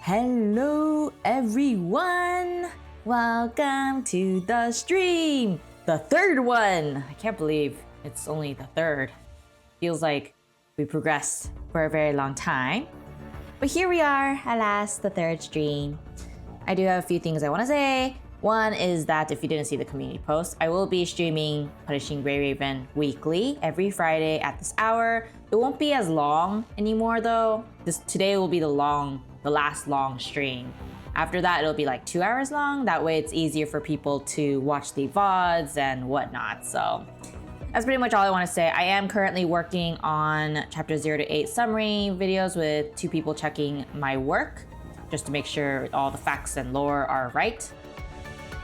Hello everyone! Welcome to the stream! The third one! I can't believe it's only the third. Feels like we progressed for a very long time. But here we are, at last, the third stream. I do have a few things I want to say. One is that if you didn't see the community post, I will be streaming Punishing Grey Raven weekly, every Friday at this hour. It won't be as long anymore though. Today will be the last long stream. After that, it'll be like 2 hours long. That way it's easier for people to watch the VODs and whatnot. So that's pretty much all I want to say. I am currently working on chapter 0 to 8 summary videos with 2 people checking my work, just to make sure all the facts and lore are right.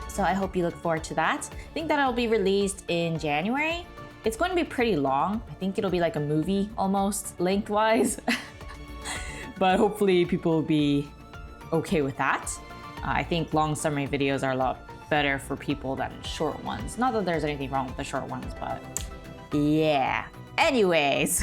So I hope you look forward to that. I think that'll be released in January. It's going to be pretty long. I think it'll be like a movie almost lengthwise. But hopefully people will be okay with that. I think long summary videos are a lot better for people than short ones. Not that there's anything wrong with the short ones, but yeah. Anyways,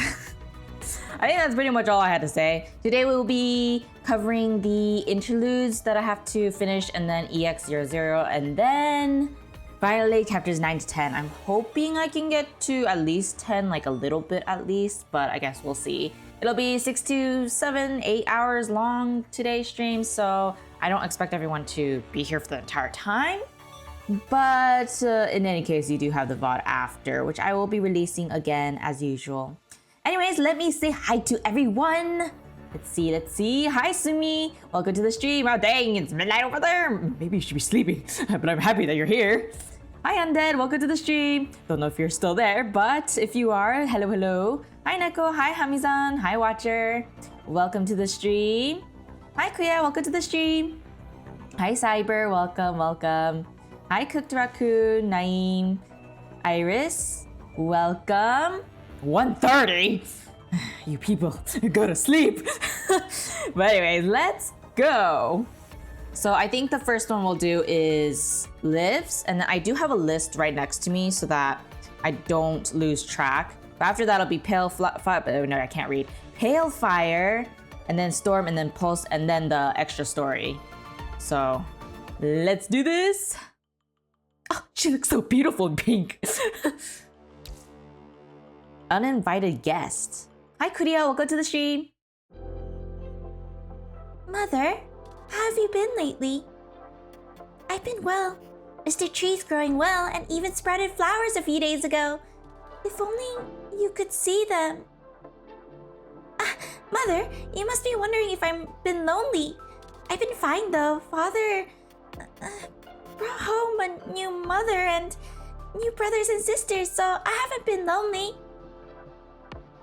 I think that's pretty much all I had to say. Today we'll be covering the interludes that I have to finish, and then EX00, and then finally chapters 9 to 10. I'm hoping I can get to at least 10, like a little bit at least, but I guess we'll see. It'll be 6 to 7, 8 hours long today's stream, so I don't expect everyone to be here for the entire time. But in any case, you do have the VOD after, which I will be releasing again as usual. Anyways, let me say hi to everyone. Let's see. Hi, Sumi. Welcome to the stream. Oh, dang, it's midnight over there. Maybe you should be sleeping, but I'm happy that you're here. Hi, Undead. Welcome to the stream. Don't know if you're still there, but if you are, hello. Hi, Neko. Hi, Hamizan. Hi, Watcher. Welcome to the stream. Hi, Kuya. Welcome to the stream. Hi, Cyber. Welcome. Hi, Cooked Raccoon. Naeem. Iris. Welcome. 1:30. You people, go to sleep. But anyways, let's go. So I think the first one we'll do is lives, and I do have a list right next to me so that I don't lose track. But after that, it'll be pale fire. No, I can't read. Pale fire, and then storm, and then pulse, and then the extra story. So let's do this. Oh, she looks so beautiful in pink. Uninvited guest. Hi, Kuria. Welcome to the stream. Mother, how have you been lately? I've been well. Mr. Tree's growing well and even sprouted flowers a few days ago. If only you could see them. Mother, you must be wondering if I've been lonely. I've been fine though. Father brought home a new mother and new brothers and sisters, so I haven't been lonely.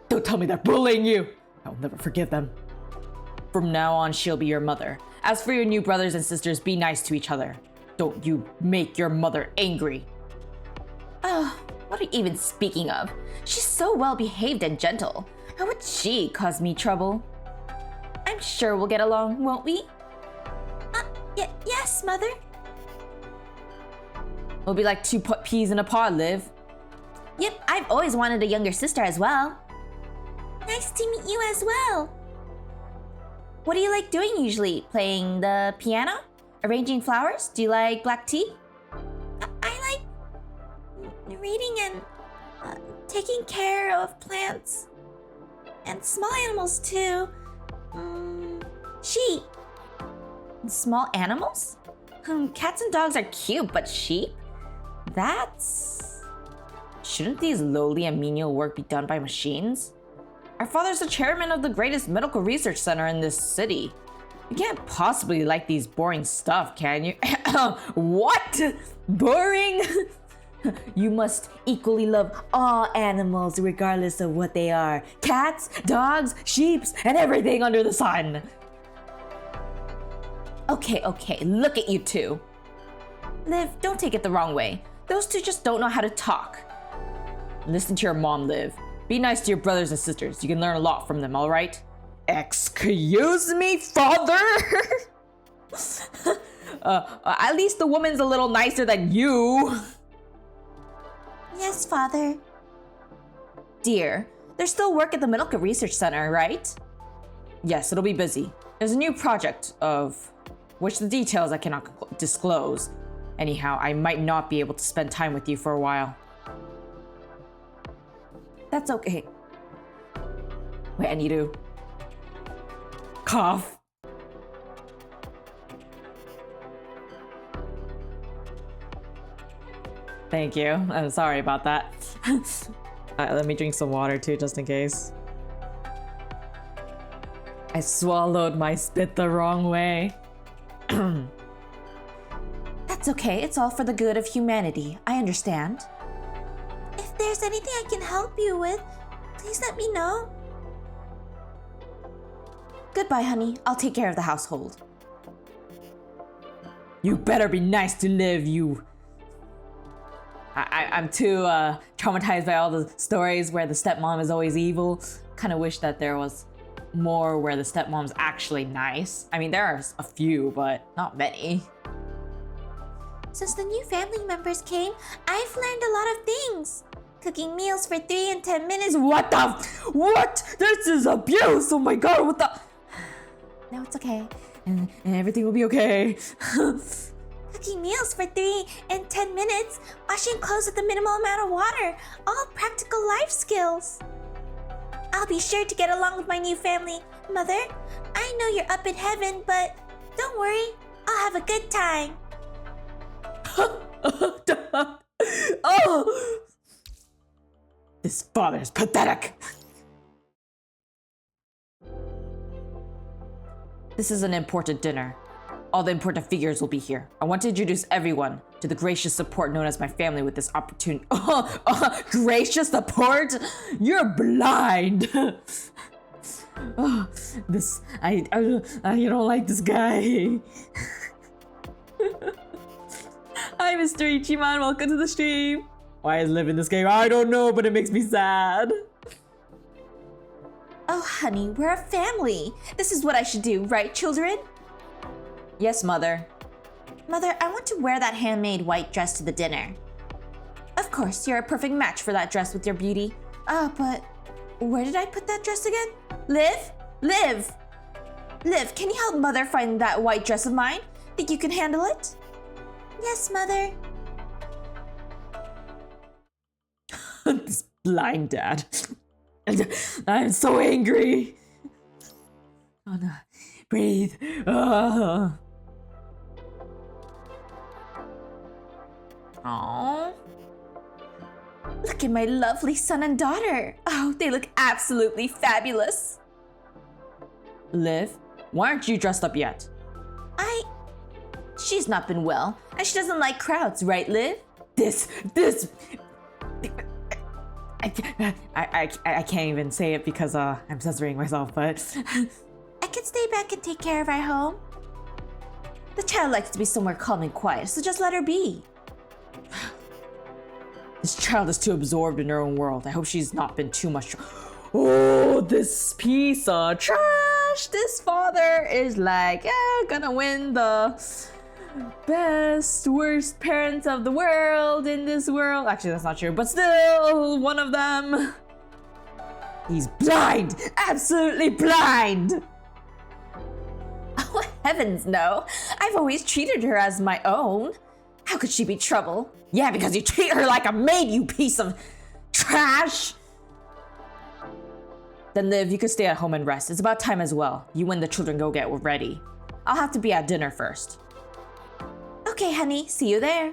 Don't tell me they're bullying you. I'll never forgive them. From now on, she'll be your mother. As for your new brothers and sisters, be nice to each other. Don't you make your mother angry. Oh, what are you even speaking of? She's so well behaved and gentle. How would she cause me trouble? I'm sure we'll get along, won't we? Yes, Mother. We'll be like 2 peas in a pod, Liv. Yep, I've always wanted a younger sister as well. Nice to meet you as well. What do you like doing usually? Playing the piano? Arranging flowers? Do you like black tea? I like reading and taking care of plants. And small animals too. Sheep. Small animals? Cats and dogs are cute, but sheep? Shouldn't these lowly and menial work be done by machines? Our father's the chairman of the greatest medical research center in this city. You can't possibly like these boring stuff, can you? What? Boring? You must equally love all animals regardless of what they are. Cats, dogs, sheep, and everything under the sun. Okay, look at you two. Liv, don't take it the wrong way. Those two just don't know how to talk. Listen to your mom, Liv. Be nice to your brothers and sisters. You can learn a lot from them, all right? Excuse me, father? At least the woman's a little nicer than you. Yes, Father. Dear, there's still work at the Medical Research Center, right? Yes, it'll be busy. There's a new project of which the details I cannot disclose. Anyhow, I might not be able to spend time with you for a while. That's okay. Wait, I need to cough. Thank you. I'm sorry about that. Let me drink some water too, just in case. I swallowed my spit the wrong way. That's okay. It's all for the good of humanity. I understand. If there's anything I can help you with, please let me know. Goodbye, honey. I'll take care of the household. You better be nice to Liv, you. I'm too traumatized by all the stories where the stepmom is always evil. Kind of wish that there was more where the stepmom's actually nice. I mean, there are a few, but not many. Since the new family members came, I've learned a lot of things. Cooking meals for 3 and 10 minutes. What? This is abuse! Oh my god, what the? No, it's okay. And everything will be okay. Cooking meals for 3 and 10 minutes. Washing clothes with a minimal amount of water. All practical life skills. I'll be sure to get along with my new family. Mother, I know you're up in heaven, but don't worry. I'll have a good time. Oh! This father is pathetic. This is an important dinner. All the important figures will be here. I want to introduce everyone to the gracious support known as my family with this opportunity. Gracious support? You're blind. I don't like this guy. Hi, Mr. Ichiman. Welcome to the stream. Why is Liv in this game? I don't know, but it makes me sad. Oh, honey, we're a family. This is what I should do, right, children? Yes, Mother. Mother, I want to wear that handmade white dress to the dinner. Of course, you're a perfect match for that dress with your beauty. But where did I put that dress again? Liv? Liv, can you help Mother find that white dress of mine? Think you can handle it? Yes, Mother. This blind dad. I'm so angry. Oh no. Breathe. Aww. Look at my lovely son and daughter. Oh, they look absolutely fabulous. Liv, why aren't you dressed up yet? She's not been well, and she doesn't like crowds, right, Liv? I can't even say it because I'm censoring myself, but I can stay back and take care of our home. The child likes to be somewhere calm and quiet, so just let her be. This child is too absorbed in her own world. I hope she's not been too much. Oh, this piece of trash! This father is like, gonna win the best, worst parents of the world in this world. Actually, that's not true, but still, one of them. He's blind! Absolutely blind! Oh, heavens no. I've always treated her as my own. How could she be trouble? Yeah, because you treat her like a maid, you piece of trash! Then Liv, you could stay at home and rest. It's about time as well. You and the children go get ready. I'll have to be at dinner first. Okay, honey. See you there.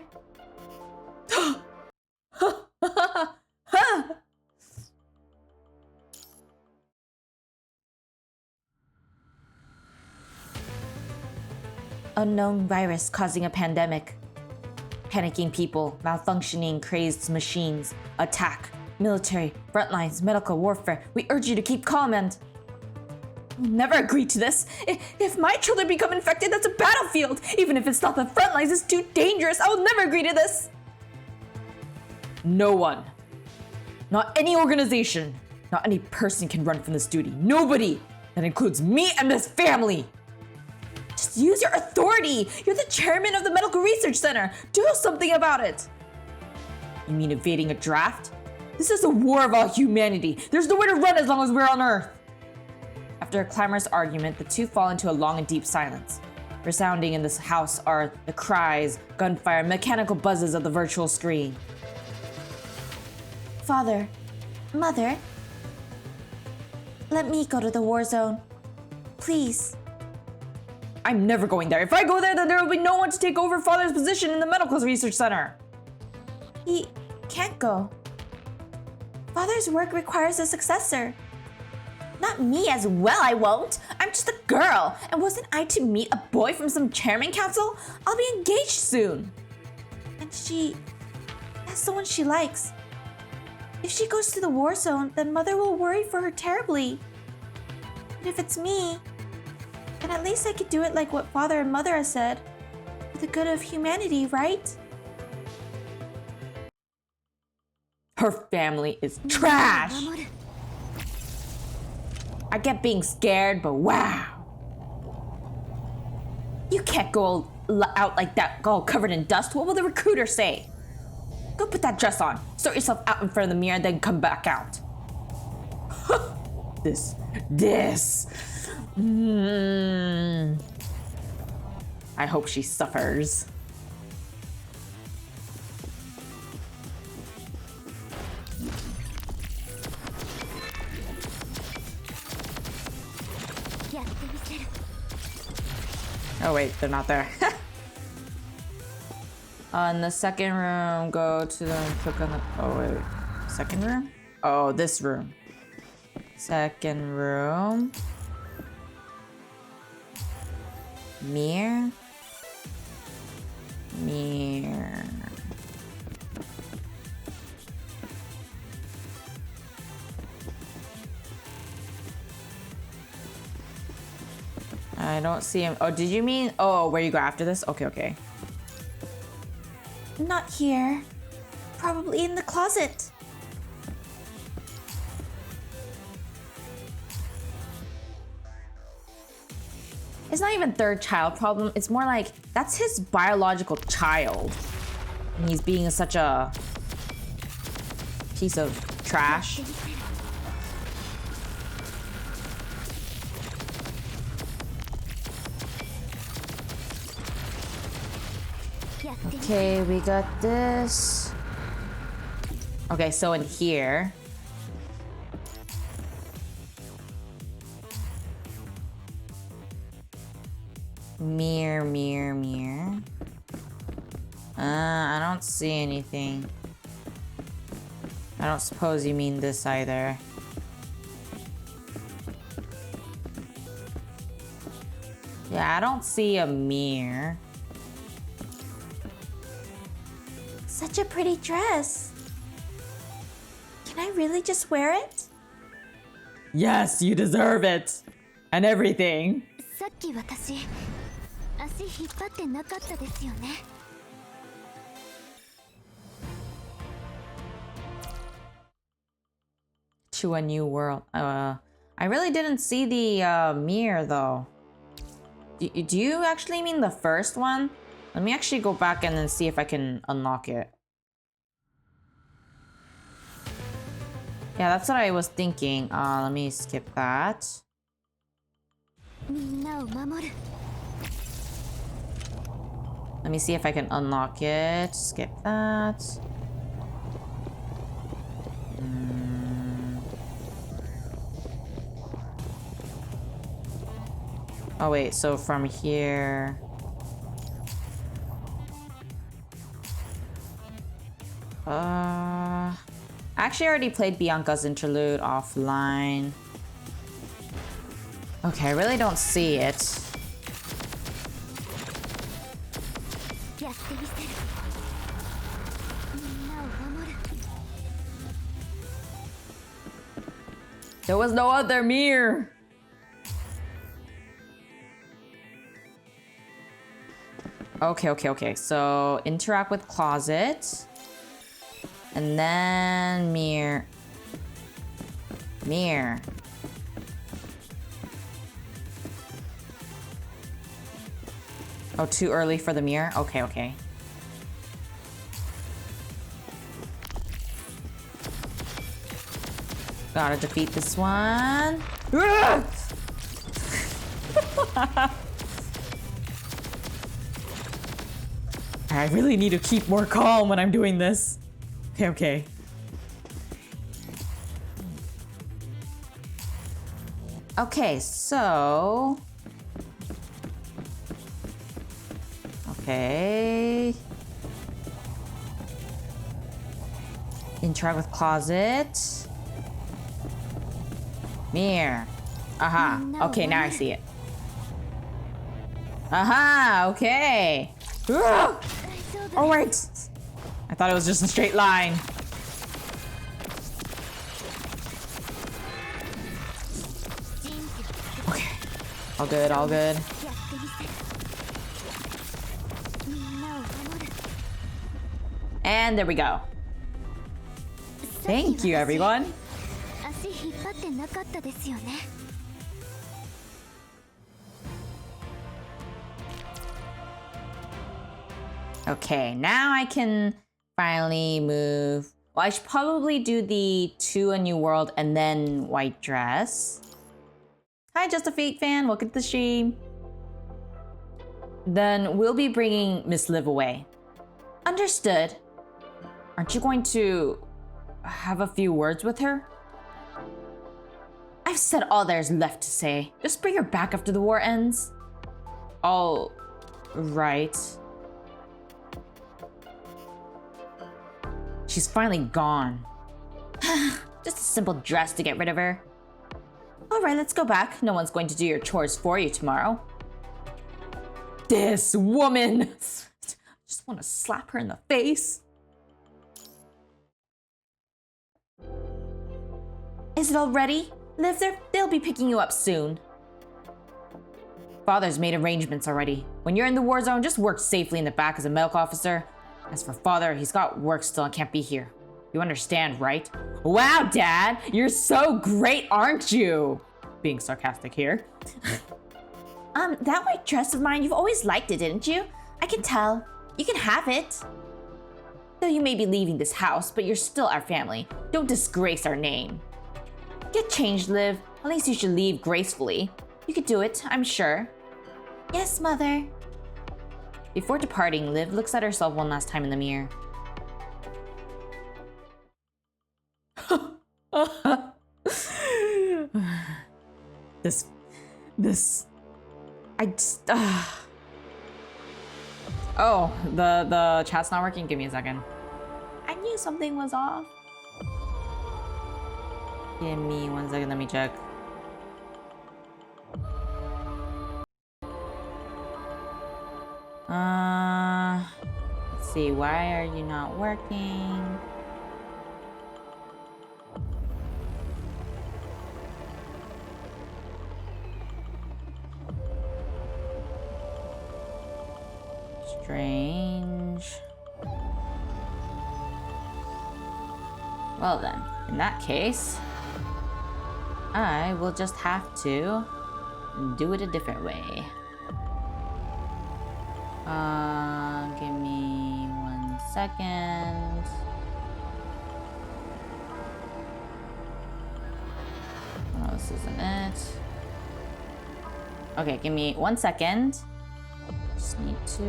Unknown virus causing a pandemic. Panicking people, malfunctioning, crazed machines, attack, military, front lines, medical warfare. We urge you to keep calm and... I'll never agree to this. If my children become infected, that's a battlefield. Even if it's not the front lines, it's too dangerous. I will never agree to this. No one, not any organization, not any person can run from this duty. Nobody. That includes me and this family. Just use your authority. You're the chairman of the Medical Research Center. Do something about it. You mean evading a draft? This is a war of all humanity. There's nowhere to run as long as we're on Earth. After a clamorous argument, the two fall into a long and deep silence. Resounding in this house are the cries, gunfire, and mechanical buzzes of the virtual screen. Father, Mother, let me go to the war zone. Please. I'm never going there. If I go there, then there will be no one to take over Father's position in the Medical Research Center. He can't go. Father's work requires a successor. Not me as well, I won't. I'm just a girl. And wasn't I to meet a boy from some chairman council? I'll be engaged soon. And that's someone she likes. If she goes to the war zone, then Mother will worry for her terribly. But if it's me, then at least I could do it like what Father and Mother have said. For the good of humanity, right? Her family is trash. I get being scared, but wow. You can't go out like that, all covered in dust. What will the recruiter say? Go put that dress on. Sort yourself out in front of the mirror and then come back out. This. I hope she suffers. Oh wait, they're not there. In the second room, go to them, click on the, oh wait, second room? Oh, this room. Second room. Mirror. I don't see him. Oh, did you mean? Oh, where you go after this? Okay. Not here. Probably in the closet. It's not even third child problem. It's more like that's his biological child. And he's being such a piece of trash. Okay, we got this. Okay, so in here. Mirror. I don't see anything. I don't suppose you mean this either. Yeah, I don't see a mirror. Such a pretty dress. Can I really just wear it? Yes, you deserve it. And everything. さっき私足引っ張ってなかったですよね To a new world. I really didn't see the mirror though. Do you actually mean the first one? Let me actually go back and then see if I can unlock it. Yeah, that's what I was thinking. Let me skip that. みんなを守る Let me see if I can unlock it. Skip that. Oh wait, so from here. I actually already played Bianca's interlude offline. Okay, I really don't see it. やってみせるみんなを守る There was no other mirror. Okay. So interact with closet. And then mirror. Oh, too early for the mirror? Okay. Gotta defeat this one. I really need to keep more calm when I'm doing this. Okay, okay. Okay, so... Okay. Interact with closet. Mirror. Aha. Okay, now I see it. Aha, okay. Oh, wait. I thought it was just a straight line. Okay. All good, all good. And there we go. Thank you, everyone. Okay, now I can finally move. Well, I should probably do the To a New World and then white dress. Hi, Just a Fate fan. Welcome to the stream. Then we'll be bringing Miss Liv away. Understood. Aren't you going to have a few words with her? I've said all there's left to say. Just bring her back after the war ends. All right. She's finally gone. Just a simple dress to get rid of her. All right, let's go back. No one's going to do your chores for you tomorrow. This woman! I just want to slap her in the face. Is it all ready? Liv, they'll be picking you up soon. Father's made arrangements already. When you're in the war zone, just work safely in the back as a medical officer. As for father, he's got work still and can't be here. You understand, right? Wow, Dad! You're so great, aren't you? Being sarcastic here. That white dress of mine, you've always liked it, didn't you? I can tell. You can have it. Though you may be leaving this house, but you're still our family. Don't disgrace our name. Get changed, Liv. At least you should leave gracefully. You could do it, I'm sure. Yes, Mother. Before departing, Liv looks at herself one last time in the mirror. I just... Oh, the chat's not working? Give me a second. I knew something was off. Give me 1 second, let me check. Let's see, why are you not working? Strange. Well then, in that case, I will just have to do it a different way. Give me 1 second. Oh, this isn't it. Okay, give me 1 second. Just need to...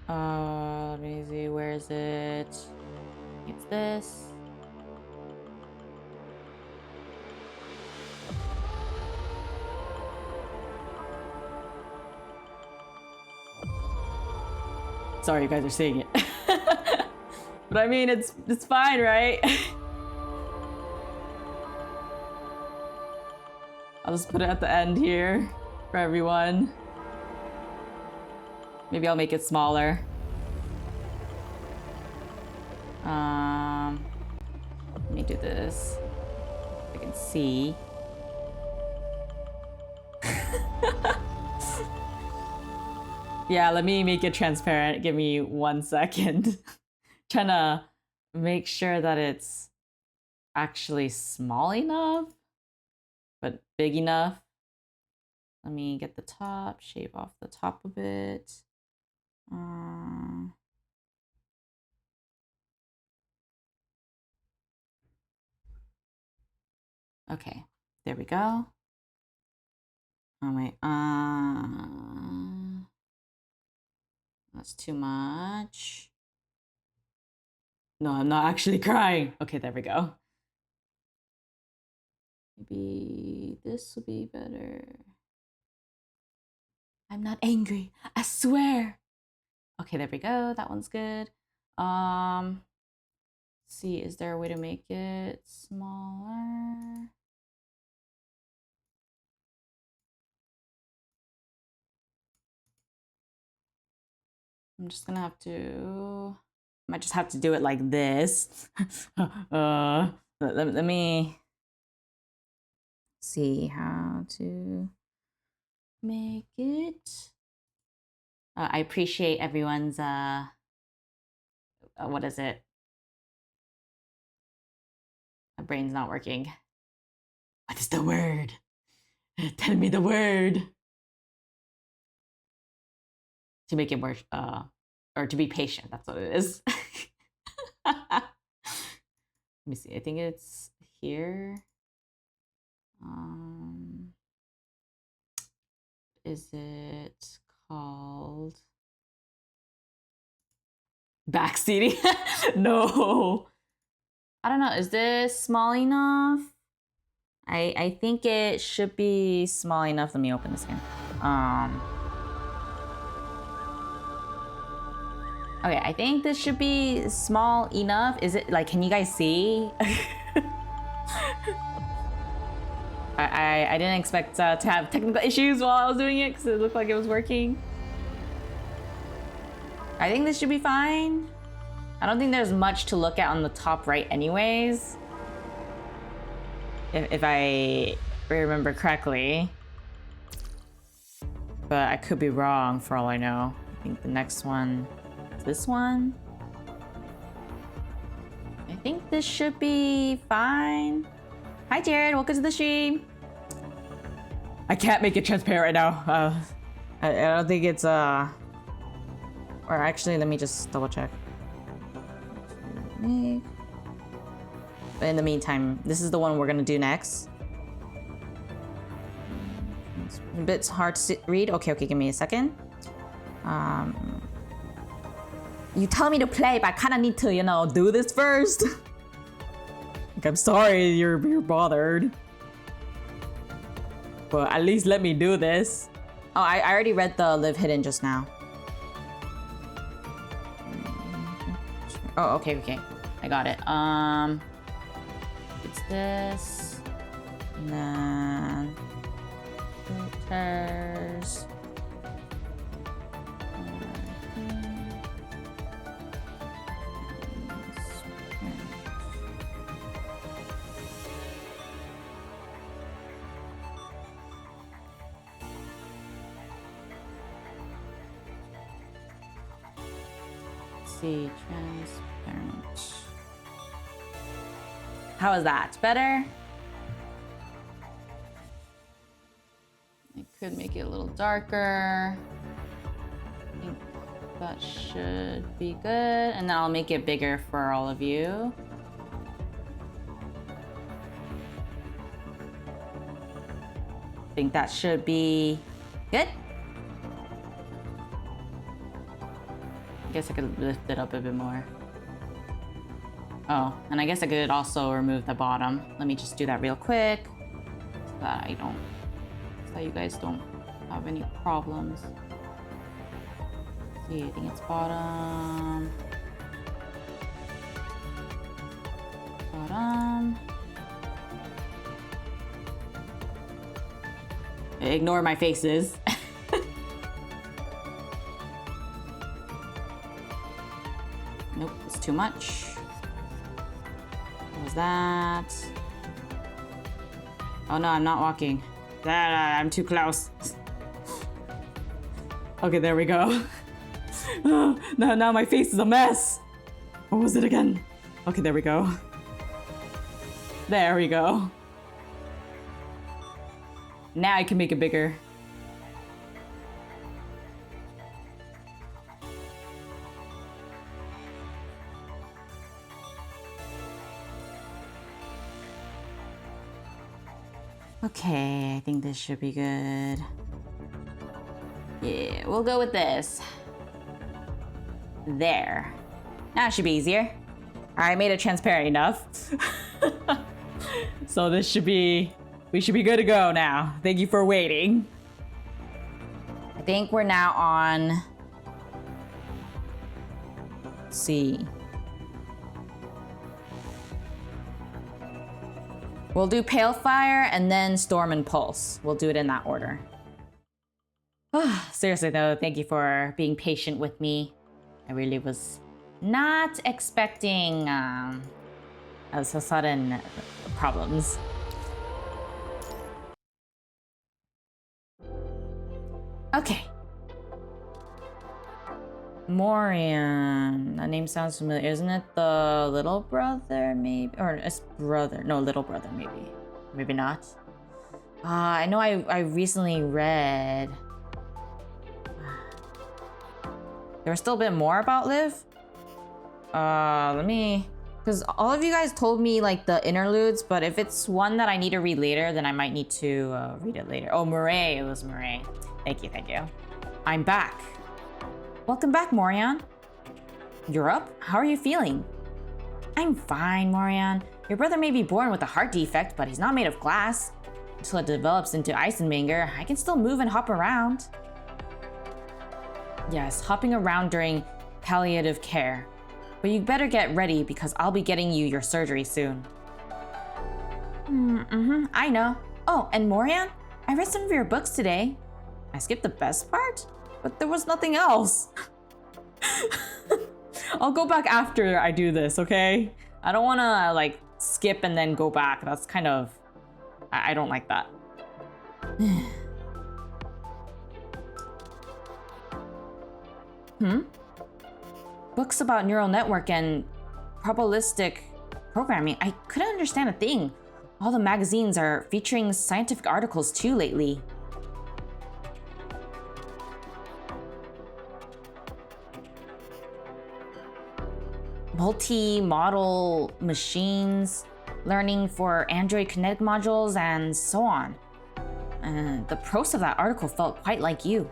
let me see, where is it? It's this. Sorry, you guys are seeing it. But I mean, it's fine, right? I'll just put it at the end here for everyone. Maybe I'll make it smaller. Let me do this. I can see. Yeah, let me make it transparent. Give me 1 second. Trying to make sure that it's actually small enough, but big enough. Let me get the top, shave off the top a bit. Okay, there we go. Oh wait, that's too much. No, I'm not actually crying. Okay, there we go. Maybe this will be better. I'm not angry, I swear. Okay, there we go. That one's good. Let's see, is there a way to make it smaller? I'm just gonna have to, might just have to do it like this. Let me see how to make it. I appreciate everyone's, what is it? My brain's not working. What is the word? Tell me the word. To make it more, or to be patient, that's what it is. Let me see, I think it's here. Is it called backseating? No. I don't know, is this small enough? I think it should be small enough. Let me open this again. Okay, I think this should be small enough. Is it like, can you guys see? I didn't expect to have technical issues while I was doing it because it looked like it was working. I think this should be fine. I don't think there's much to look at on the top right anyways. If I remember correctly. But I could be wrong for all I know. I think the next one is this one. I think this should be fine. Hi Jared, welcome to the stream. I can't make it transparent right now. I don't think it's or actually let me just double check. In the meantime, this is the one we're gonna do next. It's a bit hard to read. Okay, give me a second. You tell me to play, but I kind of need to, you know, do this first. Like, I'm sorry you're bothered. But at least let me do this. Oh, I already read the Live Hidden just now. Oh, okay. I got it. It's this. And then filters. See, transparent. How is that? Better? I could make it a little darker. I think that should be good. And then I'll make it bigger for all of you. I think that should be good. I guess I could lift it up a bit more. Oh, and I guess I could also remove the bottom. Let me just do that real quick so that so you guys don't have any problems. Let's see, I think it's bottom. Bottom. Ignore my faces. Nope, it's too much. What was that? Oh no, I'm not walking. I'm too close. Okay, there we go. Now my face is a mess. What was it again? Okay, there we go. There we go. Now I can make it bigger. Okay, I think this should be good. Yeah, we'll go with this. There. Now it should be easier. I made it transparent enough. So this should be... We should be good to go now. Thank you for waiting. I think we're now on... Let's see. We'll do Pale Fire and then Storm and Pulse. We'll do it in that order. Seriously though, thank you for being patient with me. I really was not expecting so sudden problems. Okay. Morian. That name sounds familiar. Isn't it the little brother, maybe? Or it's brother. No, little brother, maybe. Maybe not. I know I recently read... There was still a bit more about Liv. Let me... Because all of you guys told me, like, the interludes, but if it's one that I need to read later, then I might need to read it later. Oh, Murray. It was Murray. Thank you, thank you. I'm back. Welcome back, Morian. You're up? How are you feeling? I'm fine, Morian. Your brother may be born with a heart defect, but he's not made of glass. Until it develops into Eisenmenger, I can still move and hop around. Yes, hopping around during palliative care. But you better get ready because I'll be getting you your surgery soon. I know. Oh, and Morian, I read some of your books today. I skipped the best part, but there was nothing else. I'll go back after I do this, okay? I don't wanna like skip and then go back. That's kind of, I don't like that. Books about neural network and probabilistic programming. I couldn't understand a thing. All the magazines are featuring scientific articles too lately. Multi-model machines, learning for Android kinetic modules, and so on. The prose of that article felt quite like you.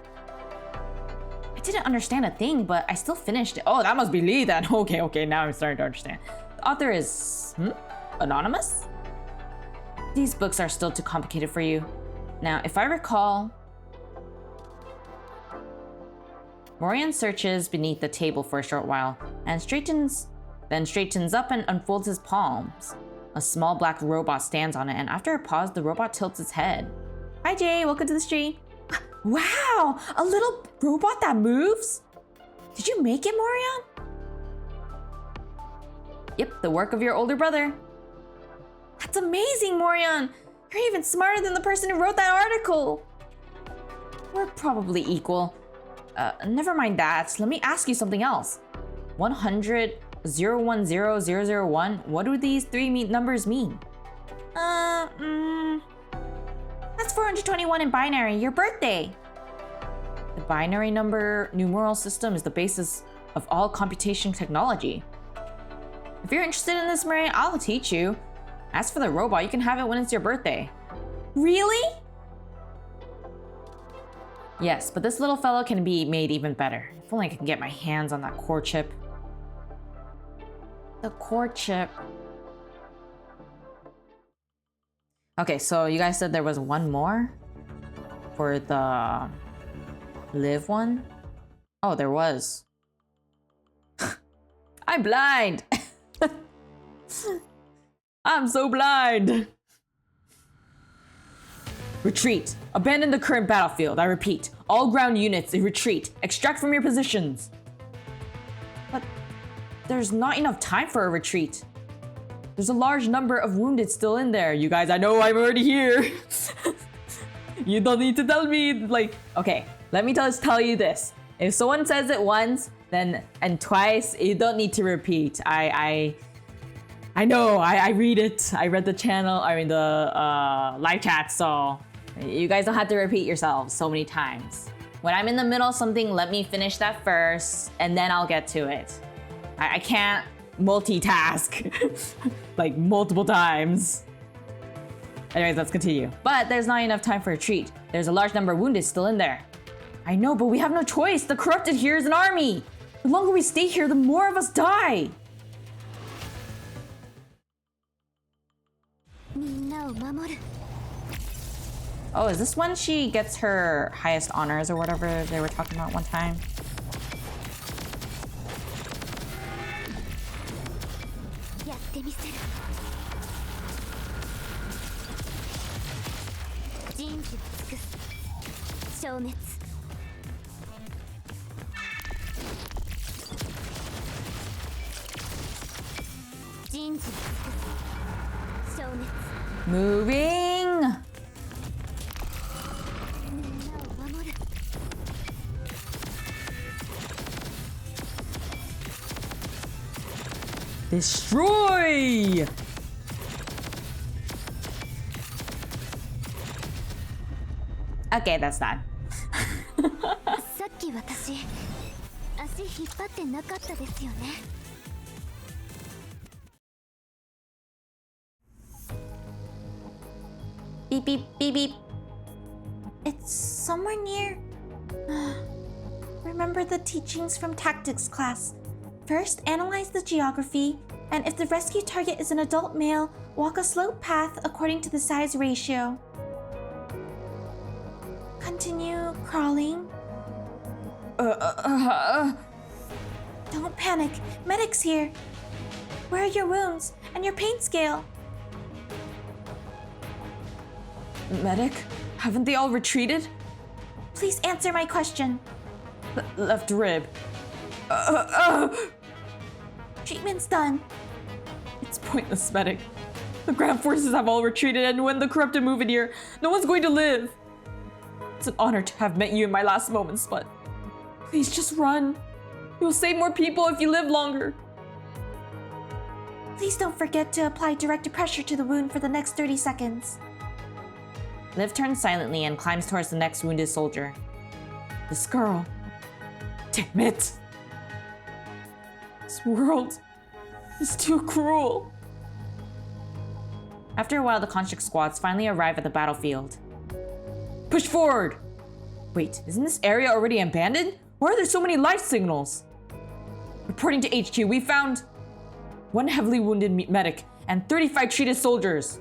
I didn't understand a thing, but I still finished it. Oh, that must be Lee then. Okay, now I'm starting to understand. The author is... anonymous? These books are still too complicated for you. Now, if I recall... Morian searches beneath the table for a short while, and straightens up and unfolds his palms. A small black robot stands on it, and after a pause, the robot tilts its head. Hi Jay, welcome to the stream. Wow, a little robot that moves? Did you make it, Morian? Yep, the work of your older brother. That's amazing, Morian. You're even smarter than the person who wrote that article. We're probably equal. Never mind that. Let me ask you something else. 100, 010, 001. What do these three numbers mean? That's 421 in binary, your birthday. The binary number numeral system is the basis of all computation technology. If you're interested in this, Murray, I'll teach you. As for the robot, you can have it when it's your birthday. Really? Yes, but this little fellow can be made even better. If only I can get my hands on that core chip. The core chip. Okay, so you guys said there was one more for the live one? Oh, there was. I'm blind. I'm so blind. Retreat. Abandon the current battlefield. I repeat, all ground units retreat. Extract from your positions. But there's not enough time for a retreat. There's a large number of wounded still in there. You guys, I know I'm already here. You don't need to tell me, like, okay, let me just tell you this. If someone says it once, then, and twice, you don't need to repeat. I know, I read it. I read the channel, I mean the live chat, so you guys don't have to repeat yourselves so many times. When I'm in the middle of something, let me finish that first, and then I'll get to it. I can't multitask like multiple times. Anyways, let's continue. But there's not enough time for a treat. There's a large number of wounded still in there. I know, but we have no choice. The corrupted here is an army. The longer we stay here, the more of us die. みんなを守る Oh, is this when she gets her highest honors or whatever they were talking about one time? やってみせる人事を尽くす消滅人事を尽くす消滅 Moving! みんなを守る Destroy! Okay, that's done. さっき私足引っ張ってなかったですよね Beep, beep, beep, beep. It's somewhere near. Remember the teachings from tactics class. First, analyze the geography, and if the rescue target is an adult male, walk a slope path according to the size ratio. Continue crawling. Don't panic. Medic's here. Where are your wounds and your pain scale? Medic? Haven't they all retreated? Please answer my question. Left rib. Treatment's done. It's pointless, Medic. The ground forces have all retreated, and when the corrupted move in here, no one's going to live. It's an honor to have met you in my last moments, but please just run. You'll save more people if you live longer. Please don't forget to apply direct pressure to the wound for the next 30 seconds. Liv turns silently and climbs towards the next wounded soldier. This girl. Damn it. This world is too cruel. After a while, the construct squads finally arrive at the battlefield. Push forward! Wait, isn't this area already abandoned? Why are there so many life signals? Reporting to HQ, we found one heavily wounded medic and 35 treated soldiers.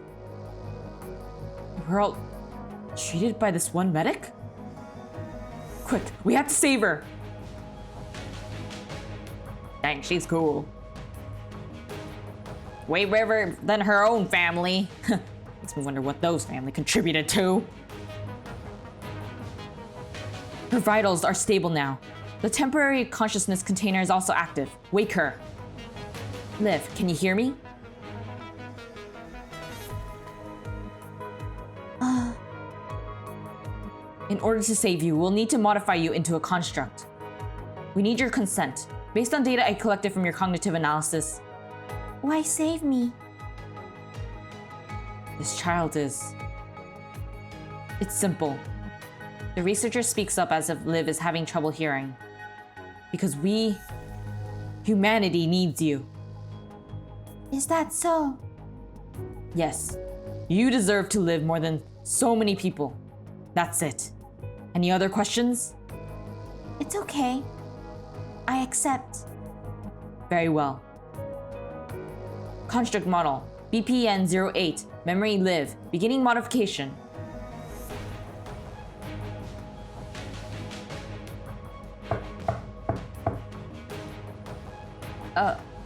We're all treated by this one medic? Quick, we have to save her. Dang, she's cool. Way rarer than her own family. Makes me wonder what those family contributed to. Her vitals are stable now. The temporary consciousness container is also active. Wake her. Liv, can you hear me? In order to save you, we'll need to modify you into a construct. We need your consent. Based on data I collected from your cognitive analysis, Why save me? this child is... It's simple. The researcher speaks up as if Liv is having trouble hearing. Because humanity needs you. Is that so? Yes, you deserve to live more than so many people. That's it. Any other questions? It's okay. I accept. Very well. Construct model, BPN-08, memory Liv, beginning modification.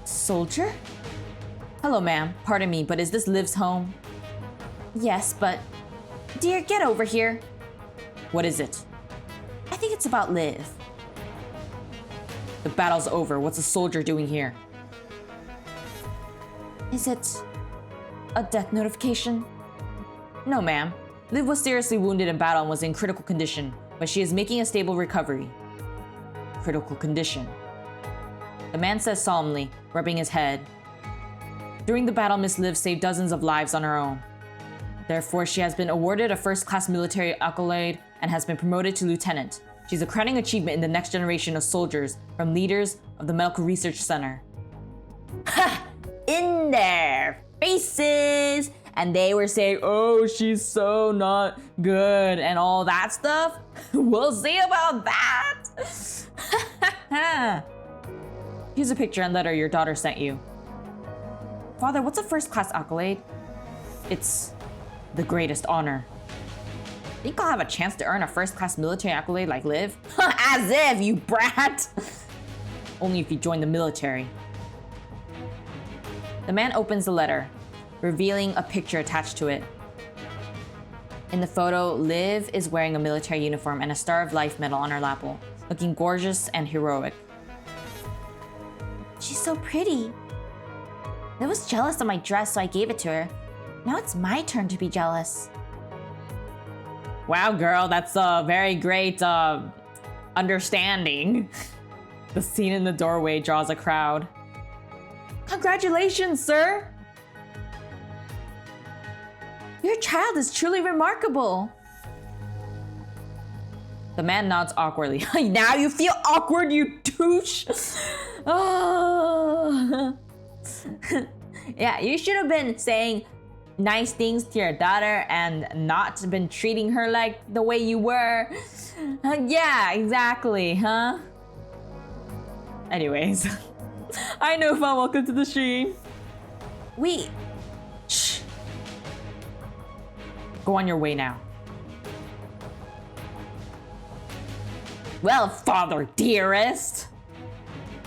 Soldier? Hello, ma'am. Pardon me, but is this Liv's home? Yes, but... Dear, get over here. What is it? I think it's about Liv. The battle's over. What's a soldier doing here? Is it a death notification? No, ma'am. Liv was seriously wounded in battle and was in critical condition, but she is making a stable recovery. Critical condition. The man says solemnly, rubbing his head. During the battle, Miss Liv saved dozens of lives on her own. Therefore, she has been awarded a first-class military accolade and has been promoted to lieutenant. She's a crowning achievement in the next generation of soldiers from leaders of the Medical Research Center. Ha! In their faces! and they were saying, oh, she's so not good and all that stuff, we'll see about that. Here's a picture and letter your daughter sent you. Father, what's a first-class accolade? It's the greatest honor. Think I'll have a chance to earn a first-class military accolade like Liv? As if, you brat! Only if you join the military. The man opens the letter, revealing a picture attached to it. In the photo, Liv is wearing a military uniform and a Star of Life medal on her lapel, looking gorgeous and heroic. She's so pretty. Liv was jealous of my dress, so I gave it to her. Now it's my turn to be jealous. Wow, girl, that's a very great understanding. The scene in the doorway draws a crowd. Congratulations, sir! Your child is truly remarkable. The man nods awkwardly. Now you feel awkward, you douche! Oh. Yeah, you should have been saying nice things to your daughter and not been treating her like the way you were. Yeah, exactly, huh? Anyways. I know, fam, welcome to the stream. Wait. Shh. Go on your way now. Well, father dearest.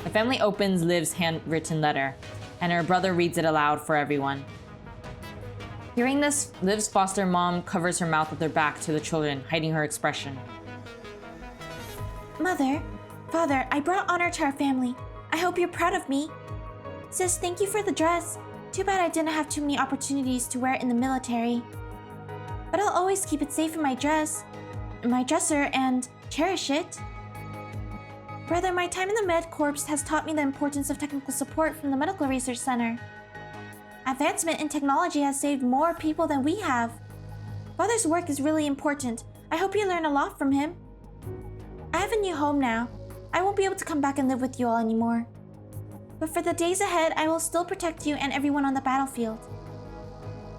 The family opens Liv's handwritten letter, and her brother reads it aloud for everyone. Hearing this, Liv's foster mom covers her mouth with her back to the children, hiding her expression. Mother, Father, I brought honor to our family. I hope you're proud of me. Sis, thank you for the dress. Too bad I didn't have too many opportunities to wear it in the military. But I'll always keep it safe in my dresser, and cherish it. Brother, my time in the Med Corps has taught me the importance of technical support from the Medical Research Center. Advancement in technology has saved more people than we have. Father's work is really important. I hope you learn a lot from him. I have a new home now. I won't be able to come back and live with you all anymore. But for the days ahead, I will still protect you and everyone on the battlefield.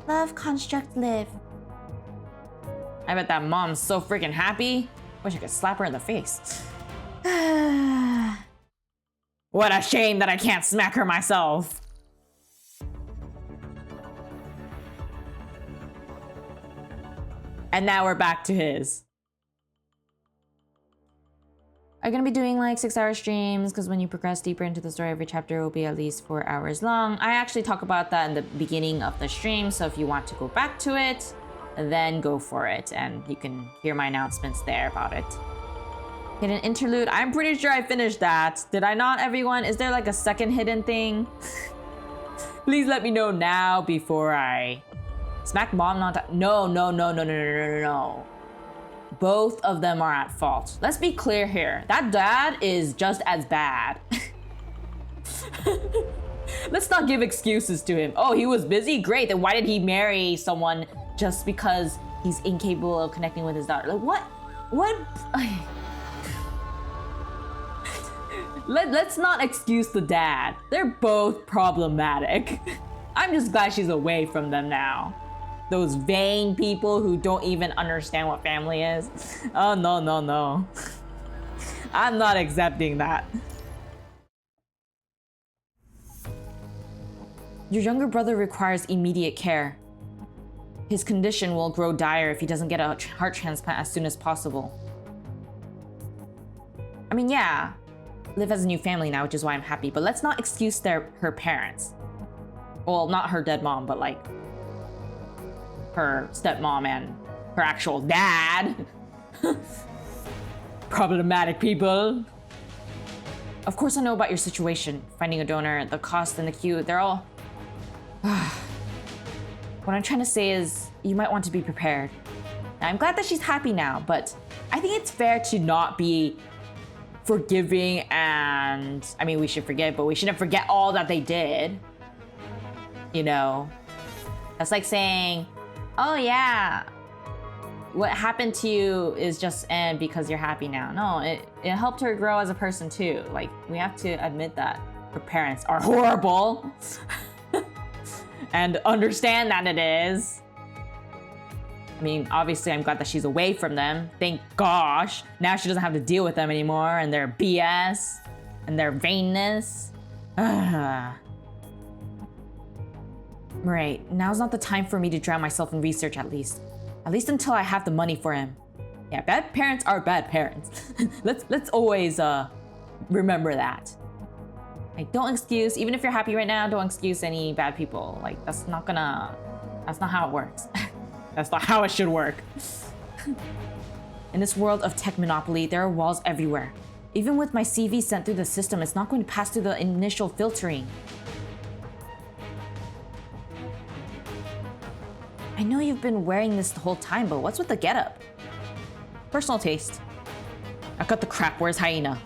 Love, Construct, Live. I bet that mom's so freaking happy. Wish I could slap her in the face. What a shame that I can't smack her myself. And now we're back to his. I'm gonna be doing like 6-hour streams because when you progress deeper into the story, every chapter will be at least 4 hours long. I actually talk about that in the beginning of the stream, so if you want to go back to it, then go for it, and you can hear my announcements there about it. Hit an interlude. I'm pretty sure I finished that. Did I not, everyone? Is there like a second hidden thing? Please let me know now before I smack mom not. No. Both of them are at fault. Let's be clear here. That dad is just as bad. Let's not give excuses to him. Oh, he was busy? Great. Then why did he marry someone just because he's incapable of connecting with his daughter? Like, what? Let's not excuse the dad. They're both problematic. I'm just glad she's away from them now. Those vain people who don't even understand what family is. Oh, no. I'm not accepting that. Your younger brother requires immediate care. His condition will grow dire if he doesn't get a heart transplant as soon as possible. I mean, yeah, Liv has a new family now, which is why I'm happy, but let's not excuse her parents. Well, not her dead mom, but like her stepmom and her actual dad. Problematic people. Of course I know about your situation. Finding a donor, the cost and the queue, they're all... What I'm trying to say is, you might want to be prepared. Now, I'm glad that she's happy now, but I think it's fair to not be forgiving and... I mean, we should forgive, but we shouldn't forget all that they did. You know? That's like saying, oh yeah, what happened to you is just end because you're happy now. No, it helped her grow as a person too. Like, we have to admit that her parents are horrible. and understand that it is. I mean, obviously I'm glad that she's away from them. Thank gosh. Now she doesn't have to deal with them anymore and their BS and their vainness. Right, now's not the time for me to drown myself in research at least. At least until I have the money for him. Yeah, bad parents are bad parents. let's always remember that. Like, don't excuse, even if you're happy right now, don't excuse any bad people. Like, that's not how it works. That's not how it should work. In this world of tech monopoly, there are walls everywhere. Even with my CV sent through the system, it's not going to pass through the initial filtering. I know you've been wearing this the whole time, but what's with the getup? Personal taste. I cut the crap, where's Hyena?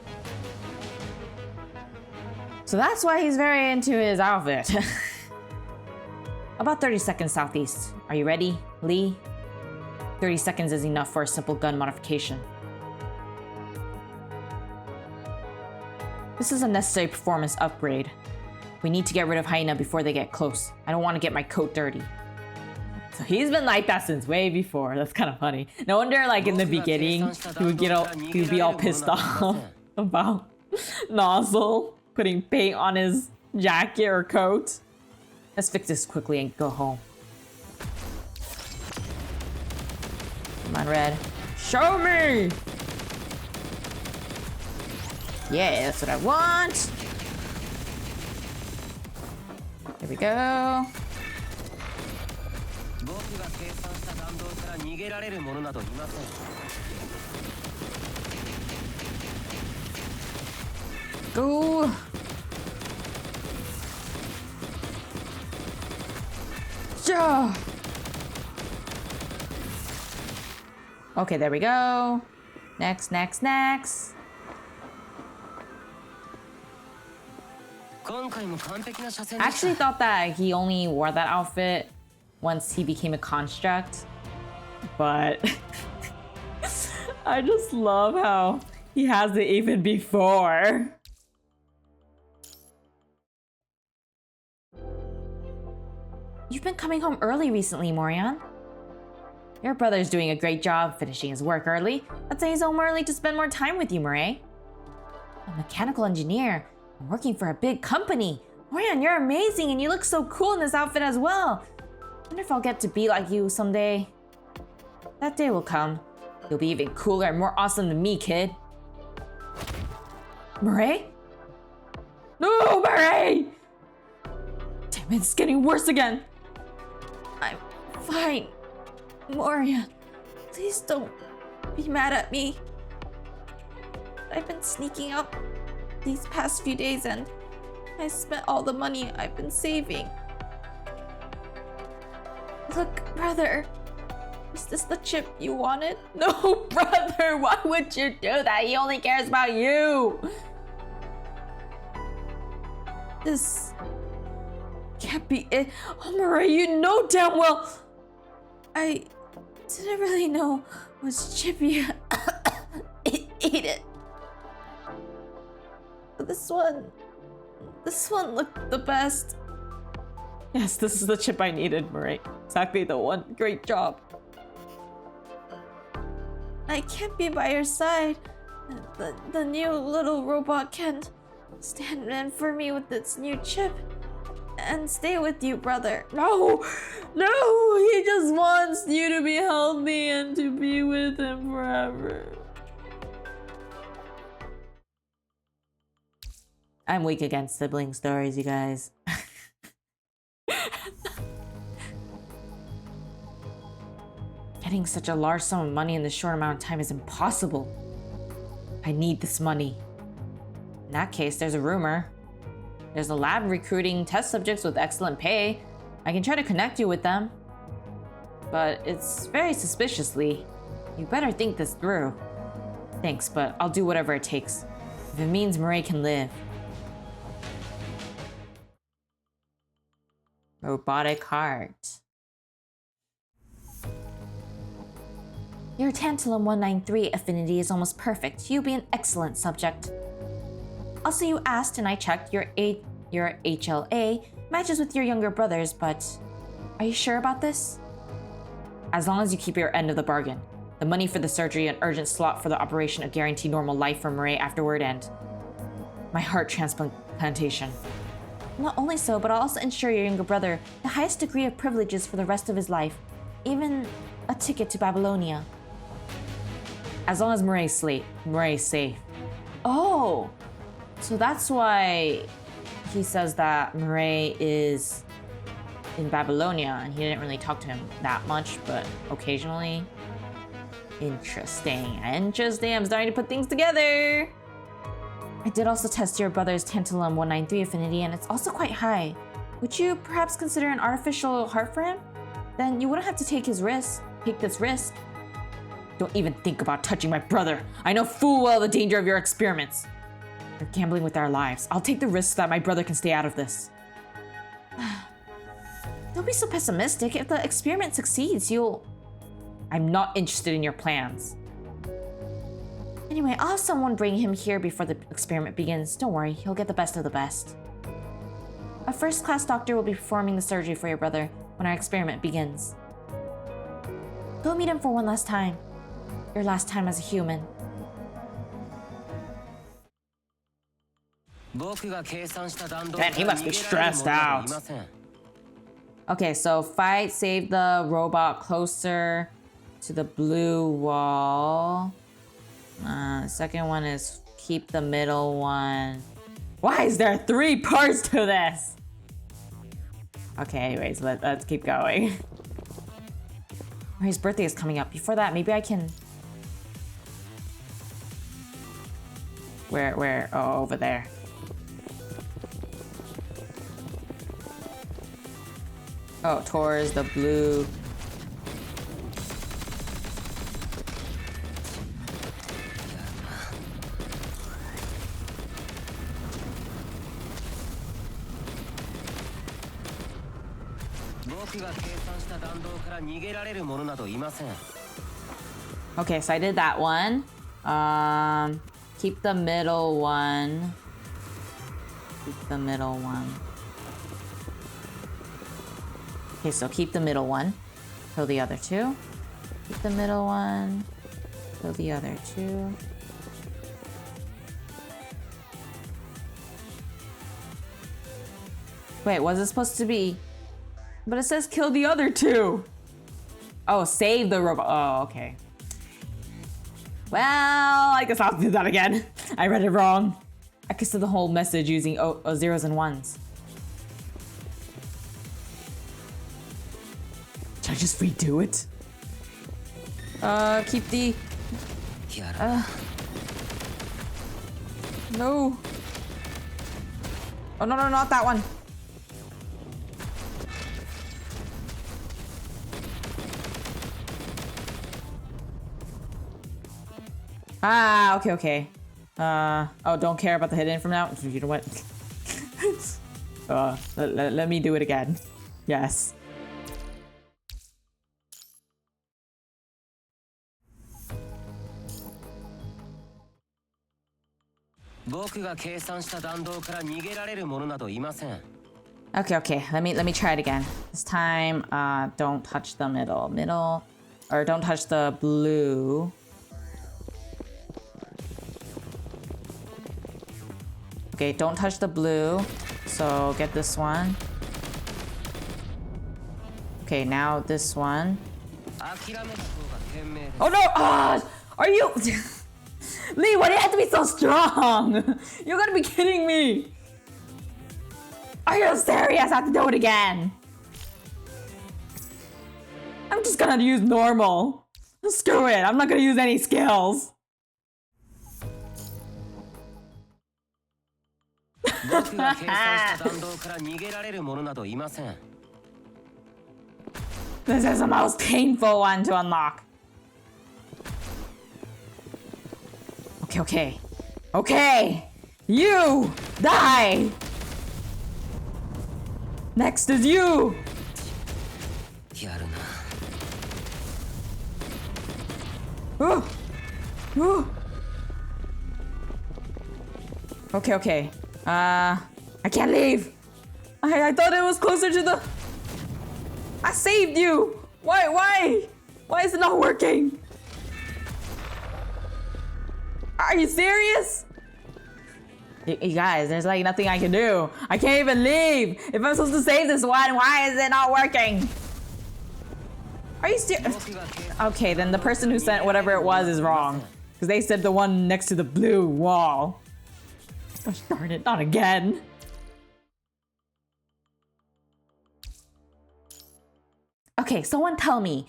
So that's why he's very into his outfit. About 30 seconds southeast. Are you ready, Lee? 30 seconds is enough for a simple gun modification. This is a necessary performance upgrade. We need to get rid of Hyena before they get close. I don't want to get my coat dirty. So he's been like that since way before. That's kind of funny. No wonder, like in the beginning, he would be all pissed off about Nozzle putting paint on his jacket or coat. Let's fix this quickly and go home. Come on, Red. Show me! Yeah, that's what I want. Here we go. Go. Yeah. Okay, there we go. Next. I actually thought that he only wore that outfit once he became a construct, but I just love how he has it even before. You've been coming home early recently, Morion. Your brother's doing a great job finishing his work early. I'd say he's home early to spend more time with you, Murray. A mechanical engineer. I'm working for a big company. Morion, you're amazing and you look so cool in this outfit as well. I wonder if I'll get to be like you someday. That day will come. You'll be even cooler and more awesome than me, kid. Murray? No, Murray! Damn it, it's getting worse again. I'm fine. Morion, please don't be mad at me. I've been sneaking up these past few days and I spent all the money I've been saving. Look, brother, is this the chip you wanted? No, brother, why would you do that? He only cares about you. This can't be it. Oh, Murray, you know damn well. I didn't really know was chippy. Eat it. This one looked the best. Yes, this is the chip I needed, Murray. Exactly the one. Great job. I can't be by your side. The new little robot can't stand in for me with its new chip. And stay with you, brother. No! He just wants you to be healthy and to be with him forever. I'm weak against sibling stories, you guys. Getting such a large sum of money in this short amount of time is impossible. I need this money. In that case, there's a rumor. There's a lab recruiting test subjects with excellent pay. I can try to connect you with them. But it's very suspiciously. You better think this through. Thanks, but I'll do whatever it takes. If it means Murray can live. Robotic heart. Your Tantalum 193 affinity is almost perfect. You'll be an excellent subject. Also, you asked and I checked your HLA matches with your younger brothers, but are you sure about this? As long as you keep your end of the bargain. The money for the surgery, an urgent slot for the operation, a guaranteed normal life for Mireille afterward, and my heart transplantation. Not only so, but I'll also ensure your younger brother the highest degree of privileges for the rest of his life, even a ticket to Babylonia. As long as Mireille's safe. Oh, so that's why he says that Mireille is in Babylonia, and he didn't really talk to him that much, but occasionally. Interesting. I'm starting to put things together. I did also test your brother's tantalum 193 affinity, and it's also quite high. Would you perhaps consider an artificial heart for him? Then you wouldn't have to take this risk. Don't even think about touching my brother. I know full well the danger of your experiments. You're gambling with our lives. I'll take the risk that my brother can stay out of this. Don't be so pessimistic. If the experiment succeeds, I'm not interested in your plans. Anyway, I'll have someone bring him here before the experiment begins. Don't worry, he'll get the best of the best. A first-class doctor will be performing the surgery for your brother when our experiment begins. Go meet him for one last time. Your last time as a human. Man, he must be stressed out. Okay, so fight, save the robot closer to the blue wall. Second one is keep the middle one. Why is there 3 parts to this? Okay, anyways, let's keep going. His birthday is coming up. Before that, maybe I can... Where? Oh, over there. Oh, towards the blue. Okay, so I did that one. Keep the middle one. Okay, so keep the middle one. Kill the other 2. Keep the middle one. Kill the other 2. Wait, was it supposed to be? But it says kill the other 2. Oh, save the robot. Oh, okay. Well, I guess I'll do that again. I read it wrong. I could see the whole message using zeros and ones. Should I just redo it? Keep the... No. Oh, no, not that one. Ah, okay. Oh, don't care about the hidden from now? You know what? Let me do it again. Yes. Okay. Let me try it again. This time, don't touch the middle, or don't touch the blue. Okay, don't touch the blue. So get this one. Okay, now this one. Oh no! Are you... Lee, why do you have to be so strong? You gotta be kidding me! Are you serious? I have to do it again. I'm just gonna use normal. Screw it, I'm not gonna use any skills. This is the most painful one to unlock. Okay. You die. Next is you. Okay. I can't leave. I thought it was closer to the... I saved you! Why? Why is it not working? Are you serious? You guys, there's like nothing I can do. I can't even leave. If I'm supposed to save this one, why is it not working? Are you serious? Okay, then the person who sent whatever it was is wrong. Because they said the one next to the blue wall. Gosh darn it, not again. Okay, someone tell me.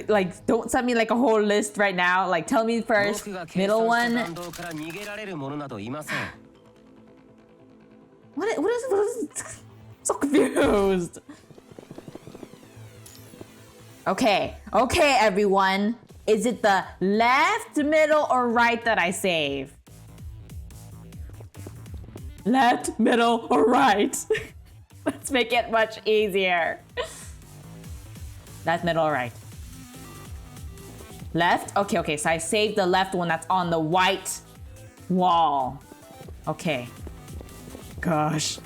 Like, don't send me like a whole list right now. Like, tell me first. Middle one. What is so confused. Okay, everyone. Is it the left, middle, or right that I save? Left, middle, or right? Let's make it much easier. Left, middle, or right? Left? Okay, so I saved the left one that's on the white wall. Okay. Gosh.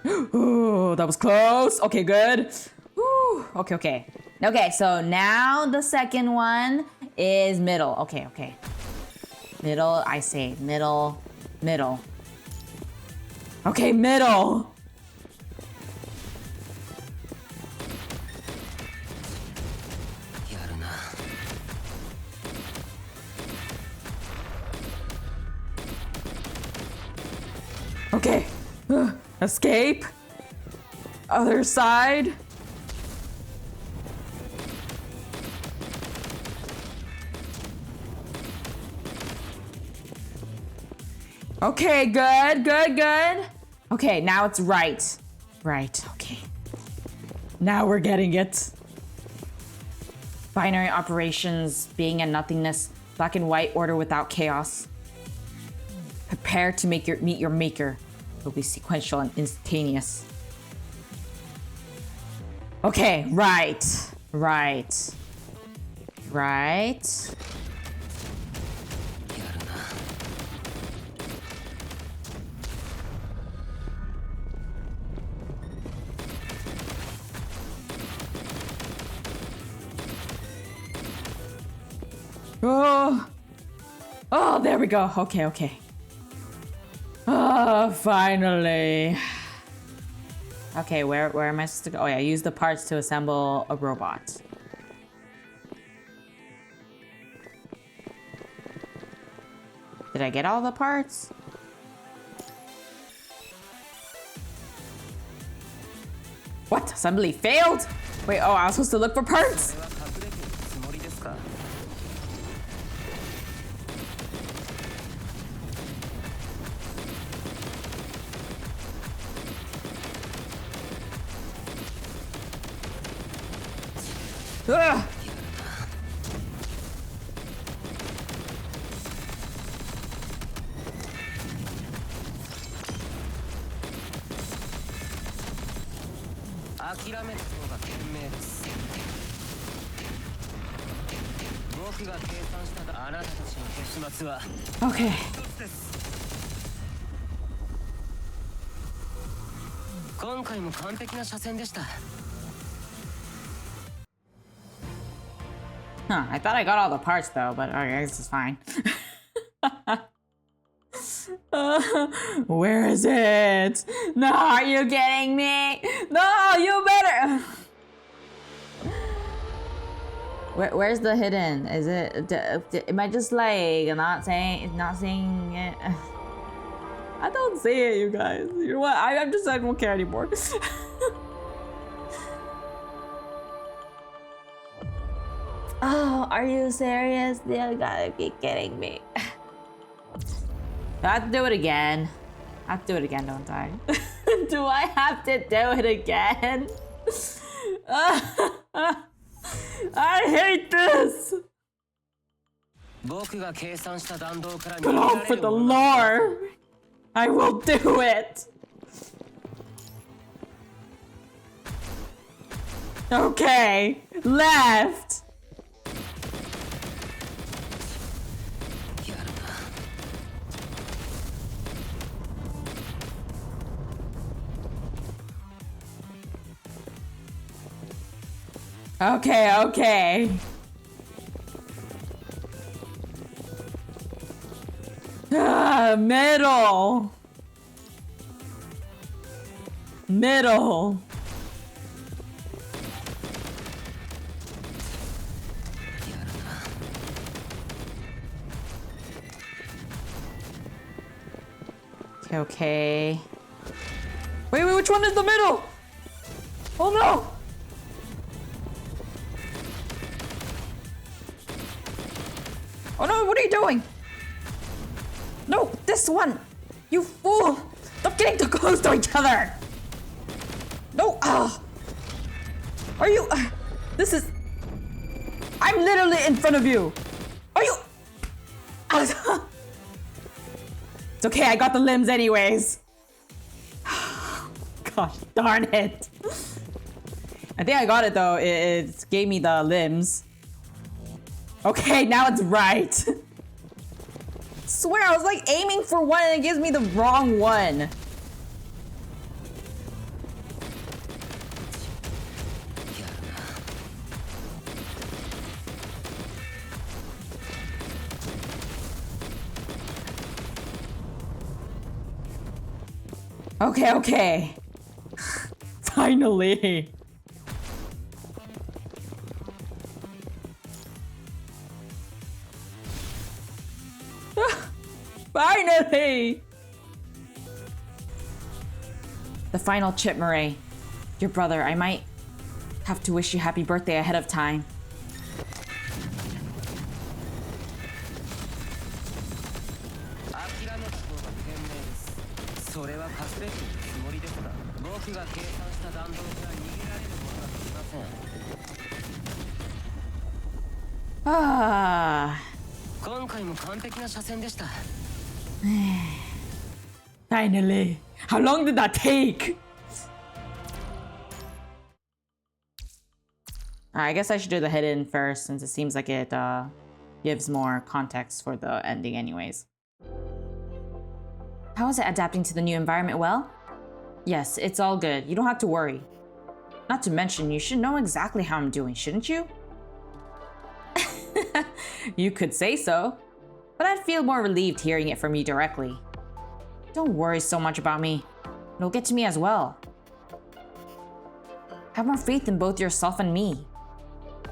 Ooh, that was close. Okay, good. Ooh, okay. Okay, so now the second one is middle. Okay. Middle, I saved. Middle. Okay, middle. Okay. Escape. Other side. Okay, good. Okay, now it's right. Right, okay. Now we're getting it. Binary operations, being and nothingness, black and white, order without chaos. Prepare to meet your maker. It will be sequential and instantaneous. Okay, right. Oh, there we go. Okay. Oh, finally. Okay, where am I supposed to go? Oh yeah, use the parts to assemble a robot. Did I get all the parts? What? Assembly failed? Wait, oh, I was supposed to look for parts? Ugh. Okay. Huh, I thought I got all the parts though, but okay, this is fine. Where is it? No, are you kidding me? No, you better. Where's the hidden? Is it? Am I just like not saying it? I don't see it, you guys. You know what? I don't care anymore. Oh, are you serious? You gotta be kidding me. I have to do it again. I have to do it again, don't I? Do I have to do it again? I hate this! But all for the lore! I will do it! Okay, left! Okay, okay. Middle. Middle. Okay, okay. Wait, which one is the middle? Oh no! Oh no, what are you doing? No, this one! You fool! Stop getting too close to each other! No! Are you... this is... I'm literally in front of you! Are you... It's okay, I got the limbs anyways. Gosh darn it. I think I got it though. It gave me the limbs. Okay, now it's right. Swear, I was like aiming for one and it gives me the wrong one. Okay, okay. Finally. Finally! The final chip, Murray. Your brother, I might have to wish you happy birthday ahead of time. Ah. Finally. How long did that take? I guess I should do the hidden first since it seems like it gives more context for the ending anyways. How is it adapting to the new environment well? Yes, it's all good. You don't have to worry. Not to mention, you should know exactly how I'm doing, shouldn't you? You could say so, but I'd feel more relieved hearing it from you directly. Don't worry so much about me. It'll get to me as well. Have more faith in both yourself and me.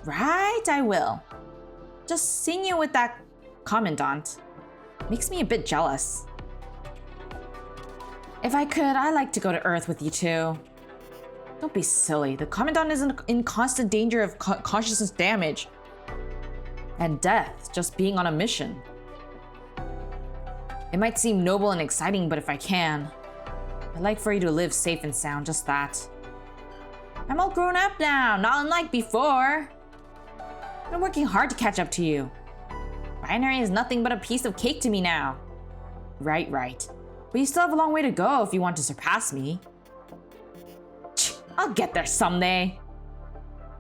Right, I will. Just seeing you with that commandant makes me a bit jealous. If I could, I'd like to go to Earth with you too. Don't be silly. The commandant is in constant danger of consciousness damage and death just being on a mission. It might seem noble and exciting, but if I can, I'd like for you to live safe and sound, just that. I'm all grown up now, not unlike before. I've been working hard to catch up to you. Binary is nothing but a piece of cake to me now. Right. But you still have a long way to go if you want to surpass me. I'll get there someday.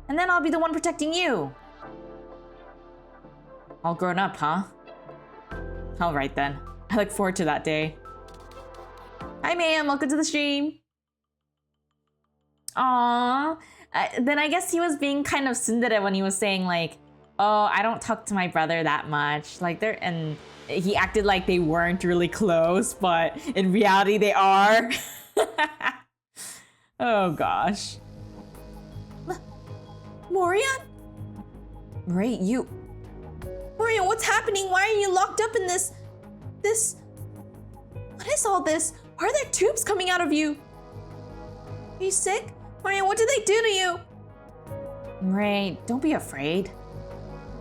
And then I'll be the one protecting you. All grown up, huh? Alright then. I look forward to that day. Hi Mayhem, welcome to the stream. Aww. Then I guess he was being kind of tsundere when he was saying like, oh, I don't talk to my brother that much. Like and he acted like they weren't really close, but in reality they are. Oh gosh. Morion? Right, you... Morion, what's happening? Why are you locked up in this... What is all this? Why are there tubes coming out of you? Are you sick? Morion, what did they do to you? Ray, don't be afraid.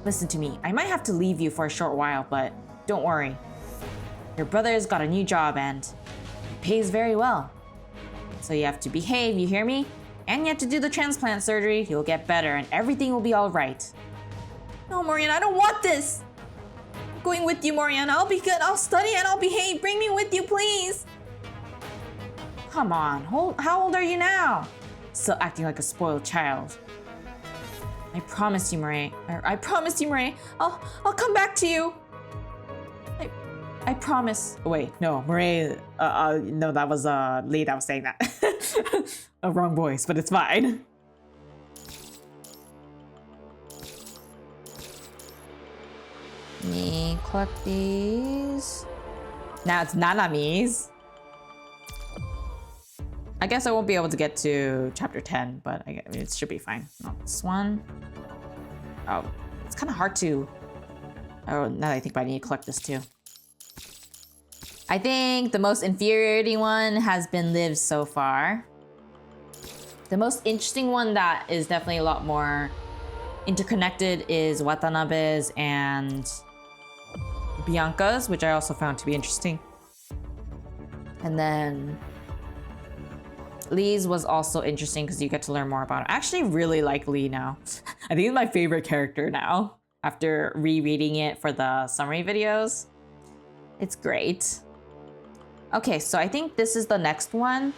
Listen to me, I might have to leave you for a short while, but don't worry. Your brother's got a new job and it pays very well. So you have to behave, you hear me? And you have to do the transplant surgery, you'll get better and everything will be alright. No, Morion, I don't want this. I'm going with you, Morion. I'll be good, I'll study and I'll behave. Bring me with you, please. Come on, how old are you now? Still acting like a spoiled child. I promise you, Murray. I promise you, Murray. I'll come back to you. I promise. Oh, wait, no, Murray. No, that was Lee that was saying that. A wrong voice, but it's fine. collect these. Now it's Nanami's. I guess I won't be able to get to chapter 10, but I mean, it should be fine. Not this one. Oh, it's kind of hard to... Oh, now that I think about it, I need to collect this too. I think the most infuriating one has been Liv's so far. The most interesting one that is definitely a lot more interconnected is Watanabe's and Bianca's, which I also found to be interesting. And then Lee's was also interesting because you get to learn more about him. I actually really like Lee now. I think he's my favorite character now after rereading it for the summary videos. It's great. Okay, so I think this is the next one.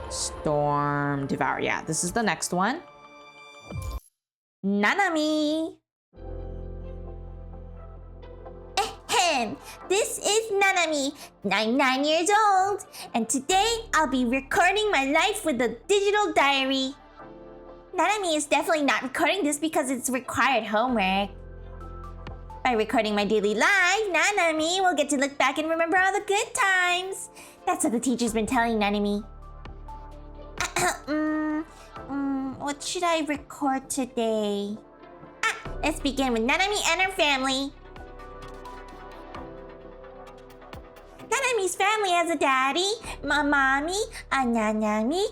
Storm Devour. Yeah, this is the next one. Nanami! Ahem. This is Nanami. I'm 9 years old, and today I'll be recording my life with a digital diary. Nanami is definitely not recording this because it's required homework. By recording my daily life, Nanami will get to look back and remember all the good times. That's what the teacher's been telling Nanami. What should I record today? Let's begin with Nanami and her family. Nanami's family has a daddy, a mommy, a Nanami,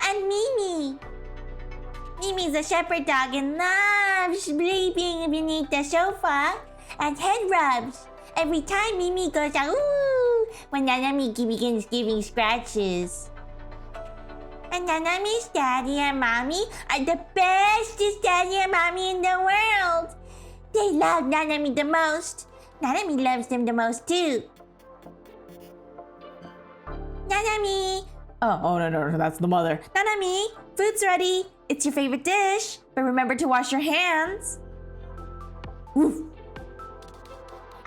and Mimi. Mimi's a shepherd dog and loves sleeping beneath the sofa and head rubs. Every time Mimi goes out, ooh, when Nanami begins giving scratches. And Nanami's daddy and mommy are the bestest daddy and mommy in the world. They love Nanami the most. Nanami loves them the most too. Nanami! Oh, no, that's the mother. Nanami, food's ready. It's your favorite dish, but remember to wash your hands. Woof.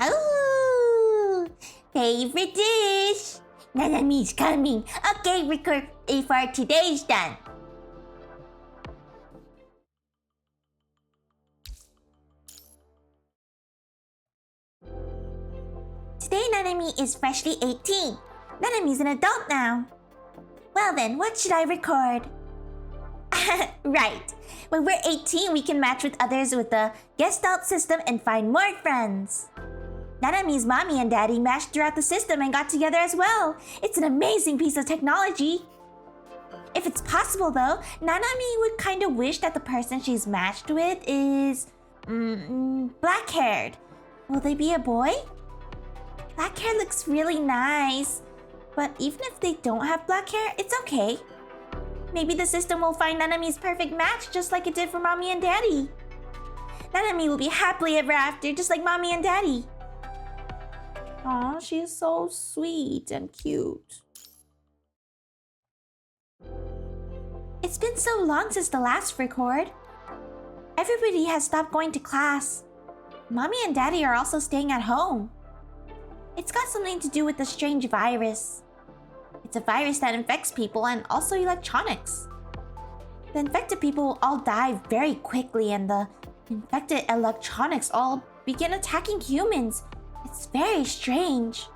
Oh, favorite dish. Nanami's coming. Okay, record for today's done. Today, Nanami is freshly 18. Nanami's an adult now. Well then, what should I record? Right. When we're 18, we can match with others with the Gestalt system and find more friends. Nanami's mommy and daddy matched throughout the system and got together as well. It's an amazing piece of technology. If it's possible though, Nanami would kind of wish that the person she's matched with is black-haired. Will they be a boy? Black hair looks really nice. But even if they don't have black hair, it's okay. Maybe the system will find Nanami's perfect match just like it did for mommy and daddy. Nanami will be happily ever after just like mommy and daddy. Aw, she is so sweet and cute. It's been so long since the last record. Everybody has stopped going to class. Mommy and daddy are also staying at home. It's got something to do with the strange virus. It's a virus that infects people and also electronics. The infected people will all die very quickly and the infected electronics all begin attacking humans. It's very strange.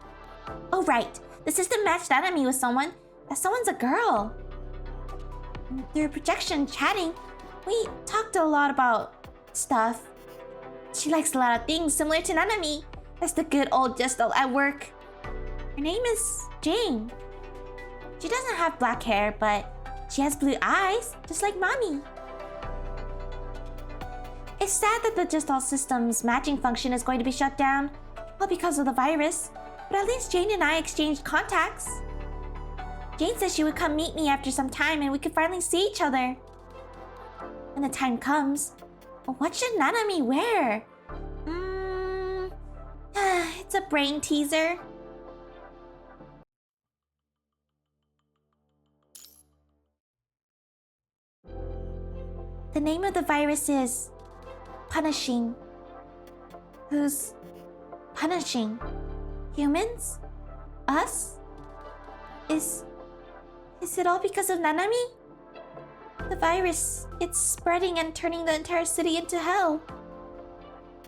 Oh right, the system matched Nanami with someone. That someone's a girl. Through projection chatting, we talked a lot about stuff. She likes a lot of things similar to Nanami. That's the good old Gestalt at work. Her name is Jane. She doesn't have black hair, but she has blue eyes, just like mommy. It's sad that the Gestalt system's matching function is going to be shut down, all because of the virus, but at least Jane and I exchanged contacts. Jane said she would come meet me after some time and we could finally see each other. When the time comes, what should Nanami wear? It's a brain teaser. The name of the virus is Punishing. Who's punishing? Humans? Us? Is it all because of Nanami? The virus, it's spreading and turning the entire city into hell.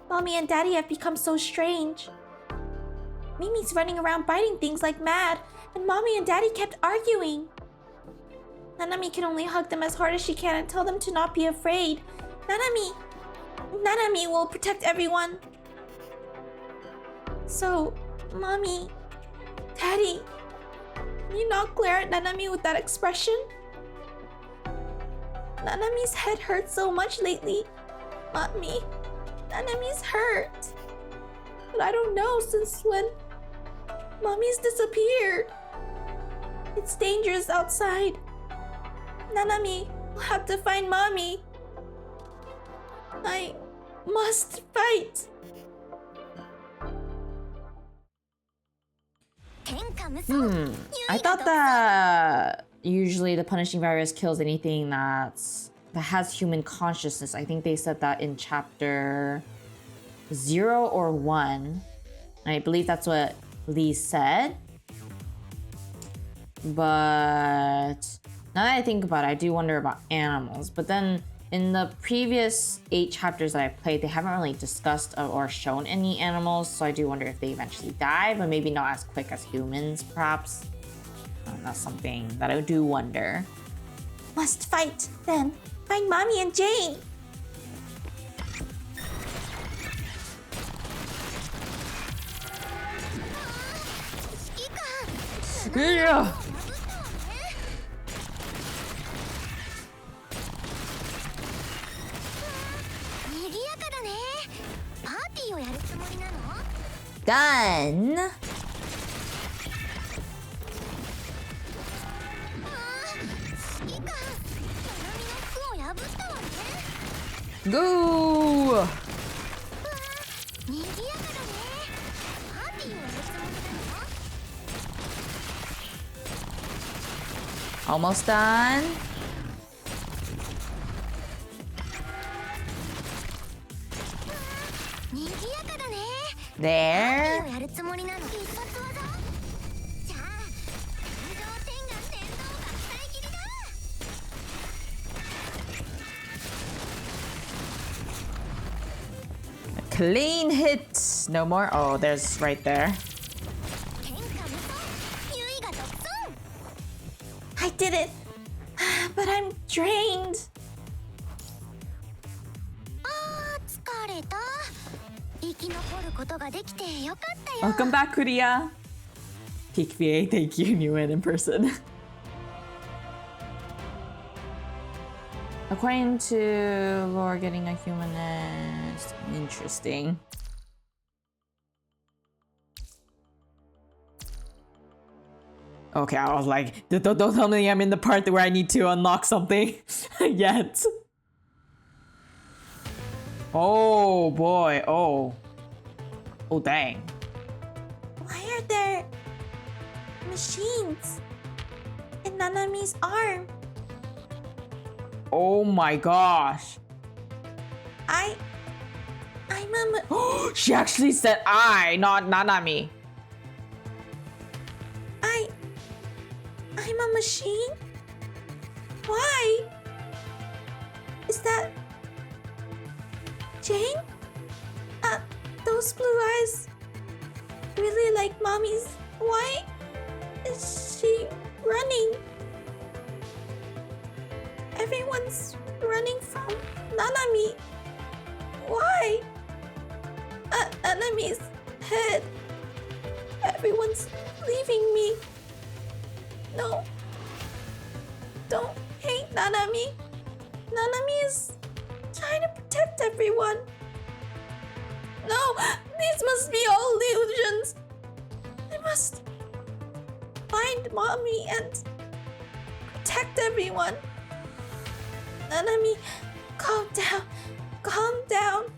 Mommy and Daddy have become so strange. Mimi's running around biting things like mad, and Mommy and Daddy kept arguing. Nanami can only hug them as hard as she can and tell them to not be afraid. Nanami will protect everyone. So, Mommy, Daddy, can you not glare at Nanami with that expression? Nanami's head hurts so much lately. Mommy, Nanami's hurt. But I don't know since when Mommy's disappeared. It's dangerous outside. Nanami will have to find Mommy. I must fight. I thought that usually the punishing virus kills anything that has human consciousness. I think they said that in chapter 0 or 1. I believe that's what Lee said. But now that I think about it, I do wonder about animals. But then in the previous 8 chapters that I played, they haven't really discussed or shown any animals, so I do wonder if they eventually die, but maybe not as quick as humans, perhaps. That's something that I do wonder. Must fight, then. Find Mommy and Jane. Yeah. Done. Go. Almost done. There. Clean hit. No more. Oh, there's right there. I did it, but I'm drained. Welcome back, Kuria. Peak VA, thank you. You went in person. According to lore, getting a humanist. Interesting. Okay, I was like, don't tell me I'm in the part where I need to unlock something yet. Oh boy, oh. Oh dang. Why are there machines in Nanami's arm? Oh my gosh. I'm a She actually said I, not Nanami. I'm a machine? Why? Is that Jane? Those blue eyes really like Mommy's. Why is she running? Everyone's running from Nanami. Why? Nanami's head. Everyone's leaving me. No. Don't hate Nanami. Nanami is trying to protect everyone. No, these must be all illusions. I must find Mommy and protect everyone. Nanami, calm down. Calm down.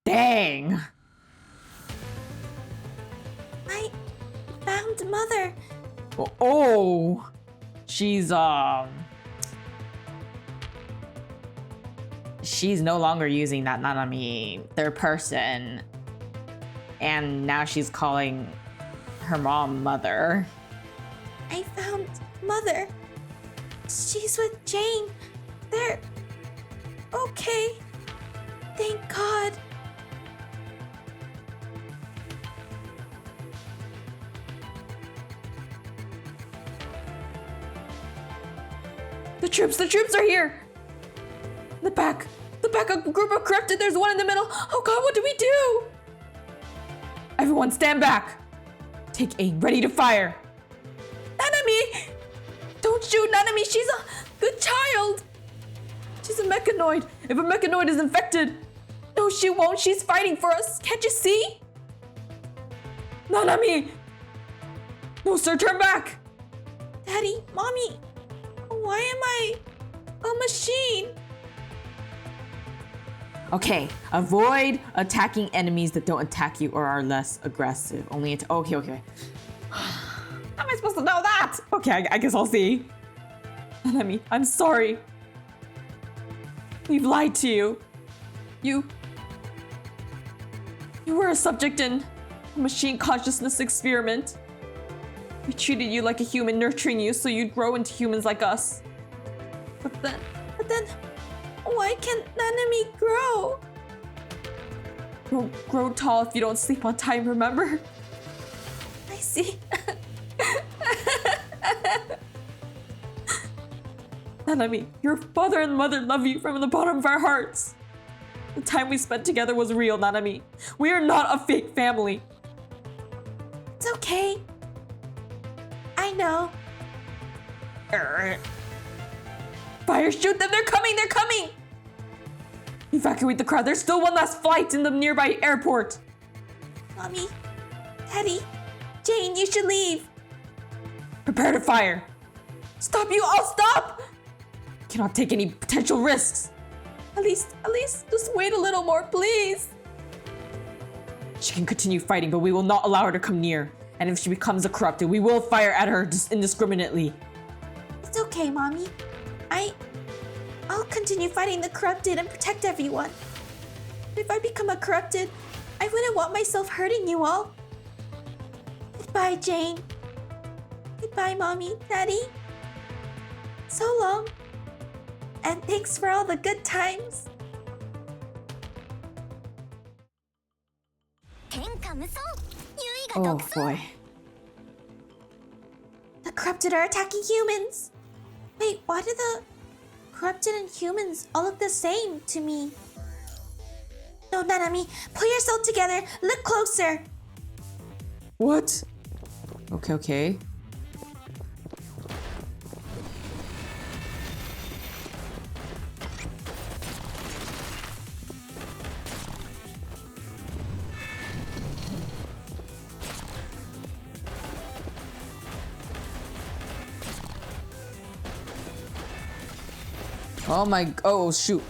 Dang. I found Mother. Oh. She's no longer using that Nanami third person. And now she's calling her mom Mother. I found Mother. She's with Jane. They're okay. Thank God. The troops are here! The back, a group of corrupted, there's one in the middle. Oh God, what do we do? Everyone stand back. Take aim, ready to fire. Nanami! Don't shoot Nanami, she's a good child. She's a mechanoid. If a mechanoid is infected. No, she won't, she's fighting for us. Can't you see? Nanami! No, sir, turn back. Daddy, Mommy, why am I a machine? Okay, avoid attacking enemies that don't attack you or are less aggressive. Only okay. How am I supposed to know that? Okay, I guess I'll see. Nanami, I'm sorry. We've lied to you. You were a subject in a machine consciousness experiment. We treated you like a human, nurturing you so you'd grow into humans like us. But then, why can't Nanami grow? Grow tall if you don't sleep on time, remember? I see. Nanami, your father and mother love you from the bottom of our hearts. The time we spent together was real, Nanami. We are not a fake family. It's okay. I know. Fire, shoot them, they're coming! Evacuate the crowd, there's still one last flight in the nearby airport. Mommy, Daddy, Jane, you should leave. Prepare to fire. Stop, you all stop! Cannot take any potential risks. At least, just wait a little more, please. She can continue fighting, but we will not allow her to come near. And if she becomes a corrupted, we will fire at her indiscriminately. It's okay, Mommy. I'll continue fighting the corrupted and protect everyone. If I become a corrupted, I wouldn't want myself hurting you all. Goodbye, Jane. Goodbye, Mommy, Daddy. So long. And thanks for all the good times. Oh boy. The corrupted are attacking humans. Wait, why do the corrupted and humans all look the same to me? No, Nanami, pull yourself together. Look closer. What? Okay. Oh shoot.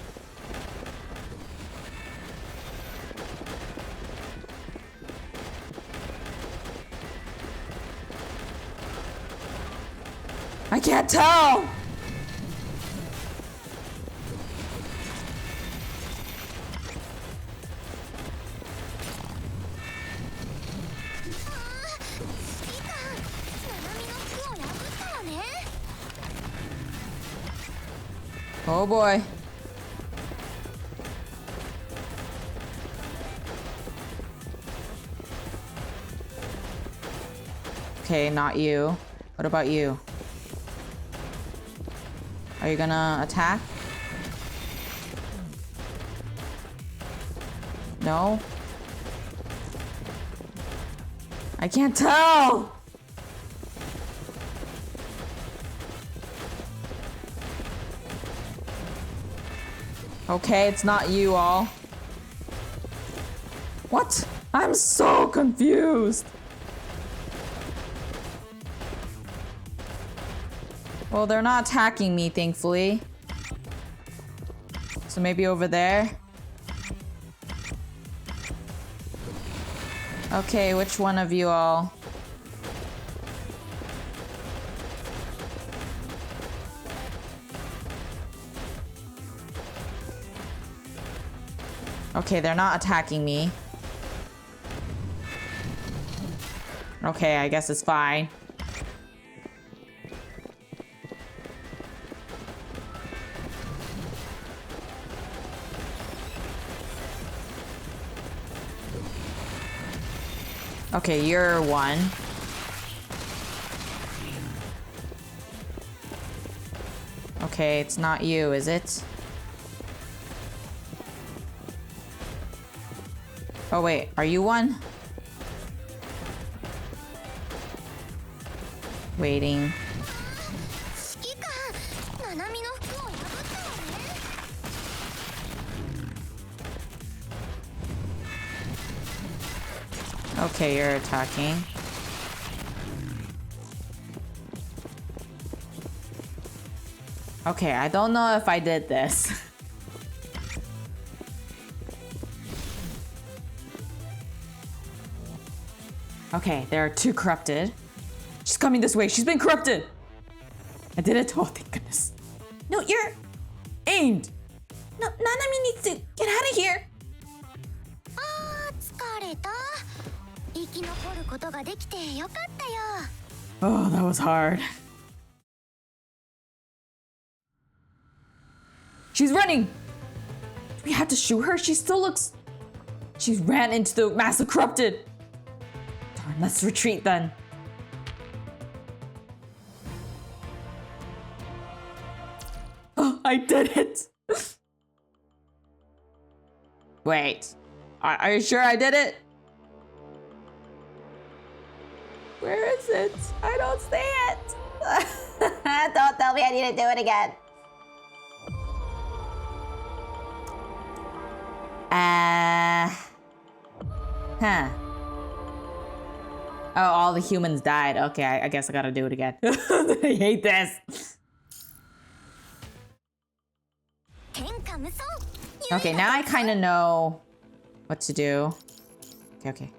I can't tell. Oh boy. Okay, not you. What about you? Are you gonna attack? No? I can't tell! Okay, it's not you all. What? I'm so confused. Well, they're not attacking me, thankfully. So maybe over there. Okay, which one of you all? Okay, they're not attacking me. Okay, I guess it's fine. Okay, you're one. Okay, it's not you, is it? Oh wait, are you one? Waiting. Okay, you're attacking. Okay, I don't know if I did this. Okay, there are two corrupted. She's coming this way. She's been corrupted. I did it. Oh, thank goodness. No, you're Aimed. no. Nanami needs to get out of here. 疲れた。生き残ることができてよかったよ。 Oh, that was hard. She's running. Do we have to shoot her? She still looks... She ran into the mass of corrupted. Darn, let's retreat then. Oh, I did it. Wait. Are you sure I did it? Where is it? I don't see it. Don't tell me I need to do it again. Huh. Oh, all the humans died. Okay, I guess I gotta do it again. I hate this. Okay, now I kind of know what to do. Okay.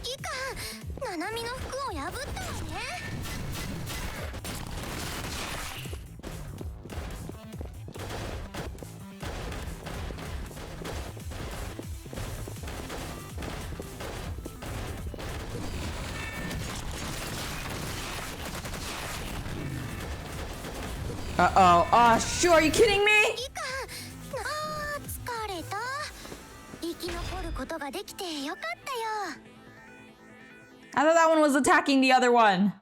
指揮官、ナナミの服を破ったわね。 Uh-oh. Oh, sure. Are you kidding me? 疲れた。生き残ることができてよかったよ。 I thought that one was attacking the other one.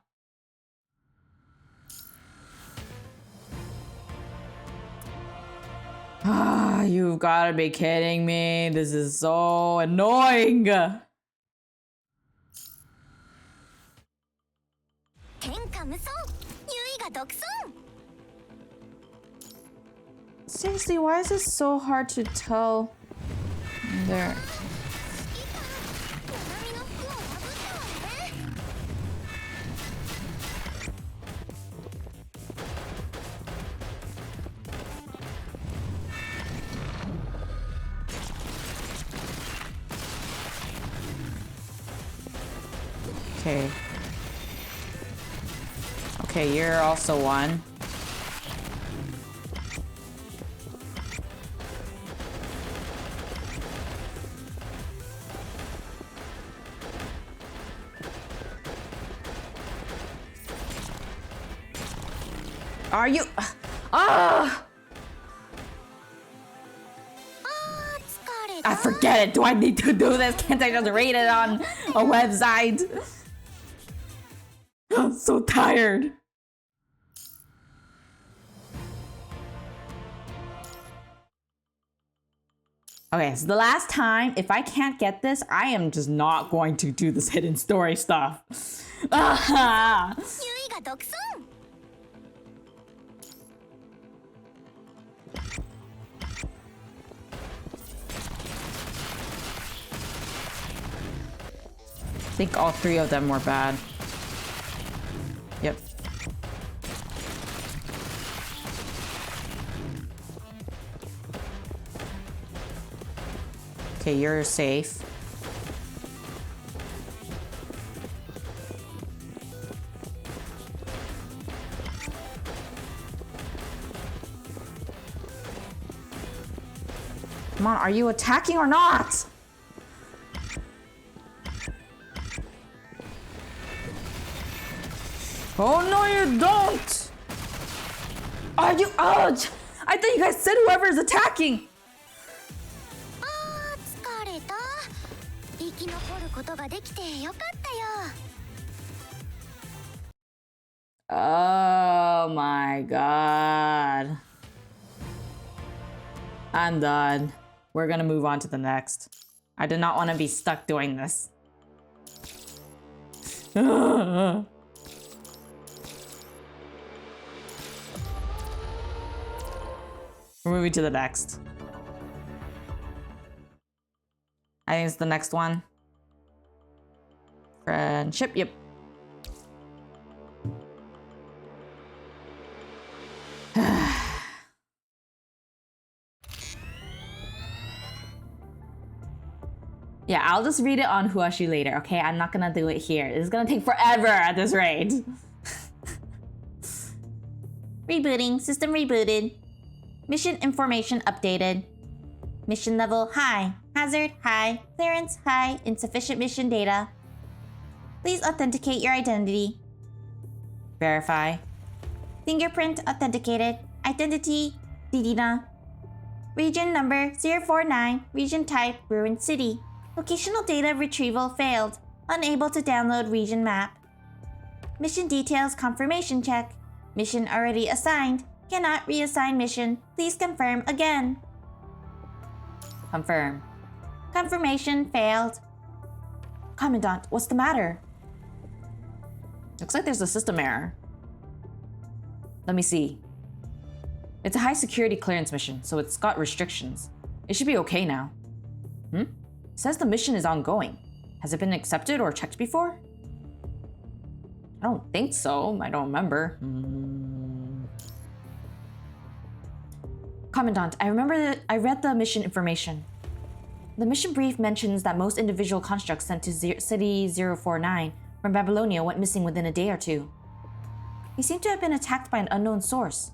Ah, you've gotta be kidding me. This is so annoying. 天下無双、優位が独尊。 Seriously, why is this so hard to tell? There. Okay. Okay, you're also one. Are you? Ah! I forget it. Do I need to do this? Can't I just read it on a website? I'm so tired. Okay, so the last time, if I can't get this, I am just not going to do this hidden story stuff. Ah! 優位が独尊。 I think all three of them were bad. Yep. Okay, you're safe. Come on, are you attacking or not? Oh no, you don't! Are you? Oh, I thought you guys said whoever is attacking. 疲れた。生き残ることができてよかったよ。 Oh my god. I'm done. We're gonna move on to the next. I did not want to be stuck doing this. We're moving to the next. I think it's the next one. Friendship, yep. Yeah, I'll just read it on Huashi later, okay? I'm not gonna do it here. This is gonna take forever at this rate. Rebooting. System rebooted. Mission information updated. Mission level high. Hazard high. Clearance high. Insufficient mission data. Please authenticate your identity. Verify. Fingerprint authenticated. Identity Ririna. Region number 049. Region type Ruined City. Locational data retrieval failed. Unable to download region map. Mission details confirmation check. Mission already assigned. Cannot reassign mission. Please confirm again. Confirm. Confirmation failed. Commandant, what's the matter? Looks like there's a system error. Let me see. It's a high security clearance mission, so it's got restrictions. It should be okay now. It says the mission is ongoing. Has it been accepted or checked before? I don't think so. I don't remember. Commandant, I remember that I read the mission information. The mission brief mentions that most individual constructs sent to City 049 from Babylonia went missing within a day or two. They seem to have been attacked by an unknown source.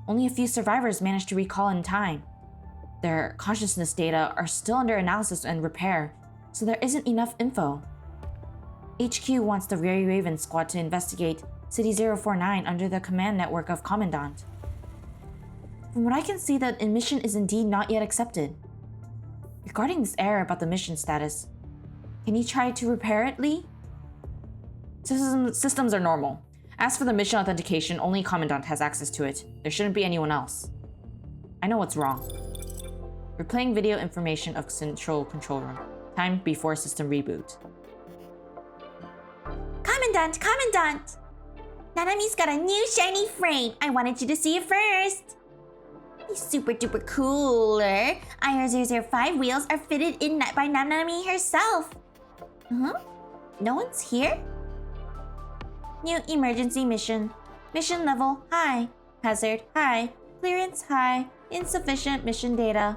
Only a few survivors managed to recall in time. Their consciousness data are still under analysis and repair, so there isn't enough info. HQ wants the Rary Raven squad to investigate City 049 under the command network of Commandant. From what I can see, the mission is indeed not yet accepted. Regarding this error about the mission status, can you try to repair it, Lee? Systems are normal. As for the mission authentication, only Commandant has access to it. There shouldn't be anyone else. I know what's wrong. We're playing video information of Central Control Room. Time before system reboot. Commandant! Nanami's got a new shiny frame. I wanted you to see it first. These super duper cooler IR005 wheels are fitted in by Nanami herself. No one's here? New emergency mission. Mission level high. Hazard high. Clearance high. Insufficient mission data.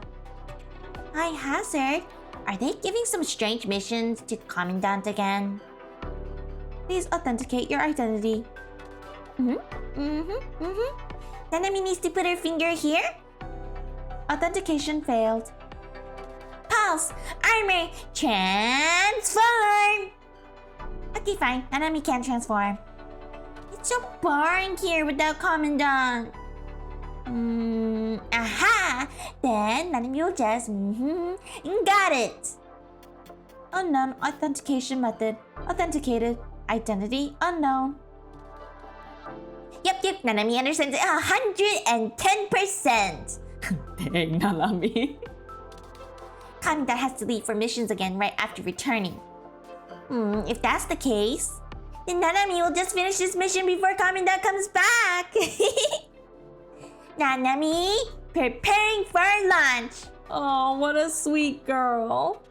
High hazard? Are they giving some strange missions to Commandant again? Please authenticate your identity. Nanami needs to put her finger here. Authentication failed. Pulse! Armor! Transform! Okay, fine. Nanami can't transform. It's so boring here without Commandant. Aha! Then Nanami will just got it. Unknown authentication method. Authenticated. Identity unknown. Yep. Nanami understands it 110%. Dang, Nanami. Commandant has to leave for missions again right after returning. If that's the case, then Nanami will just finish this mission before Commandant comes back. Nanami, preparing for lunch. Oh, what a sweet girl.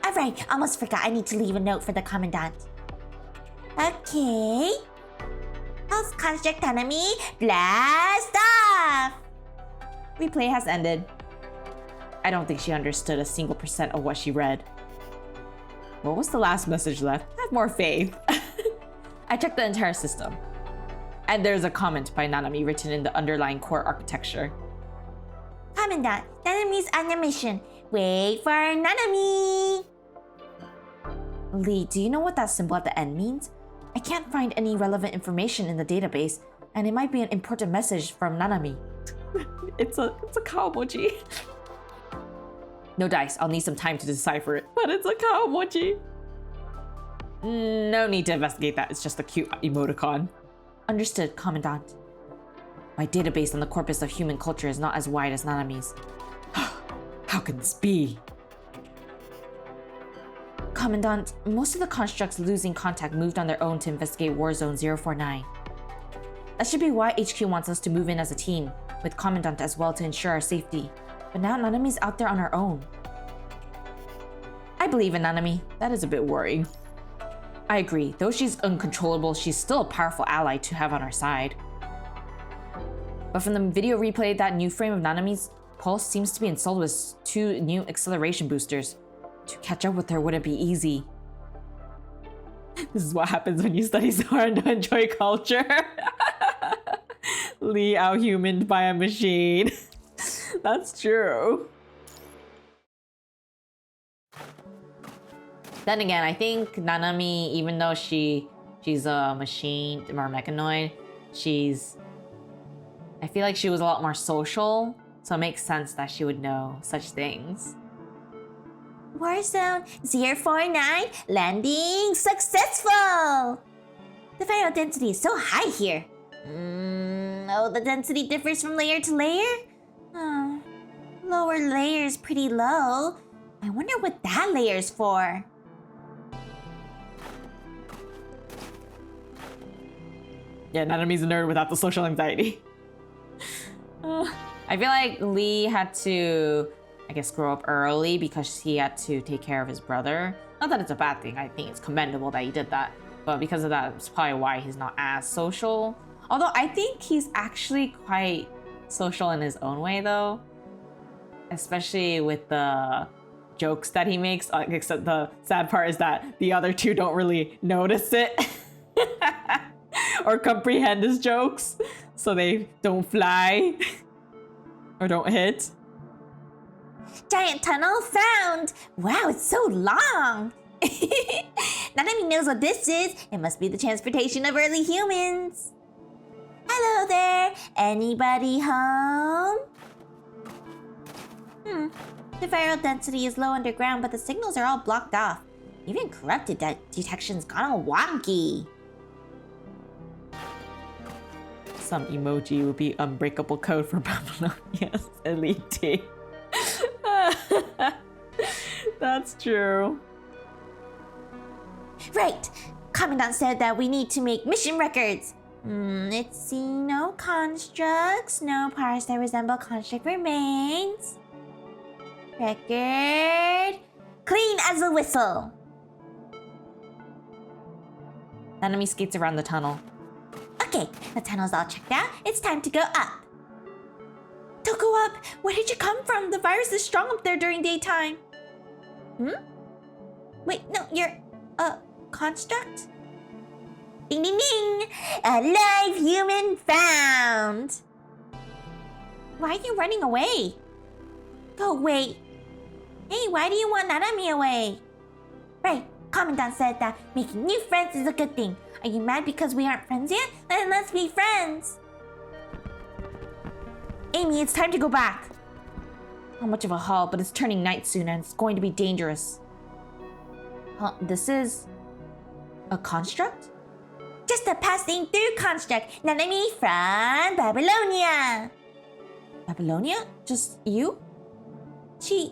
Alright, almost forgot I need to leave a note for the Commandant. Okay. Pulse construct Nanami, blast off! Replay has ended. I don't think she understood a single % of what she read. What was the last message left? Have more faith. I checked the entire system. And there's a comment by Nanami written in the underlying core architecture. Commandant, Nanami's on a mission. Wait for Nanami! Lee, do you know what that symbol at the end means? I can't find any relevant information in the database, and it might be an important message from Nanami. It's a cow emoji. No dice. I'll need some time to decipher it, but it's a cow emoji. No need to investigate that. It's just a cute emoticon. Understood, Commandant. My database on the corpus of human culture is not as wide as Nanami's. How can this be? Commandant, most of the constructs losing contact moved on their own to investigate Warzone 049. That should be why HQ wants us to move in as a team, with Commandant as well to ensure our safety. But now Nanami's out there on her own. I believe in Nanami. That is a bit worrying. I agree. Though she's uncontrollable, she's still a powerful ally to have on our side. But from the video replay, that new frame of Nanami's pulse seems to be installed with 2 new acceleration boosters. To catch up with her wouldn't be easy. This is what happens when you study so hard to enjoy culture. Lee out-humaned by a machine. That's true. Then again, I think Nanami, even though she's a machine or mechanoid, I feel like she was a lot more social, so it makes sense that she would know such things. Warzone 049 landing successful! The viral density is so high here. Oh, the density differs from layer to layer? Lower layer is pretty low. I wonder what that layer's for. Yeah, Nanami's a nerd without the social anxiety. I feel like Lee had to, I guess, grow up early because he had to take care of his brother. Not that it's a bad thing, I think it's commendable that he did that. But because of that, it's probably why he's not as social. Although I think he's actually quite social in his own way though. Especially with the jokes that he makes. Except the sad part is that the other 2 don't really notice it. Or comprehend his jokes. So they don't fly. Or don't hit. Giant tunnel found! Wow, it's so long! Nanami knows what this is. It must be the transportation of early humans. Hello there! Anybody home? The viral density is low underground, but the signals are all blocked off. Even corrupted detection's gone all wonky. Some emoji would be unbreakable code for Babylonia's elite team. That's true. Right! Commandant said that we need to make mission records. Let's see, no constructs, no parts that resemble construct remains. Record. Clean as a whistle. Nanami skates around the tunnel. Okay, the tunnel's all checked out. It's time to go up. Don't go up! Where did you come from? The virus is strong up there during daytime. Wait, no, you're a construct? Ding ding ding! A live human found! Why are you running away? Go away. Hey, why do you want Nanami away? Right, Commandant said that making new friends is a good thing. Are you mad because we aren't friends yet? Then let's be friends. Amy, it's time to go back. Not much of a haul, but it's turning night soon and it's going to be dangerous. This is a construct? Just a passing through construct. Nanami from Babylonia. Babylonia? Just you? She...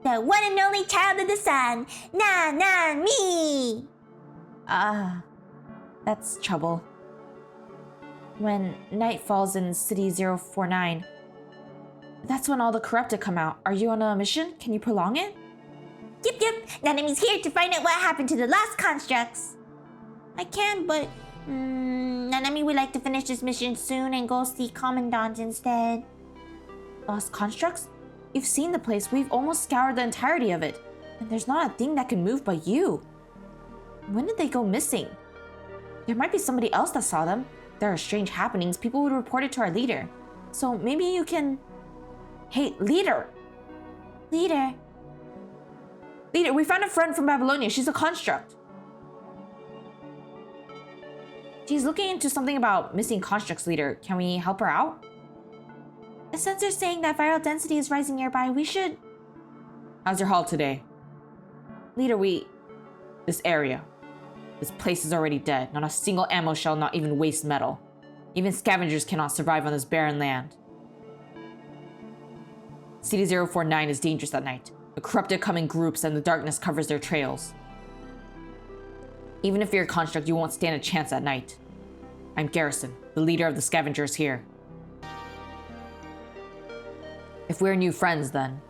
the one and only child of the sun. Nanami! That's trouble. When night falls in City 049, that's when all the corrupted come out. Are you on a mission? Can you prolong it? Yep. Nanami's here to find out what happened to the lost constructs. I can, but... Nanami would like to finish this mission soon and go see Commandant instead. Lost constructs? You've seen the place. We've almost scoured the entirety of it. And there's not a thing that can move but you. When did they go missing? There might be somebody else that saw them. There are strange happenings. People would report it to our leader. So maybe you can... Hey, leader! Leader, we found a friend from Babylonia. She's a construct. She's looking into something about missing constructs, leader. Can we help her out? A sensor saying that viral density is rising nearby. We should... How's your haul today? Leader, this area. This place is already dead. Not a single ammo shell, not even waste metal. Even scavengers cannot survive on this barren land. CD049 is dangerous at night. The corrupted come in groups and the darkness covers their trails. Even if you're a construct, you won't stand a chance at night. I'm Garrison, the leader of the scavengers here. If we're new friends, then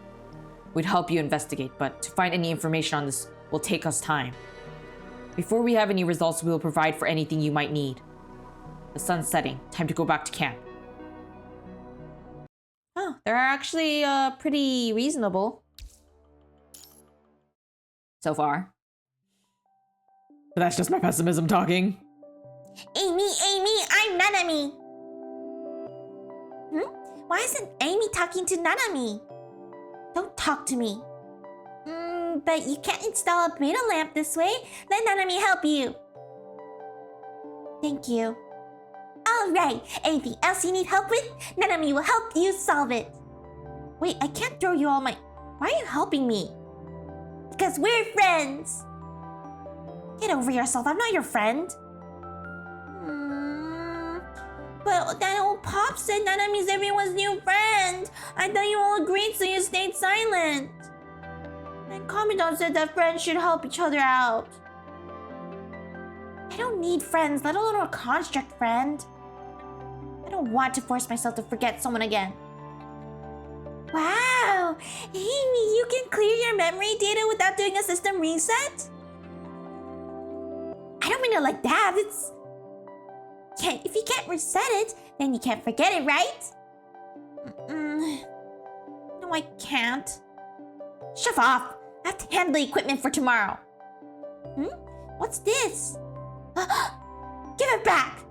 we'd help you investigate, but to find any information on this will take us time. Before we have any results, we will provide for anything you might need. The sun's setting. Time to go back to camp. Oh, they're actually pretty reasonable. So far. But that's just my pessimism talking. Amy, I'm Nanami. Why isn't Amy talking to Nanami? Don't talk to me. But you can't install a beta lamp this way. Let Nanami help you. Thank you. Alright, anything else you need help with? Nanami will help you solve it. Wait, I can't throw you all my... Why are you helping me? Because we're friends. Get over yourself, I'm not your friend. But that old Pop said Nanami's everyone's new friend. I thought you all agreed, so you stayed silent. And Commandant said that friends should help each other out. I don't need friends, let alone a construct friend. I don't want to force myself to forget someone again. Wow! Amy, you can clear your memory data without doing a system reset? I don't mean it like that, it's... If you can't reset it, then you can't forget it, right? No, I can't. Shove off! I have to handle the equipment for tomorrow. What's this? Give it back!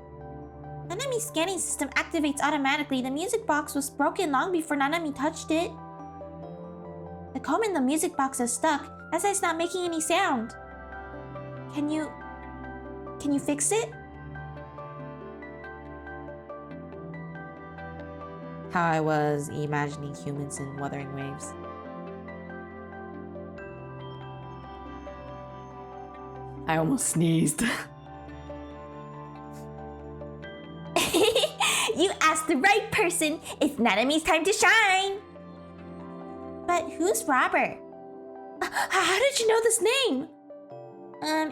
Nanami's scanning system activates automatically. The music box was broken long before Nanami touched it. The comb in the music box is stuck. That's why it's not making any sound. Can you fix it? How I was imagining humans in Wuthering Waves. I almost sneezed. You asked the right person. It's Nanami's time to shine. But who's Robert? How did you know this name?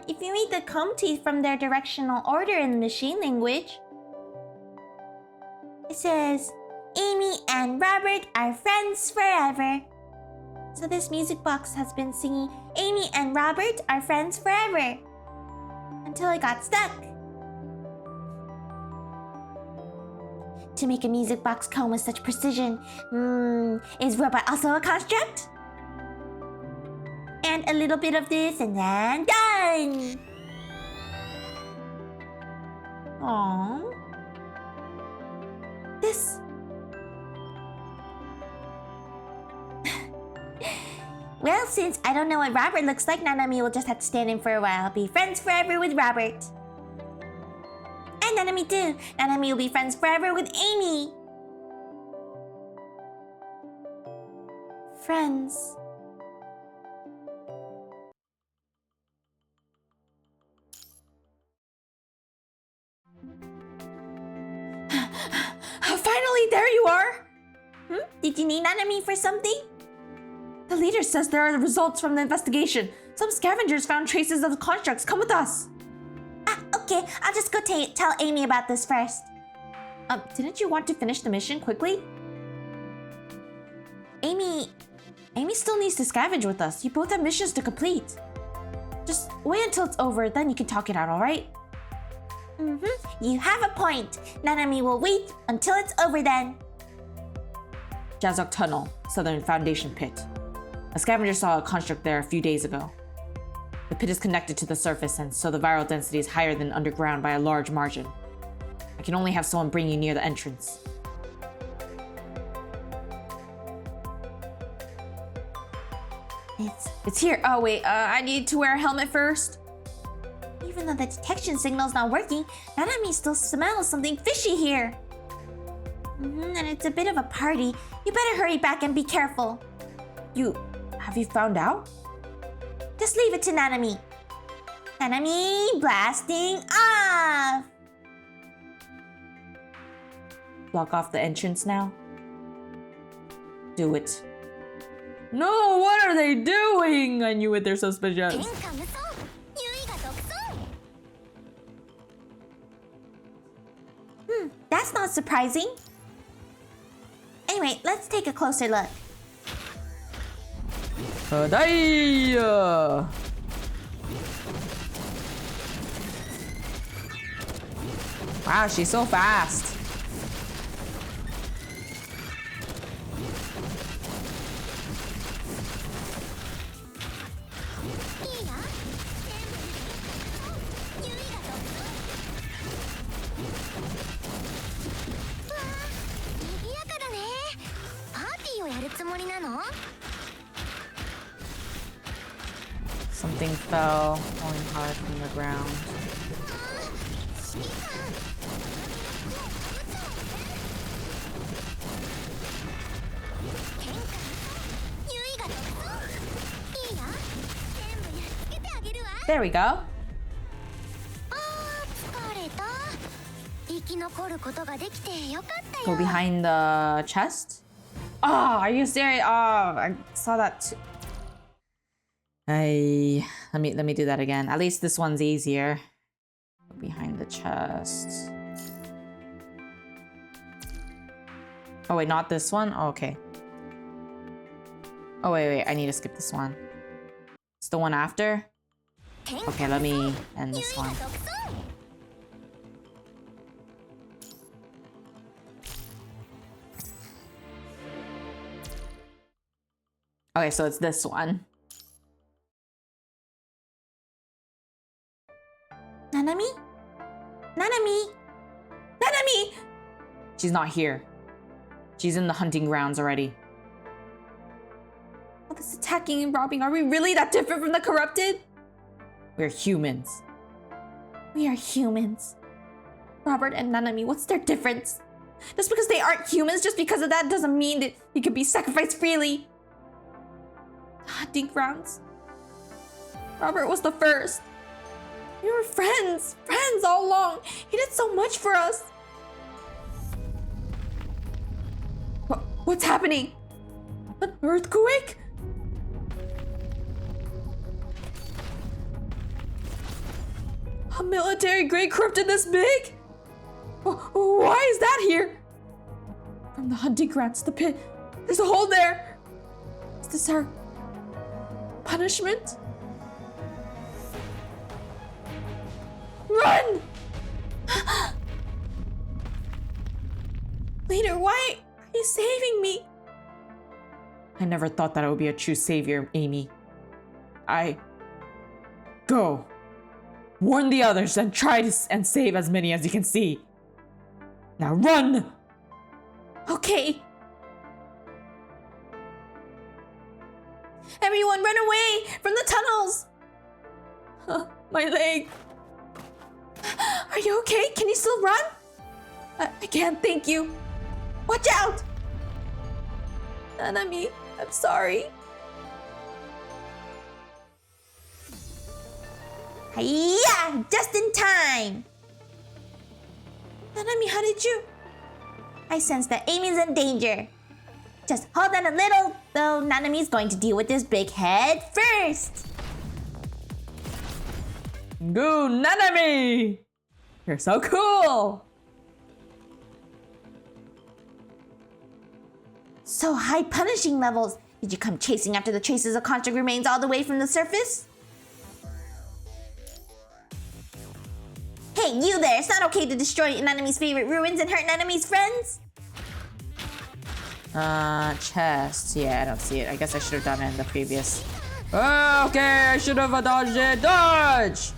If you read the Cont'd from their directional order in the machine language, it says, Amy and Robert are friends forever. So this music box has been singing Amy and Robert are friends forever. Until it got stuck. To make a music box comb with such precision, is robot also a construct? And a little bit of this and then done! Aww. This... Well, since I don't know what Robert looks like, Nanami will just have to stand in for a while. Be friends forever with Robert. And Nanami too. Nanami will be friends forever with Amy. Friends. Finally, there you are! Did you need Nanami for something? The leader says there are results from the investigation. Some scavengers found traces of the constructs. Come with us. Okay. I'll just go tell Amy about this first. Didn't you want to finish the mission quickly? Amy still needs to scavenge with us. You both have missions to complete. Just wait until it's over, then you can talk it out, alright? You have a point. Nanami will wait until it's over then. Jazok Tunnel, Southern Foundation Pit. A scavenger saw a construct there a few days ago. The pit is connected to the surface, and so the viral density is higher than underground by a large margin. I can only have someone bring you near the entrance. It's here. Oh wait, I need to wear a helmet first. Even though the detection signal's not working, Nanami still smells something fishy here. And it's a bit of a party. You better hurry back and be careful. Have you found out? Just leave it to Nanami. Nanami, blasting off! Block off the entrance now? Do it. No, what are they doing? I knew it, they're suspicious. 天下無双優位が独尊 That's not surprising. Anyway, let's take a closer look. Wow, she's so fast. Something fell, falling hard from the ground. There we go. Go behind the chest? Oh, are you serious? Oh, I saw that too. Let me do that again. At least this one's easier. Go behind the chest. Oh wait, not this one? Oh, okay. Oh wait, I need to skip this one. It's the one after? Okay, let me end this one. Okay, so it's this one. Nanami? Nanami? Nanami! She's not here. She's in the hunting grounds already. All this attacking and robbing, are we really that different from the corrupted? We're humans. We are humans. Robert and Nanami, what's their difference? Just because they aren't humans, just because of that doesn't mean that you can be sacrificed freely. Hunting grounds. Robert was the first. We were friends all along. He did so much for us. What's happening? An earthquake? A military-grade corrupted this big? Why is that here? From the hunting grounds to the pit. There's a hole there. Is this our punishment? Run! Leader, why are you saving me? I never thought that I would be a true savior, Amy. Go. Warn the others and try to save as many as you can see. Now run! Okay. Everyone run away from the tunnels! My leg. Are you okay? Can you still run? I can't, thank you. Watch out! Nanami, I'm sorry. Hiya! Just in time! Nanami, how did you? I sense that Amy's in danger. Just hold on a little, though Nanami's going to deal with this big head first. Go, Nanami! You're so cool! So high punishing levels. Did you come chasing after the traces of Cont'd remains all the way from the surface? Hey, you there! It's not okay to destroy an enemy's favorite ruins and hurt an enemy's friends! Chest. Yeah, I don't see it. I guess I should have done it in the previous. Okay, I should have dodged it. Dodge!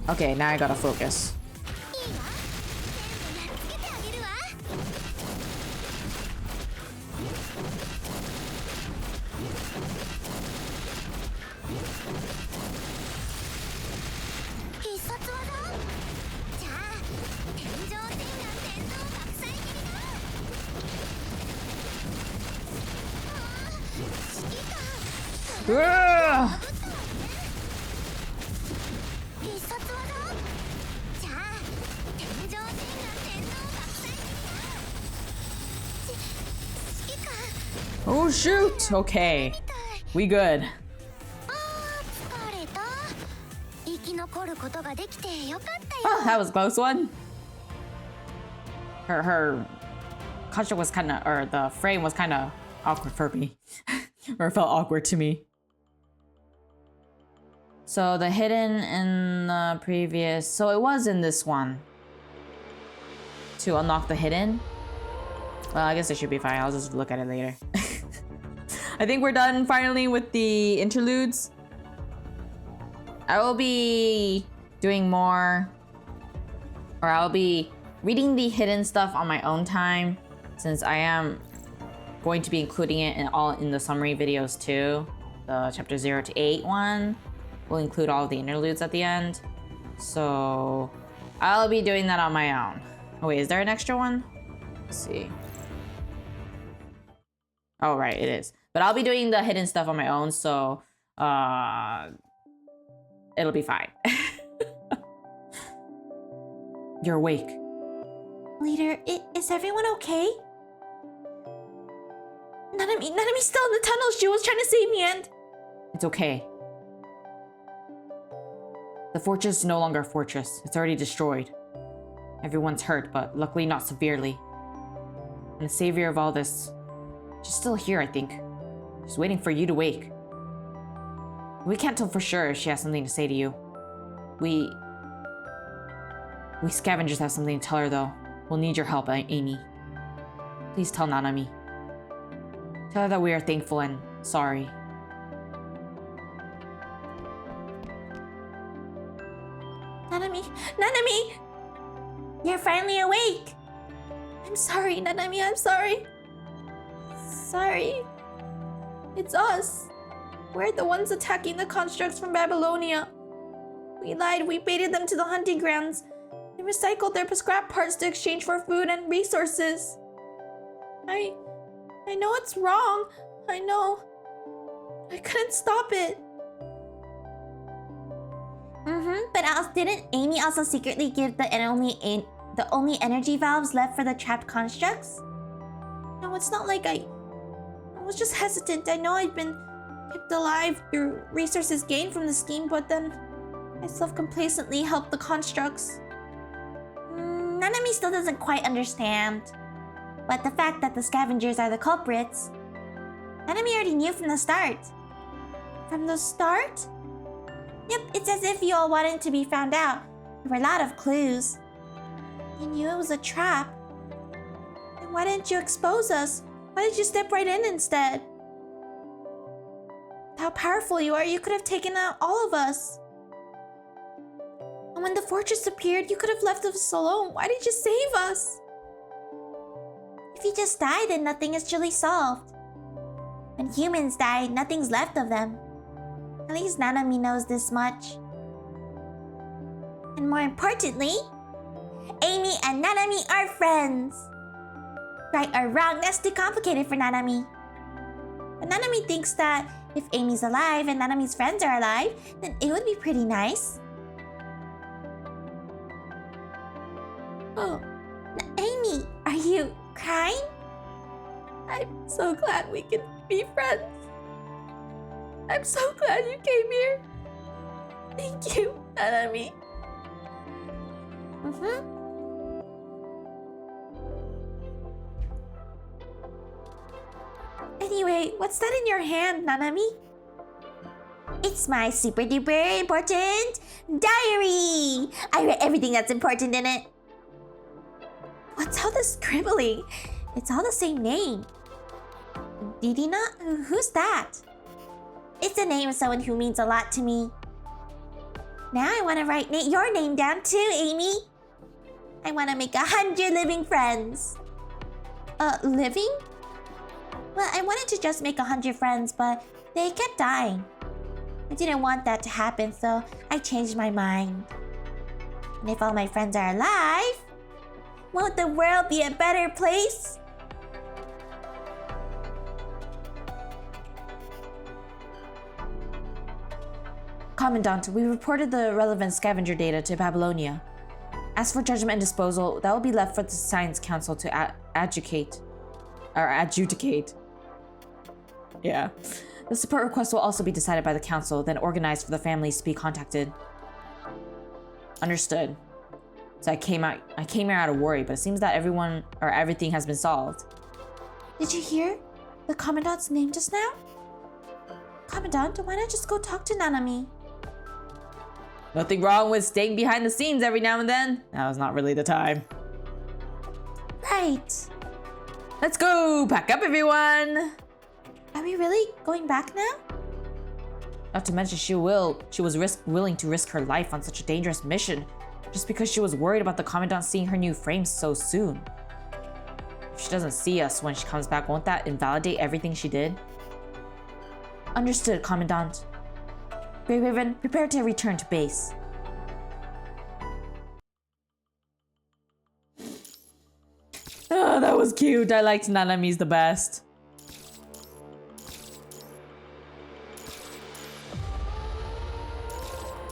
Okay, now I gotta focus. Ugh. 必殺技じゃあ天上天下天皇学祭指揮官 Oh shoot! Okay, we good. 疲れた生き残ることができてよかったよ Oh, that was a close one. Her construct was kind of, or the frame was kind of awkward for me, or it felt awkward to me. So the hidden in the previous, so it was in this one to unlock the hidden. Well, I guess it should be fine. I'll just look at it later. I think we're done finally with the interludes. I will be doing more, or I'll be reading the hidden stuff on my own time, since I am going to be including it in the summary videos too. The chapter 0 to 8 one will include all of the interludes at the end. So I'll be doing that on my own. Oh wait, is there an extra one? Let's see. Oh right, it is. But I'll be doing the hidden stuff on my own, so it'll be fine. You're awake. Leader, is everyone okay? Nanami's still in the tunnel. She was trying to save me and... It's okay. The fortress is no longer a fortress. It's already destroyed. Everyone's hurt, but luckily not severely. And the savior of all this, she's still here, I think. She's waiting for you to wake. We can't tell for sure if she has something to say to you. We scavengers have something to tell her, though. We'll need your help, Amy. Please tell Nanami. Tell her that we are thankful and sorry. Nanami! You're finally awake! I'm sorry, Nanami, I'm sorry. Sorry. It's us. We're the ones attacking the constructs from Babylonia. We lied, we baited them to the hunting grounds. They recycled their scrap parts to exchange for food and resources. I know it's wrong. I know. I couldn't stop it. But didn't Amy also secretly give the only energy valves left for the trapped constructs? No, it's not like I was just hesitant. I know I'd been kept alive through resources gained from the scheme, but then I self-complacently helped the constructs. Nanami still doesn't quite understand. But the fact that the scavengers are the culprits, Nanami already knew from the start. From the start? Yep, it's as if you all wanted to be found out. There were a lot of clues. You knew it was a trap. Then why didn't you expose us? Why did you step right in instead? How powerful you are, you could have taken out all of us. And when the fortress appeared, you could have left us alone. Why did you save us? If you just die, then nothing is truly solved. When humans die, nothing's left of them. At least Nanami knows this much. And more importantly, Amy and Nanami are friends. Right or wrong, that's too complicated for Nanami. But Nanami thinks that if Amy's alive and Nanami's friends are alive, then it would be pretty nice. Oh, Amy, are you crying? I'm so glad we can be friends. I'm so glad you came here. Thank you, Nanami. Anyway, what's that in your hand, Nanami? It's my super duper important diary! I read everything that's important in it. What's all this scribbling? It's all the same name. Ririna? Who's that? It's the name of someone who means a lot to me. Now I want to write your name down too, Amy. I want to make 100 living friends. Living? Well, I wanted to just make 100 friends, but they kept dying. I didn't want that to happen, so I changed my mind. And if all my friends are alive, won't the world be a better place? Commandant, we reported the relevant scavenger data to Babylonia. As for judgment and disposal, that will be left for the Science Council to adjudicate. Yeah. The support request will also be decided by the council, then organized for the families to be contacted. Understood. So I came here out of worry, but it seems that everything has been solved. Did you hear the Commandant's name just now? Commandant, why not just go talk to Nanami? Nothing wrong with staying behind the scenes every now and then. Now is not really the time. Right. Let's go! Pack up, everyone! Are we really going back now? Not to mention she was willing to risk her life on such a dangerous mission just because she was worried about the Commandant seeing her new frame so soon. If she doesn't see us when she comes back, won't that invalidate everything she did? Understood, Commandant. Grey Raven, prepare to return to base. Oh, that was cute. I liked Nanami's the best.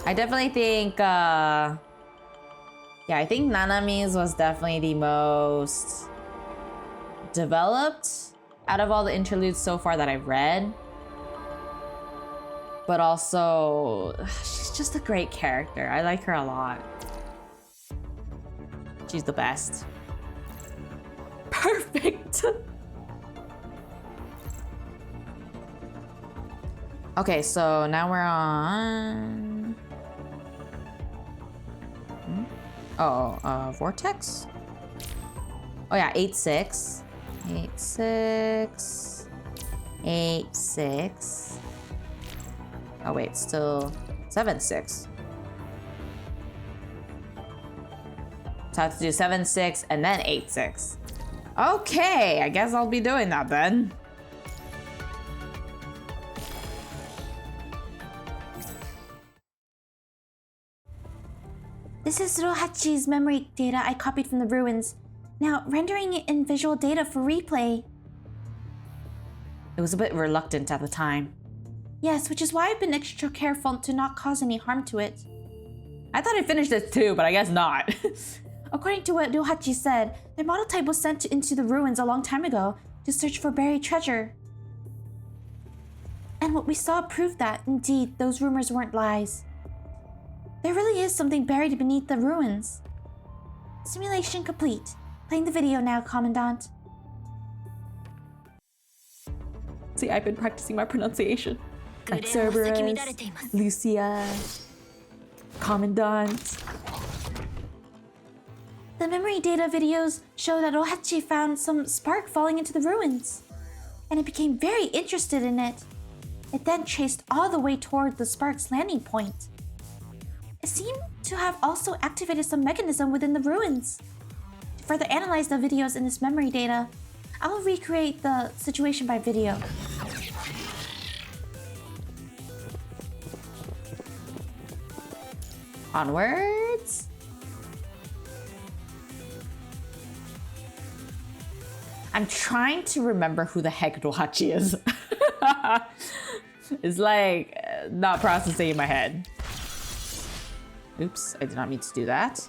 I definitely think, yeah, I think Nanami's was definitely the most developed out of all the interludes so far that I've read. But also, she's just a great character. I like her a lot. She's the best. Perfect. Okay, so now we're on... Vortex? Oh yeah, 8-6. 8-6. 8-6. Oh wait, still 7-6. So I have to do 7-6 and then 8-6. Okay, I guess I'll be doing that then. This is Rohachi's memory data I copied from the ruins. Now, rendering it in visual data for replay. It was a bit reluctant at the time. Yes, which is why I've been extra careful to not cause any harm to it. I thought I finished this too, but I guess not. According to what Rohachi said, their model type was sent into the ruins a long time ago to search for buried treasure. And what we saw proved that, indeed, those rumors weren't lies. There really is something buried beneath the ruins. Simulation complete. Playing the video now, Commandant. See, I've been practicing my pronunciation. Like Cerberus, Lucia, Commandant. The memory data videos show that Rohachi found some spark falling into the ruins, and it became very interested in it. It then chased all the way toward the spark's landing point. It seemed to have also activated some mechanism within the ruins. To further analyze the videos in this memory data, I will recreate the situation by video. Onwards. I'm trying to remember who the heck Rohachi is. It's like not processing in my head. Oops, I did not mean to do that.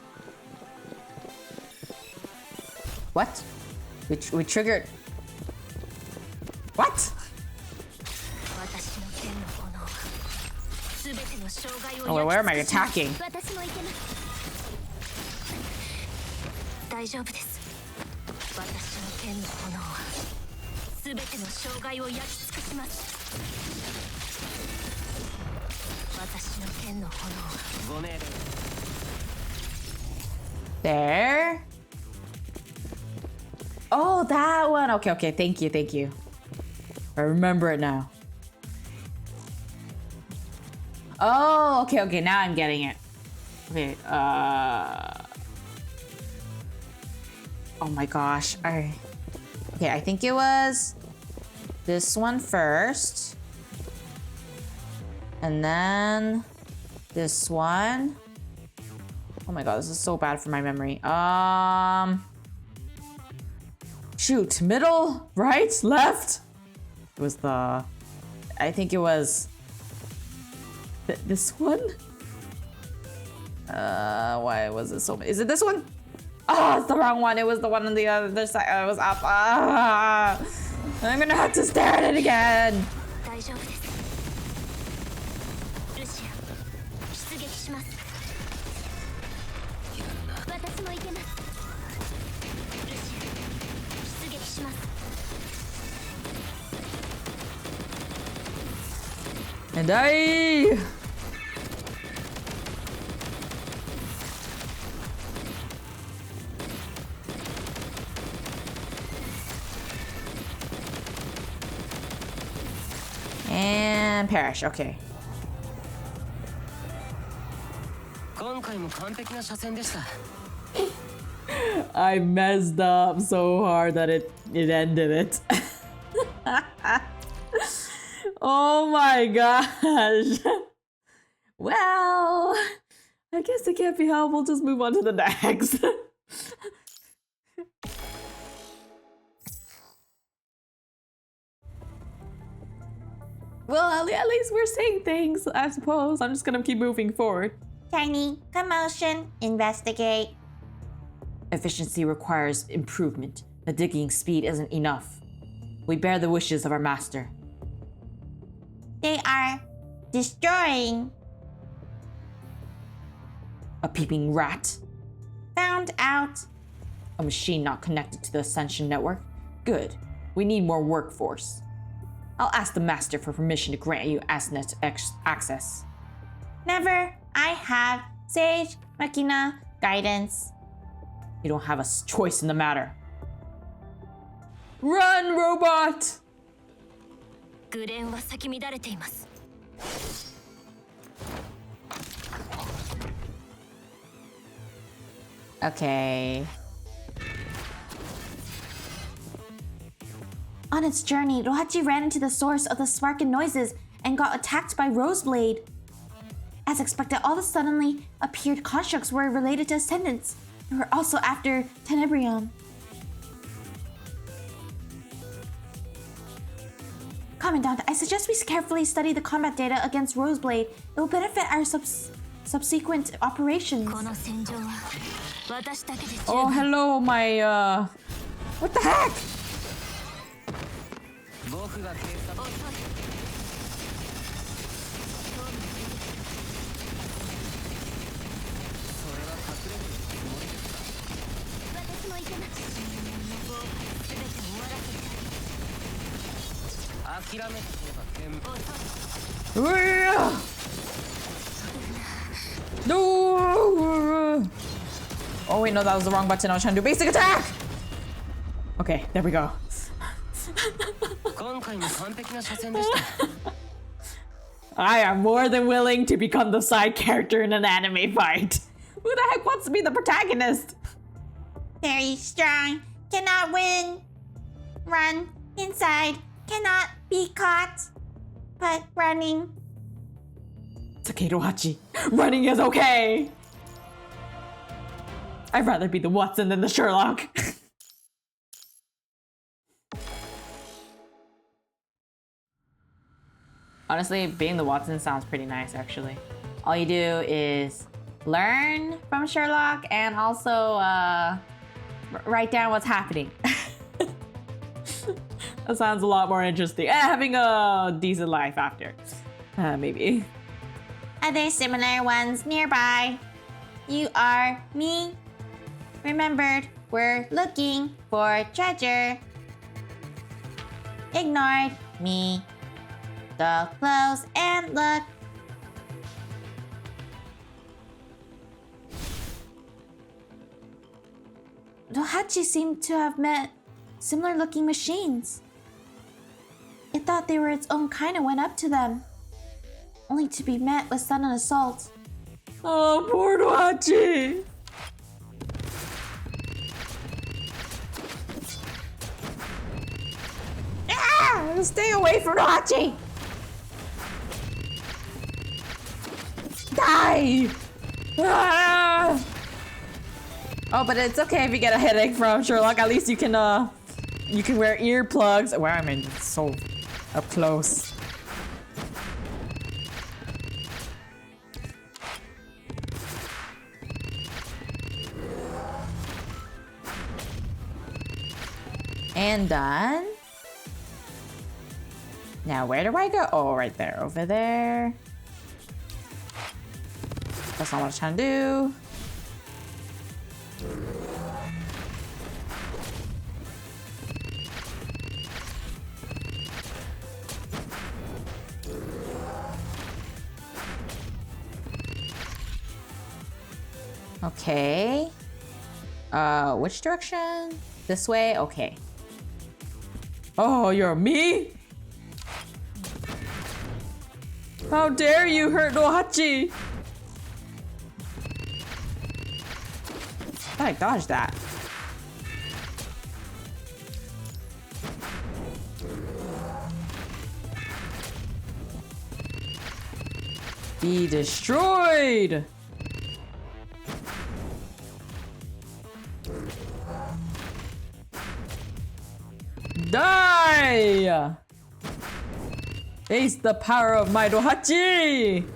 What? We triggered... What? Oh, where am I attacking? There. Oh, that one. Okay, thank you. I remember it now. Oh, okay, now I'm getting it. Okay, oh my gosh. Okay, I think it was this one first. And then this one. Oh my god, this is so bad for my memory. Shoot, middle, right, left? It was the... I think it was... This one? Why was it so? Is it this one? Oh, it's the wrong one. It was the one on the other side. I was up. I'm gonna have to stare at it again. 大丈夫ですルシア出撃します私も行けますルシア出撃します And I. And perish. Okay. 今回も完璧な車線でした。 I messed up so hard that it ended it. Oh my gosh. Well, I guess it can't be helped. We'll just move on to the next. Well, at least we're saying things, I suppose. I'm just gonna keep moving forward. Tiny, commotion, investigate. Efficiency requires improvement. The digging speed isn't enough. We bear the wishes of our master. They are destroying. A peeping rat? Found out. A machine not connected to the Ascension network? Good. We need more workforce. I'll ask the master for permission to grant you ASNet access. Never. I have Sage, Machina, guidance. You don't have a choice in the matter. Run, robot! グレンは咲き乱れています Okay. On its journey, Rohachi ran into the source of the spark and noises and got attacked by Roseblade. As expected, all the suddenly appeared constructs were related to Ascendants. They were also after Tenebrion. Commandant, I suggest we carefully study the combat data against Roseblade. It will benefit our subsequent operations. この戦場は私だけで十 Oh, 分 hello, my, What the heck? 僕が警察。それは隠れるつもりですか。私も行けます深淵の暴派全て終わらせたい諦めてれば剣。 No! Oh wait, no, that was the wrong button. I was trying to do basic attack! Okay, there we go. 今回も完璧な車線でした。 I am more than willing to become the side character in an anime fight. Who the heck wants to be the protagonist? Very strong. Cannot win. Run. Inside. Cannot be caught. But running. Takedo Hachi. Running is okay. I'd rather be the Watson than the Sherlock. Honestly, being the Watson sounds pretty nice, actually. All you do is learn from Sherlock and also write down what's happening. That sounds a lot more interesting. Having a decent life after. Maybe. Other similar ones nearby. You are me. Remembered, we're looking for treasure. Ignored me. Go close and look. Rohachi seemed to have met similar looking machines. It thought they were its own kind and went up to them, only to be met with sudden assault. Oh, poor Rohachi. Ah, stay away from Rohachi. Die. Ah. Oh, but it's okay if you get a headache from Sherlock. At least you can wear earplugs. Wow, I mean, it's so up close. And done. Now, where do I go? Oh, right there. Over there. That's not what I was trying to do. Okay. Which direction? This way? Okay. Oh, you're me? How dare you hurt Nohachi? I dodged that. Be destroyed! Die! Face the power of my Nohachi!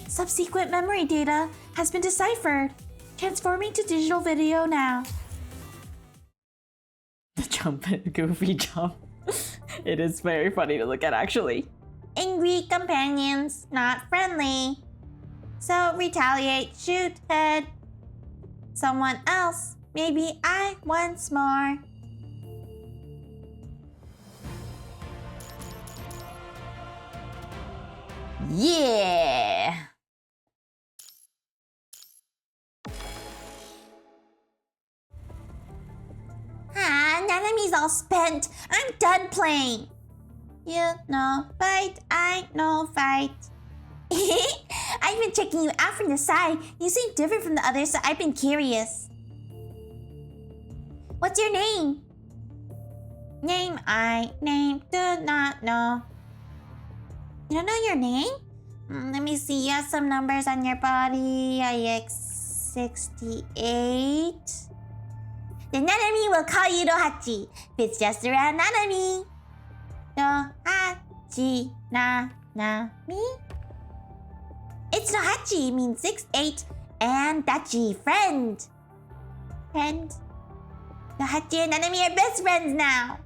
Subsequent memory data has been deciphered. Transforming to digital video now. The jump, goofy jump. It is very funny to look at, actually. Angry companions, not friendly. So retaliate, shoot, head. Someone else. Maybe I once more. Yeah! Nanami's all spent. I'm done playing. You know, fight. I know, fight. I've been checking you out from the side. You seem different from the others, so I've been curious. What's your name? Name, do not know. You don't know your name? Let me see. You have some numbers on your body. IX68. The Nanami will call you Nohachi. Fits just around Nanami. Nohachi, Nanami. It's Nohachi, means 6'8", and Dachi, friend. Friend. Nohachi and Nanami are best friends now.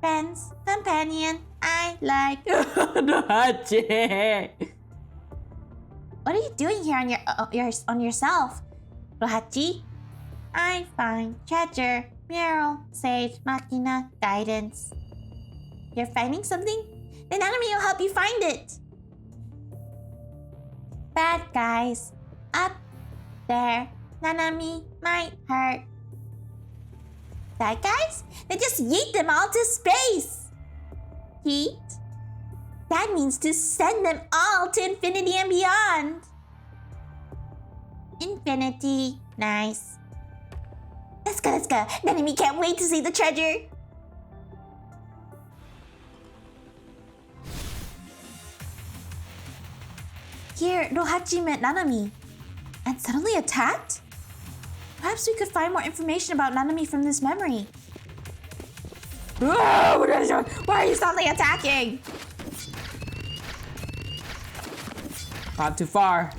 Friends, companion, I like. Nohachi! What are you doing here on yourself? Nohachi? I find treasure, mural, sage, machina, guidance. You're finding something? Then Nanami will help you find it. Bad guys. Up there. Nanami might hurt. Bad guys? Then just yeet them all to space. Yeet? That means to send them all to infinity and beyond. Infinity. Nice. Let's go, let's go. Nanami can't wait to see the treasure. Here, Nohachi met Nanami. And suddenly attacked? Perhaps we could find more information about Nanami from this memory. Why are you suddenly attacking? Not too far.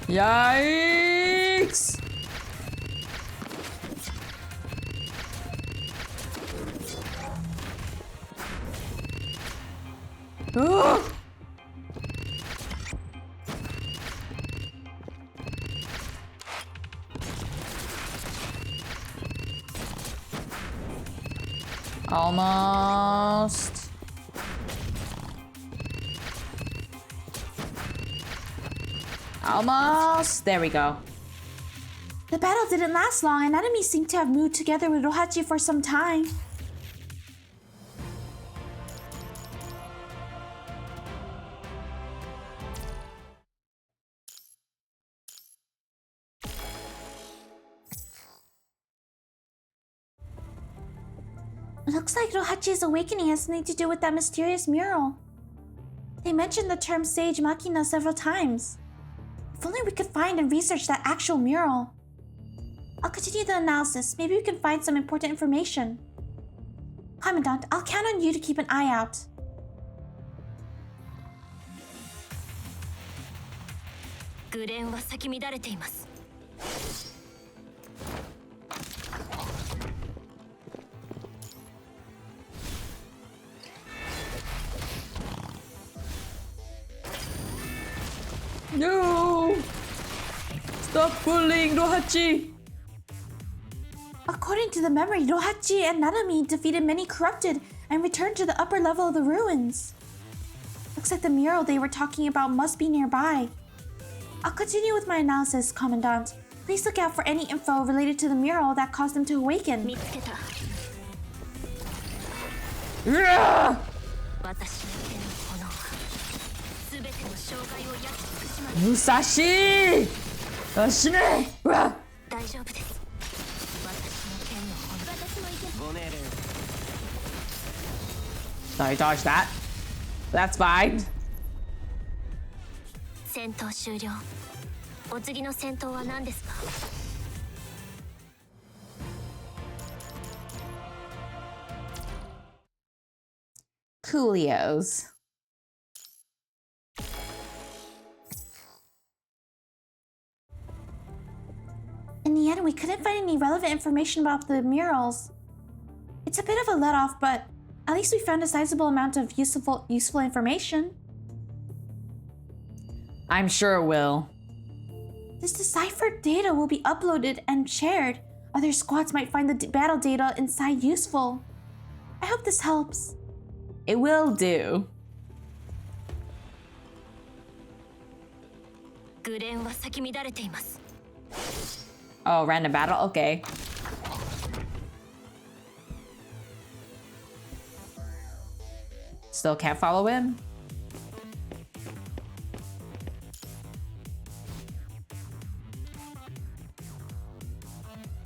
Yikes! Oh! Almost. Almost. There we go. The battle didn't last long, and enemies seem to have moved together with Nohachi for some time. Looks like Nohachi's awakening has something to do with that mysterious mural. They mentioned the term Sage Machina several times. If only we could find and research that actual mural. I'll continue the analysis. Maybe we can find some important information. Commandant, I'll count on you to keep an eye out. No! Stop bullying Rohachi! According to the memory, Rohachi and Nanami defeated many corrupted and returned to the upper level of the ruins. Looks like the mural they were talking about must be nearby. I'll continue with my analysis, Commandant. Please look out for any info related to the mural that caused them to awaken. Yeah! Musashi! Ashine! Wah! Sorry, dodge that. That's fine. Coolios. In the end, we couldn't find any relevant information about the murals. It's a bit of a let-off, but at least we found a sizable amount of useful information. I'm sure it will. This deciphered data will be uploaded and shared. Other squads might find the battle data inside useful. I hope this helps. It will do. Oh, random battle? Okay. Still can't follow him?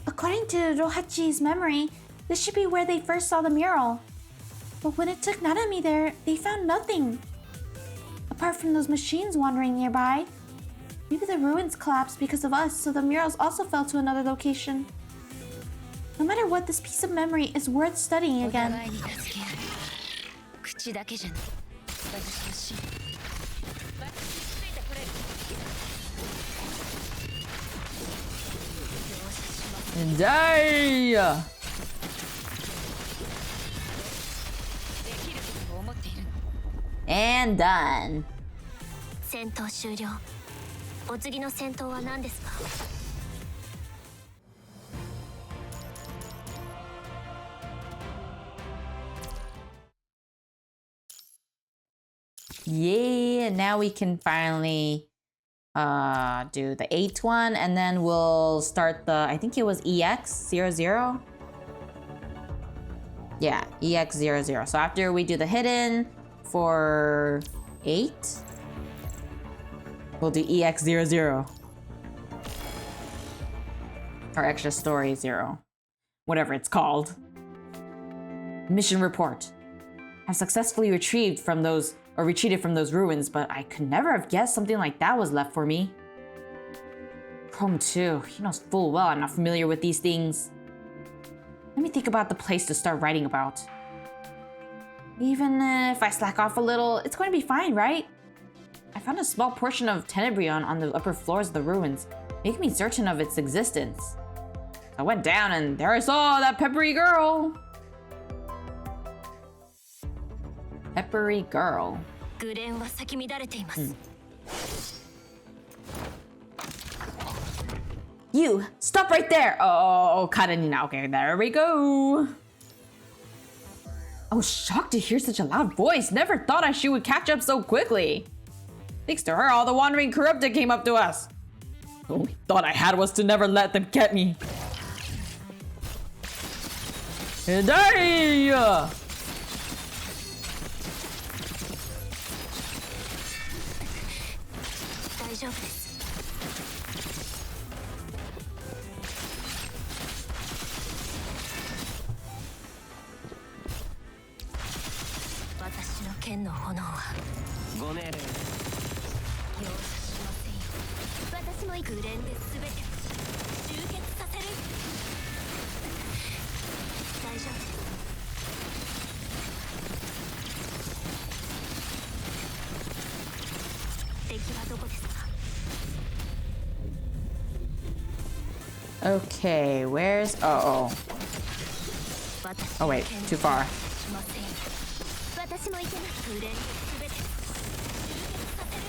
According to Rohachi's memory, this should be where they first saw the mural. But when it took Nanami there, they found nothing. Apart from those machines wandering nearby. Maybe the ruins collapsed because of us, so the murals also fell to another location. No matter what, this piece of memory is worth studying again. Die! And done. Yeah, now we can finally do the 8th one, and then we'll start the, I think it was EX00. Yeah, EX00. So after we do the hidden for 8, we'll do EX00. Or extra story 0. Whatever it's called. Mission report. I've successfully retreated from those ruins, but I could never have guessed something like that was left for me. Chrome too. He knows full well I'm not familiar with these things. Let me think about the place to start writing about. Even if I slack off a little, it's going to be fine, right? I found a small portion of Tenebrion on the upper floors of the ruins, making me certain of its existence. I went down and there I saw that peppery girl. Peppery girl. You, stop right there! Oh, Karenina. Okay, there we go. I was shocked to hear such a loud voice. Never thought she would catch up so quickly. Thanks to her, all the wandering corrupted came up to us. The only thought I had was to never let them get me. Die! 私も行く連で全て集結させる大丈夫敵はどこですか Okay, where's... Oh, oh. Oh, wait, too far. 私も行けます連で全て集結させる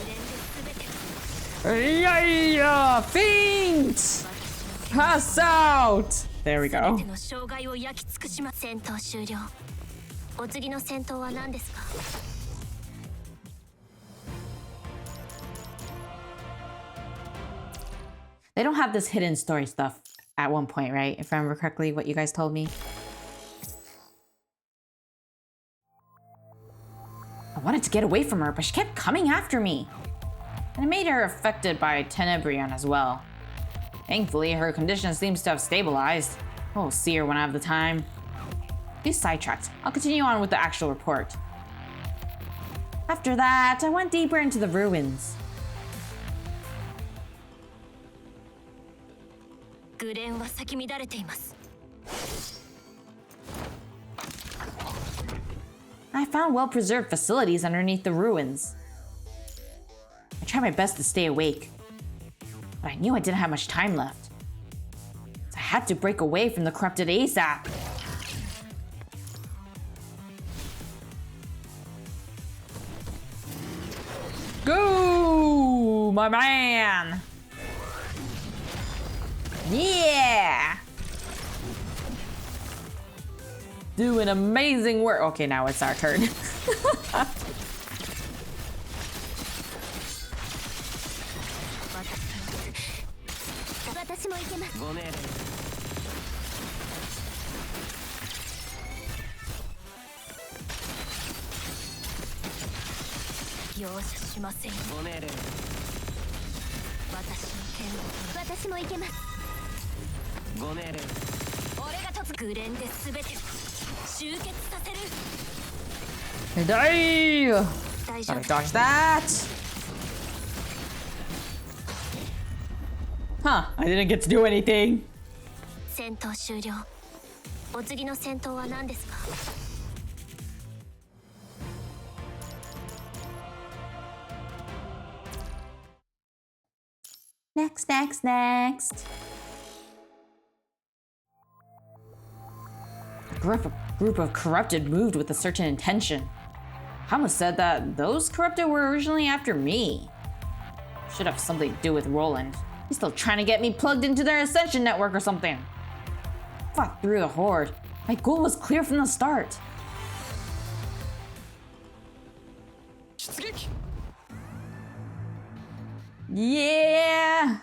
連で全て Yeah, faint! Pass out! There we go. 全ての障害を焼き尽くします戦闘終了お次の戦闘は何ですか They don't have this hidden story stuff at one point, right? If I remember correctly, what you guys told me. I wanted to get away from her, but she kept coming after me. And it made her affected by Tenebrion as well. Thankfully, her condition seems to have stabilized. We'll see her when I have the time. These sidetracked. I'll continue on with the actual report. After that, I went deeper into the ruins. グレンは咲き乱れています I found well-preserved facilities underneath the ruins. I tried my best to stay awake, but I knew I didn't have much time left. So I had to break away from the corrupted ASAP. Go, my man! Yeah! Doing amazing work. Okay, now it's our turn. 私も行けますご命令容赦しませんご命令私の剣を私も行けますご命令俺が突グレンで全て集結させる Die! 大丈 Gotta 夫 dodge that! Huh, I didn't get to do anything. 戦闘終了お次の戦闘は何ですか Next, next, next. A group of corrupted moved with a certain intention. Hama said that those corrupted were originally after me. Should have something to do with Roland. He's still trying to get me plugged into their Ascension network or something. Fought through the horde. My goal was clear from the start. 出撃 Yeah!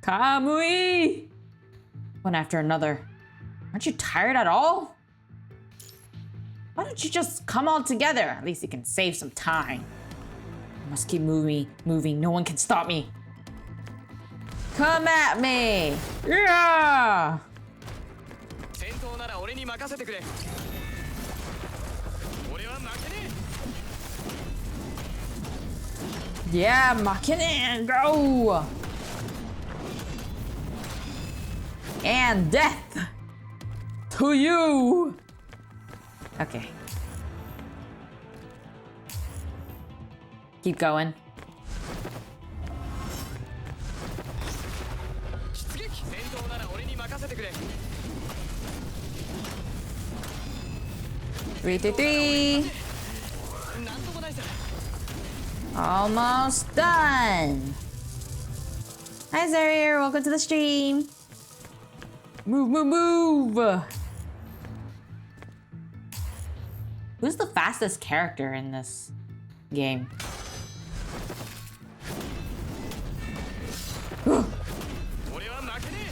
Kamui! One after another. Aren't you tired at all? Why don't you just come all together? At least you can save some time. I must keep moving. No one can stop me. Come at me! Yeah! 戦闘なら俺に任せてくれ俺は負けね Yeah, Makinen, go! And death to you! Okay. Keep going. 出撃戦闘なら俺に任せてくれ 333. なんともないさ Almost done. Hi, Zarier. Welcome to the stream. Move. Who's the fastest character in this game? 俺は負けね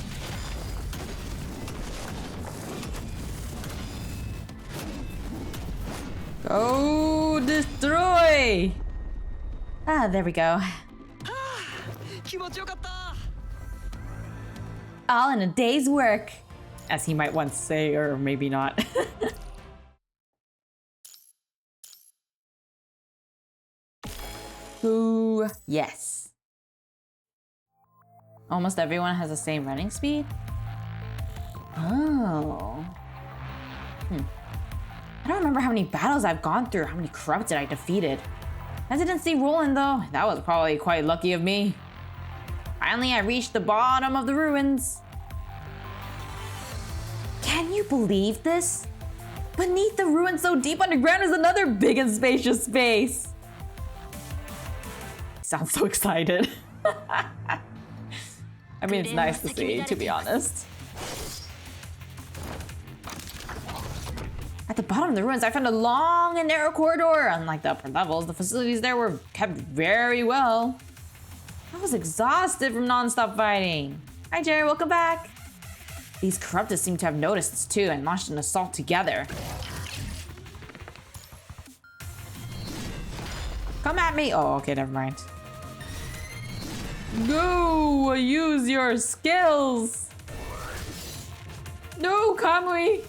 Go destroy! Ah, there we go. 気持ちよかった All in a day's work, as he might once say, or maybe not. Ooh, yes. Almost everyone has the same running speed? Oh. I don't remember how many battles I've gone through, how many corrupted I defeated. I didn't see Roland though. That was probably quite lucky of me. Finally, I reached the bottom of the ruins. Can you believe this? Beneath the ruins so deep underground is another big and spacious space. I sound so excited. I mean, it's nice to see, to be honest. At the bottom of the ruins, I found a long and narrow corridor. Unlike the upper levels, the facilities there were kept very well. I was exhausted from non-stop fighting. Hi, Jerry, welcome back. These corrupted seem to have noticed us too and launched an assault together. Come at me. Oh, okay, never mind. Go, use your skills. No, Kamui.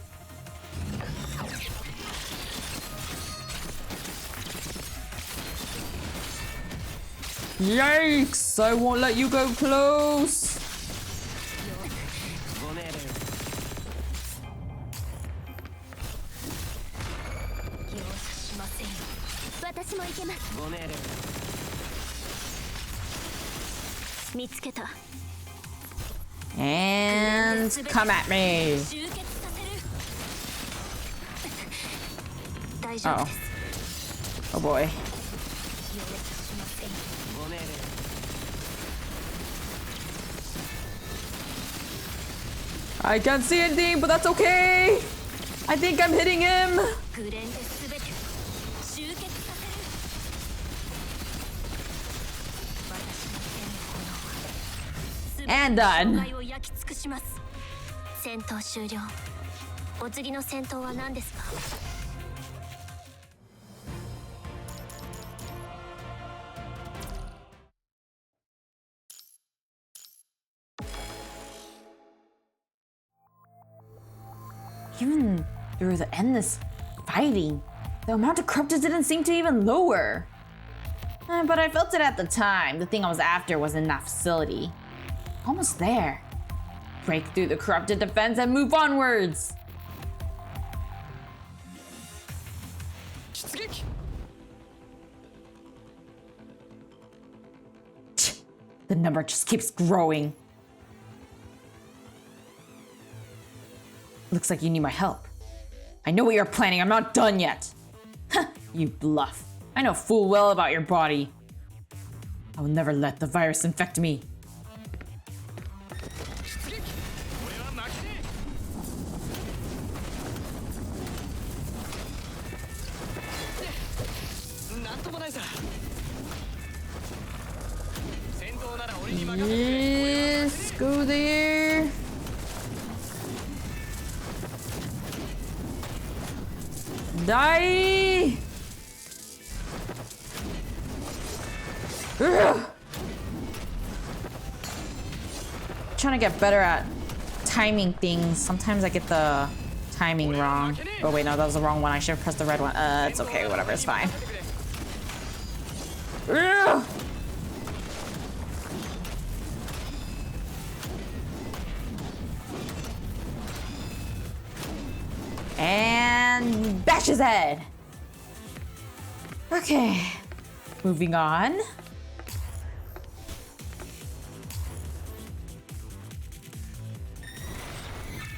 Yikes! I won't let you go close. And come at me. Oh. Oh boy. I can't see anything, but that's okay. I think I'm hitting him. And done. Even through the endless fighting, the amount of corrupted didn't seem to even lower. But I felt it at the time. The thing I was after was in that facility. Almost there. Break through the corrupted defense and move onwards. The number just keeps growing. Looks like you need my help. I know what you're planning. I'm not done yet. You bluff. I know full well about your body. I will never let the virus infect me. Yes, go there. Die! Ugh. Trying to get better at timing things. Sometimes I get the timing wrong. Oh wait, no, that was the wrong one. I should have pressed the red one. It's okay, whatever, it's fine. Ugh. And bash his head. Okay, moving on.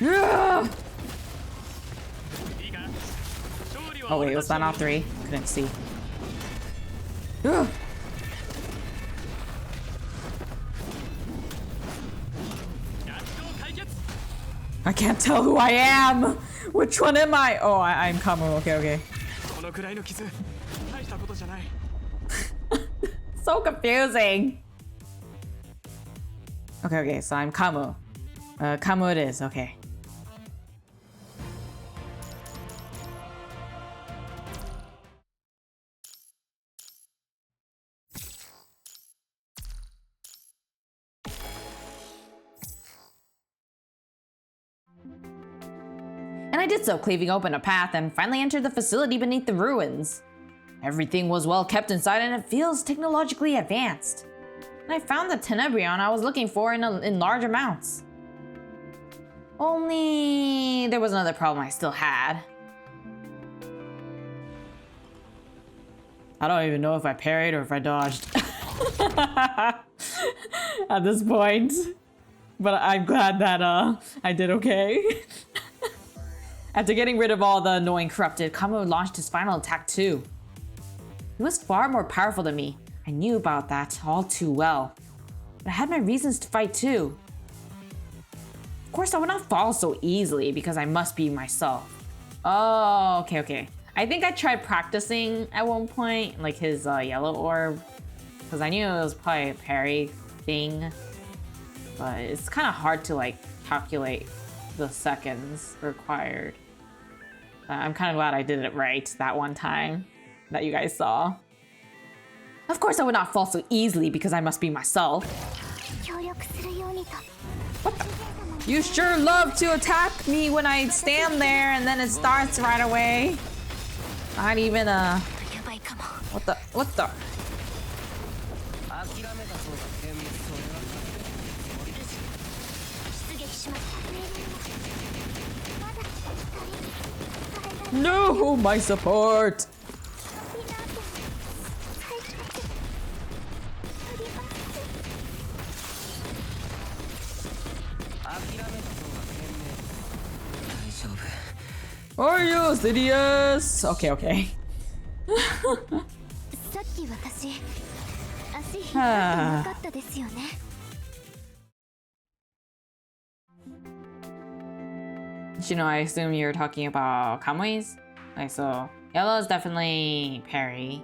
Ugh. Oh wait, was that not three? Couldn't see. Ugh. I can't tell who I am. Which one am I? Oh, I'm Kamu. Okay, okay. So confusing. Okay, okay, so I'm Kamu. Kamu it is, okay. And I did so, cleaving open a path and finally entered the facility beneath the ruins. Everything was well kept inside and it feels technologically advanced. And I found the Tenebrion I was looking for in large amounts. Only there was another problem I still had. I don't even know if I parried or if I dodged. At this point. But I'm glad that I did okay. After getting rid of all the annoying corrupted, Kamu launched his final attack too. He was far more powerful than me. I knew about that all too well. But I had my reasons to fight too. Of course, I would not fall so easily because I must be myself. Oh, okay. I think I tried practicing at one point, like his yellow orb, because I knew it was probably a parry thing, but it's kind of hard to like calculate the seconds required. I'm kind of glad I did it right that one time that you guys saw. Of course, I would not fall so easily because I must be myself. What the? You sure love to attack me when I stand there and then it starts right away. Not even what the? No, my support. Are you serious? Okay. You know, I assume you're talking about Kamui's. Like, so yellow is definitely parry.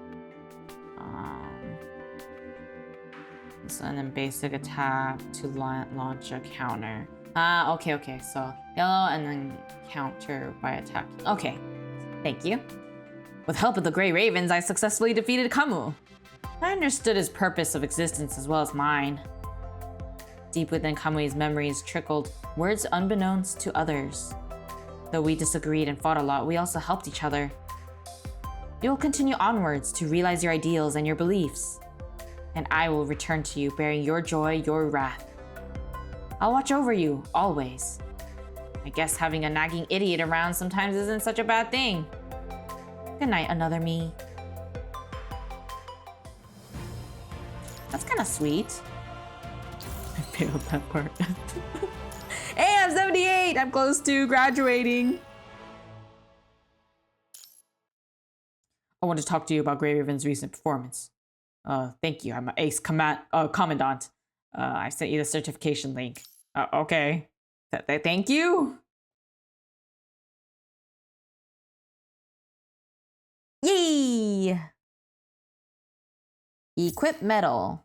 So, and then basic attack to launch a counter. Okay. So yellow and then counter by attacking. Okay, thank you. With help of the Grey Ravens, I successfully defeated Kamu. I understood his purpose of existence as well as mine. Deep within Kamui's memories trickled words unbeknownst to others. Though we disagreed and fought a lot, we also helped each other. You will continue onwards to realize your ideals and your beliefs. And I will return to you bearing your joy, your wrath. I'll watch over you, always. I guess having a nagging idiot around sometimes isn't such a bad thing. Good night, another me. That's kind of sweet. I failed that part. Hey, I'm 78! I'm close to graduating. I want to talk to you about Grey Raven's recent performance. Thank you. I'm an ace commandant. I sent you the certification link. Okay. Thank you. Yay! Equip medal.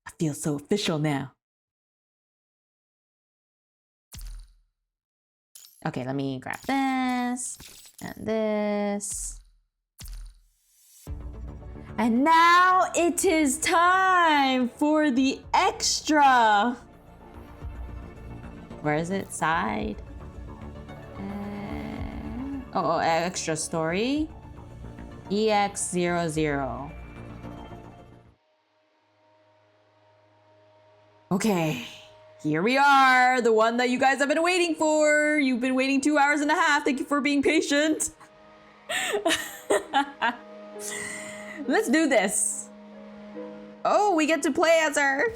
I feel so official now. Okay, let me grab this and this. And now it is time for the extra. Where is it? Side. Extra story. EX00. Okay, here we are. The one that you guys have been waiting for. You've been waiting 2 hours and a half. Thank you for being patient. Let's do this. Oh, we get to play as her.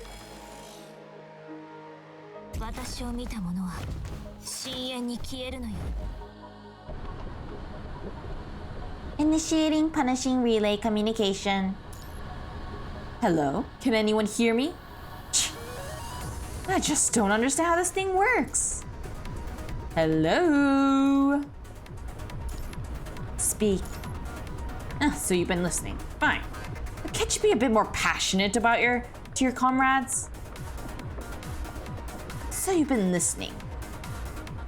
Initiating punishing relay communication. Hello? Can anyone hear me? I just don't understand how this thing works. Hello? Speak. So you've been listening. Fine. But can't you be a bit more passionate about your comrades? So you've been listening.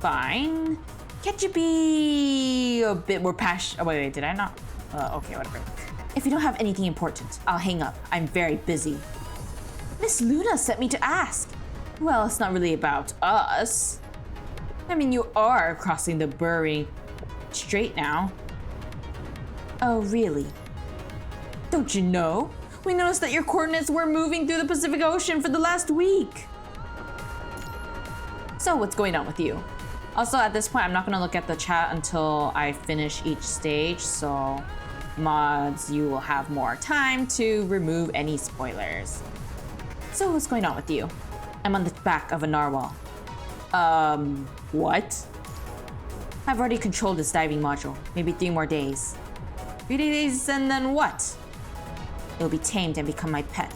Fine. Can't you be a bit more passionate? Oh, wait, did I not? Okay, whatever. If you don't have anything important, I'll hang up. I'm very busy. Miss Luna sent me to ask. Well, it's not really about us. I mean, you are crossing the Bury Strait now. Oh, really? Don't you know? We noticed that your coordinates were moving through the Pacific Ocean for the last week. So what's going on with you? Also, at this point, I'm not gonna look at the chat until I finish each stage, so mods, you will have more time to remove any spoilers. So what's going on with you? I'm on the back of a narwhal. What? I've already controlled this diving module. Maybe 3 more days. 3 days and then what? It'll be tamed and become my pet.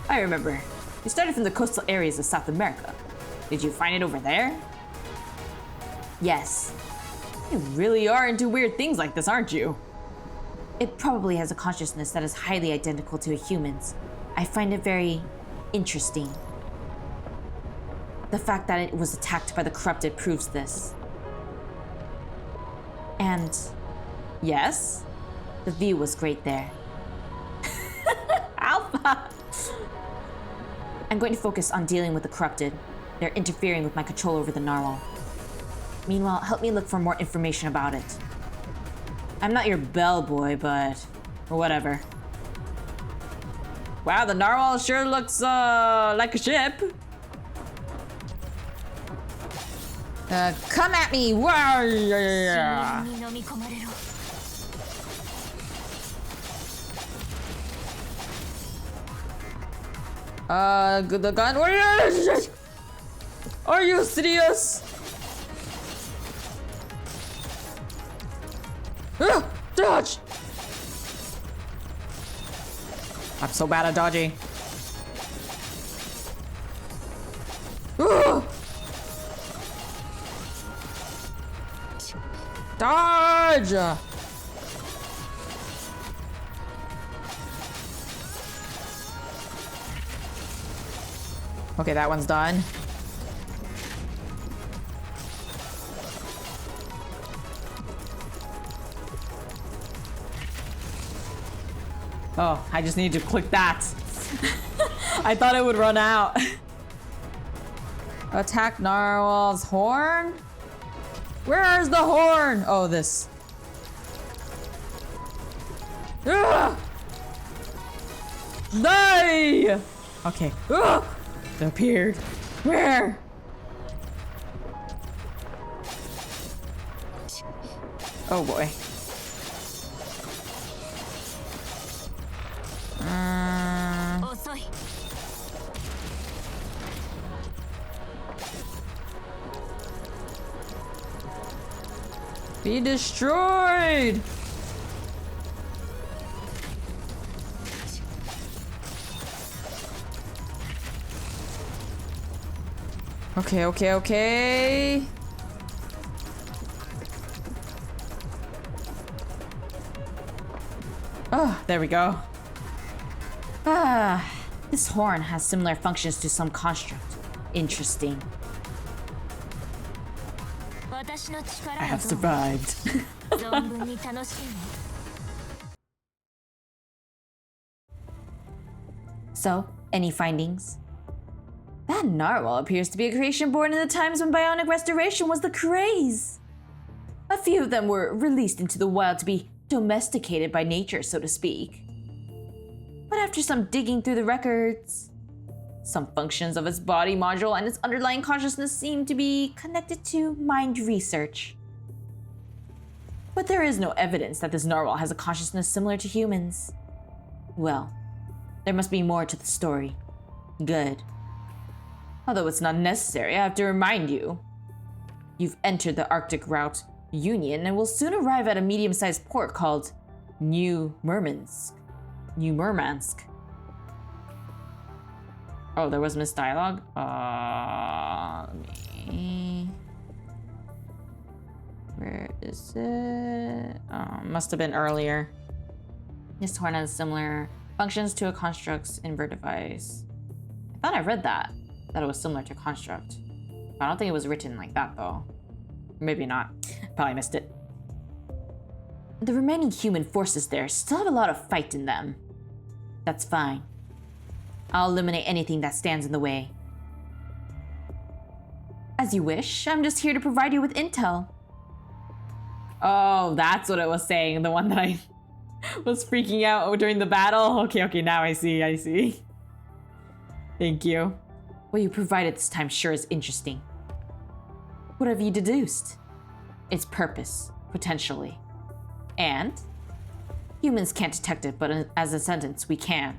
I remember. You started from the coastal areas of South America. Did you find it over there? Yes. You really are into weird things like this, aren't you? It probably has a consciousness that is highly identical to a human's. I find it very interesting. The fact that it was attacked by the corrupted proves this. And yes, the view was great there. Alpha! I'm going to focus on dealing with the corrupted. They're interfering with my control over the narwhal. Meanwhile, help me look for more information about it. I'm not your bellboy, but whatever. Wow, the narwhal sure looks like a ship. Come at me! Wow. The gun. Are you serious? Dodge! I'm so bad at dodging. Dodge! Okay, that one's done. Oh, I just need to click that. I thought it would run out. Attack narwhal's horn? Where's the horn? Oh, this. Ah! Die! Okay. Ah! It appeared. Where? Oh boy. Be destroyed! Okay. Oh, there we go. This horn has similar functions to some construct. Interesting. I have survived. So, any findings? That narwhal appears to be a creation born in the times when bionic restoration was the craze. A few of them were released into the wild to be domesticated by nature, so to speak. But after some digging through the records, some functions of its body module and its underlying consciousness seem to be connected to mind research. But there is no evidence that this narwhal has a consciousness similar to humans. Well, there must be more to the story. Good. Although it's not necessary, I have to remind you. You've entered the Arctic Route Union and will soon arrive at a medium-sized port called New Murmansk. Oh, there was missed dialogue? Where is it? Must have been earlier. This horn has similar functions to a construct's invert device. I thought I read that it was similar to construct. I don't think it was written like that though. Maybe not. Probably missed it. The remaining human forces there still have a lot of fight in them. That's fine. I'll eliminate anything that stands in the way. As you wish, I'm just here to provide you with intel. Oh, that's what it was saying. The one that I was freaking out during the battle. Okay, now I see. Thank you. What you provided this time sure is interesting. What have you deduced? Its purpose, potentially. And? Humans can't detect it, but as a sentence, we can.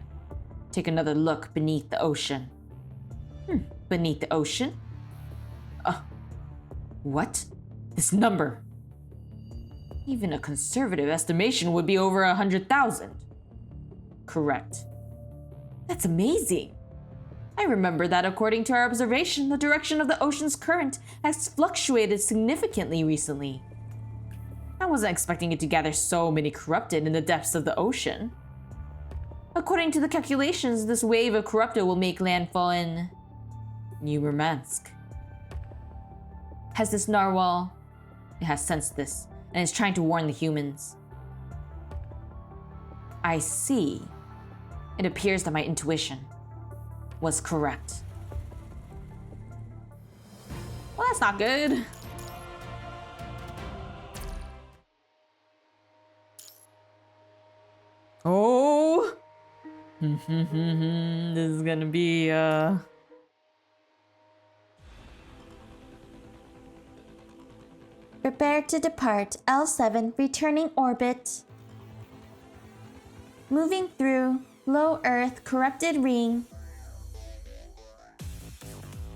Take another look beneath the ocean. Beneath the ocean? What? This number? Even a conservative estimation would be over 100,000. Correct. That's amazing. I remember that according to our observation, the direction of the ocean's current has fluctuated significantly recently. I wasn't expecting it to gather so many corrupted in the depths of the ocean. According to the calculations, this wave of corrupted will make landfall in New Murmansk. Has this narwhal? It has sensed this and is trying to warn the humans. I see. It appears that my intuition was correct. Well, that's not good. Oh! This is gonna be, Prepare to depart L7 returning orbit. Moving through low Earth corrupted ring.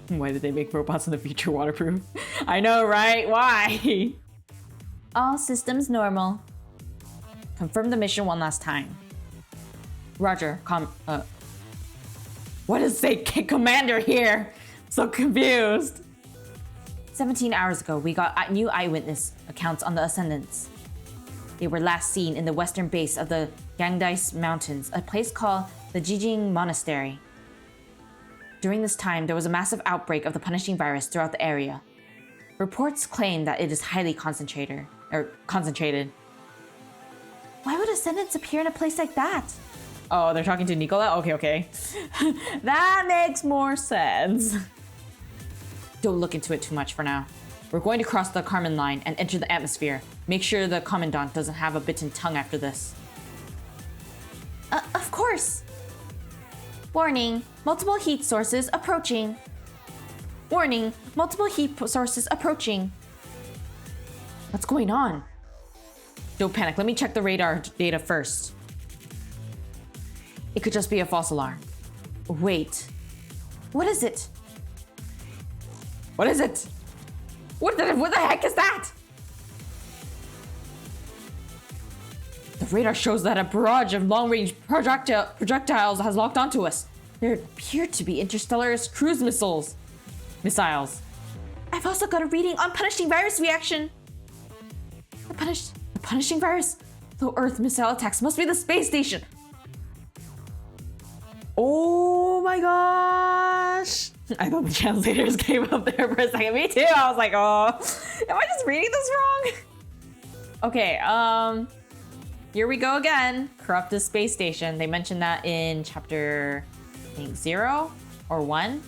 Why did they make robots in the future waterproof? I know, right? Why? All systems normal. Confirm the mission one last time. Roger, what does say commander here? So confused. 17 hours ago, we got new eyewitness accounts on the Ascendants. They were last seen in the western base of the Gangdais Mountains, a place called the Jijing Monastery. During this time, there was a massive outbreak of the punishing virus throughout the area. Reports claim that it is highly concentrated. Why would Ascendants appear in a place like that? Oh, they're talking to Nicola? Okay. That makes more sense. Don't look into it too much for now. We're going to cross the Karman line and enter the atmosphere. Make sure the Commandant doesn't have a bitten tongue after this. Of course. Warning, multiple heat sources approaching. Warning, multiple heat sources approaching. What's going on? Don't panic, let me check the radar data first. It could just be a false alarm. Wait. What is it? What is it? What the heck is that? The radar shows that a barrage of long-range projectiles has locked onto us. There appear to be interstellar cruise missiles. I've also got a reading on punishing virus reaction. The punishing virus? Low Earth missile attacks must be the space station. Oh my gosh. I thought the translators came up there for a second. Me too. I was like, oh, am I just reading this wrong? Okay, here we go again. Corrupted space station. They mentioned that in chapter, I think 0 or 1.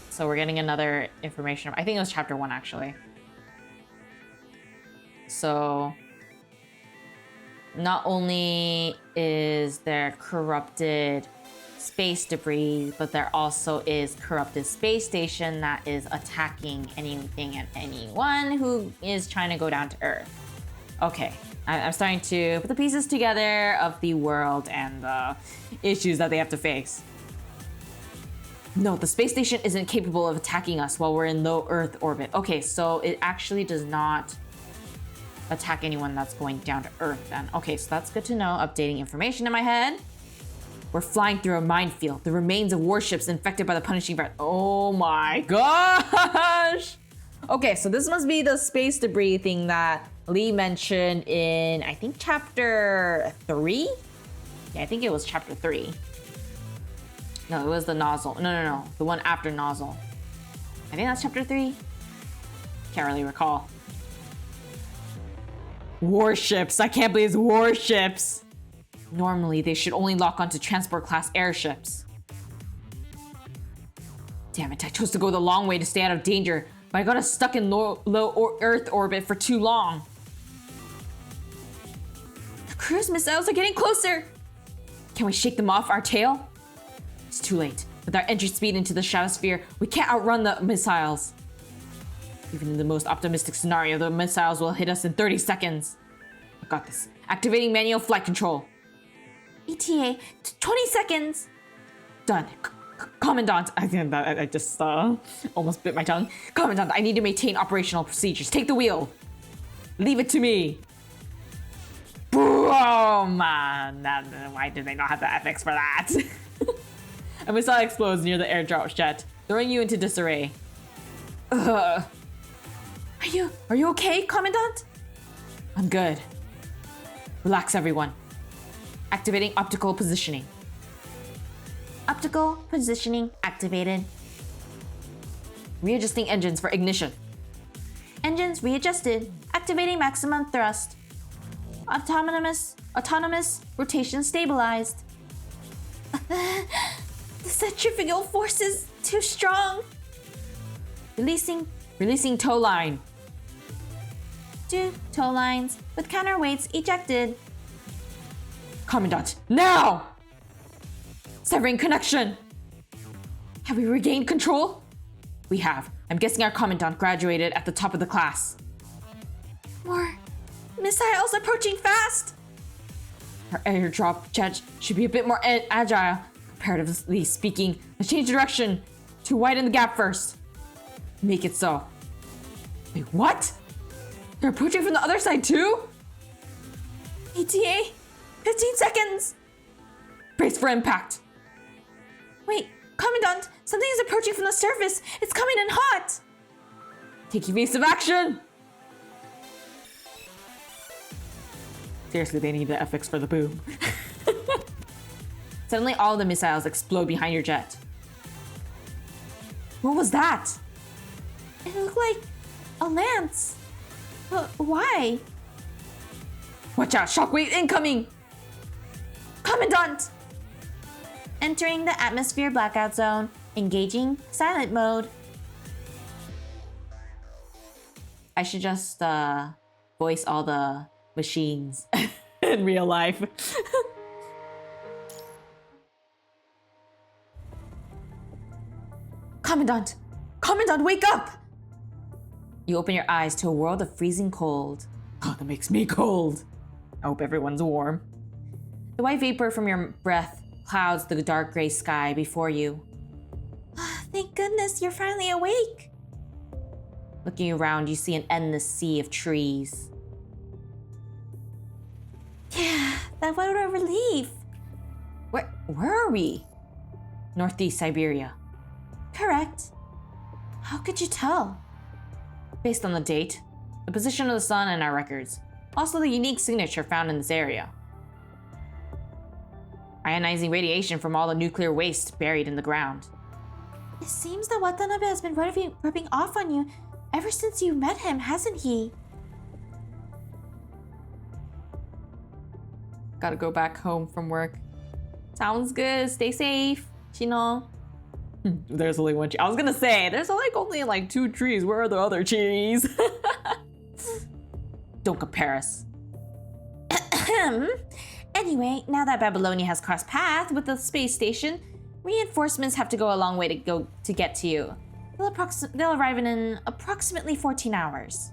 So we're getting another information. I think it was chapter 1 actually. So not only is there corrupted space debris, but there also is corrupted space station that is attacking anything and anyone who is trying to go down to Earth. Okay, I'm starting to put the pieces together of the world and the issues that they have to face. No, the space station isn't capable of attacking us while we're in low Earth orbit. Okay, so it actually does not attack anyone that's going down to Earth then. Okay, so that's good to know. Updating information in my head. We're flying through a minefield. The remains of warships infected by the punishing virus. Oh my gosh! Okay, so this must be the space debris thing that Lee mentioned in, I think, chapter 3? Yeah, I think it was chapter 3. No, it was the nozzle. No. The one after nozzle. I think that's chapter 3. Can't really recall. Warships. I can't believe it's warships. Normally, they should only lock onto transport class airships. Damn it, I chose to go the long way to stay out of danger, but I got us stuck in low Earth orbit for too long. Cruise missiles are getting closer! Can we shake them off our tail? It's too late. With our entry speed into the stratosphere, we can't outrun the missiles. Even in the most optimistic scenario, the missiles will hit us in 30 seconds. I got this. Activating manual flight control. ETA, 20 seconds. Done. Commandant, I just almost bit my tongue. Commandant, I need to maintain operational procedures. Take the wheel. Leave it to me. Oh man, why did they not have the ethics for that? A missile explodes near the airdrop jet, throwing you into disarray. Ugh. Are you okay, Commandant? I'm good. Relax, everyone. Activating optical positioning. Optical positioning activated. Readjusting engines for ignition. Engines readjusted. Activating maximum thrust. Autonomous rotation stabilized. The centrifugal force is too strong. Releasing tow line. 2 tow lines with counterweights ejected. Commandant, now! Severing connection. Have we regained control? We have. I'm guessing our Commandant graduated at the top of the class. More missiles approaching fast. Our airdrop jet should be a bit more agile. Comparatively speaking, let's change direction to widen the gap first. Make it so. Wait, what? They're approaching from the other side too? ETA, 15 seconds. Brace for impact. Wait, Commandant, something is approaching from the surface. It's coming in hot. Take evasive action. Seriously, they need the FX for the boom. Suddenly, all the missiles explode behind your jet. What was that? It looked like a lance. But why? Watch out, shockwave incoming! Commandant! Entering the atmosphere blackout zone. Engaging silent mode. I should just voice all the machines in real life. Commandant! Commandant, wake up! You open your eyes to a world of freezing cold. Oh, that makes me cold. I hope everyone's warm. The white vapor from your breath clouds the dark gray sky before you. Thank goodness you're finally awake. Looking around, you see an endless sea of trees. Yeah, that what a relief. Where are we? Northeast Siberia. Correct. How could you tell? Based on the date, the position of the sun, and our records. Also the unique signature found in this area. Ionizing radiation from all the nuclear waste buried in the ground. It seems that Watanabe has been rubbing off on you ever since you met him, hasn't he? Gotta go back home from work. Sounds good. Stay safe. Chino. There's only one tree. I was gonna say, there's only like 2 trees. Where are the other trees? Don't compare us. Anyway, now that Babylonia has crossed paths with the space station, reinforcements have to go a long way to get to you. They'll arrive in approximately 14 hours.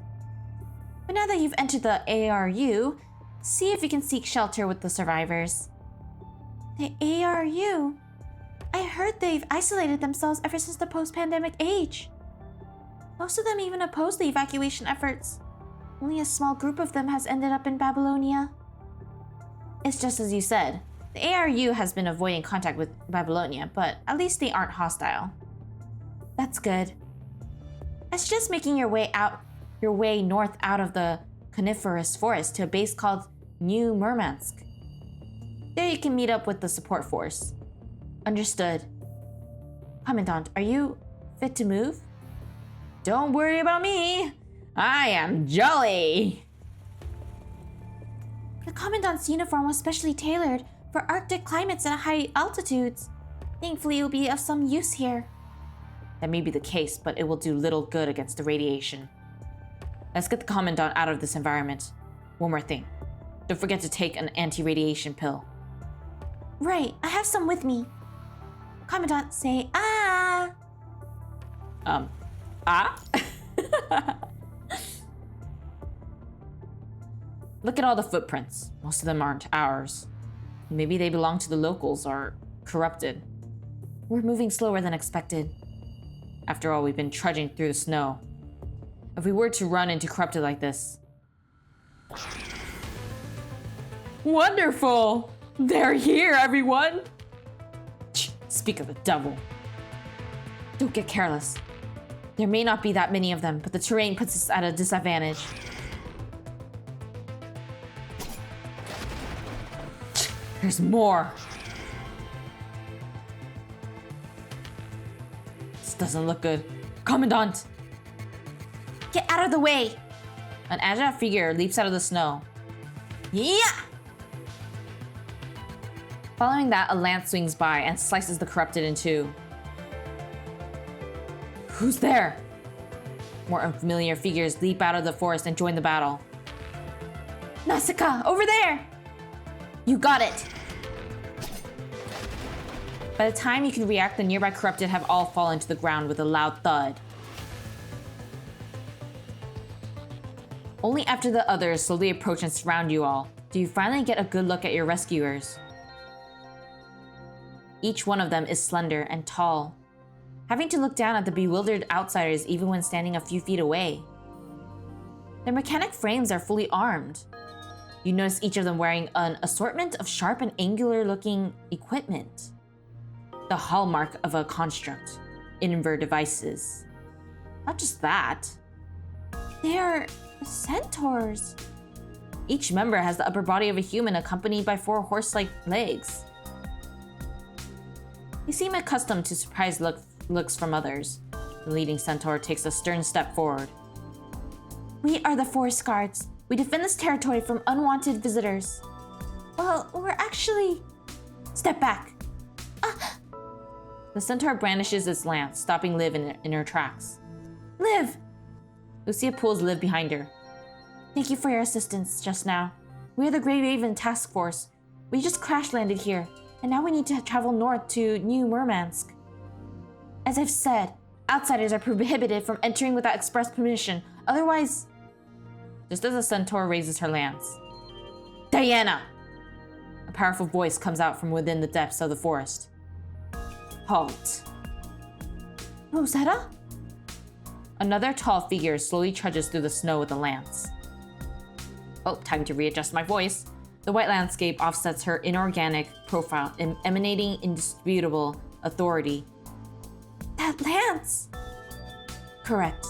But now that you've entered the ARU, see if you can seek shelter with the survivors. The ARU? I heard they've isolated themselves ever since the post-pandemic age. Most of them even oppose the evacuation efforts. Only a small group of them has ended up in Babylonia. It's just as you said. The ARU has been avoiding contact with Babylonia, but at least they aren't hostile. That's good. It's just making your way north out of the coniferous forest to a base called New Murmansk. There you can meet up with the support force. Understood. Commandant, are you fit to move? Don't worry about me. I am jolly. The Commandant's uniform was specially tailored for Arctic climates and high altitudes. Thankfully, it will be of some use here. That may be the case, but it will do little good against the radiation. Let's get the Commandant out of this environment. One more thing. Don't forget to take an anti-radiation pill. Right, I have some with me. Commandant, say ah. Ah? Look at all the footprints. Most of them aren't ours. Maybe they belong to the locals or corrupted. We're moving slower than expected. After all, we've been trudging through the snow. If we were to run into corrupted like this... Wonderful! They're here, everyone! Speak of the devil. Don't get careless. There may not be that many of them, but the terrain puts us at a disadvantage. There's more. This doesn't look good. Commandant! Get out of the way. An agile figure leaps out of the snow. Yeah! Following that, a lance swings by and slices the corrupted in two. Who's there? More unfamiliar figures leap out of the forest and join the battle. Nausicaa, over there! You got it! By the time you can react, the nearby corrupted have all fallen to the ground with a loud thud. Only after the others slowly approach and surround you all do you finally get a good look at your rescuers. Each one of them is slender and tall, having to look down at the bewildered outsiders even when standing a few feet away. Their mechanic frames are fully armed. You notice each of them wearing an assortment of sharp and angular-looking equipment. The hallmark of a construct, Inver devices. Not just that. They are centaurs. Each member has the upper body of a human accompanied by 4 horse-like legs. They seem accustomed to surprised looks from others. The leading centaur takes a stern step forward. We are the Forest Guards. We defend this territory from unwanted visitors. Well, we're actually... Step back. The centaur brandishes its lance, stopping Liv in her tracks. Liv! Lucia pulls Liv behind her. Thank you for your assistance just now. We are the Grey Raven Task Force. We just crash landed here, and now we need to travel north to New Murmansk. As I've said, outsiders are prohibited from entering without express permission, otherwise... Just as the centaur raises her lance. Diana! A powerful voice comes out from within the depths of the forest. Halt. Rosetta? Another tall figure slowly trudges through the snow with a lance. Oh, time to readjust my voice. The white landscape offsets her inorganic profile, emanating indisputable authority. That lance! Correct.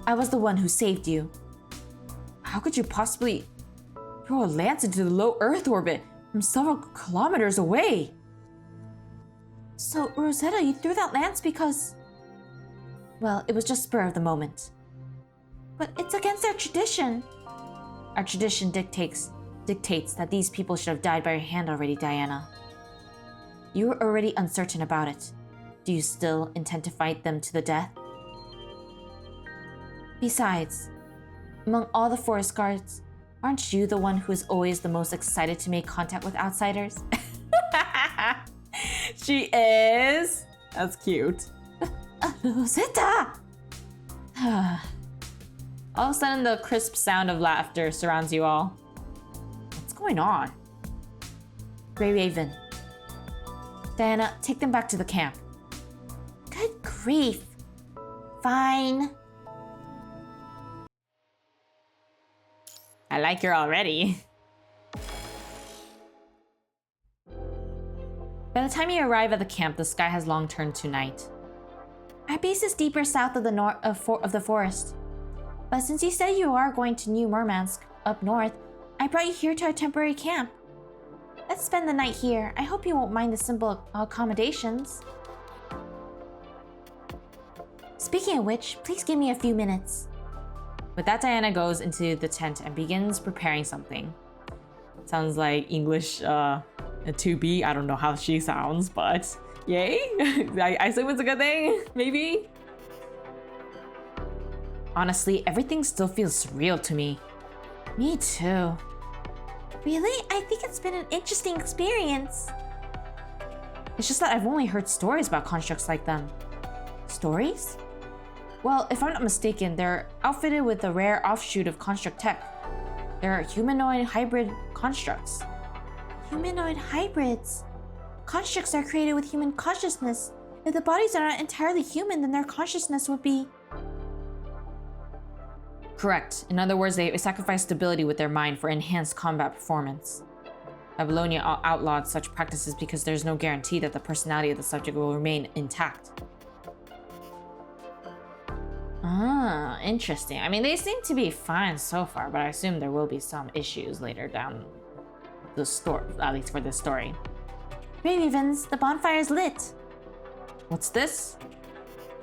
I was the one who saved you. How could you possibly throw a lance into the low Earth orbit from several kilometers away? So, Rosetta, you threw that lance because... Well, it was just spur of the moment. But it's against our tradition. Our tradition dictates that these people should have died by your hand already, Diana. You were already uncertain about it. Do you still intend to fight them to the death? Besides, among all the forest guards, aren't you the one who is always the most excited to make contact with outsiders? She is! That's cute. Rosetta! All of a sudden, the crisp sound of laughter surrounds you all. What's going on? Grey Raven. Diana, take them back to the camp. Good grief. Fine. I like her already. By the time you arrive at the camp, the sky has long turned to night. Our base is deeper south of the forest. But since you said you are going to New Murmansk, up north, I brought you here to our temporary camp. Let's spend the night here. I hope you won't mind the simple accommodations. Speaking of which, please give me a few minutes. With that, Diana goes into the tent and begins preparing something. Sounds like English to be. I don't know how she sounds, but yay. I assume it's a good thing, maybe? Honestly, everything still feels surreal to me. Me too. Really? I think it's been an interesting experience. It's just that I've only heard stories about constructs like them. Stories? Well, if I'm not mistaken, they're outfitted with a rare offshoot of construct tech. They're humanoid hybrid constructs. Humanoid hybrids. Constructs are created with human consciousness. If the bodies are not entirely human, then their consciousness would be... Correct. In other words, they sacrifice stability with their mind for enhanced combat performance. Babylonia outlawed such practices because there's no guarantee that the personality of the subject will remain intact. Ah, interesting. I mean, they seem to be fine so far, but I assume there will be some issues later down the story, at least for this story. Gray Ravens, the bonfire's lit. What's this?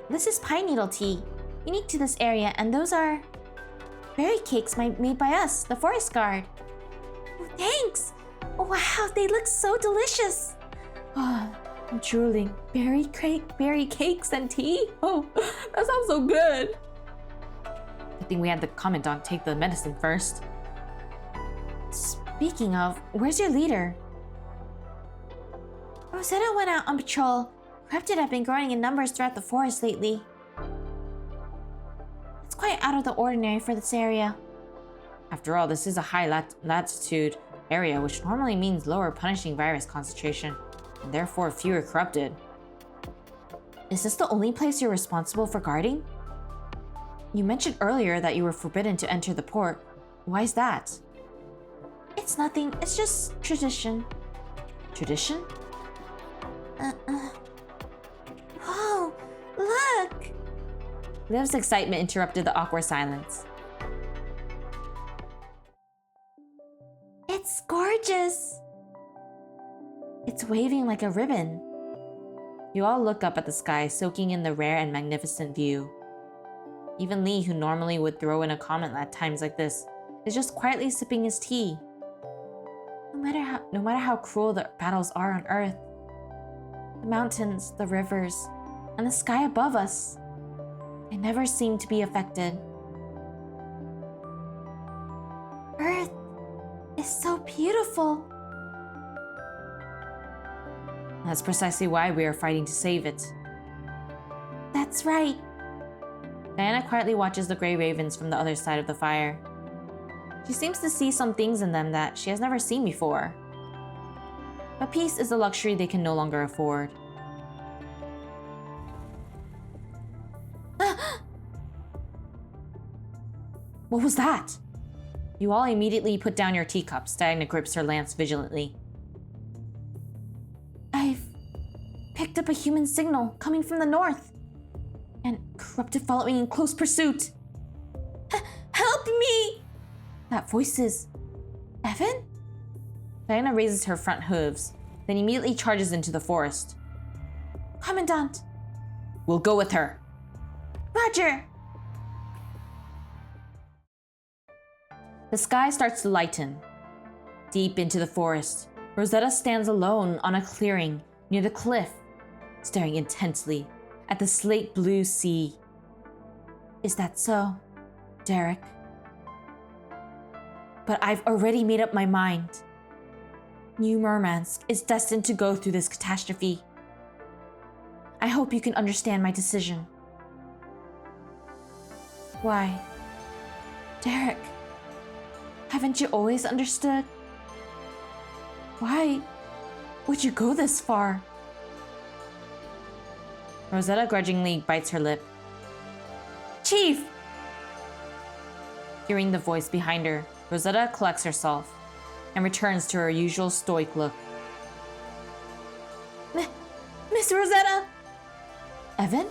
This is pine needle tea, unique to this area, and those are berry cakes made by us, the Forest Guard. Oh, thanks! Wow, they look so delicious. Oh, I'm drooling. Berry cakes and tea? Oh, that sounds so good. I think we had the commandant take the medicine first. Speaking of, where's your leader? Rosetta went out on patrol. Cryptid have been growing in numbers throughout the forest lately. It's quite out of the ordinary for this area. After all, this is a high latitude area, which normally means lower punishing virus concentration, and therefore fewer corrupted. Is this the only place you're responsible for guarding? You mentioned earlier that you were forbidden to enter the port. Why is that? It's nothing, it's just tradition. Tradition? Whoa, look! Liv's excitement interrupted the awkward silence. It's gorgeous! It's waving like a ribbon. You all look up at the sky, soaking in the rare and magnificent view. Even Lee, who normally would throw in a comment at times like this, is just quietly sipping his tea. No matter how cruel the battles are on Earth, the mountains, the rivers, and the sky above us, they never seem to be affected. Earth is so beautiful. That's precisely why we are fighting to save it. That's right. Diana quietly watches the gray ravens from the other side of the fire. She seems to see some things in them that she has never seen before. But peace is a luxury they can no longer afford. What was that? You all immediately put down your teacups. Diana grips her lance vigilantly. I've picked up a human signal coming from the north. And corrupted following in close pursuit. Help me! That voice is... Evan? Diana raises her front hooves, then immediately charges into the forest. Commandant! We'll go with her. Roger! The sky starts to lighten. Deep into the forest, Rosetta stands alone on a clearing near the cliff, staring intensely at the slate blue sea. Is that so, Derek? But I've already made up my mind. New Murmansk is destined to go through this catastrophe. I hope you can understand my decision. Why? Derek, haven't you always understood? Why would you go this far? Rosetta grudgingly bites her lip. Chief! Hearing the voice behind her, Rosetta collects herself and returns to her usual stoic look. Miss Rosetta! Evan?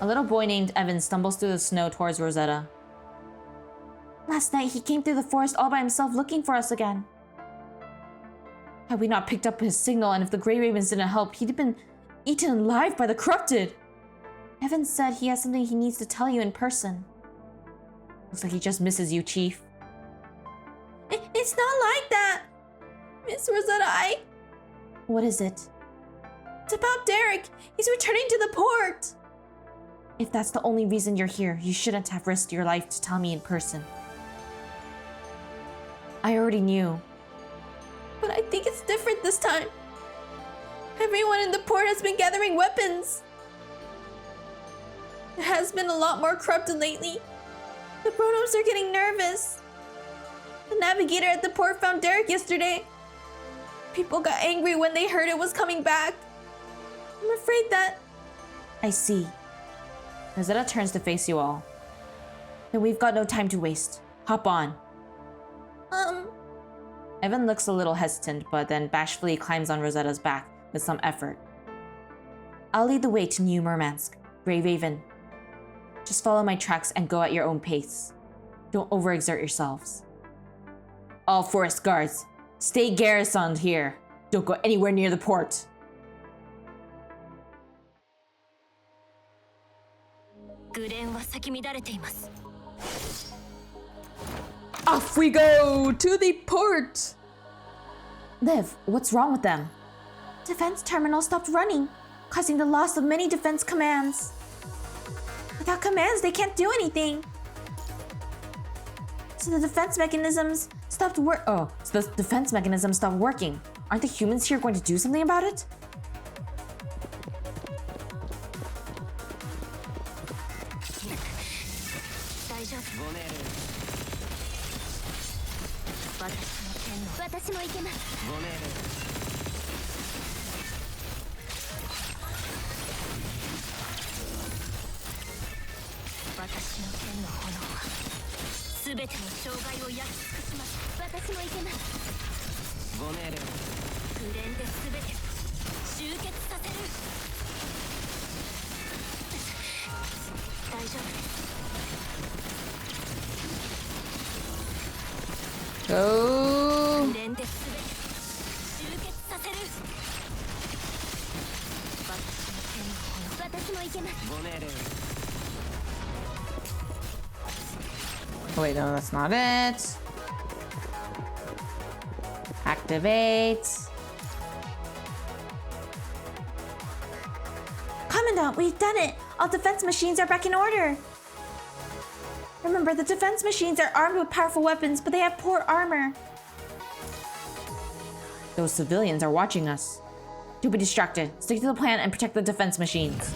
A little boy named Evan stumbles through the snow towards Rosetta. Last night he came through the forest all by himself looking for us again. Had we not picked up his signal, and if the Grey Ravens didn't help, he'd have been eaten alive by the corrupted. Evan said he has something he needs to tell you in person. Looks like he just misses you, Chief. It's not like that! Miss Rosetta, What is it? It's about Derek. He's returning to the port. If that's the only reason you're here, you shouldn't have risked your life to tell me in person. I already knew. But I think it's different this time. Everyone in the port has been gathering weapons. It has been a lot more corrupted lately. The Protoms are getting nervous. The navigator at the port found Derek yesterday. People got angry when they heard it was coming back. I'm afraid that... I see. Rosetta turns to face you all. Then we've got no time to waste. Hop on. Evan looks a little hesitant, but then bashfully climbs on Rosetta's back with some effort. I'll lead the way to New Murmansk, Grey Raven. Just follow my tracks and go at your own pace. Don't overexert yourselves. All forest guards, stay garrisoned here. Don't go anywhere near the port. Off we go to the port! Liv, what's wrong with them? Defense terminal stopped running, causing the loss of many defense commands. Without commands, they can't do anything. So the defense mechanisms stopped working. Aren't the humans here going to do something about it? Go! Oh, wait, no, that's not it. Activate. Commandant, we've done it! All defense machines are back in order! Remember, the defense machines are armed with powerful weapons, but they have poor armor. Those civilians are watching us. Don't be distracted. Stick to the plan and protect the defense machines.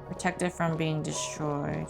Protect it from being destroyed.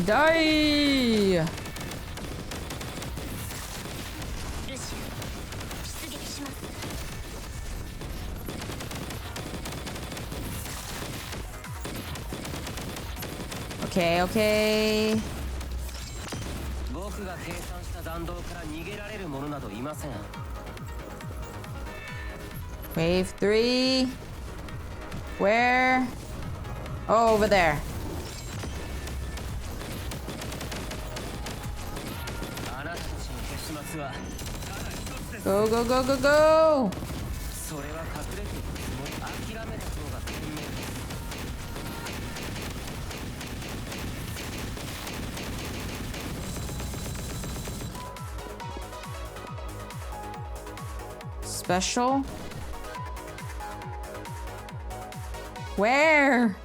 Die! Okay, okay. Wave 3. Where? Oh, over there. Go, go, go, go, go! Special? Where?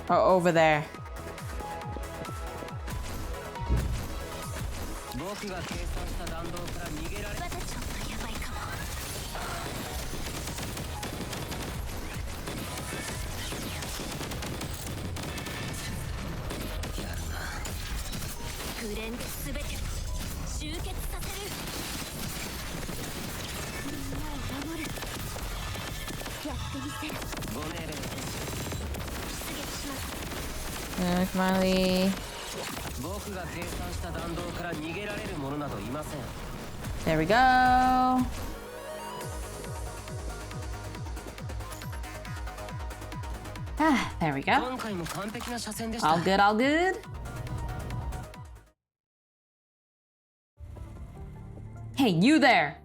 Oh, over there. Come on, Lee. There we go. Ah, there we go. All good, all good. Hey, you there!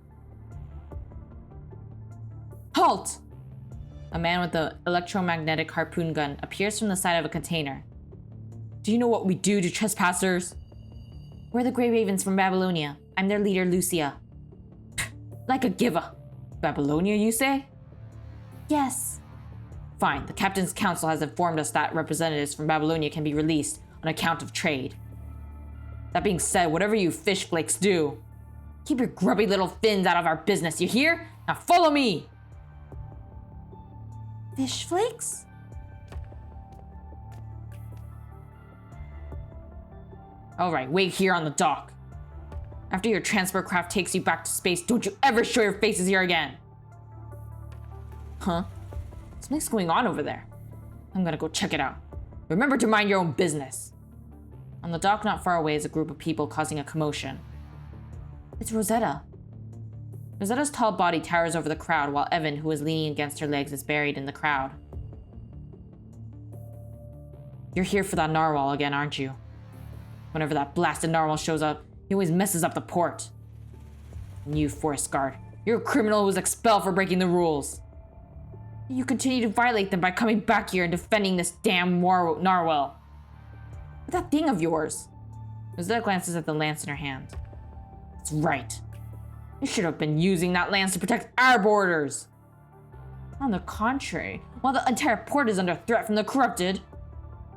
Halt! A man with an electromagnetic harpoon gun appears from the side of a container. Do you know what we do to trespassers? We're the Grey Ravens from Babylonia. I'm their leader, Lucia. Like a giver. Babylonia, you say? Yes. Fine, the Captain's Council has informed us that representatives from Babylonia can be released on account of trade. That being said, whatever you fish flakes do, keep your grubby little fins out of our business, you hear? Now follow me! Fish flakes? Alright, wait here on the dock. After your transport craft takes you back to space, don't you ever show your faces here again! Huh? Something's going on over there. I'm gonna go check it out. Remember to mind your own business. On the dock not far away is a group of people causing a commotion. It's Rosetta. Rosetta's tall body towers over the crowd while Evan, who is leaning against her legs, is buried in the crowd. You're here for that narwhal again, aren't you? Whenever that blasted narwhal shows up, he always messes up the port. And you, Forest Guard, you're a criminal who was expelled for breaking the rules. You continue to violate them by coming back here and defending this damn narwhal. But that thing of yours. Rosetta glances at the lance in her hand. That's right. You should have been using that lance to protect our borders. On the contrary, while the entire port is under threat from the corrupted,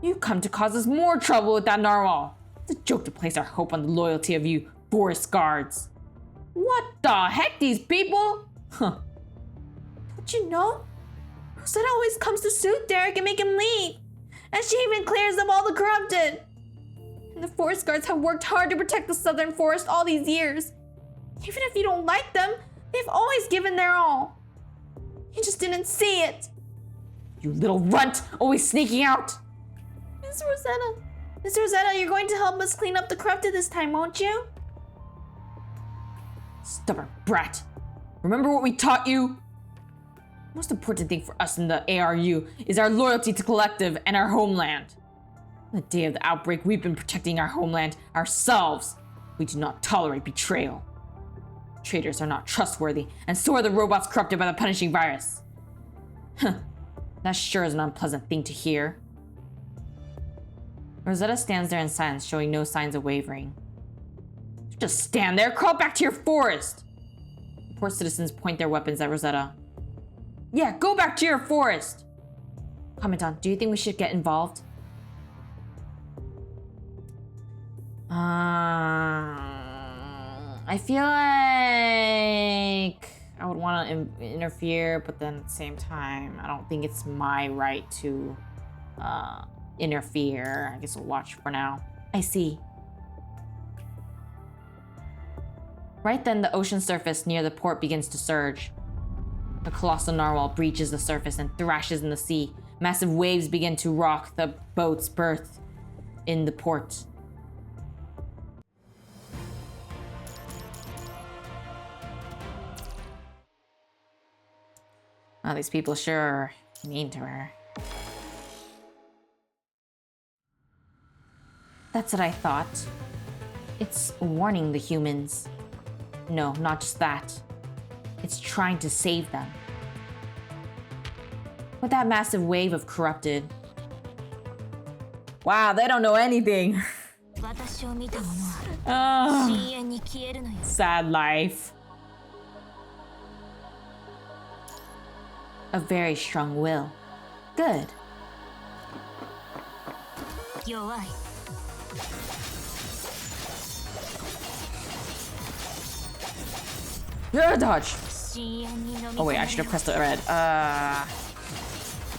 you come to cause us more trouble with that narwhal. It's a joke to place our hope on the loyalty of you forest guards. What the heck, these people? Huh. Don't you know? Rosetta always comes to soothe Derek and make him leave. And she even clears up all the corrupted. And the forest guards have worked hard to protect the southern forest all these years. Even if you don't like them, they've always given their all. You just didn't see it. You little runt, always sneaking out. Miss Rosetta. Miss Rosetta, you're going to help us clean up the corrupted this time, won't you? Stubborn brat. Remember what we taught you? The most important thing for us in the ARU is our loyalty to Collective and our homeland. On the day of the outbreak, we've been protecting our homeland ourselves. We do not tolerate betrayal. Traitors are not trustworthy, and so are the robots corrupted by the punishing virus. Huh. That sure is an unpleasant thing to hear. Rosetta stands there in silence, showing no signs of wavering. Just stand there, crawl back to your forest! The poor citizens point their weapons at Rosetta. Yeah, go back to your forest! Commandant, do you think we should get involved? I feel like I would want to interfere, but then at the same time, I don't think it's my right to interfere. I guess we'll watch for now. I see. Right then, the ocean surface near the port begins to surge. The colossal narwhal breaches the surface and thrashes in the sea. Massive waves begin to rock the boat's berth in the port. Oh, these people sure are mean to her. That's what I thought. It's warning the humans. No, not just that. It's trying to save them. With that massive wave of corrupted. Wow, they don't know anything. Oh, sad life. A very strong will. Good. Yeah, dodge. Oh wait, I should have pressed the red.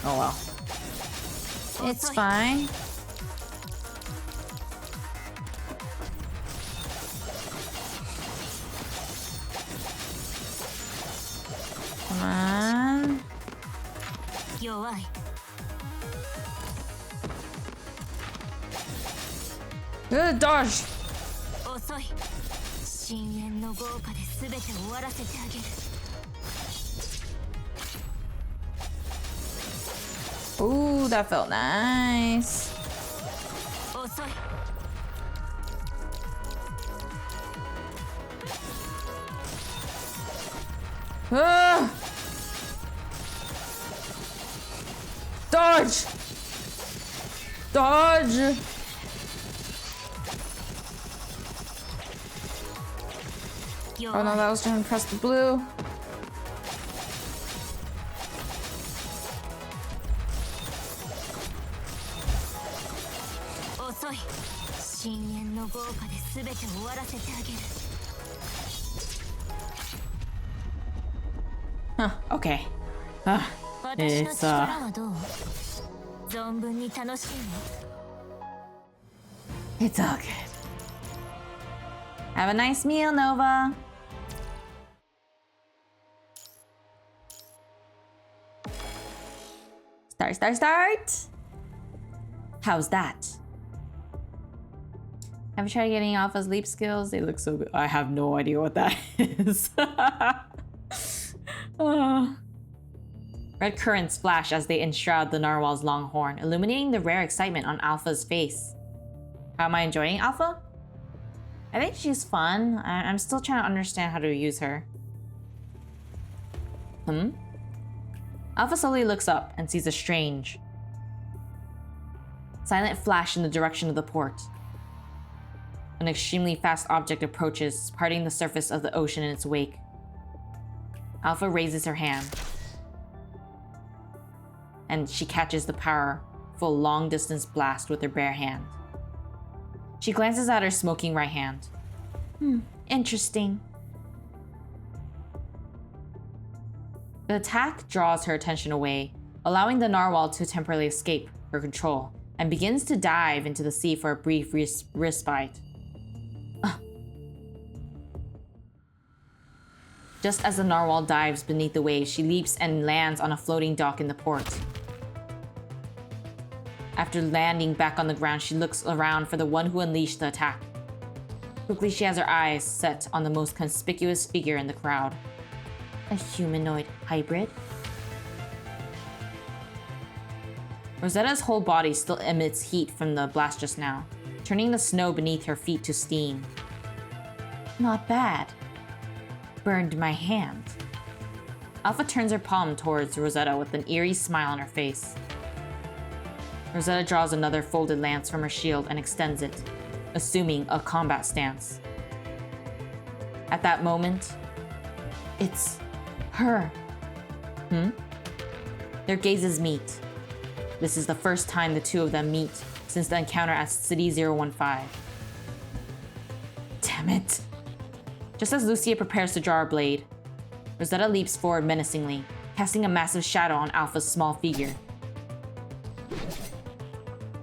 Oh well. It's fine. Come on. Good dodge. Ooh, that felt nice. Ah! Dodge! Dodge! Oh no, that was trying to press the blue. Huh, okay. It's It's all good. Have a nice meal, Nova. Start. How's that? Have you tried getting Alpha's leap skills? They look so good. I have no idea what that is. Red currents flash as they enshroud the narwhal's long horn, illuminating the rare excitement on Alpha's face. How am I enjoying Alpha? I think she's fun. I'm still trying to understand how to use her. Alpha slowly looks up and sees a strange, silent flash in the direction of the port. An extremely fast object approaches, parting the surface of the ocean in its wake. Alpha raises her hand, and she catches the powerful long-distance blast with her bare hand. She glances at her smoking right hand. Interesting. The attack draws her attention away, allowing the narwhal to temporarily escape her control, and begins to dive into the sea for a brief respite. Just as the narwhal dives beneath the waves, she leaps and lands on a floating dock in the port. After landing back on the ground, she looks around for the one who unleashed the attack. Quickly, she has her eyes set on the most conspicuous figure in the crowd. A humanoid hybrid? Rosetta's whole body still emits heat from the blast just now, turning the snow beneath her feet to steam. Not bad. Burned my hand. Alpha turns her palm towards Rosetta with an eerie smile on her face. Rosetta draws another folded lance from her shield and extends it, assuming a combat stance. At that moment, it's her. Their gazes meet. This is the first time the two of them meet since the encounter at City 015. Damn it. Just as Lucia prepares to draw her blade, Rosetta leaps forward menacingly, casting a massive shadow on Alpha's small figure.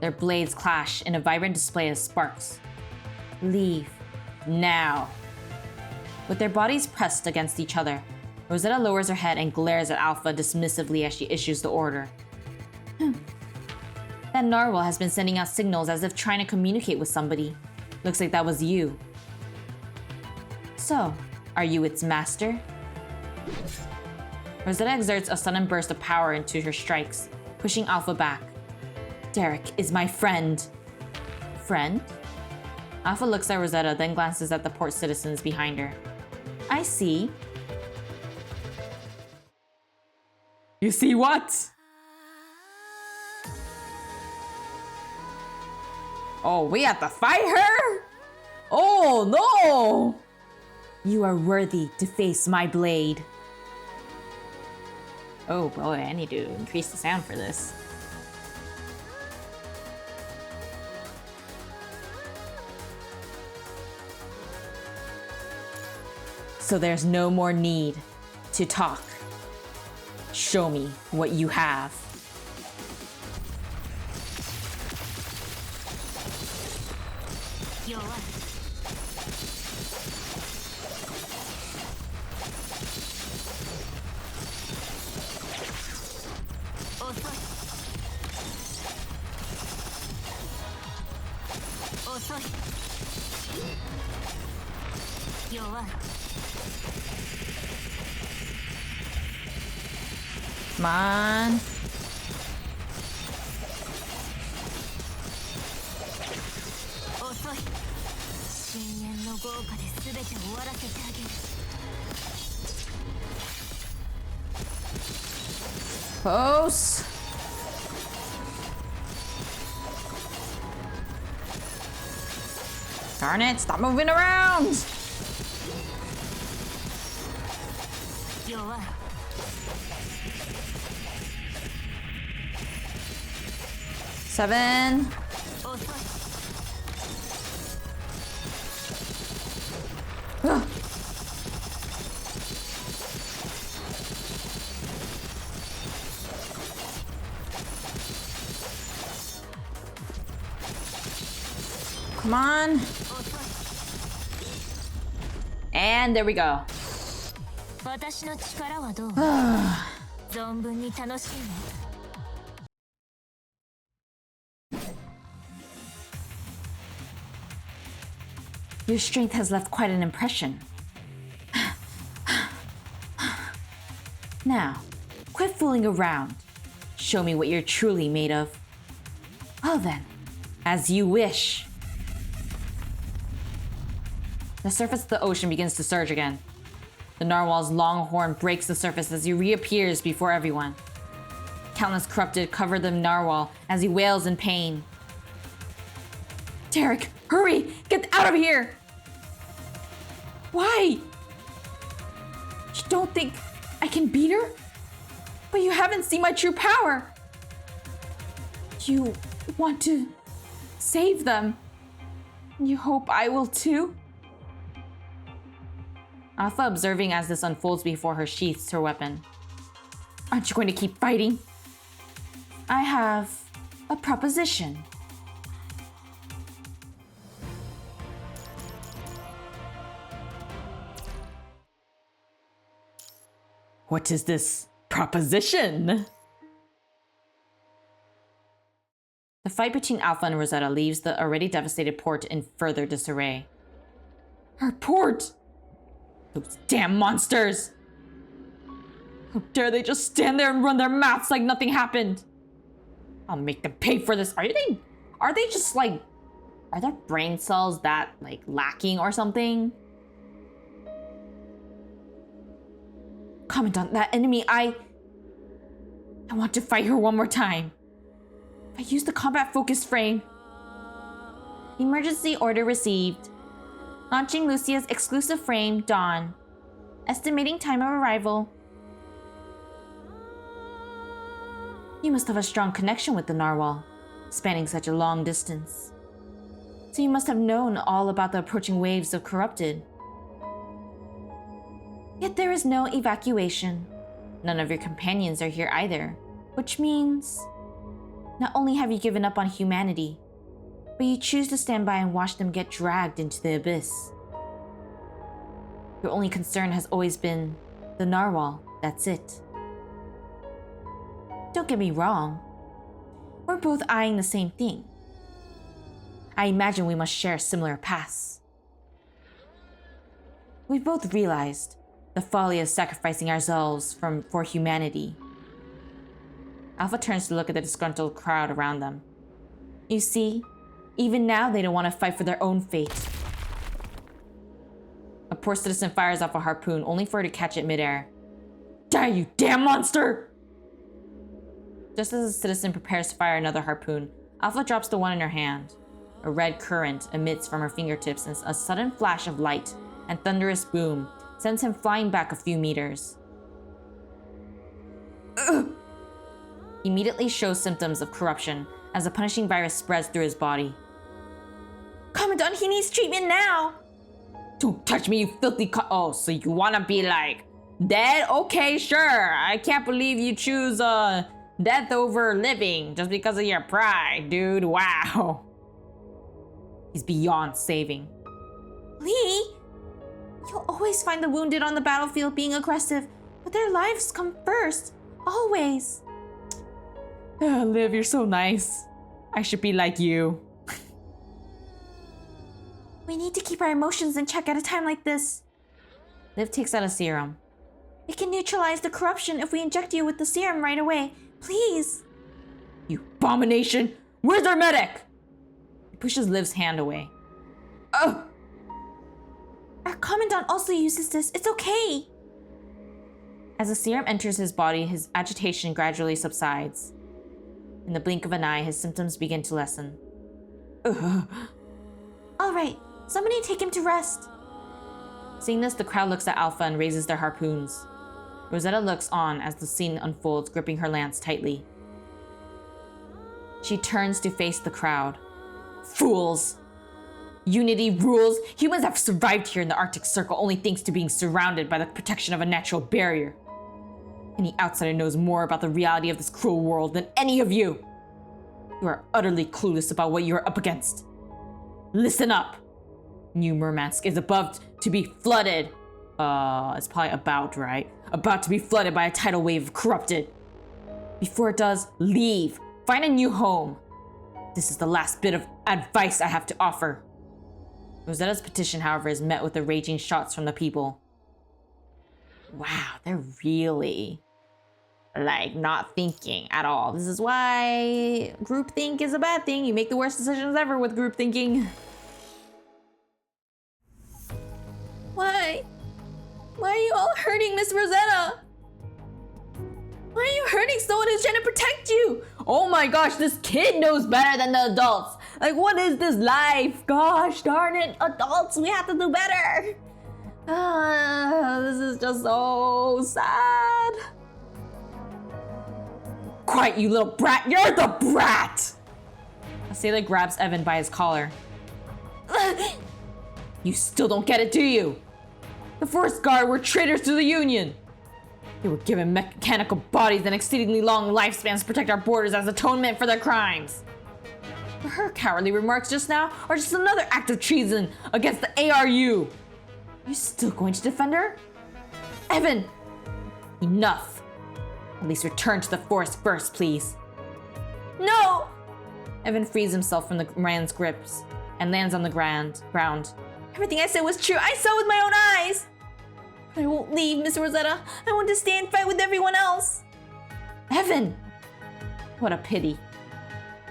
Their blades clash in a vibrant display of sparks. Leave. Now. With their bodies pressed against each other, Rosetta lowers her head and glares at Alpha dismissively as she issues the order. That narwhal has been sending out signals as if trying to communicate with somebody. Looks like that was you. So, are you its master? Rosetta exerts a sudden burst of power into her strikes, pushing Alpha back. Derek is my friend. Friend? Alpha looks at Rosetta, then glances at the port citizens behind her. I see. You see what? Oh, we have to fight her? Oh no! You are worthy to face my blade. Oh boy, I need to increase the sound for this. So there's no more need to talk. Show me what you have. Come on. Close. Darn it, stop moving around! 弱い 7. 遅い Ugh. Come on. And there we go. 私の力はどう Ah. 存分に楽しんで Your strength has left quite an impression. Now, quit fooling around. Show me what you're truly made of. Well then, as you wish. The surface of the ocean begins to surge again. The narwhal's long horn breaks the surface as he reappears before everyone. Countless corrupted cover the narwhal as he wails in pain. Derek, hurry! Get out of here! Why? You don't think I can beat her? But you haven't seen my true power. You want to save them. You hope I will too? Alpha, observing as this unfolds before her, sheaths her weapon. Aren't you going to keep fighting? I have a proposition. What is this proposition? The fight between Alpha and Rosetta leaves the already devastated port in further disarray. Our port! Those damn monsters! How dare they just stand there and run their mouths like nothing happened? I'll make them pay for this. Are they just like, are their brain cells that like lacking or something? Commandant, that enemy, I want to fight her one more time. If I use the combat focus frame. Emergency order received. Launching Lucia's exclusive frame, Dawn. Estimating time of arrival. You must have a strong connection with the narwhal, spanning such a long distance. So you must have known all about the approaching waves of corrupted. Yet there is no evacuation. None of your companions are here either, which means not only have you given up on humanity, but you choose to stand by and watch them get dragged into the abyss. Your only concern has always been the narwhal, that's it. Don't get me wrong, we're both eyeing the same thing. I imagine we must share similar paths. We've both realized the folly of sacrificing ourselves for humanity. Alpha turns to look at the disgruntled crowd around them. You see, even now they don't want to fight for their own fate. A poor citizen fires off a harpoon only for her to catch it midair. Die, you damn monster! Just as the citizen prepares to fire another harpoon, Alpha drops the one in her hand. A red current emits from her fingertips and a sudden flash of light and thunderous boom sends him flying back a few meters. Ugh. He immediately shows symptoms of corruption as a punishing virus spreads through his body. Commandant, he needs treatment now! Don't touch me, you filthy oh, so you wanna be like, dead? Okay, sure. I can't believe you choose, death over living just because of your pride, dude. Wow. He's beyond saving. Lee, you'll always find the wounded on the battlefield being aggressive, but their lives come first. Always. Liv, you're so nice. I should be like you. We need to keep our emotions in check at a time like this. Liv takes out a serum. It can neutralize the corruption if we inject you with the serum right away. Please. You abomination! Where's our medic? He pushes Liv's hand away. Oh! Our commandant also uses this. It's okay. As the serum enters his body, his agitation gradually subsides. In the blink of an eye, his symptoms begin to lessen. All right, somebody take him to rest. Seeing this, the crowd looks at Alpha and raises their harpoons. Rosetta looks on as the scene unfolds, gripping her lance tightly. She turns to face the crowd. Fools! Unity rules. Humans have survived here in the Arctic Circle only thanks to being surrounded by the protection of a natural barrier. Any outsider knows more about the reality of this cruel world than any of you. You are utterly clueless about what you are up against. Listen up. New Murmansk is about to be flooded. It's probably about, right? About to be flooded by a tidal wave of corrupted. Before it does, leave. Find a new home. This is the last bit of advice I have to offer. Rosetta's petition, however, is met with the raging shots from the people. Wow, they're really, not thinking at all. This is why groupthink is a bad thing. You make the worst decisions ever with group thinking. Why? Why are you all hurting Miss Rosetta? Why are you hurting someone who's trying to protect you? Oh my gosh, this kid knows better than the adults. Like, what is this life? Gosh darn it, adults, we have to do better. This is just so sad. Quiet, you little brat. You're the brat! Asela grabs Evan by his collar. You still don't get it, do you? The Forest Guard were traitors to the Union. They were given mechanical bodies and exceedingly long lifespans to protect our borders as atonement for their crimes. But her cowardly remarks just now are just another act of treason against the ARU. You still going to defend her? Evan! Enough. At least return to the forest first, please. No! Evan frees himself from the man's grips and lands on the ground. Everything I said was true. I saw with my own eyes. I won't leave, Miss Rosetta. I want to stay and fight with everyone else. Evan! What a pity.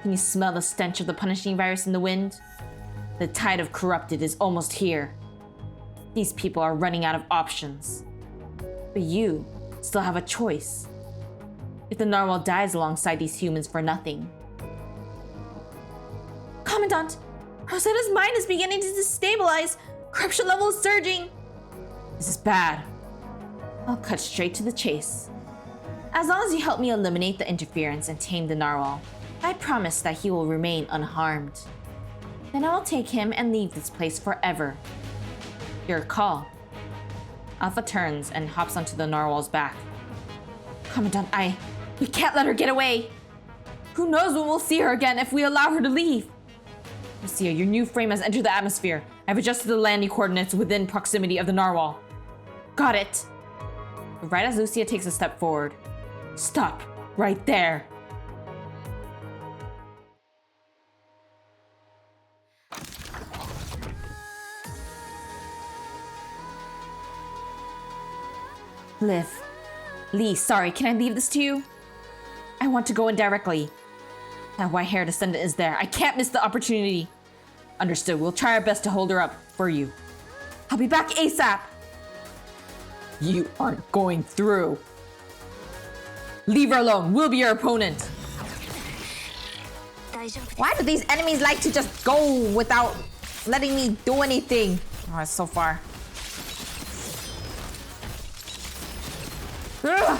Can you smell the stench of the punishing virus in the wind? The tide of corrupted is almost here. These people are running out of options. But you still have a choice. If the narwhal dies alongside these humans for nothing. Commandant, Rosetta's mind is beginning to destabilize. Corruption level is surging. This is bad. I'll cut straight to the chase. As long as you help me eliminate the interference and tame the narwhal, I promise that he will remain unharmed. Then I will take him and leave this place forever. Your call. Alpha turns and hops onto the narwhal's back. Commandant, we can't let her get away. Who knows when we'll see her again if we allow her to leave. Lucia, your new frame has entered the atmosphere. I've adjusted the landing coordinates within proximity of the narwhal. Got it. Right as Lucia takes a step forward. Stop. Right there. Liv. Lee, sorry, can I leave this to you? I want to go in directly. That white-haired descendant is there. I can't miss the opportunity. Understood. We'll try our best to hold her up for you. I'll be back ASAP. You aren't going through. Leave her alone. We'll be your opponent. Why do these enemies like to just go without letting me do anything? Oh, it's so far. Ugh.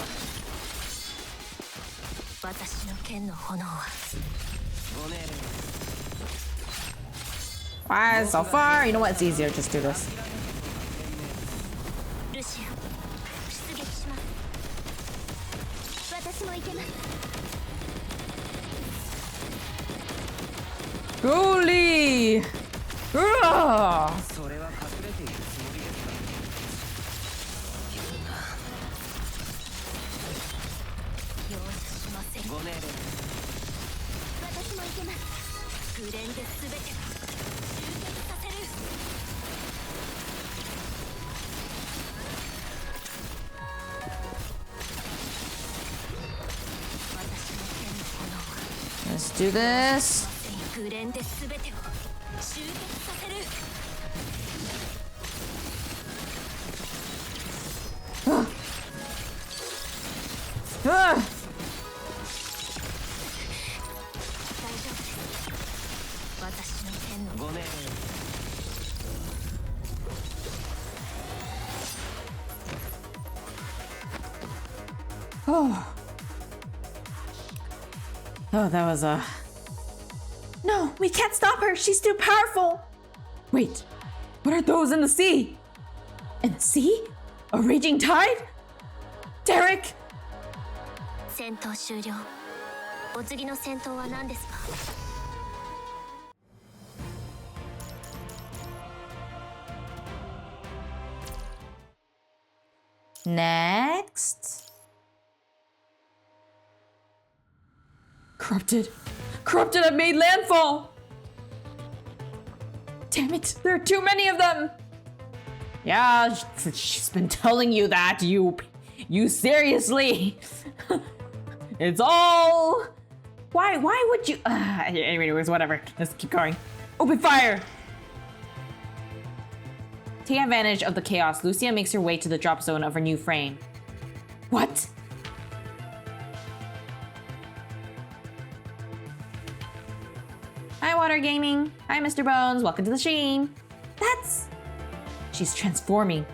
Why so far? You know what? It's easier. Just do this. Holy! Ugh. Let's do this. Ugh. Oh. Oh, that was No, we can't stop her. She's too powerful. Wait, what are those in the sea? In the sea? A raging tide? Derek! 戦闘終了。お次の戦闘は何ですか？ Next. Corrupted. Corrupted have made landfall! Damn it, there are too many of them! Yeah, she's been telling you that, you seriously! It's all... Why would you... anyways, whatever. Let's keep going. Open fire! Taking advantage of the chaos, Lucia makes her way to the drop zone of her new frame. What? Hi, Water Gaming. Hi, Mr. Bones. Welcome to the stream. That's... She's transforming.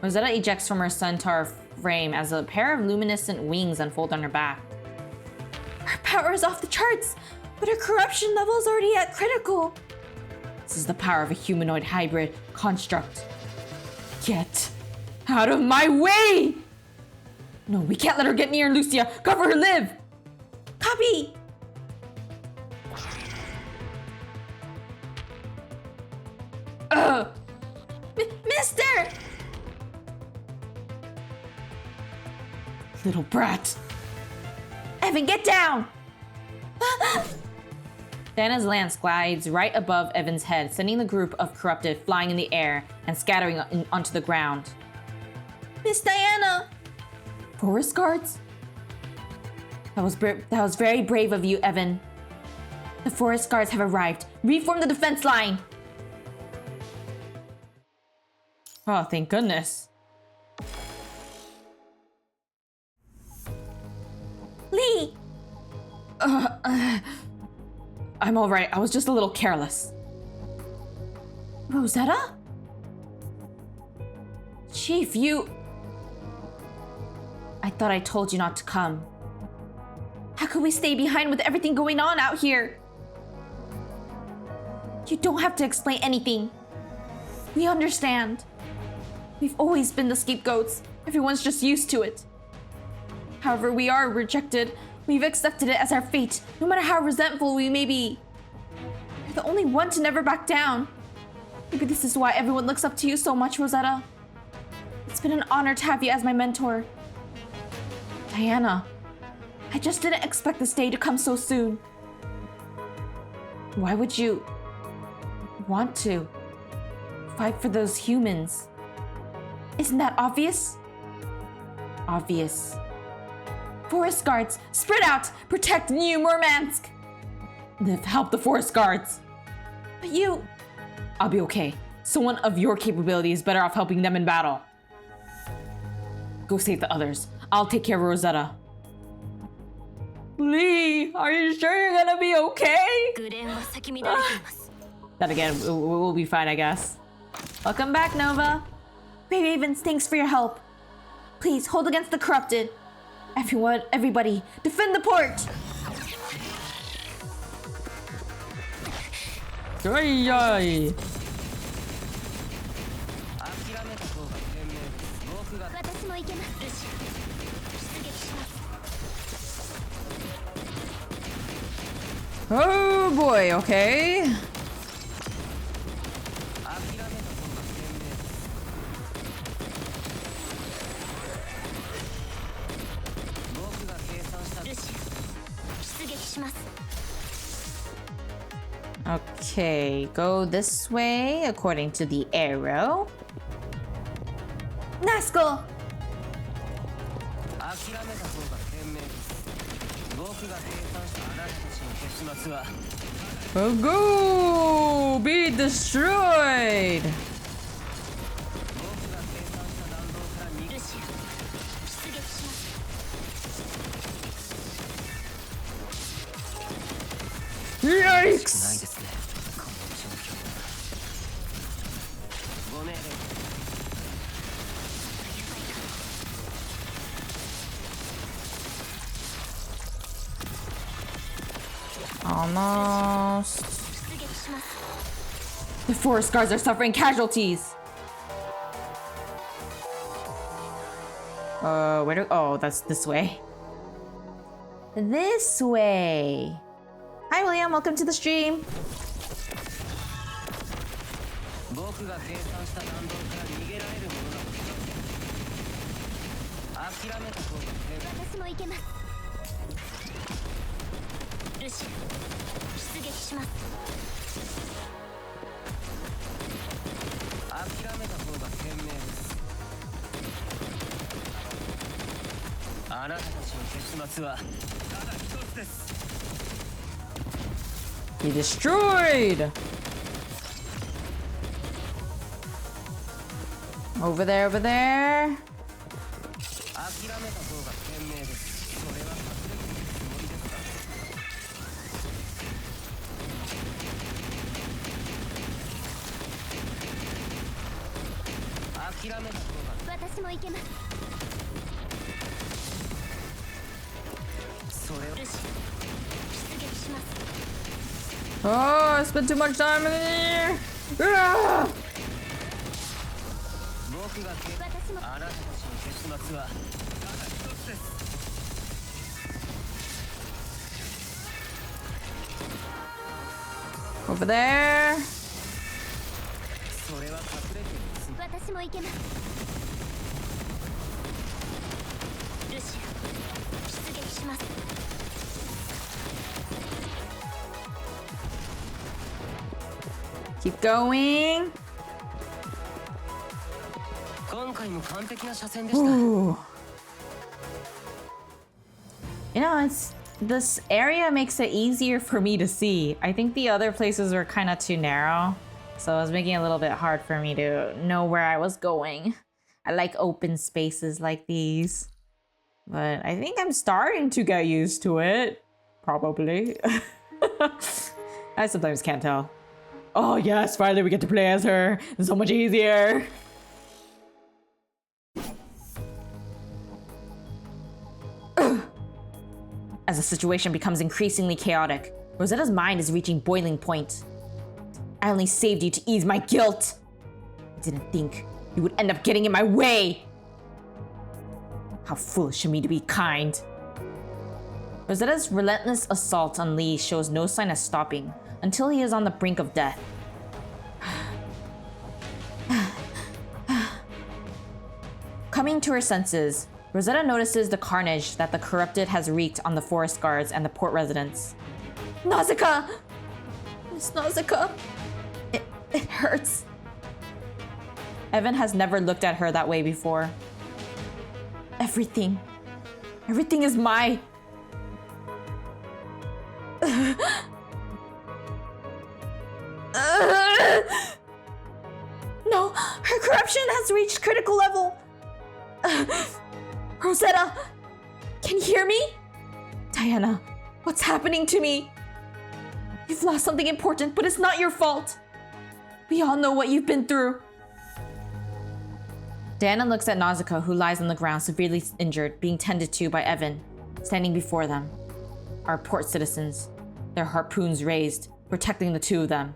Rosetta ejects from her centaur frame as a pair of luminescent wings unfold on her back. Her power is off the charts, but her corruption level is already at critical. This is the power of a humanoid hybrid construct. Get out of my way! No, we can't let her get near Lucia. Cover her live! Copy. Mister! Little brat. Evan, get down! Diana's lance glides right above Evan's head, sending the group of corrupted flying in the air and scattering onto the ground. Miss Diana! Forest guards? That was very brave of you, Evan. The forest guards have arrived. Reform the defense line! Oh, thank goodness. Lee! I'm alright. I was just a little careless. Rosetta? Chief, you... I thought I told you not to come. How could we stay behind with everything going on out here? You don't have to explain anything. We understand. We've always been the scapegoats. Everyone's just used to it. However, we are rejected. We've accepted it as our fate, no matter how resentful we may be. You're the only one to never back down. Maybe this is why everyone looks up to you so much, Rosetta. It's been an honor to have you as my mentor. Diana, I just didn't expect this day to come so soon. Why would you want to fight for those humans? Isn't that obvious? Obvious. Forest guards, spread out! Protect New Murmansk! Help the forest guards! But you... I'll be okay. Someone of your capability is better off helping them in battle. Go save the others. I'll take care of Rosetta. Lee, are you sure you're gonna be okay? グレンは咲き乱れています。 That again, we'll be fine, I guess. Welcome back, Nova. Ray Ravens, thanks for your help. Please, hold against the corrupted. Everybody, defend the port! Ay, ay. 私も行けます。ルシア、出撃します。 Oh boy, okay. Okay, go this way according to the arrow. Nazgul! Oh, go! Be destroyed! Yes! Almost. The forest guards are suffering casualties. Where do... Oh, that's this way. This way. Hi, William. Welcome to the stream. 僕が計算した弾道から逃げられるものなのか。諦めた方が私も行けます。ルシア、出撃します。諦めた方が賢明です。あなたたちの結末はただ一つです。 He destroyed. Over there, over there. 諦めた方が賢明です。それは隠れているつもりですか。諦めた方が私も行けます。それをルシア、出撃します。 Oh, I spent too much time in here. Ah! 僕があなたたちの結末はただ一つです。 Over there. それは隠れているつもり。私も行けます。ルシア、出撃します。 Keep going. 今回も完璧な車線でした。 Ooh. You know, this area makes it easier for me to see. I think the other places were kind of too narrow, so it was making it a little bit hard for me to know where I was going. I like open spaces like these, but I think I'm starting to get used to it. Probably. I sometimes can't tell. Oh yes, finally we get to play as her. It's so much easier. As the situation becomes increasingly chaotic, Rosetta's mind is reaching boiling point. I only saved you to ease my guilt. I didn't think you would end up getting in my way. How foolish of me to be kind. Rosetta's relentless assault on Lee shows no sign of stopping until he is on the brink of death. Coming to her senses, Rosetta notices the carnage that the corrupted has wreaked on the forest guards and the port residents. Nausicaa! Miss Nausicaa! It hurts. Evan has never looked at her that way before. Everything is my... No, her corruption has reached critical level. Rosetta, can you hear me? Diana, what's happening to me? You've lost something important, but it's not your fault. We all know what you've been through. Diana looks at Nausicaa, who lies on the ground severely injured, being tended to by Evan, standing before them. Our port citizens, their harpoons raised, protecting the two of them.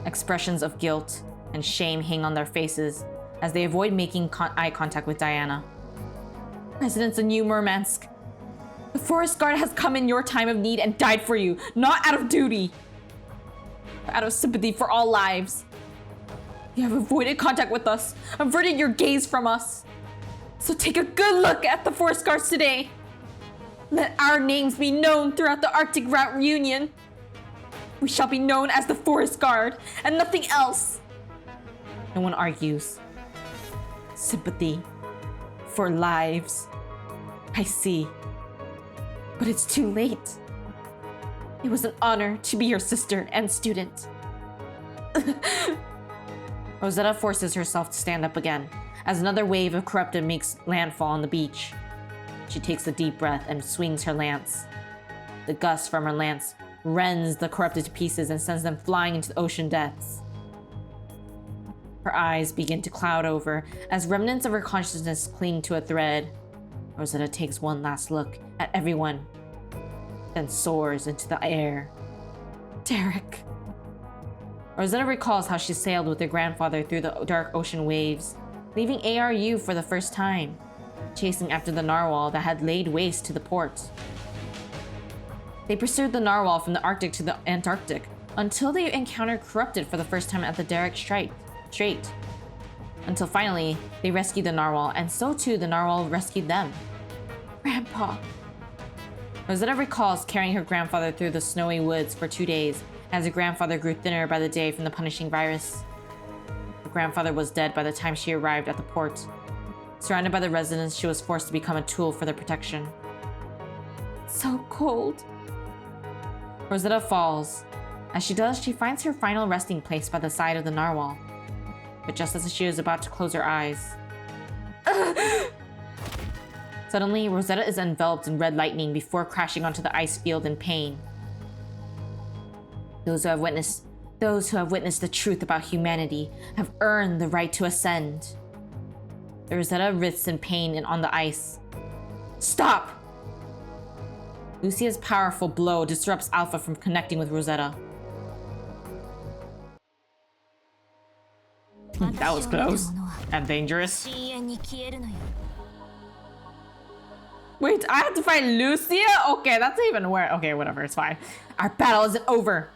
Expressions of guilt and shame hang on their faces as they avoid making eye contact with Diana. Residents of New Murmansk, the forest guard has come in your time of need and died for you, not out of duty, but out of sympathy for all lives. You have avoided contact with us, averted your gaze from us. So take a good look at the forest guards today. Let our names be known throughout the Arctic Route Union. We shall be known as the Forest Guard and nothing else. No one argues. Sympathy for lives. I see. But it's too late. It was an honor to be your sister and student. Rosetta forces herself to stand up again as another wave of corrupted makes landfall on the beach. She takes a deep breath and swings her lance. The gust from her lance rends the corrupted to pieces and sends them flying into the ocean depths. Her eyes begin to cloud over as remnants of her consciousness cling to a thread. Rosetta takes one last look at everyone, then soars into the air. Derek. Rosetta recalls how she sailed with her grandfather through the dark ocean waves, leaving ARU for the first time, chasing after the narwhal that had laid waste to the port. They pursued the narwhal from the Arctic to the Antarctic until they encountered Corrupted for the first time at the Derek Strait. Until finally, they rescued the narwhal, and so too the narwhal rescued them. Grandpa. Rosetta recalls carrying her grandfather through the snowy woods for 2 days, as her grandfather grew thinner by the day from the punishing virus. Her grandfather was dead by the time she arrived at the port. Surrounded by the residents, she was forced to become a tool for their protection. So cold. Rosetta falls. As she does, she finds her final resting place by the side of the narwhal. But just as she is about to close her eyes, suddenly Rosetta is enveloped in red lightning before crashing onto the ice field in pain. Those who have witnessed the truth about humanity have earned the right to ascend. Rosetta writhes in pain and on the ice. Stop! Lucia's powerful blow disrupts Alpha from connecting with Rosetta. That was close and dangerous. Wait, I have to fight Lucia? Okay, that's even worse. Okay, whatever, it's fine. Our battle isn't over.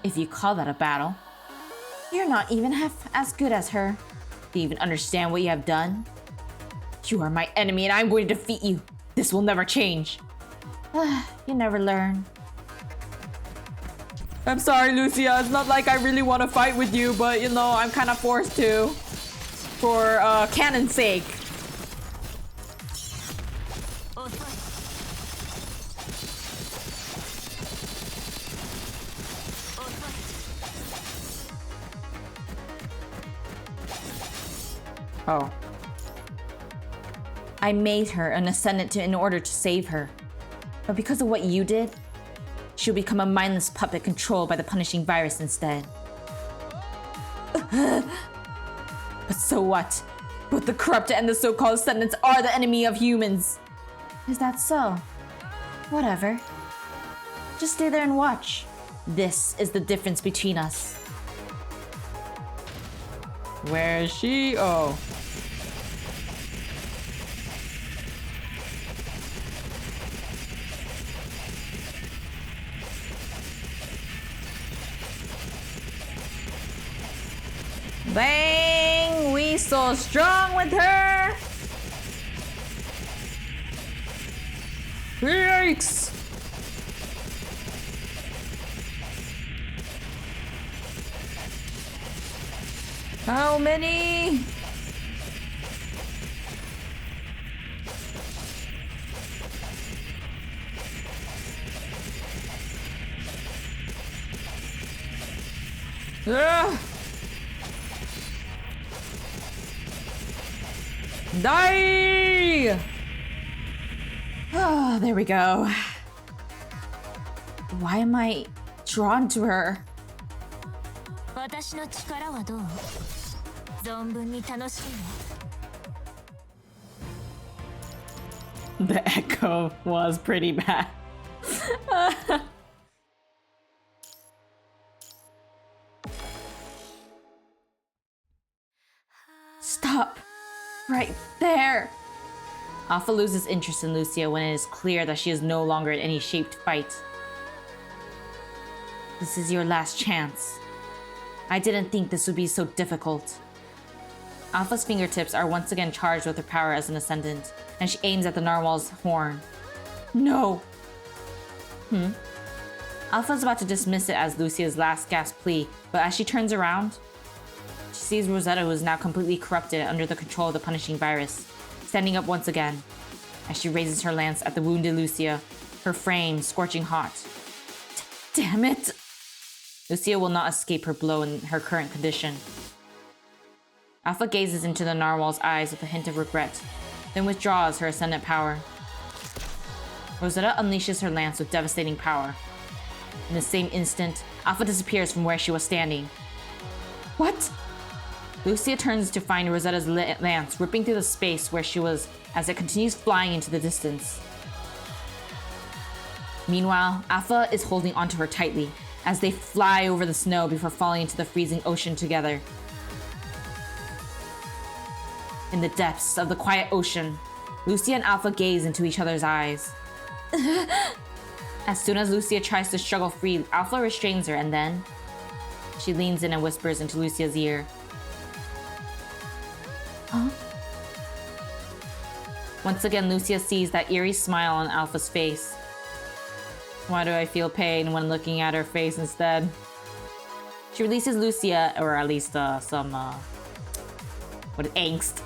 If you call that a battle. You're not even half as good as her. Do you even understand what you have done? You are my enemy and I'm going to defeat you. This will never change. You never learn. I'm sorry, Lucia. It's not like I really want to fight with you, but you know, I'm kind of forced to. For canon's sake. Oh. I made her an ascendant in order to save her. But because of what you did, she'll become a mindless puppet controlled by the punishing virus instead. But so what? Both the corrupted and the so-called ascendants are the enemy of humans. Is that so? Whatever. Just stay there and watch. This is the difference between us. Where is she? Oh. Bang! We so strong with her! Yikes! How many? Ugh. Die! Oh, there we go. Why am I drawn to her? The echo was pretty bad. Stop. Right there. Alpha loses interest in Lucia when it is clear that she is no longer in any shape to fight. This is your last chance. I didn't think this would be so difficult. Alpha's fingertips are once again charged with her power as an ascendant, and she aims at the narwhal's horn. No! Alpha's about to dismiss it as Lucia's last gasp plea, but as she turns around, she sees Rosetta, who is now completely corrupted under the control of the punishing virus, standing up once again. As she raises her lance at the wounded Lucia, her frame scorching hot. Damn it! Lucia will not escape her blow in her current condition. Alpha gazes into the narwhal's eyes with a hint of regret, then withdraws her ascendant power. Rosetta unleashes her lance with devastating power. In the same instant, Alpha disappears from where she was standing. What? Lucia turns to find Rosetta's lance ripping through the space where she was as it continues flying into the distance. Meanwhile, Alpha is holding onto her tightly as they fly over the snow before falling into the freezing ocean together. In the depths of the quiet ocean, Lucia and Alpha gaze into each other's eyes. As soon as Lucia tries to struggle free, Alpha restrains her, and then she leans in and whispers into Lucia's ear. Huh? Once again, Lucia sees that eerie smile on Alpha's face. Why do I feel pain when looking at her face instead? She releases Lucia, or at least some angst.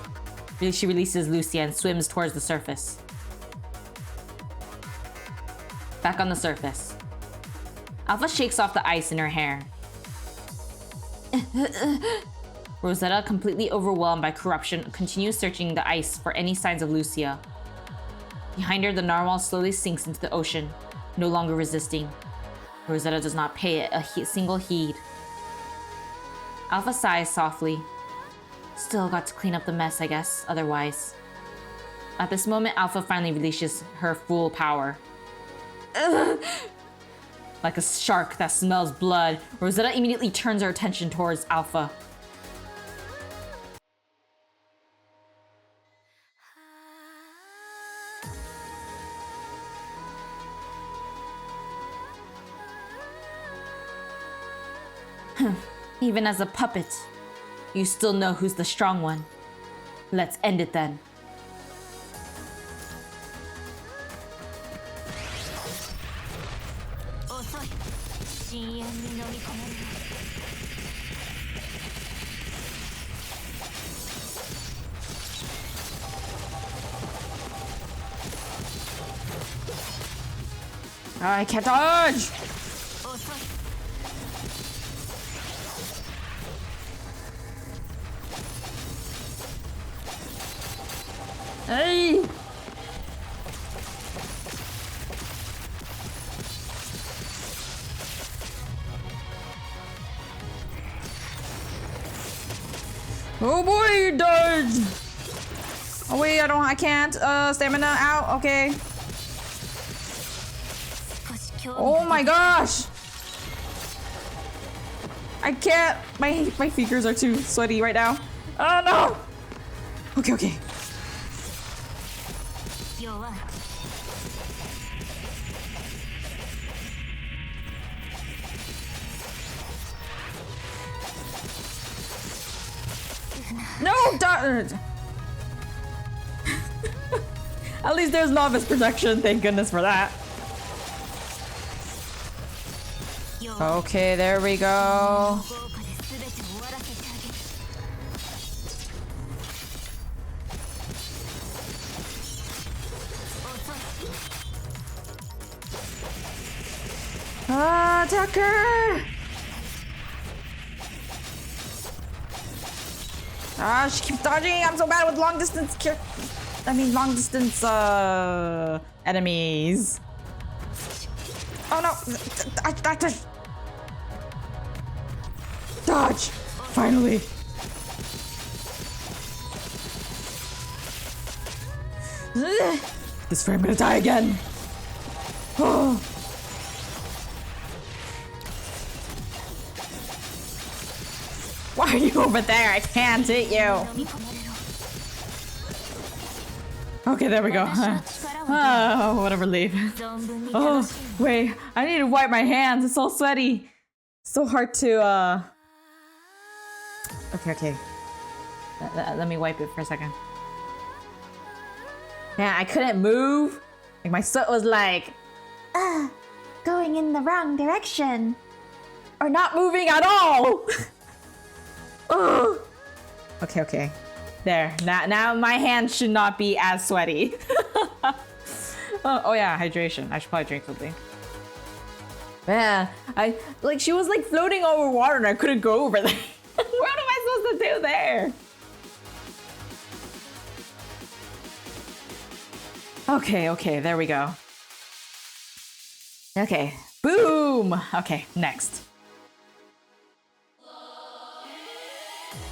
She releases Lucia and swims towards the surface. Back on the surface, Alpha shakes off the ice in her hair. Rosetta, completely overwhelmed by corruption, continues searching the ice for any signs of Lucia. Behind her, the narwhal slowly sinks into the ocean, no longer resisting. Rosetta does not pay it a single heed. Alpha sighs softly. Still got to clean up the mess, I guess, otherwise. At this moment, Alpha finally releases her full power. Like a shark that smells blood, Rosetta immediately turns her attention towards Alpha. Even as a puppet, you still know who's the strong one. Let's end it then. I can't dodge! Hey! Oh boy, you dodged! Oh wait, I can't. Stamina out, okay. Oh my gosh! I can't. My fingers are too sweaty right now. Oh no! Okay. No, at least there's novice protection. Thank goodness for that. Okay, there we go. Ah, Tucker! Ah, she keeps dodging. I'm so bad with long distance enemies. Oh no! Dodge! Finally! This way I'm gonna die again! Oh. Why are you over there? I can't hit you! Okay, there we go. Oh, what a relief. Oh, wait. I need to wipe my hands. It's so sweaty. So hard to, Okay. Let me wipe it for a second. Man, I couldn't move. Like, my sweat was like... Going in the wrong direction. Or not moving at all! Okay. There. Now my hands should not be as sweaty. Oh yeah, hydration. I should probably drink something. Man, she was like floating over water and I couldn't go over there. What am I supposed to do there? Okay, there we go. Okay, boom! Okay, next.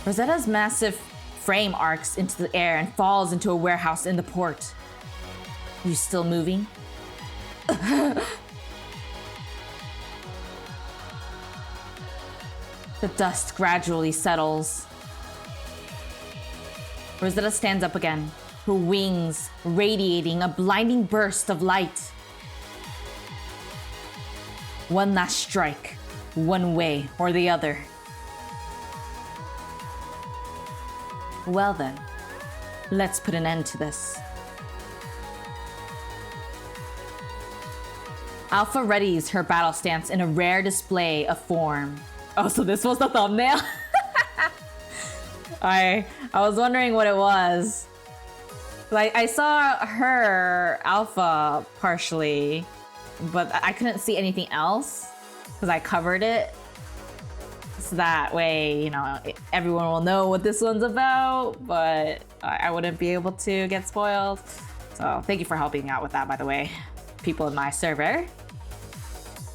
Rosetta's massive frame arcs into the air and falls into a warehouse in the port. You still moving? The dust gradually settles. Rosetta stands up again, her wings radiating a blinding burst of light. One last strike, one way or the other. Well then, let's put an end to this. Alpha readies her battle stance in a rare display of form. Oh, so this was the thumbnail? I was wondering what it was. Like, I saw her Alpha partially, but I couldn't see anything else because I covered it. So that way, you know, everyone will know what this one's about, but I wouldn't be able to get spoiled. So thank you for helping out with that, by the way, people in my server.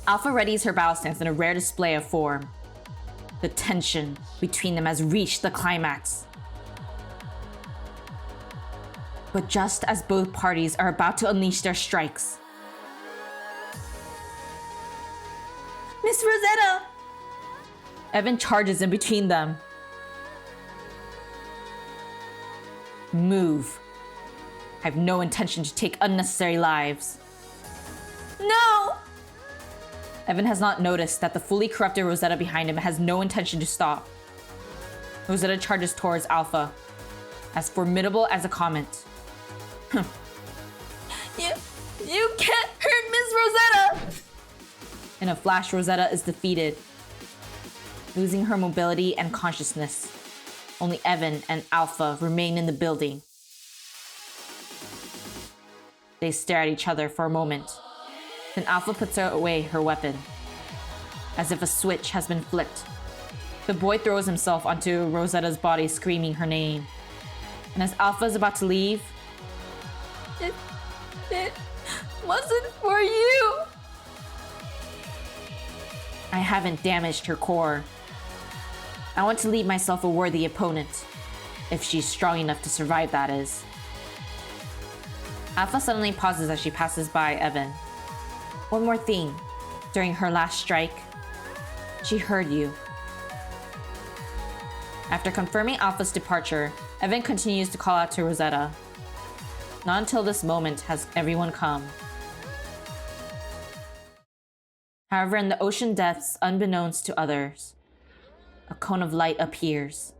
Alpha readies her battle stance in a rare display of form. The tension between them has reached the climax. But just as both parties are about to unleash their strikes, Miss Rosetta! Evan charges in between them. Move. I have no intention to take unnecessary lives. No! Evan has not noticed that the fully corrupted Rosetta behind him has no intention to stop. Rosetta charges towards Alpha, as formidable as a comet. You can't hurt Miss Rosetta! In a flash, Rosetta is defeated, losing her mobility and consciousness. Only Evan and Alpha remain in the building. They stare at each other for a moment. Then Alpha puts away her weapon, as if a switch has been flipped. The boy throws himself onto Rosetta's body, screaming her name. And as Alpha is about to leave, It wasn't for you! I haven't damaged her core. I want to leave myself a worthy opponent, if she's strong enough to survive, that is. Alpha suddenly pauses as she passes by Evan. One more thing. During her last strike, she heard you. After confirming Alpha's departure, Evan continues to call out to Rosetta. Not until this moment has everyone come. However, in the ocean depths, unbeknownst to others, a cone of light appears.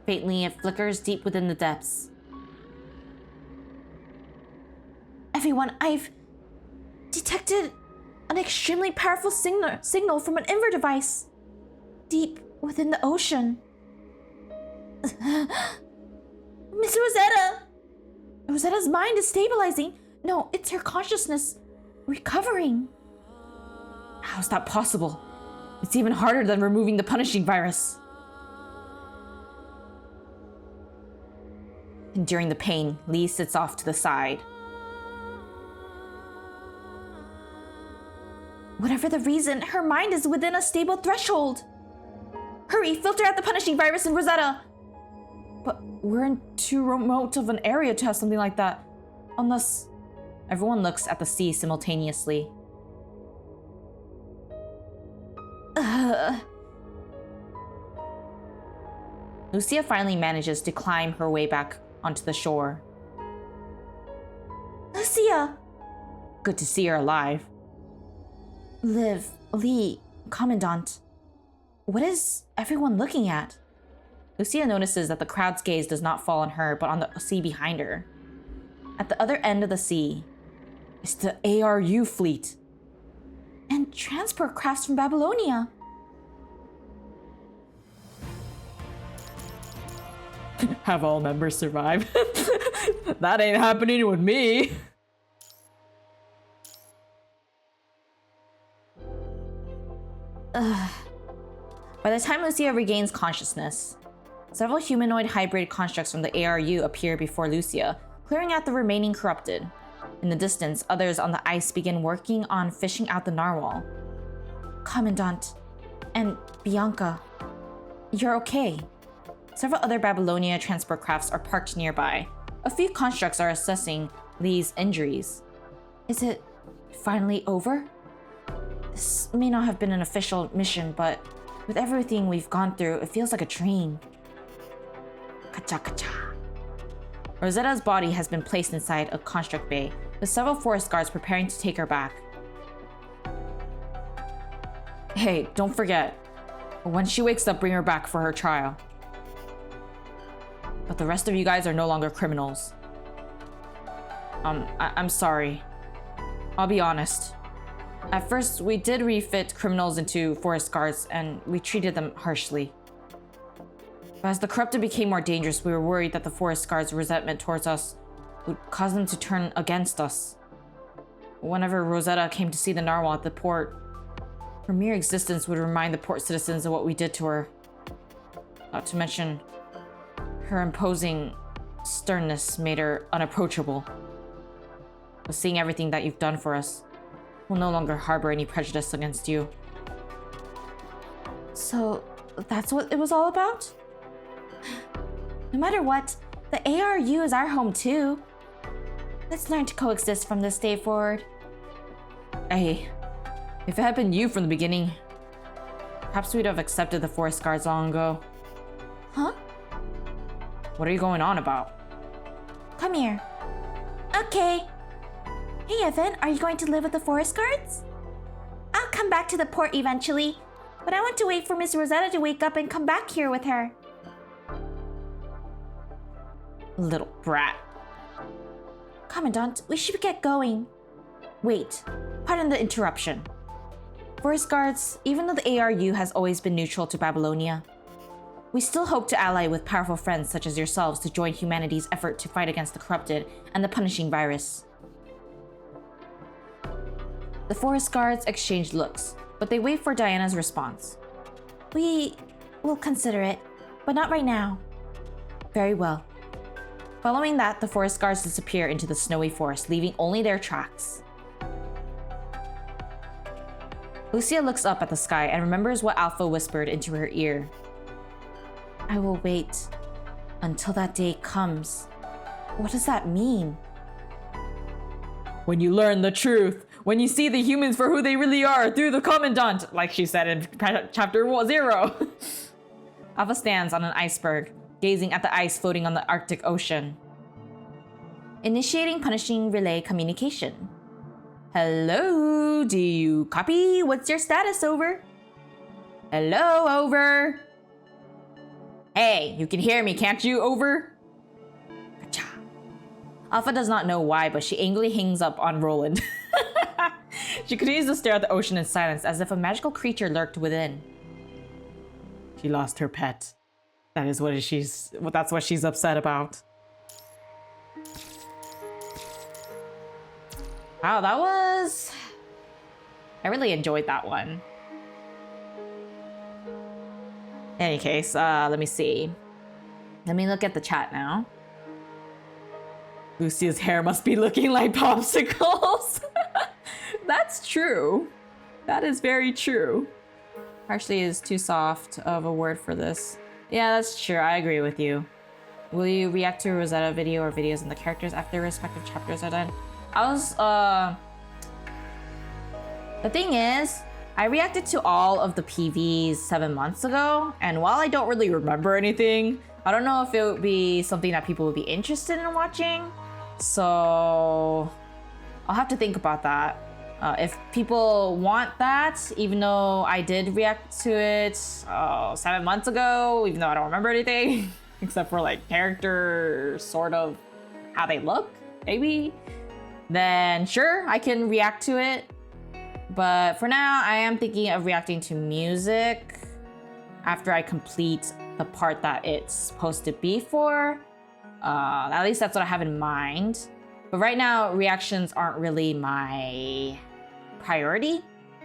Faintly, it flickers deep within the depths. Everyone, I've detected an extremely powerful signal from an Inver device deep within the ocean. Miss Rosetta! Rosetta's mind is stabilizing. No, it's her consciousness recovering. How's that possible? It's even harder than removing the punishing virus. Enduring the pain, Lee sits off to the side. Whatever the reason, her mind is within a stable threshold. Hurry, filter out the punishing virus in Rosetta. But we're in too remote of an area to have something like that. Unless... Everyone looks at the sea simultaneously. Lucia finally manages to climb her way back onto the shore. Lucia! Good to see her alive. Liv, Lee, Commandant. What is everyone looking at? Lucia notices that the crowd's gaze does not fall on her, but on the sea behind her. At the other end of the sea is the ARU fleet. And transport crafts from Babylonia. Have all members survive? That ain't happening with me. By the time Lucia regains consciousness, several humanoid hybrid constructs from the ARU appear before Lucia, clearing out the remaining corrupted. In the distance, others on the ice begin working on fishing out the narwhal. Commandant and Bianca, you're okay. Several other Babylonia transport crafts are parked nearby. A few constructs are assessing Lee's injuries. Is it finally over? This may not have been an official mission, but with everything we've gone through, it feels like a dream. Kacha-kacha. Rosetta's body has been placed inside a construct bay, with several forest guards preparing to take her back. Hey, don't forget. When she wakes up, bring her back for her trial. But the rest of you guys are no longer criminals. I'm sorry. I'll be honest. At first, we did refit criminals into forest guards, and we treated them harshly. But as the corrupted became more dangerous, we were worried that the forest guards' resentment towards us would cause them to turn against us. Whenever Rosetta came to see the narwhal at the port, her mere existence would remind the port citizens of what we did to her. Not to mention, her imposing sternness made her unapproachable. But seeing everything that you've done for us, we'll no longer harbor any prejudice against you. So, that's what it was all about? No matter what, the ARU is our home too. Let's learn to coexist from this day forward. Hey, if it had been you from the beginning, perhaps we'd have accepted the forest guards long ago. Huh? What are you going on about? Come here. Okay. Hey, Evan, are you going to live with the forest guards? I'll come back to the port eventually, but I want to wait for Miss Rosetta to wake up and come back here with her. Little brat. Commandant, we should get going. Wait, pardon the interruption. Forest guards, even though the ARU has always been neutral to Babylonia, we still hope to ally with powerful friends such as yourselves to join humanity's effort to fight against the corrupted and the punishing virus. The forest guards exchange looks, but they wait for Diana's response. We will consider it, but not right now. Very well. Following that, the forest guards disappear into the snowy forest, leaving only their tracks. Lucia looks up at the sky and remembers what Alpha whispered into her ear. I will wait until that day comes. What does that mean? When you learn the truth, when you see the humans for who they really are through the Commandant, like she said in chapter 0. Alpha stands on an iceberg, gazing at the ice floating on the Arctic Ocean. Initiating punishing relay communication. Hello, do you copy? What's your status, over? Hello, over. Hey, you can hear me, can't you, over? Gotcha. Alpha does not know why, but she angrily hangs up on Roland. She continues to stare at the ocean in silence as if a magical creature lurked within. She lost her pet. That's what she's upset about. Wow, I really enjoyed that one. In any case, let me see. Let me look at the chat now. Lucia's hair must be looking like popsicles. That's true. That is very true. Actually, is too soft of a word for this. Yeah, that's true. I agree with you. Will you react to a Rosetta video or videos in the characters after respective chapters are done? The thing is, I reacted to all of the PVs 7 months ago, and while I don't really remember anything, I don't know if it would be something that people would be interested in watching. So I'll have to think about that. If people want that, even though I did react to it 7 months ago, even though I don't remember anything, except for like character, sort of how they look, maybe, then sure, I can react to it. But for now, I am thinking of reacting to music after I complete the part that it's supposed to be for. At least that's what I have in mind. But right now, reactions aren't really my priority.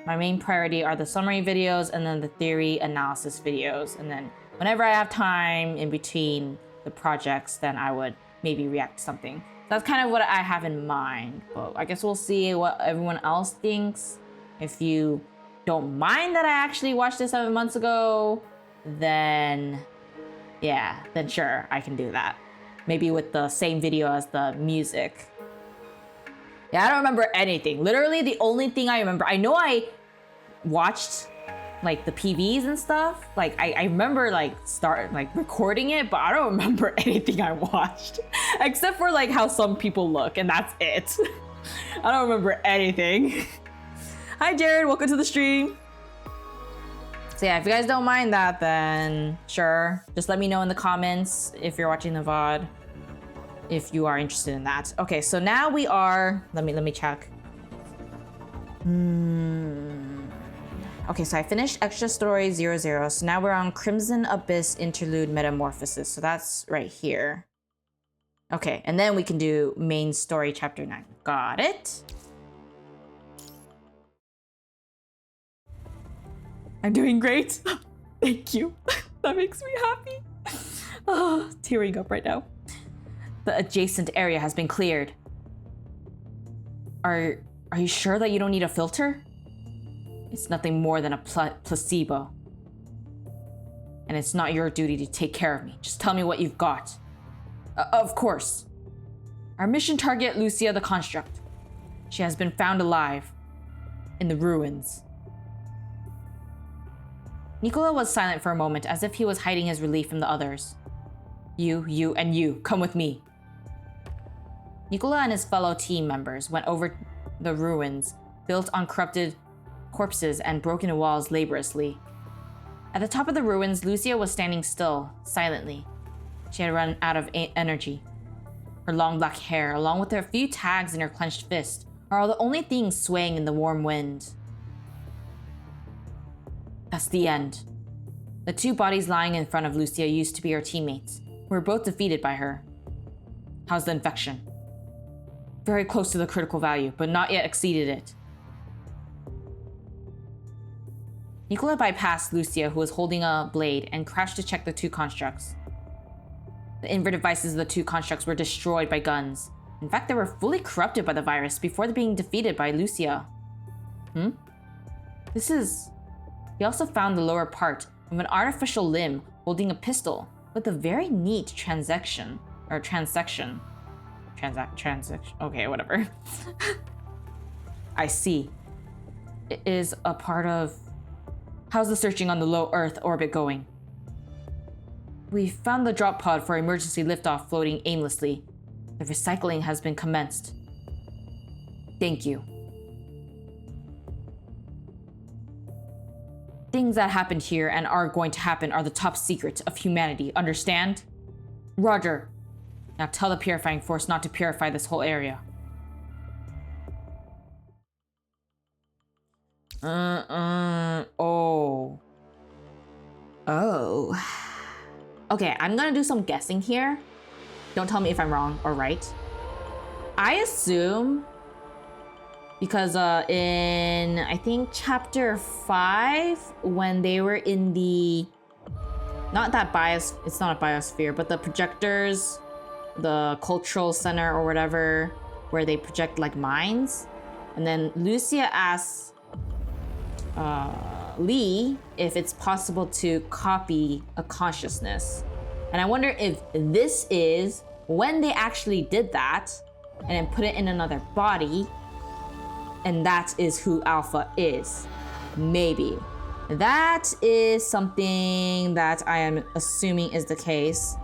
My main priority are the summary videos and then the theory analysis videos. And then whenever I have time in between the projects, then I would maybe react to something. That's kind of what I have in mind. But I guess we'll see what everyone else thinks. If you don't mind that I actually watched this 7 months ago, then yeah, then sure, I can do that. Maybe with the same video as the music. Yeah, I don't remember anything. Literally the only thing I remember, I know I watched like the PVs and stuff. Like I remember like recording it, but I don't remember anything I watched. Except for like how some people look, and that's it. I don't remember anything. Hi Jared, welcome to the stream. So yeah, if you guys don't mind that, then sure. Just let me know in the comments if you're watching the VOD, if you are interested in that. Okay, so now we are, let me check. Okay, so I finished Extra Story 00, so now we're on Crimson Abyss Interlude Metamorphosis, so that's right here. Okay, and then we can do main story chapter 9. Got it. I'm doing great. Thank you. That makes me happy. Oh, tearing up right now. The adjacent area has been cleared. Are you sure that you don't need a filter? It's nothing more than a placebo. And it's not your duty to take care of me. Just tell me what you've got. Of course. Our mission target, Lucia the Construct. She has been found alive in the ruins. Nicola was silent for a moment, as if he was hiding his relief from the others. You, and you, come with me. Nicola and his fellow team members went over the ruins, built on corrupted corpses and broken walls laboriously. At the top of the ruins, Lucia was standing still, silently. She had run out of energy. Her long black hair, along with her few tags in her clenched fist, are the only things swaying in the warm wind. That's the end. The two bodies lying in front of Lucia used to be her teammates, who were both defeated by her. How's the infection? Very close to the critical value, but not yet exceeded it. Nicola bypassed Lucia, who was holding a blade, and crouched to check the two constructs. The inver devices of the two constructs were destroyed by guns. In fact, they were fully corrupted by the virus before being defeated by Lucia. He also found the lower part of an artificial limb holding a pistol with a very neat transection. Okay, whatever. I see. It is a part of... How's the searching on the low Earth orbit going? We found the drop pod for emergency liftoff floating aimlessly. The recycling has been commenced. Thank you. Things that happened here and are going to happen are the top secret of humanity, understand? Roger. Now tell the purifying force not to purify this whole area. Oh. Okay, I'm gonna do some guessing here. Don't tell me if I'm wrong or right. I assume, because in, I think, chapter 5, when they were in the, not that it's not a biosphere, but the projectors, the cultural center or whatever, where they project like minds. And then Lucia asks Lee if it's possible to copy a consciousness. And I wonder if this is when they actually did that and then put it in another body, and that is who Alpha is. Maybe. That is something that I am assuming is the case.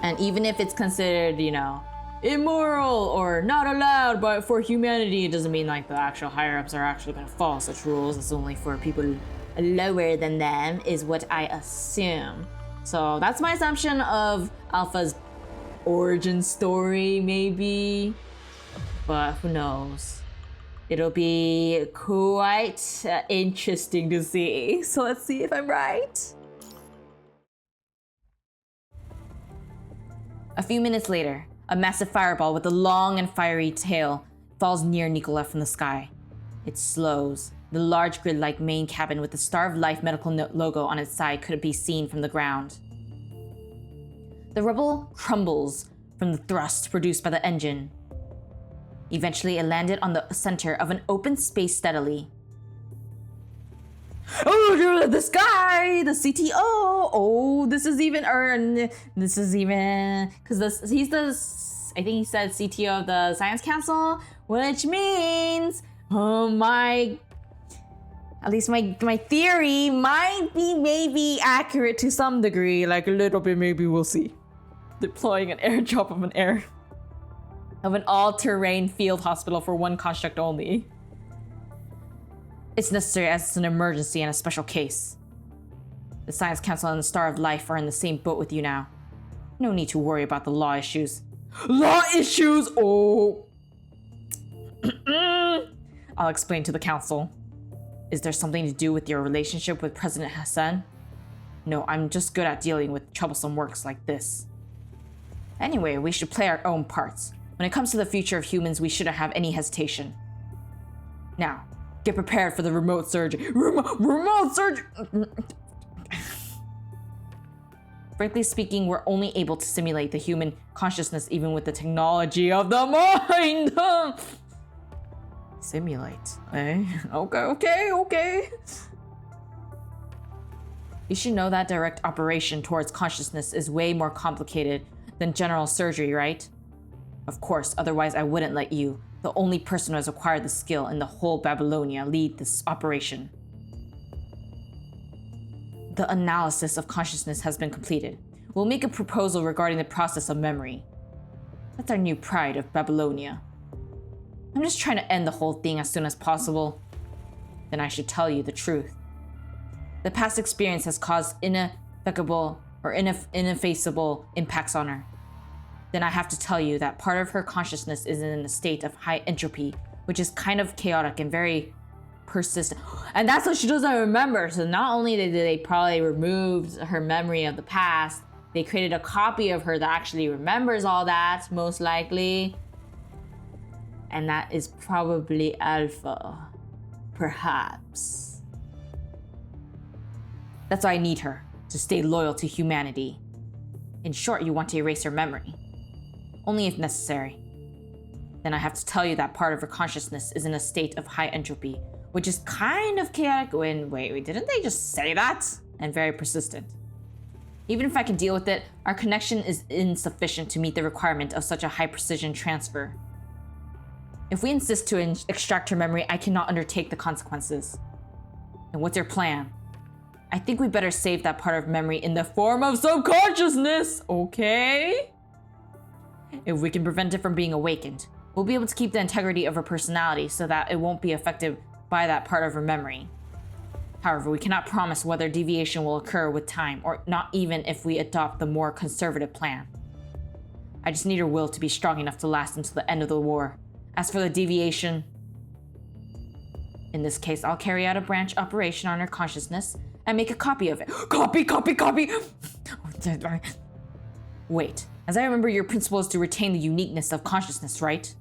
And even if it's considered, you know, immoral or not allowed but for humanity, it doesn't mean like the actual higher-ups are actually gonna follow such rules. It's only for people lower than them, is what I assume. So that's my assumption of Alpha's origin story, maybe. But who knows? It'll be quite interesting to see. So let's see if I'm right. A few minutes later, a massive fireball with a long and fiery tail falls near Nicola from the sky. It slows. The large grid-like main cabin with the Star of Life medical logo on its side could be seen from the ground. The rubble crumbles from the thrust produced by the engine. Eventually, it landed on the center of an open space steadily. Oh, this guy, the CTO. Oh, this is even because he's the, I think he said CTO of the Science Council, which means, at least my theory might be maybe accurate to some degree, like a little bit, maybe, we'll see. Deploying an airdrop of an all-terrain field hospital for one construct only. It's necessary as it's an emergency and a special case. The Science Council and the Star of Life are in the same boat with you now. No need to worry about the law issues. Law issues? Oh! I'll explain to the council. Is there something to do with your relationship with President Hassan? No, I'm just good at dealing with troublesome works like this. Anyway, we should play our own parts. When it comes to the future of humans, we shouldn't have any hesitation. Now, get prepared for the remote surgery. Remote surgery! Frankly speaking, we're only able to simulate the human consciousness even with the technology of the mind! Simulate, eh? Okay. You should know that direct operation towards consciousness is way more complicated than general surgery, right? Of course, otherwise I wouldn't let you, the only person who has acquired the skill in the whole Babylonia, lead this operation. The analysis of consciousness has been completed. We'll make a proposal regarding the process of memory. That's our new pride of Babylonia. I'm just trying to end the whole thing as soon as possible. Then I should tell you the truth. The past experience has caused ineffaceable impacts on her. Then I have to tell you that part of her consciousness is in a state of high entropy, which is kind of chaotic and very persistent. And that's what she doesn't remember. So not only did they probably remove her memory of the past, they created a copy of her that actually remembers all that, most likely. And that is probably Alpha. Perhaps. That's why I need her, to stay loyal to humanity. In short, you want to erase her memory. Only if necessary. Then I have to tell you that part of her consciousness is in a state of high entropy, which is kind of chaotic wait, didn't they just say that? And very persistent. Even if I can deal with it, our connection is insufficient to meet the requirement of such a high precision transfer. If we insist to extract her memory, I cannot undertake the consequences. And what's your plan? I think we better save that part of memory in the form of subconsciousness, okay? If we can prevent it from being awakened, we'll be able to keep the integrity of her personality so that it won't be affected by that part of her memory. However, we cannot promise whether deviation will occur with time, or not even if we adopt the more conservative plan. I just need her will to be strong enough to last until the end of the war. As for the deviation, in this case, I'll carry out a branch operation on her consciousness and make a copy of it. Copy! Wait, as I remember, your principle is to retain the uniqueness of consciousness, right?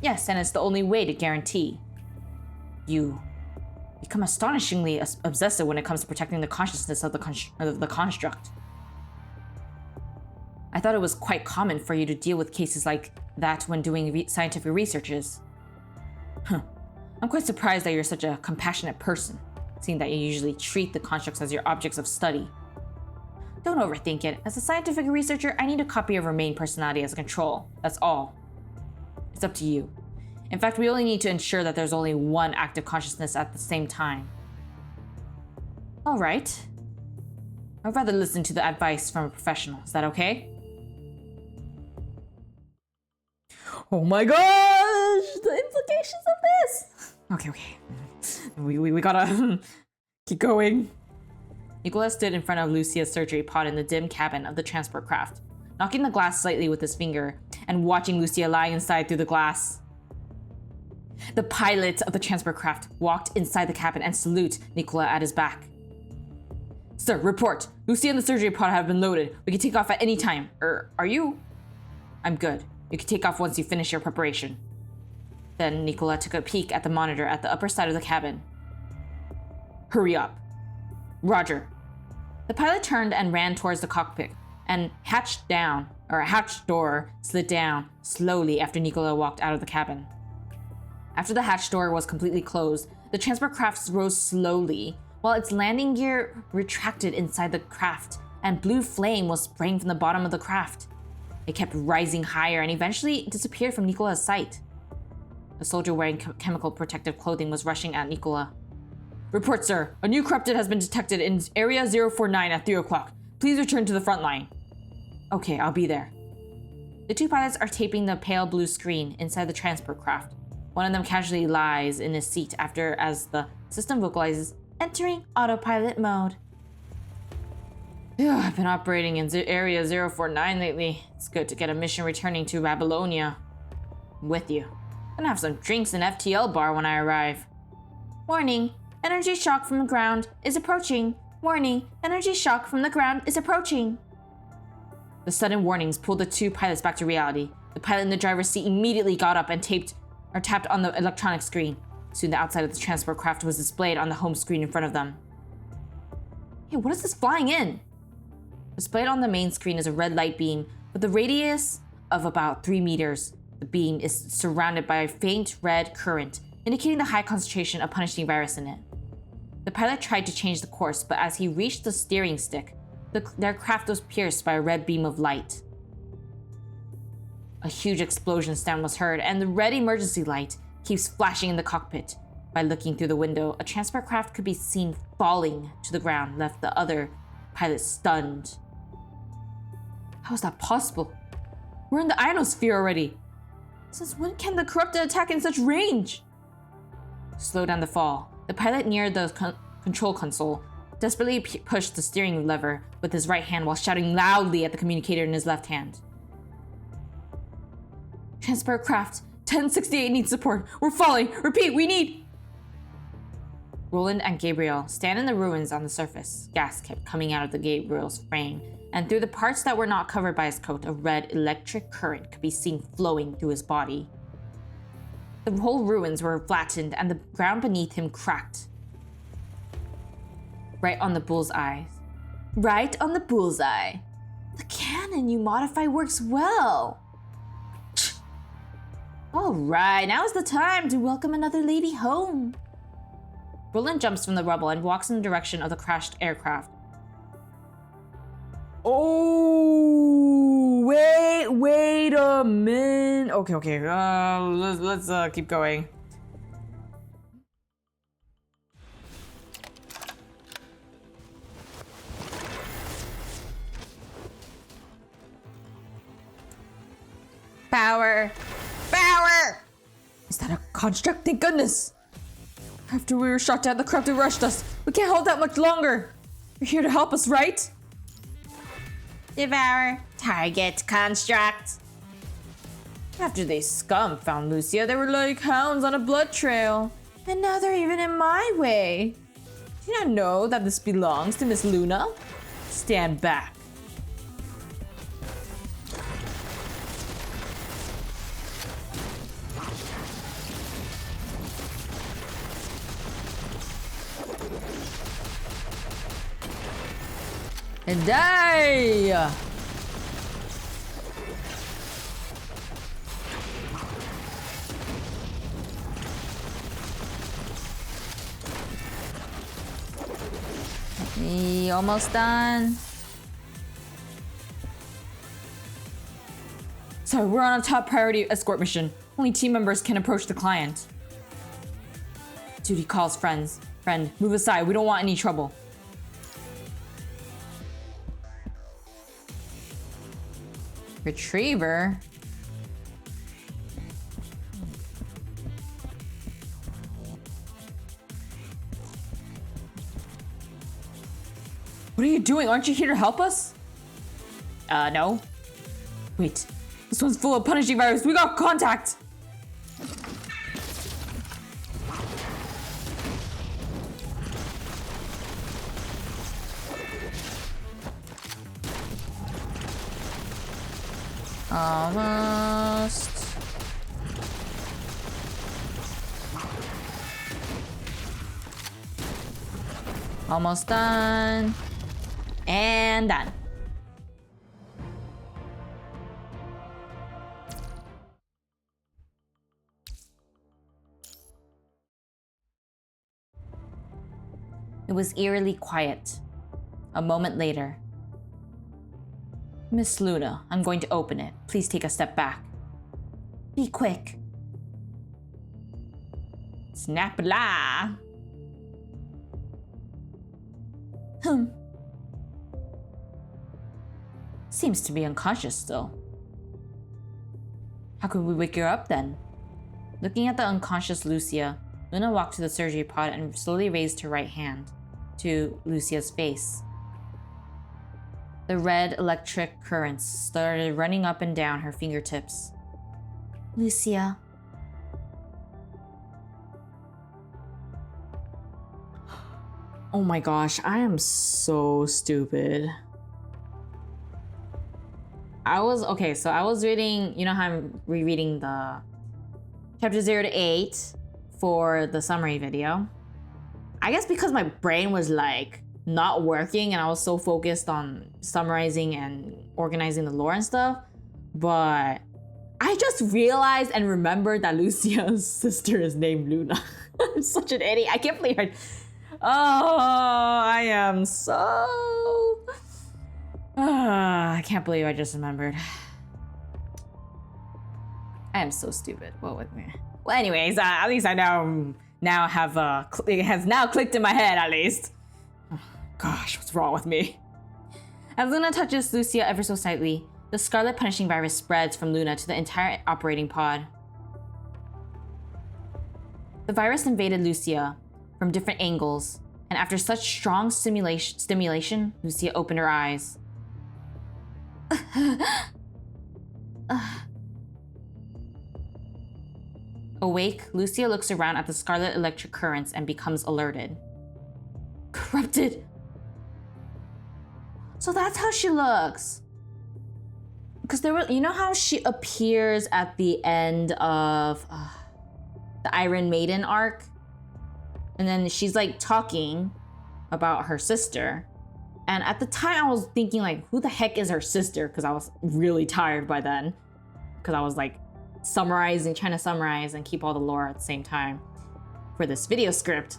Yes, and it's the only way to guarantee. You become astonishingly obsessive when it comes to protecting the consciousness of the construct. I thought it was quite common for you to deal with cases like that when doing scientific researches. I'm quite surprised that you're such a compassionate person, seeing that you usually treat the constructs as your objects of study. Don't overthink it. As a scientific researcher, I need a copy of her main personality as a control. That's all. It's up to you. In fact, we only need to ensure that there's only one active consciousness at the same time. All right. I'd rather listen to the advice from a professional. Is that okay? Oh my gosh! The implications of this! Okay. We gotta keep going. Nicola stood in front of Lucia's surgery pod in the dim cabin of the transport craft, knocking the glass slightly with his finger and watching Lucia lie inside through the glass. The pilot of the transport craft walked inside the cabin and saluted Nicola at his back. Sir, report. Lucia and the surgery pod have been loaded. We can take off at any time. Are you? I'm good. You can take off once you finish your preparation. Then Nicola took a peek at the monitor at the upper side of the cabin. Hurry up. Roger. The pilot turned and ran towards the cockpit, and hatch door slid down slowly after Nicola walked out of the cabin. After the hatch door was completely closed, the transport craft rose slowly, while its landing gear retracted inside the craft, and blue flame was spraying from the bottom of the craft. It kept rising higher and eventually disappeared from Nicola's sight. A soldier wearing chemical protective clothing was rushing at Nicola. "Report, sir. A new cryptid has been detected in Area 049 at 3 o'clock. Please return to the front line." "Okay, I'll be there." The two pilots are taping the pale blue screen inside the transport craft. One of them casually lies in his seat as the system vocalizes, "Entering autopilot mode." I've been operating in Area 049 lately. It's good to get a mission returning to Babylonia. I'm with you. I'm gonna have some drinks in FTL bar when I arrive. "Warning, energy shock from the ground is approaching. Warning, energy shock from the ground is approaching." The sudden warnings pulled the two pilots back to reality. The pilot in the driver's seat immediately got up and tapped on the electronic screen. Soon the outside of the transport craft was displayed on the home screen in front of them. "Hey, what is this flying in?" Displayed on the main screen is a red light beam with a radius of about 3 meters. The beam is surrounded by a faint red current, indicating the high concentration of punishing virus in it. The pilot tried to change the course, but as he reached the steering stick, their craft was pierced by a red beam of light. A huge explosion sound was heard, and the red emergency light keeps flashing in the cockpit. By looking through the window, a transport craft could be seen falling to the ground, left the other pilot stunned. How is that possible? We're in the ionosphere already. Since when can the corrupted attack in such range? To slow down the fall, the pilot near the control console desperately pushed the steering lever with his right hand while shouting loudly at the communicator in his left hand. "Transport craft 1068 needs support. We're falling. Repeat, we need..." Roland and Gabriel stand in the ruins on the surface. Gas kept coming out of the Gabriel's frame, and through the parts that were not covered by his coat, a red electric current could be seen flowing through his body. The whole ruins were flattened and the ground beneath him cracked. Right on the bullseye. Right on the bullseye. The cannon you modify works well. Alright, now is the time to welcome another lady home. Roland jumps from the rubble and walks in the direction of the crashed aircraft. Oh, wait a minute. Okay. Let's keep going. Power! Is that a construct? Thank goodness! After we were shot down, the corrupted rushed us. We can't hold that much longer. You're here to help us, right? Devour. Target construct. After they scum found Lucia, they were like hounds on a blood trail. And now they're even in my way. Do you not know that this belongs to Miss Luna? Stand back. And die! Almost done. Sorry, we're on a top priority escort mission. Only team members can approach the client. Duty calls friends. Friend, move aside. We don't want any trouble. Retriever? What are you doing? Aren't you here to help us? No. Wait, this one's full of punishing virus. We got contact! Almost. Almost done. And done. It was eerily quiet. A moment later. Miss Luna, I'm going to open it. Please take a step back. Be quick. Snap la. Seems to be unconscious still. How could we wake her up then? Looking at the unconscious Lucia, Luna walked to the surgery pod and slowly raised her right hand to Lucia's face. The red electric currents started running up and down her fingertips. Lucia. Oh my gosh, I am so stupid. I was reading, you know how I'm rereading the chapter 0 to 8 for the summary video. I guess because my brain was like not working and I was so focused on summarizing and organizing the lore and stuff, but I just realized and remembered that Lucia's sister is named Luna. I'm such an idiot. I can't believe I am so... I can't believe I just remembered. I am so stupid. What with me? Well, anyways, at least I now have it has now clicked in my head at least. Oh, gosh, what's wrong with me? As Luna touches Lucia ever so slightly, the scarlet punishing virus spreads from Luna to the entire operating pod. The virus invaded Lucia from different angles, and after such strong stimulation, Lucia opened her eyes. Awake, Lucia looks around at the scarlet electric currents and becomes alerted. Corrupted! So that's how she looks. Because you know how she appears at the end of the Iron Maiden arc? And then she's like talking about her sister. And at the time I was thinking like, who the heck is her sister? Because I was really tired by then. Because I was like trying to summarize and keep all the lore at the same time for this video script.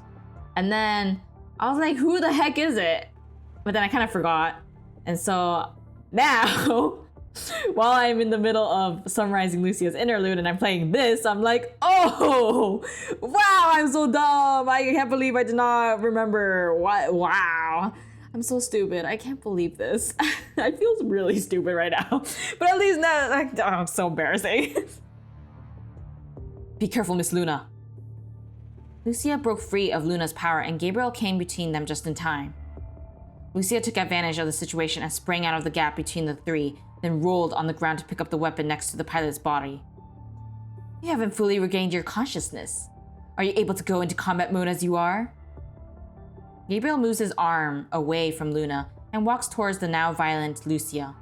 And then I was like, who the heck is it? But then I kind of forgot. And so now, while I'm in the middle of summarizing Lucia's interlude and I'm playing this, I'm like, oh, wow, I'm so dumb. I can't believe I did not remember what, wow. I'm so stupid. I can't believe this. I feel really stupid right now. But at least now, oh, it's so embarrassing. Be careful, Miss Luna. Lucia broke free of Luna's power and Gabriel came between them just in time. Lucia took advantage of the situation and sprang out of the gap between the three, then rolled on the ground to pick up the weapon next to the pilot's body. You haven't fully regained your consciousness. Are you able to go into combat mode as you are? Gabriel moves his arm away from Luna and walks towards the now violent Lucia.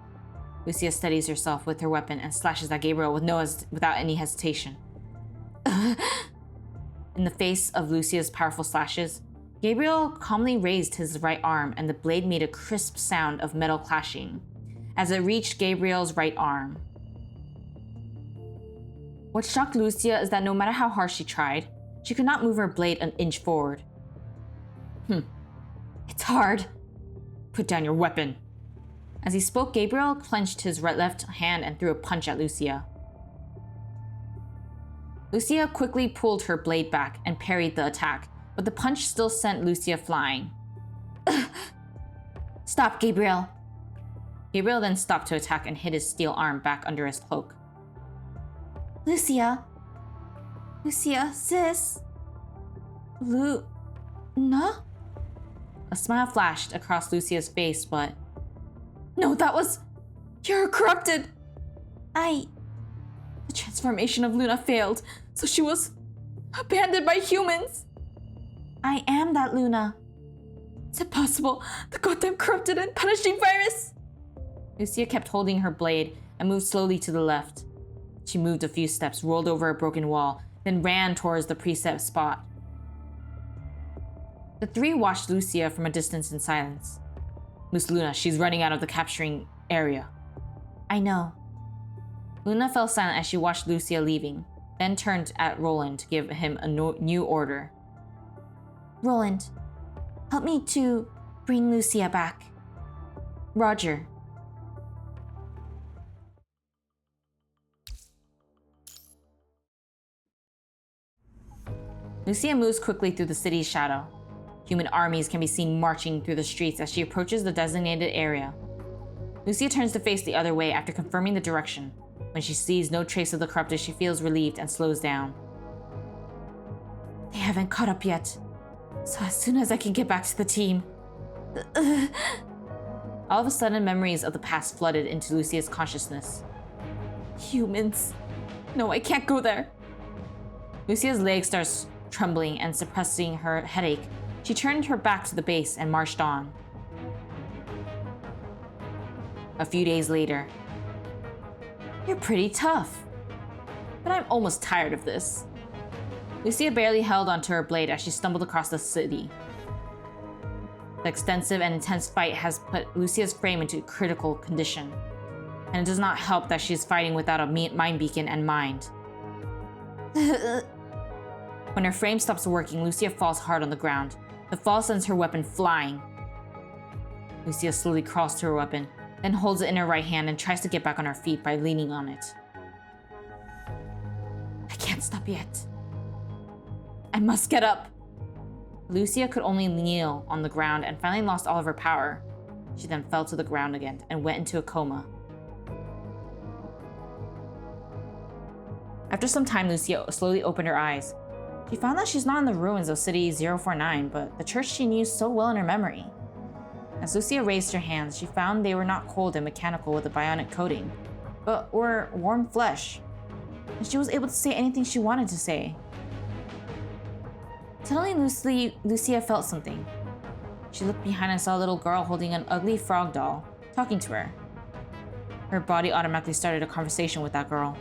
Lucia steadies herself with her weapon and slashes at Gabriel without any hesitation. In the face of Lucia's powerful slashes, Gabriel calmly raised his right arm and the blade made a crisp sound of metal clashing as it reached Gabriel's right arm. What shocked Lucia is that no matter how hard she tried, she could not move her blade an inch forward. It's hard. Put down your weapon. As he spoke, Gabriel clenched his left hand and threw a punch at Lucia. Lucia quickly pulled her blade back and parried the attack, but the punch still sent Lucia flying. Stop, Gabriel. Gabriel then stopped to attack and hid his steel arm back under his cloak. Lucia, sis. Luna? A smile flashed across Lucia's face, but... No, you're corrupted! The transformation of Luna failed, so she was abandoned by humans. I am that Luna. Is it possible? The goddamn corrupted and punishing virus! Lucia kept holding her blade and moved slowly to the left. She moved a few steps, rolled over a broken wall, then ran towards the preset spot. The three watched Lucia from a distance in silence. Miss Luna, she's running out of the capturing area. I know. Luna fell silent as she watched Lucia leaving, then turned at Roland to give him a new order. Roland, Help me to bring Lucia back. Roger. Lucia moves quickly through the city's shadow. Human armies can be seen marching through the streets as she approaches the designated area. Lucia turns to face the other way after confirming the direction. When she sees no trace of the corrupted, she feels relieved and slows down. They haven't caught up yet, so as soon as I can get back to the team. All of a sudden, memories of the past flooded into Lucia's consciousness. Humans. No, I can't go there. Lucia's leg starts trembling and suppressing her headache. She turned her back to the base and marched on. A few days later. You're pretty tough, but I'm almost tired of this. Lucia barely held onto her blade as she stumbled across the city. The extensive and intense fight has put Lucia's frame into critical condition, and it does not help that she is fighting without a mind beacon and mind. When her frame stops working, Lucia falls hard on the ground. The fall sends her weapon flying. Lucia slowly crawls to her weapon, then holds it in her right hand and tries to get back on her feet by leaning on it. I can't stop yet. I must get up. Lucia could only kneel on the ground and finally lost all of her power. She then fell to the ground again and went into a coma. After some time, Lucia slowly opened her eyes. She found that she's not in the ruins of City 049, but the church she knew so well in her memory. As Lucia raised her hands, she found they were not cold and mechanical with a bionic coating, but were warm flesh. And she was able to say anything she wanted to say. Suddenly, Lucia felt something. She looked behind and saw a little girl holding an ugly frog doll, talking to her. Her body automatically started a conversation with that girl.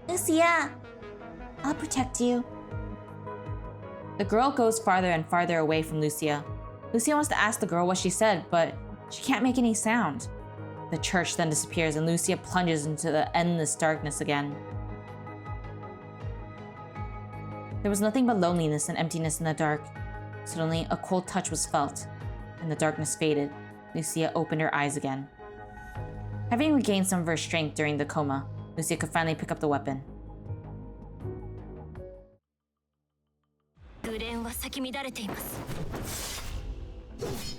Lucia, I'll protect you. The girl goes farther and farther away from Lucia. Lucia wants to ask the girl what she said, but she can't make any sound. The church then disappears and Lucia plunges into the endless darkness again. There was nothing but loneliness and emptiness in the dark. Suddenly, a cold touch was felt, and the darkness faded. Lucia opened her eyes again. Having regained some of her strength during the coma, Lucia could finally pick up the weapon.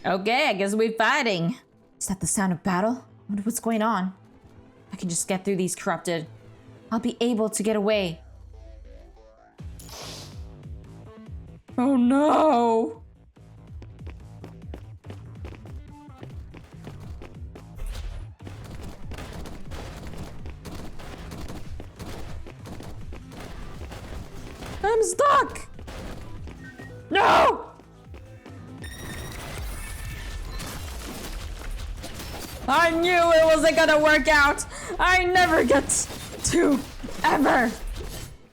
Okay, I guess we're fighting. Is that the sound of battle? I wonder what's going on. If I can just get through these corrupted, I'll be able to get away. Oh no! I'm stuck! No! I knew it wasn't gonna work out! I never get to ever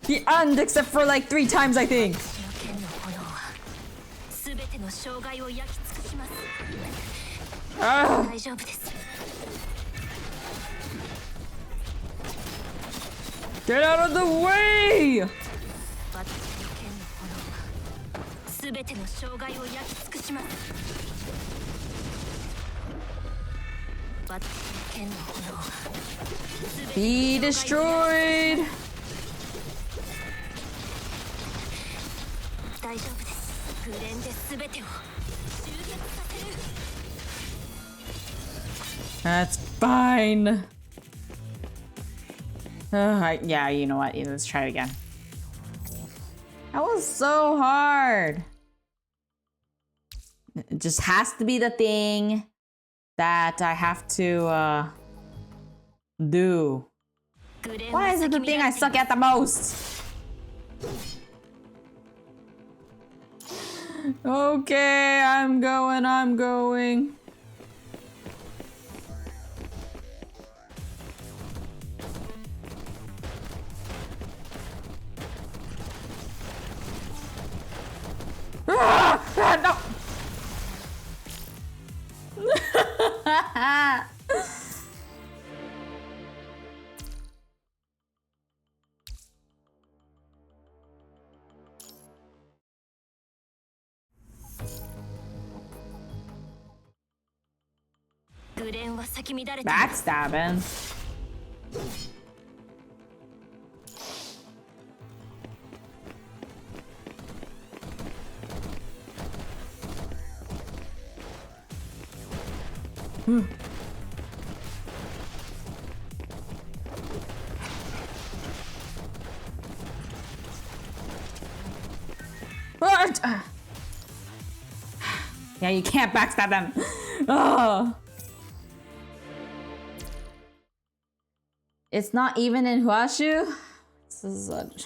the end except for like 3 times, I think. Get out of the way! Be destroyed! That's fine. Yeah, you know what? Let's try it again. That was so hard. It just has to be the thing that I have to do. Why is it the thing I suck at the most? Okay, I'm going. No! Backstabbing. What? Yeah, you can't backstab them. Oh. It's not even in Huashu? This is such...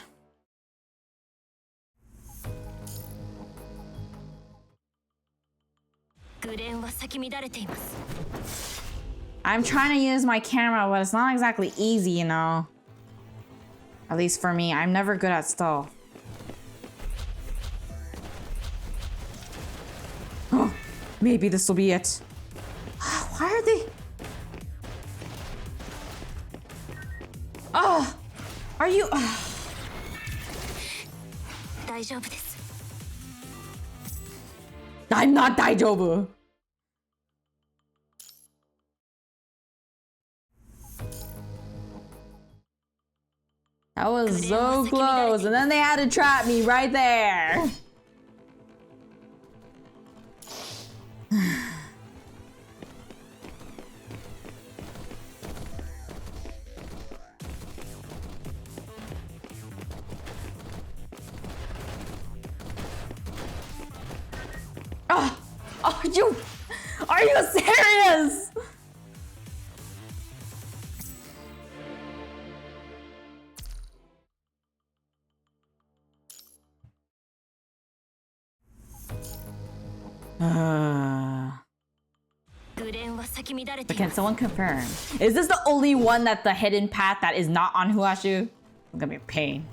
I'm trying to use my camera, but it's not exactly easy, you know. At least for me, I'm never good at stealth. Oh, maybe this will be it. Why are they... Oh, are you... I'm not daijoubu. That was so close, and then they had to trap me right there. Oh, are you serious? But can someone confirm? Is this the only one that the hidden path that is not on Huashu? It's gonna be a pain.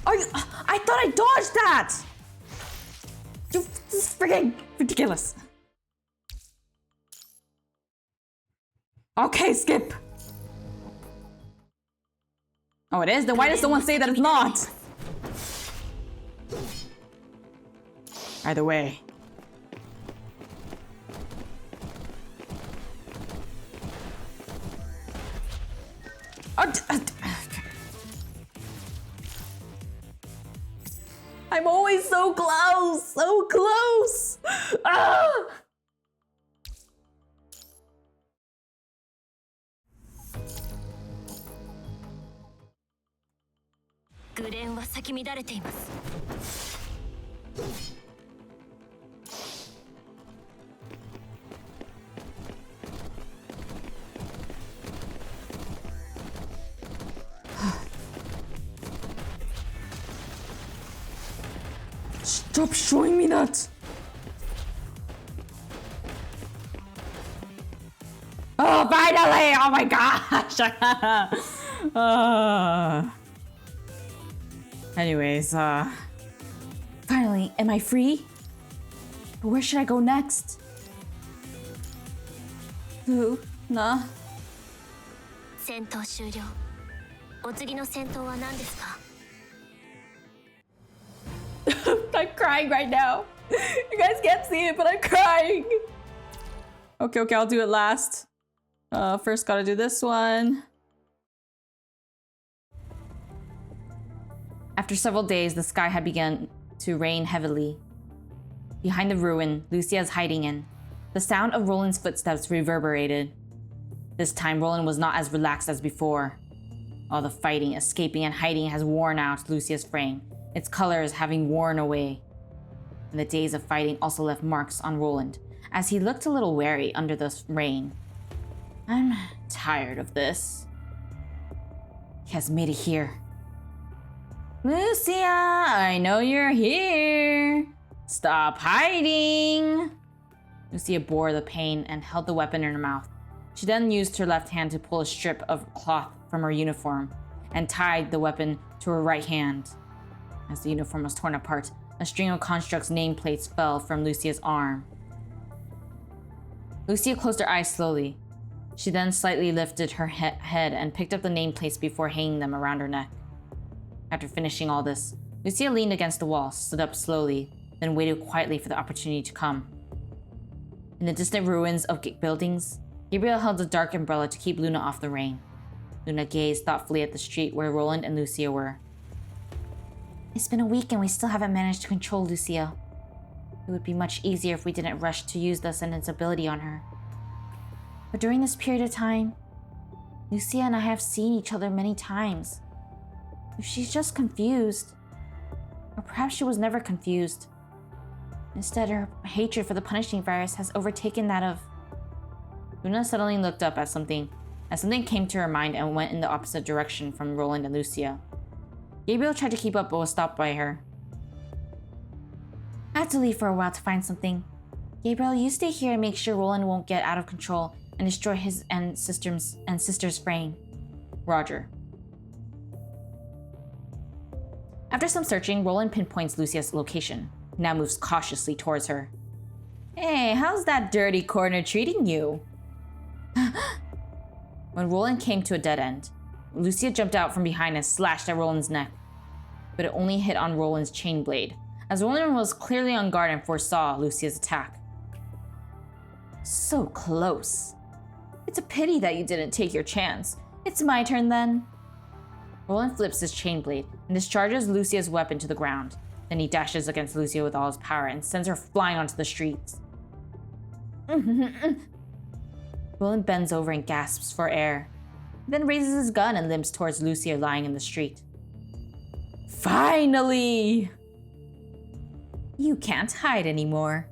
Are you? I thought I dodged that! This is freaking ridiculous. Okay, skip. Oh, it is? Then why does someone say that it's not? Either way. I'm always so close! So close! Ah! Stop showing me that! Oh, finally! Oh my gosh! Anyways, finally, am I free? But where should I go next? Who? Nah. I'm crying right now. You guys can't see it, but I'm crying. Okay, I'll do it last. First gotta do this one. After several days, the sky had begun to rain heavily. Behind the ruin Lucia is hiding in, the sound of Roland's footsteps reverberated. This time, Roland was not as relaxed as before. All the fighting, escaping, and hiding has worn out Lucia's frame, its colors having worn away. And the days of fighting also left marks on Roland, as he looked a little weary under the rain. I'm tired of this. He has made it here. Lucia, I know you're here. Stop hiding. Lucia bore the pain and held the weapon in her mouth. She then used her left hand to pull a strip of cloth from her uniform and tied the weapon to her right hand. As the uniform was torn apart, a string of Construct's nameplates fell from Lucia's arm. Lucia closed her eyes slowly. She then slightly lifted her head and picked up the nameplates before hanging them around her neck. After finishing all this, Lucia leaned against the wall, stood up slowly, then waited quietly for the opportunity to come. In the distant ruins of buildings, Gabriel held a dark umbrella to keep Luna off the rain. Luna gazed thoughtfully at the street where Roland and Lucia were. It's been a week and we still haven't managed to control Lucia. It would be much easier if we didn't rush to use the Ascendant's ability on her. But during this period of time, Lucia and I have seen each other many times. If she's just confused, or perhaps she was never confused. Instead, her hatred for the punishing virus has overtaken that of... Luna suddenly looked up at something, as something came to her mind and went in the opposite direction from Roland and Lucia. Gabriel tried to keep up but was stopped by her. I have to leave for a while to find something. Gabriel, you stay here and make sure Roland won't get out of control and destroy his and sister's frame. Roger. After some searching, Roland pinpoints Lucia's location. He now moves cautiously towards her. Hey, how's that dirty corner treating you? When Roland came to a dead end, Lucia jumped out from behind and slashed at Roland's neck. But it only hit on Roland's chain blade, as Roland was clearly on guard and foresaw Lucia's attack. So close. It's a pity that you didn't take your chance. It's my turn then. Roland flips his chain blade and discharges Lucia's weapon to the ground. Then he dashes against Lucia with all his power and sends her flying onto the streets. Roland bends over and gasps for air, then raises his gun and limps towards Lucia lying in the street. Finally! You can't hide anymore.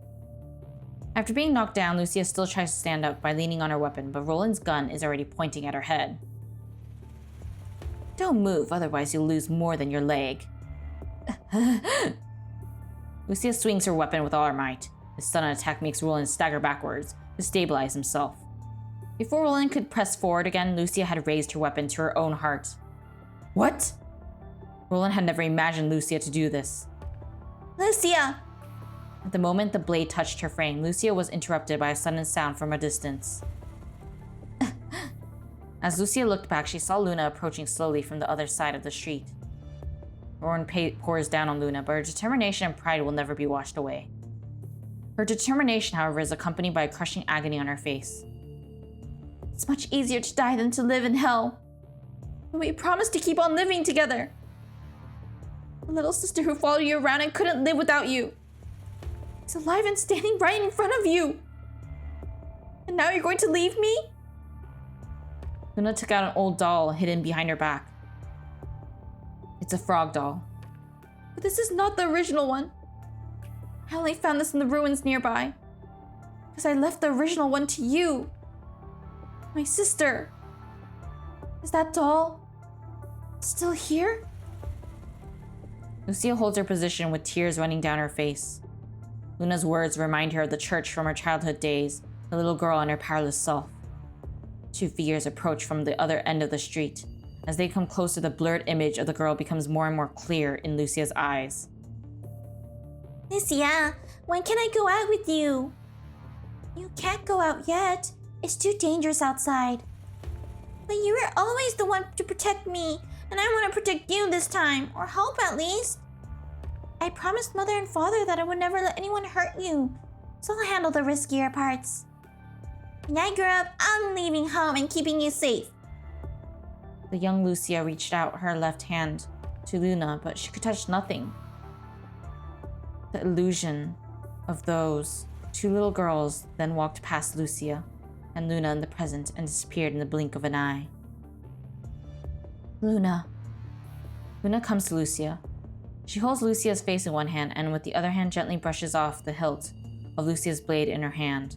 After being knocked down, Lucia still tries to stand up by leaning on her weapon, but Roland's gun is already pointing at her head. Don't move, otherwise you'll lose more than your leg. Lucia swings her weapon with all her might. The sudden attack makes Roland stagger backwards to stabilize himself. Before Roland could press forward again, Lucia had raised her weapon to her own heart. What? Roland had never imagined Lucia to do this. Lucia! At the moment the blade touched her frame, Lucia was interrupted by a sudden sound from a distance. As Lucia looked back, she saw Luna approaching slowly from the other side of the street. Roland pours down on Luna, but her determination and pride will never be washed away. Her determination, however, is accompanied by a crushing agony on her face. It's much easier to die than to live in hell. But we promised to keep on living together. The little sister who followed you around and couldn't live without you is alive and standing right in front of you. And now you're going to leave me? Luna took out an old doll hidden behind her back. It's a frog doll. But this is not the original one. I only found this in the ruins nearby, because I left the original one to you. My sister. Is that doll still here? Lucia holds her position with tears running down her face. Luna's words remind her of the church from her childhood days, the little girl and her powerless self. Two figures approach from the other end of the street. As they come closer, the blurred image of the girl becomes more and more clear in Lucia's eyes. Lucia, when can I go out with you? You can't go out yet. It's too dangerous outside. But you were always the one to protect me, and I want to protect you this time, or help at least. I promised Mother and Father that I would never let anyone hurt you, so I'll handle the riskier parts. When I grow up, I'm leaving home and keeping you safe. The young Lucia reached out her left hand to Luna, but she could touch nothing. The illusion of those two little girls then walked past Lucia and Luna in the present and disappeared in the blink of an eye. Luna. Luna comes to Lucia. She holds Lucia's face in one hand and with the other hand gently brushes off the hilt of Lucia's blade in her hand.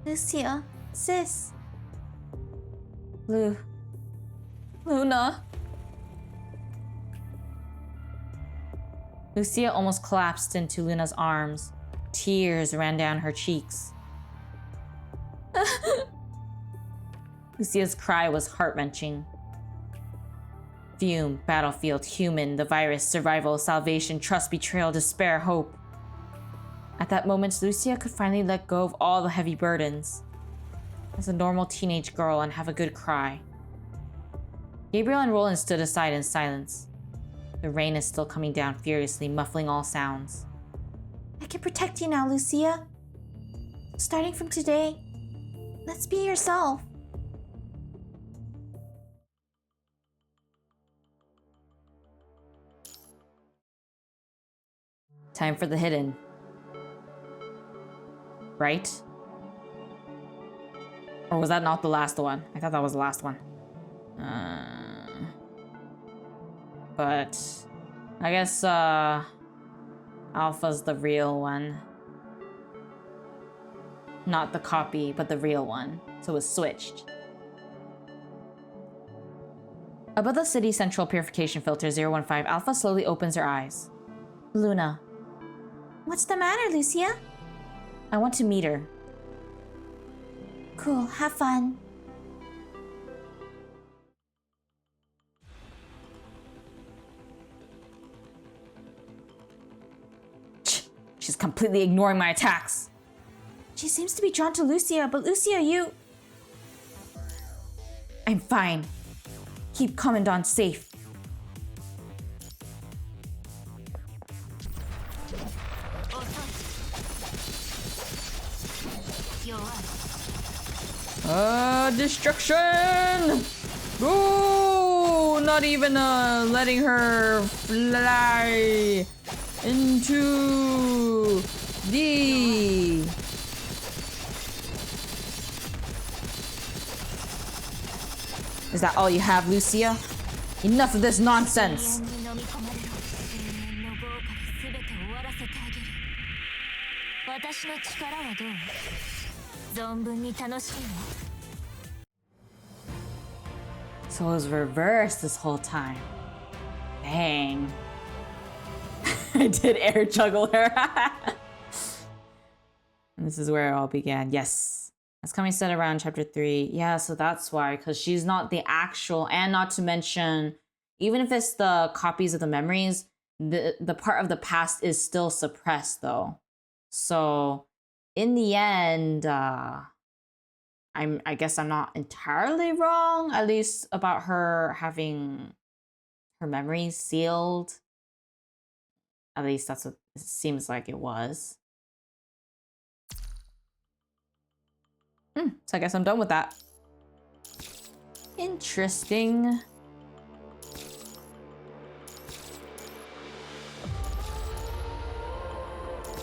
Lucia, sis. Luna. Lucia almost collapsed into Luna's arms. Tears ran down her cheeks. Lucia's cry was heart-wrenching. Fume, battlefield, human, the virus, survival, salvation, trust, betrayal, despair, hope. At that moment, Lucia could finally let go of all the heavy burdens as a normal teenage girl and have a good cry. Gabriel and Roland stood aside in silence. The rain is still coming down furiously, muffling all sounds. I can protect you now, Lucia. Starting from today, let's be yourself. Time for the hidden. Right? Or was that not the last one? I thought that was the last one. But I guess Alpha's the real one. Not the copy, but the real one. So it was switched. Above the city central purification filter 015, Alpha slowly opens her eyes. Luna. What's the matter, Lucia? I want to meet her. Cool, have fun. She's completely ignoring my attacks. She seems to be drawn to Lucia, but Lucia, you... I'm fine. Keep Commandant safe. Destruction! Ooh, not even letting her fly into the... Is that all you have, Lucia? Enough of this nonsense! So it was reversed this whole time. Dang. I did air juggle her. And this is where it all began. Yes. That's coming set around chapter 3. Yeah, so that's why. Because she's not the actual, and not to mention, even if it's the copies of the memories, the part of the past is still suppressed though. So in the end, I guess I'm not entirely wrong, at least about her having her memories sealed. At least that's what it seems like it was. So I guess I'm done with that. Interesting.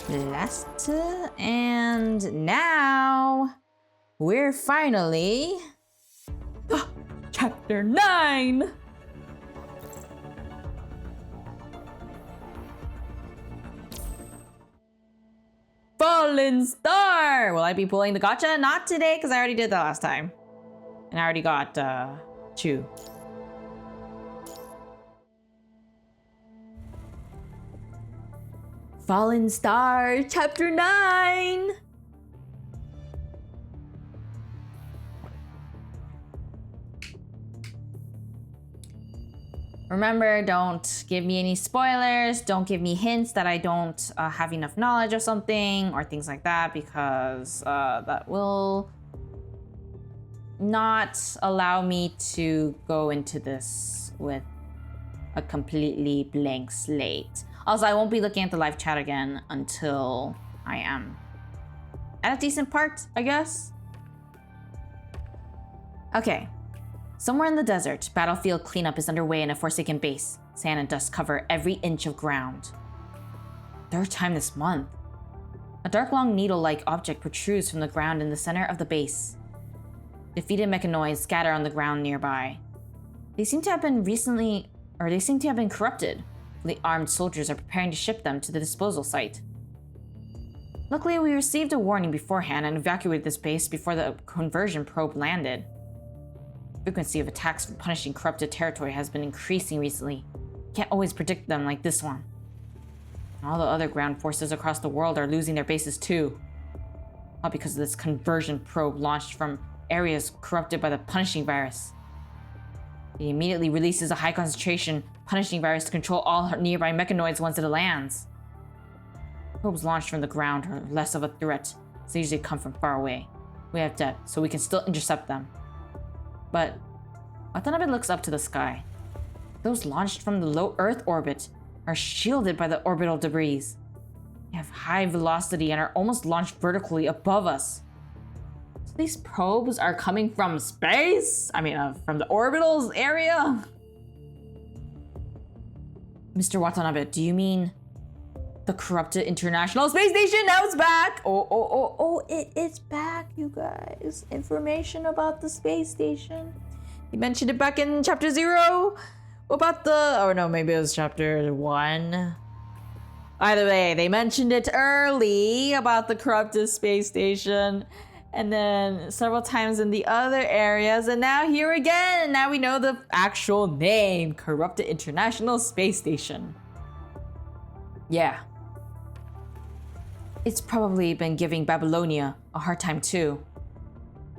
Last, and now we're finally chapter 9. Fallen Star. Will I be pulling the gacha? Not today, because I already did that last time, and I already got Chu. Fallen Star, chapter 9. Remember, don't give me any spoilers. Don't give me hints that I don't have enough knowledge of something or things like that, because that will not allow me to go into this with a completely blank slate. Also, I won't be looking at the live chat again until I am at a decent part, I guess. Okay. Somewhere in the desert, battlefield cleanup is underway in a Forsaken base. Sand and dust cover every inch of ground. Third time this month. A dark long needle-like object protrudes from the ground in the center of the base. Defeated mechanoids scatter on the ground nearby. They seem to have been corrupted. The armed soldiers are preparing to ship them to the disposal site. Luckily, we received a warning beforehand and evacuated this base before the conversion probe landed. The frequency of attacks from punishing corrupted territory has been increasing recently. Can't always predict them like this one. All the other ground forces across the world are losing their bases too. All because of this conversion probe launched from areas corrupted by the punishing virus. It immediately releases a high concentration punishing virus to control all nearby mechanoids once it lands. Probes launched from the ground are less of a threat, as they usually come from far away. We have depth, so we can still intercept them. But Watanabe looks up to the sky. Those launched from the low Earth orbit are shielded by the orbital debris. They have high velocity and are almost launched vertically above us. So these probes are coming from space? I mean, from the orbitals area? Mr. Watanabe, do you mean the corrupted International Space Station? Now it's back! It's back, you guys. Information about the space station. He mentioned it back in chapter 0 about maybe it was chapter 1. Either way, they mentioned it early about the corrupted space station, and then several times in the other areas, and now here again. Now we know the actual name, Corrupted International Space Station. Yeah. It's probably been giving Babylonia a hard time too.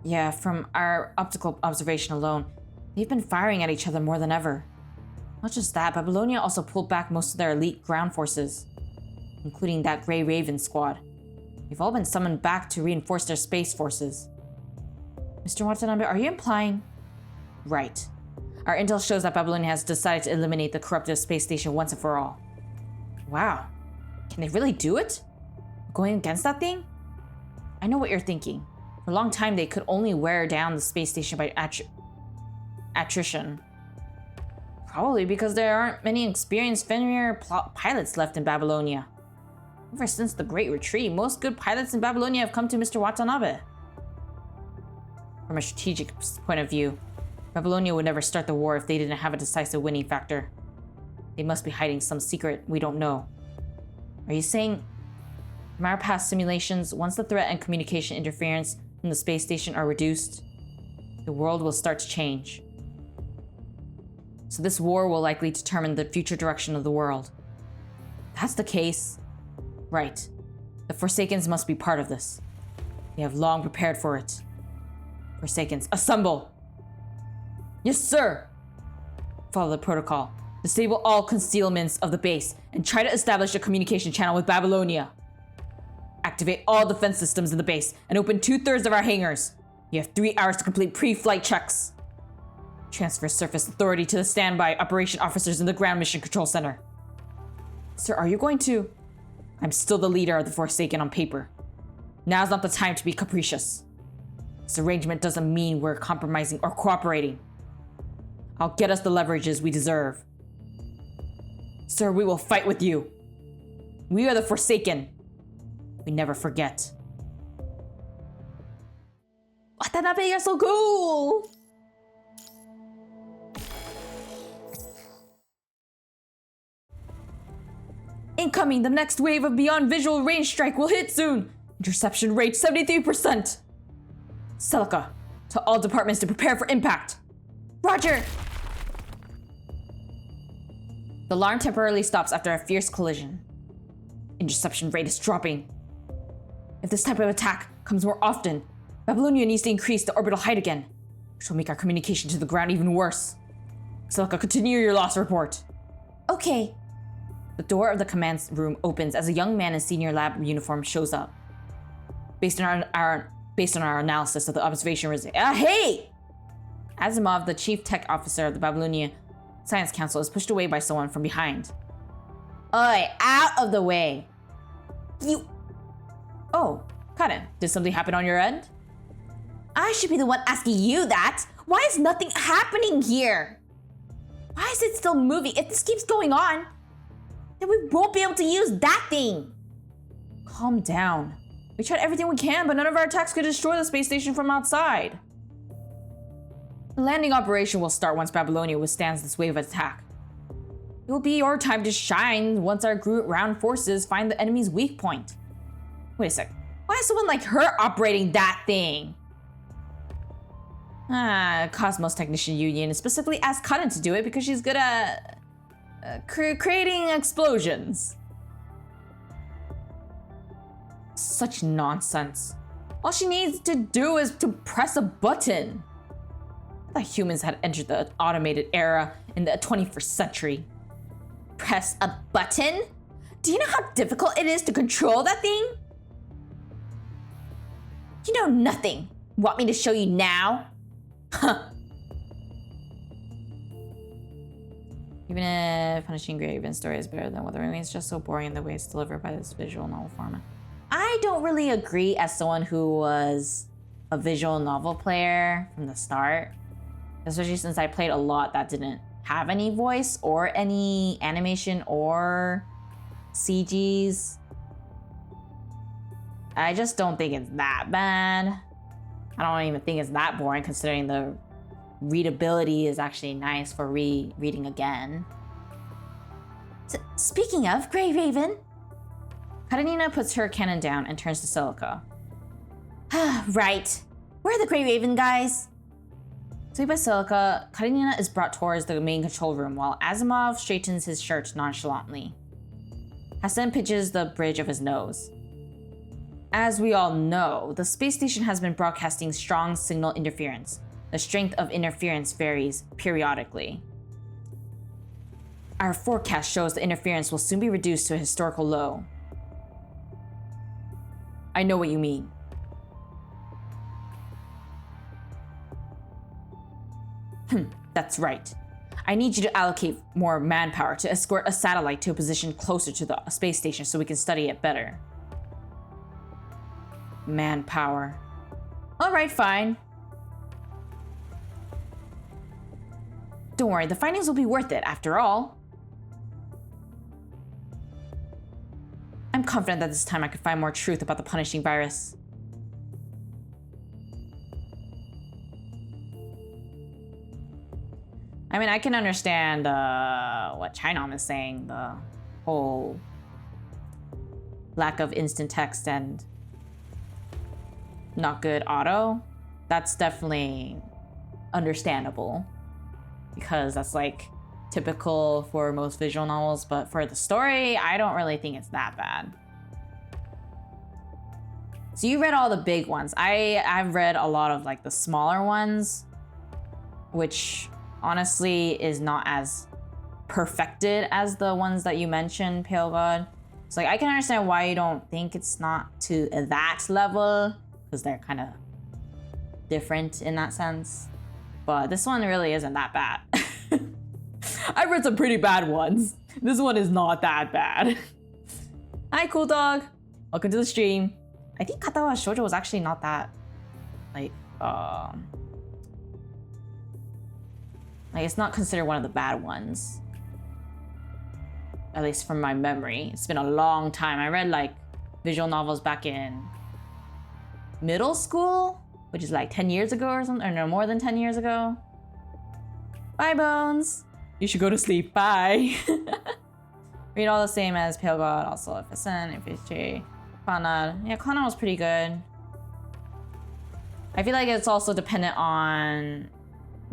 Yeah, from our optical observation alone, they've been firing at each other more than ever. Not just that, Babylonia also pulled back most of their elite ground forces, including that Grey Raven squad. They've all been summoned back to reinforce their space forces. Mr. Watanabe, are you implying? Right. Our intel shows that Babylonia has decided to eliminate the corrupted space station once and for all. Wow. Can they really do it? Going against that thing? I know what you're thinking. For a long time, they could only wear down the space station by attrition. Probably because there aren't many experienced Fenrir pilots left in Babylonia. Ever since the Great Retreat, most good pilots in Babylonia have come to Mr. Watanabe. From a strategic point of view, Babylonia would never start the war if they didn't have a decisive winning factor. They must be hiding some secret we don't know. Are you saying, from our past simulations, once the threat and communication interference from the space station are reduced, the world will start to change? So this war will likely determine the future direction of the world. If that's the case, right. The Forsakens must be part of this. They have long prepared for it. Forsakens, assemble! Yes, sir! Follow the protocol. Disable all concealments of the base and try to establish a communication channel with Babylonia. Activate all defense systems in the base and open 2/3 of our hangars. You have 3 hours to complete pre-flight checks. Transfer surface authority to the standby operation officers in the ground mission control center. Sir, are you going to? I'm still the leader of the Forsaken on paper. Now's not the time to be capricious. This arrangement doesn't mean we're compromising or cooperating. I'll get us the leverages we deserve. Sir, we will fight with you. We are the Forsaken. We never forget. Watanabe, you're so cool! Incoming, the next wave of beyond visual range strike will hit soon. Interception rate 73%. Celica, tell all departments to prepare for impact. Roger! The alarm temporarily stops after a fierce collision. Interception rate is dropping. If this type of attack comes more often, Babylonia needs to increase the orbital height again, which will make our communication to the ground even worse. Celica, continue your loss report. Okay. The door of the command room opens as a young man in senior lab uniform shows up. Based on our analysis of the observation results, hey! Asimov, the chief tech officer of the Babylonia Science Council, is pushed away by someone from behind. Oi, out of the way! You... Oh, Cont'd, did something happen on your end? I should be the one asking you that. Why is nothing happening here? Why is it still moving? If this keeps going on, then we won't be able to use that thing. Calm down. We tried everything we can, but none of our attacks could destroy the space station from outside. The landing operation will start once Babylonia withstands this wave of attack. It will be your time to shine once our ground forces find the enemy's weak point. Wait a sec. Why is someone like her operating that thing? Cosmos Technician Union specifically asked Cont'd to do it because she's good at creating explosions. Such nonsense. All she needs to do is to press a button. I thought humans had entered the automated era in the 21st century. Press a button? Do you know how difficult it is to control that thing? You know nothing. Want me to show you now? Huh. Even if Punishing Graven's story is better than Wuthering Waves, it's just so boring in the way it's delivered by this visual novel format. I don't really agree as someone who was a visual novel player from the start. Especially since I played a lot that didn't have any voice or any animation or CGs. I just don't think it's that bad. I don't even think it's that boring considering the readability is actually nice for reading again. Speaking of, Grey Raven. Karenina puts her cannon down and turns to Celica. Right. Where are the Grey Raven guys? Swayed by Celica, Karenina is brought towards the main control room while Asimov straightens his shirt nonchalantly. Hassan pinches the bridge of his nose. As we all know, the space station has been broadcasting strong signal interference. The strength of interference varies periodically. Our forecast shows the interference will soon be reduced to a historical low. I know what you mean. That's right. I need you to allocate more manpower to escort a satellite to a position closer to the space station so we can study it better. Manpower. All right, fine. Don't worry, the findings will be worth it after all. I'm confident that this time I could find more truth about the punishing virus. I mean, I can understand what Chinom is saying, the whole lack of instant text and not good auto. That's definitely understandable because that's like typical for most visual novels, but for the story, I don't really think it's that bad. So you read all the big ones. I've read a lot of like the smaller ones, which honestly is not as perfected as the ones that you mentioned, Pale God. So like I can understand why you don't think it's not to that level, because they're kind of different in that sense. But this one really isn't that bad. I've read some pretty bad ones. This one is not that bad. Hi, cool dog. Welcome to the stream. I think Katawa Shoujo was actually not that, like it's not considered one of the bad ones. At least from my memory. It's been a long time. I read like visual novels back in middle school, which is like 10 years ago or something, or no, more than 10 years ago. Bye, Bones. You should go to sleep. Bye. Read all the same as Pale God, also FSN, FHJ, Conrad. Yeah, Conrad was pretty good. I feel like it's also dependent on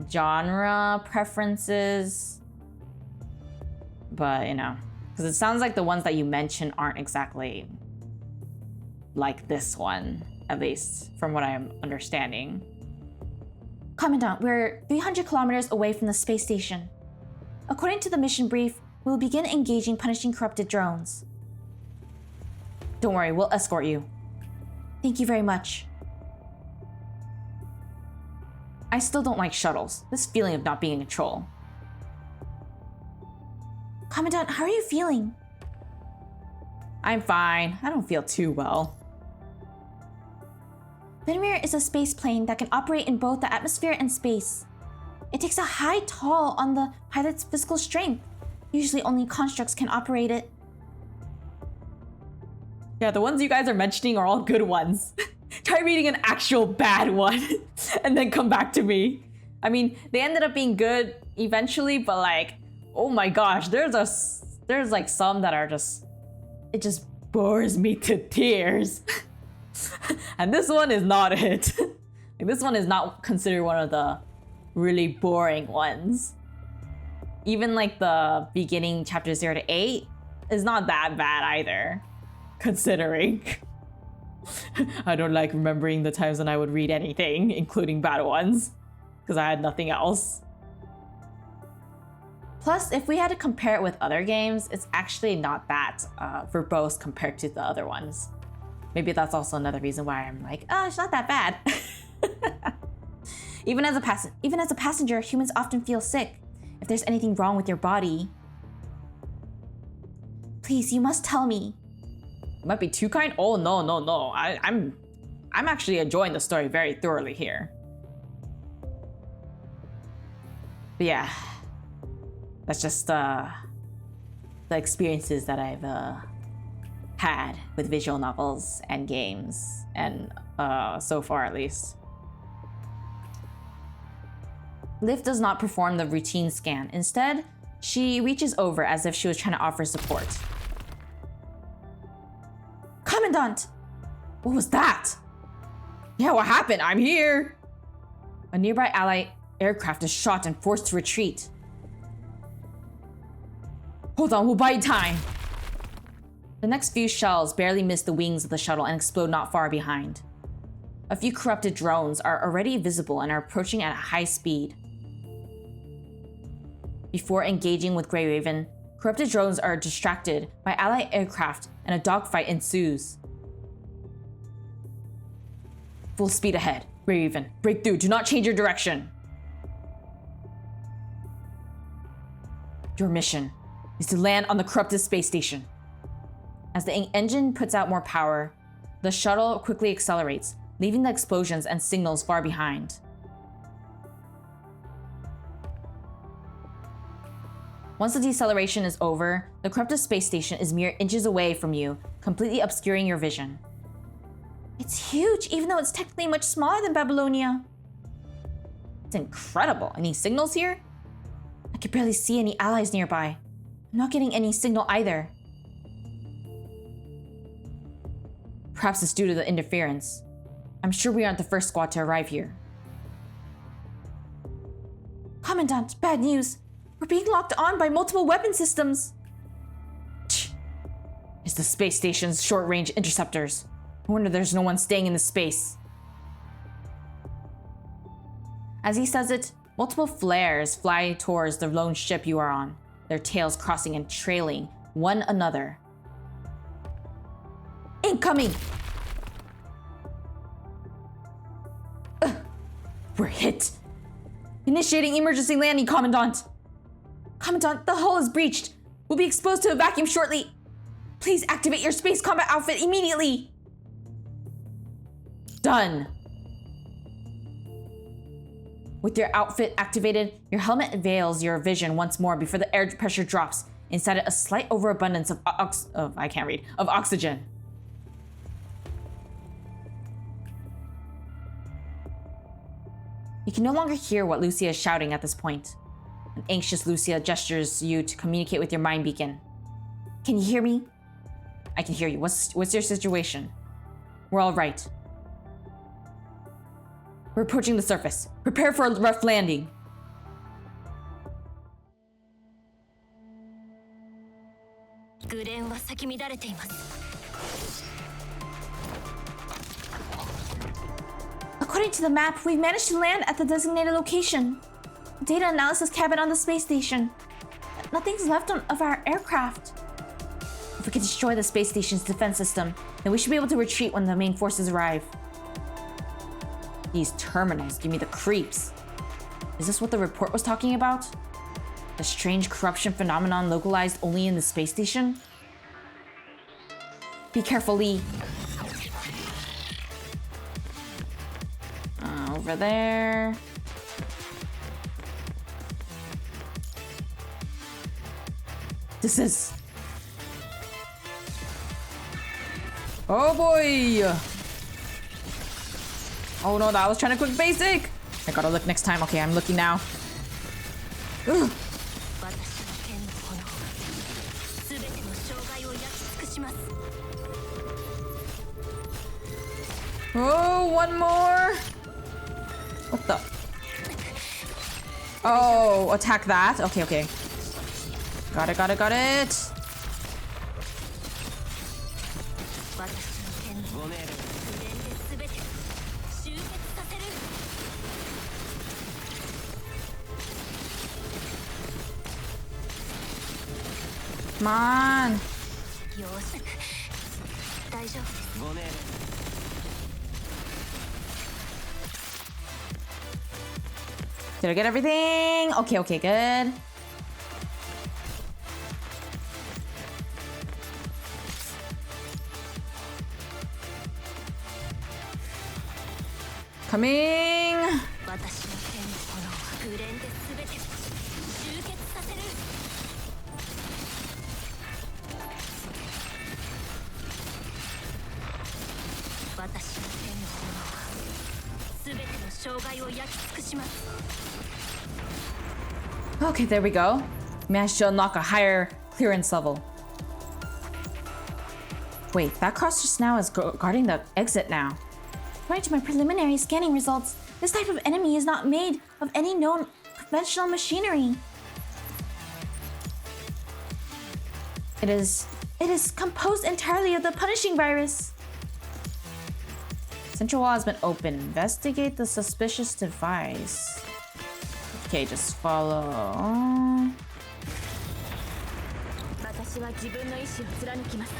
genre preferences. But, you know, because it sounds like the ones that you mentioned aren't exactly like this one, at least from what I'm understanding. Commandant, we're 300 kilometers away from the space station. According to the mission brief, we'll begin engaging punishing corrupted drones. Don't worry, we'll escort you. Thank you very much. I still don't like shuttles. This feeling of not being in control. Commandant, how are you feeling? I'm fine. I don't feel too well. Venmir is a space plane that can operate in both the atmosphere and space. It takes a high toll on the pilot's physical strength. Usually only constructs can operate it. Yeah, the ones you guys are mentioning are all good ones. Try reading an actual bad one and then come back to me. I mean, they ended up being good eventually, but like, oh my gosh, there's like some that are just, it just bores me to tears. And this one is not it. Like, this one is not considered one of the really boring ones. Even like the beginning chapter 0 to 8 is not that bad either, considering. I don't like remembering the times when I would read anything, including bad ones, because I had nothing else. Plus, if we had to compare it with other games, it's actually not that verbose compared to the other ones. Maybe that's also another reason why I'm like, oh, it's not that bad. Even as a passenger, humans often feel sick. if there's anything wrong with your body. Please, you must tell me. Might be too kind? Oh, no. I'm actually enjoying the story very thoroughly here. But yeah, that's just the experiences that I've had with visual novels and games, and so far at least. Liv does not perform the routine scan. Instead, she reaches over as if she was trying to offer support. Commandant! What was that? Yeah, what happened? I'm here! A nearby ally aircraft is shot and forced to retreat. Hold on, we'll buy time. The next few shells barely miss the wings of the shuttle and explode not far behind. A few corrupted drones are already visible and are approaching at a high speed. Before engaging with Grey Raven, corrupted drones are distracted by ally aircraft and a dogfight ensues. Full speed ahead. Grey Raven, break through. Do not change your direction. Your mission is to land on the corrupted space station. As the engine puts out more power, the shuttle quickly accelerates, leaving the explosions and signals far behind. Once the deceleration is over, the corrupted space station is mere inches away from you, completely obscuring your vision. It's huge, even though it's technically much smaller than Babylonia. It's incredible. Any signals here? I could barely see any allies nearby. I'm not getting any signal either. Perhaps it's due to the interference. I'm sure we aren't the first squad to arrive here. Commandant, bad news. We're being locked on by multiple weapon systems. It's the space station's short-range interceptors. No wonder there's no one staying in the space. As he says it, multiple flares fly towards the lone ship you are on, their tails crossing and trailing one another. Incoming! We're hit. Initiating emergency landing, Commandant. Commandant, the hull is breached. We'll be exposed to a vacuum shortly. Please activate your space combat outfit immediately. Done. With your outfit activated, your helmet veils your vision once more before the air pressure drops. Inside it, a slight overabundance of oxygen. You can no longer hear what Lucia is shouting at this point. An anxious Lucia gestures you to communicate with your mind beacon. Can you hear me? I can hear you. What's your situation? We're all right. We're approaching the surface. Prepare for a rough landing. According to the map, we've managed to land at the designated location. Data analysis cabin on the space station. Nothing's left of our aircraft. If we can destroy the space station's defense system, then we should be able to retreat when the main forces arrive. These terminals give me the creeps. Is this what the report was talking about? A strange corruption phenomenon localized only in the space station? Be careful, Lee. Over there. This is... Oh boy! Oh no, I was trying to quick basic! I gotta look next time. Okay, I'm looking now. Ugh. Oh, one more! What the? Oh, attack that? Okay, okay. Got it. Come on. Did I get everything? Okay, good. Coming! 私の剣の炎はグレンで全て集結させる。私の剣の炎は全ての障害を焼き尽くします。 Okay, there we go. Managed to unlock a higher clearance level. Wait, that cross just now is guarding the exit now. According to my preliminary scanning results, this type of enemy is not made of any known conventional machinery. It is composed entirely of the punishing virus. Central wall has been opened. Investigate the suspicious device. Okay, just follow. 私は自分の意志を貫きます。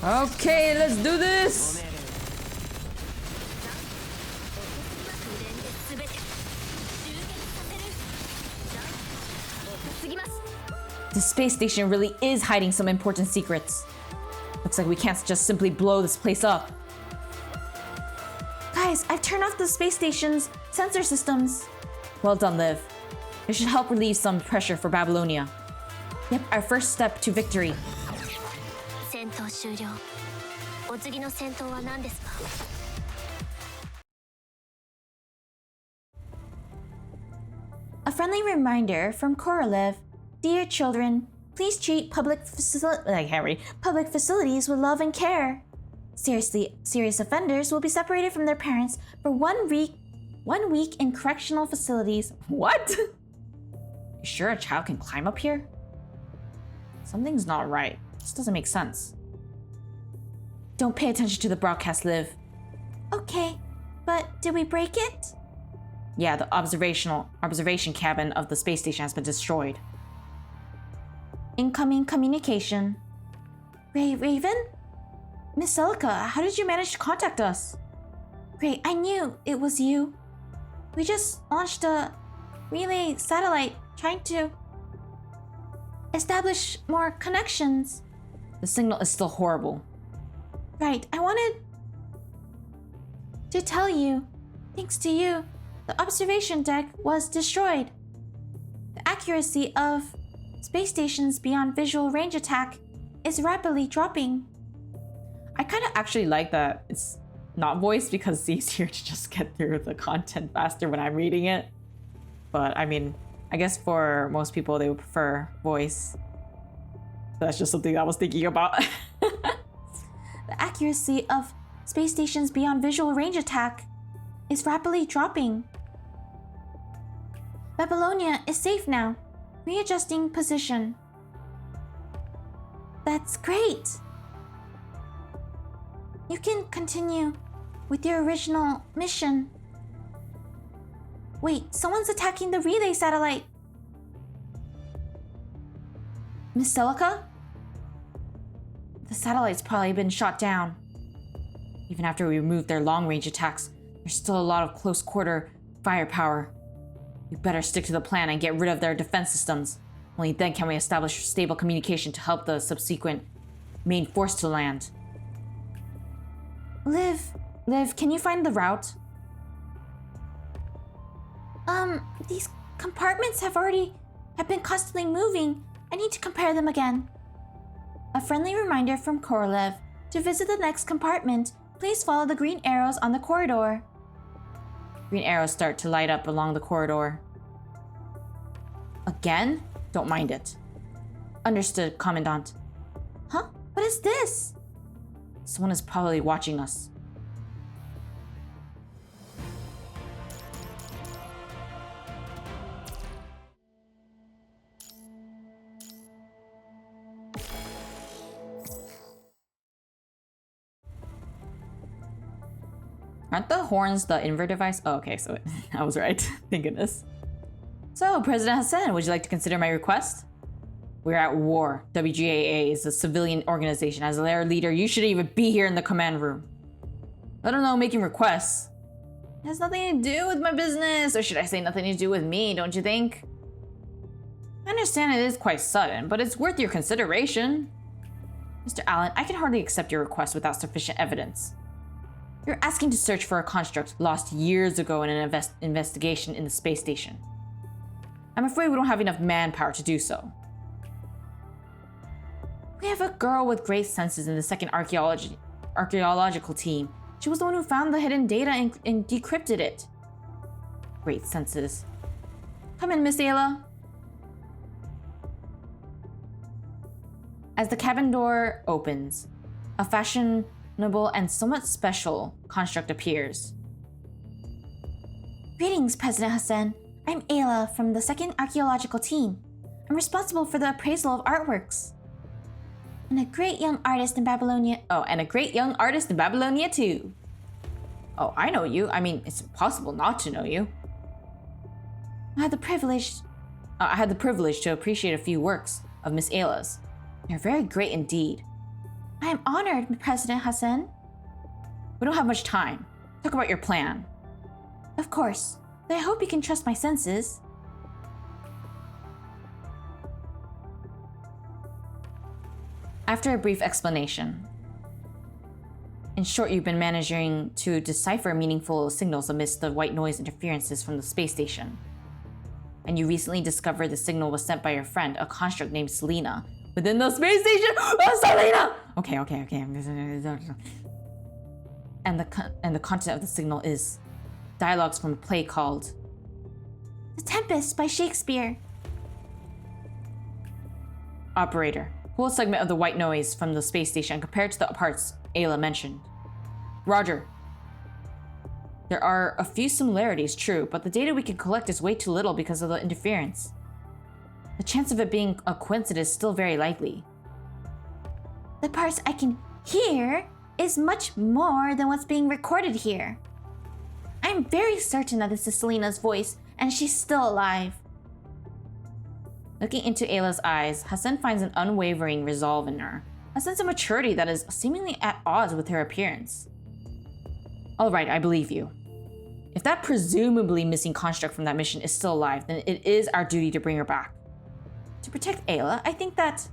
Okay, let's do this! グレンで全て集結させる。過ぎます。 The space station really is hiding some important secrets. Looks like we can't just simply blow this place up. Guys, I've turned off the space station's sensor systems. Well done, Liv. It should help relieve some pressure for Babylonia. Yep, our first step to victory. 戦闘終了。お次の戦闘は何ですか？ A friendly reminder from Korolev. Dear children, please treat public facilities with love and care. Serious offenders will be separated from their parents for 1 week in correctional facilities. What? You sure a child can climb up here? Something's not right. This doesn't make sense. Don't pay attention to the broadcast, Liv. Okay, but did we break it? Yeah, the observation cabin of the space station has been destroyed. Incoming communication. Raven? Miss Celica, how did you manage to contact us? Great, I knew it was you. We just launched a relay satellite trying to establish more connections. The signal is still horrible. Right, I wanted to tell you, thanks to you, the observation deck was destroyed. The accuracy of space stations beyond visual range attack is rapidly dropping. I kind of actually like that it's not voiced because it's easier to just get through the content faster when I'm reading it. But I mean, I guess for most people they would prefer voice. That's just something I was thinking about. The accuracy of space stations beyond visual range attack is rapidly dropping. Babylonia is safe now. Readjusting position. That's great. You can continue with your original mission. Wait, someone's attacking the relay satellite. Miss Celica? The satellite's probably been shot down. Even after we removed their long-range attacks, there's still a lot of close-quarter firepower. We better stick to the plan and get rid of their defense systems. Only then can we establish stable communication to help the subsequent main force to land. Liv, can you find the route? These compartments have been constantly moving. I need to compare them again. A friendly reminder from Korolev. To visit the next compartment, please follow the green arrows on the corridor. Green arrows start to light up along the corridor. Again? Don't mind it. Understood, Commandant. Huh? What is this? Someone is probably watching us. Aren't the horns the invert device? Oh, okay, so I was right. Thank goodness. So, President Hassan, would you like to consider my request? We're at war. WGAA is a civilian organization. As their leader, you shouldn't even be here in the command room. I don't know, making requests. It has nothing to do with my business, or should I say nothing to do with me, don't you think? I understand it is quite sudden, but it's worth your consideration. Mr. Allen, I can hardly accept your request without sufficient evidence. You're asking to search for a construct lost years ago in an investigation in the space station. I'm afraid we don't have enough manpower to do so. We have a girl with great senses in the second archaeological team. She was the one who found the hidden data and decrypted it. Great senses. Come in, Miss Ayla. As the cabin door opens, a fashionable and somewhat special construct appears. Greetings, President Hassan. I'm Ayla from the second archaeological team. I'm responsible for the appraisal of artworks. And a great young artist in Babylonia. Oh, and a great young artist in Babylonia too. Oh, I know you. I mean, it's impossible not to know you. I had the privilege to appreciate a few works of Miss Ayla's. They're very great indeed. I am honored, President Hassan. We don't have much time. Talk about your plan. Of course, but I hope you can trust my senses. After a brief explanation. In short, you've been managing to decipher meaningful signals amidst the white noise interferences from the space station. And you recently discovered the signal was sent by your friend, a construct named Selena, within the space station. Oh, Selena! Okay. And the content of the signal is dialogues from a play called The Tempest by Shakespeare. Operator, pull a segment of the white noise from the space station compared to the parts Ayla mentioned. Roger. There are a few similarities, true, but the data we can collect is way too little because of the interference. The chance of it being a coincidence is still very likely. The parts I can hear is much more than what's being recorded here. I'm very certain that this is Selena's voice, and she's still alive. Looking into Ayla's eyes, Hassan finds an unwavering resolve in her, a sense of maturity that is seemingly at odds with her appearance. All right, I believe you. If that presumably missing construct from that mission is still alive, then it is our duty to bring her back. To protect Ayla, I think that...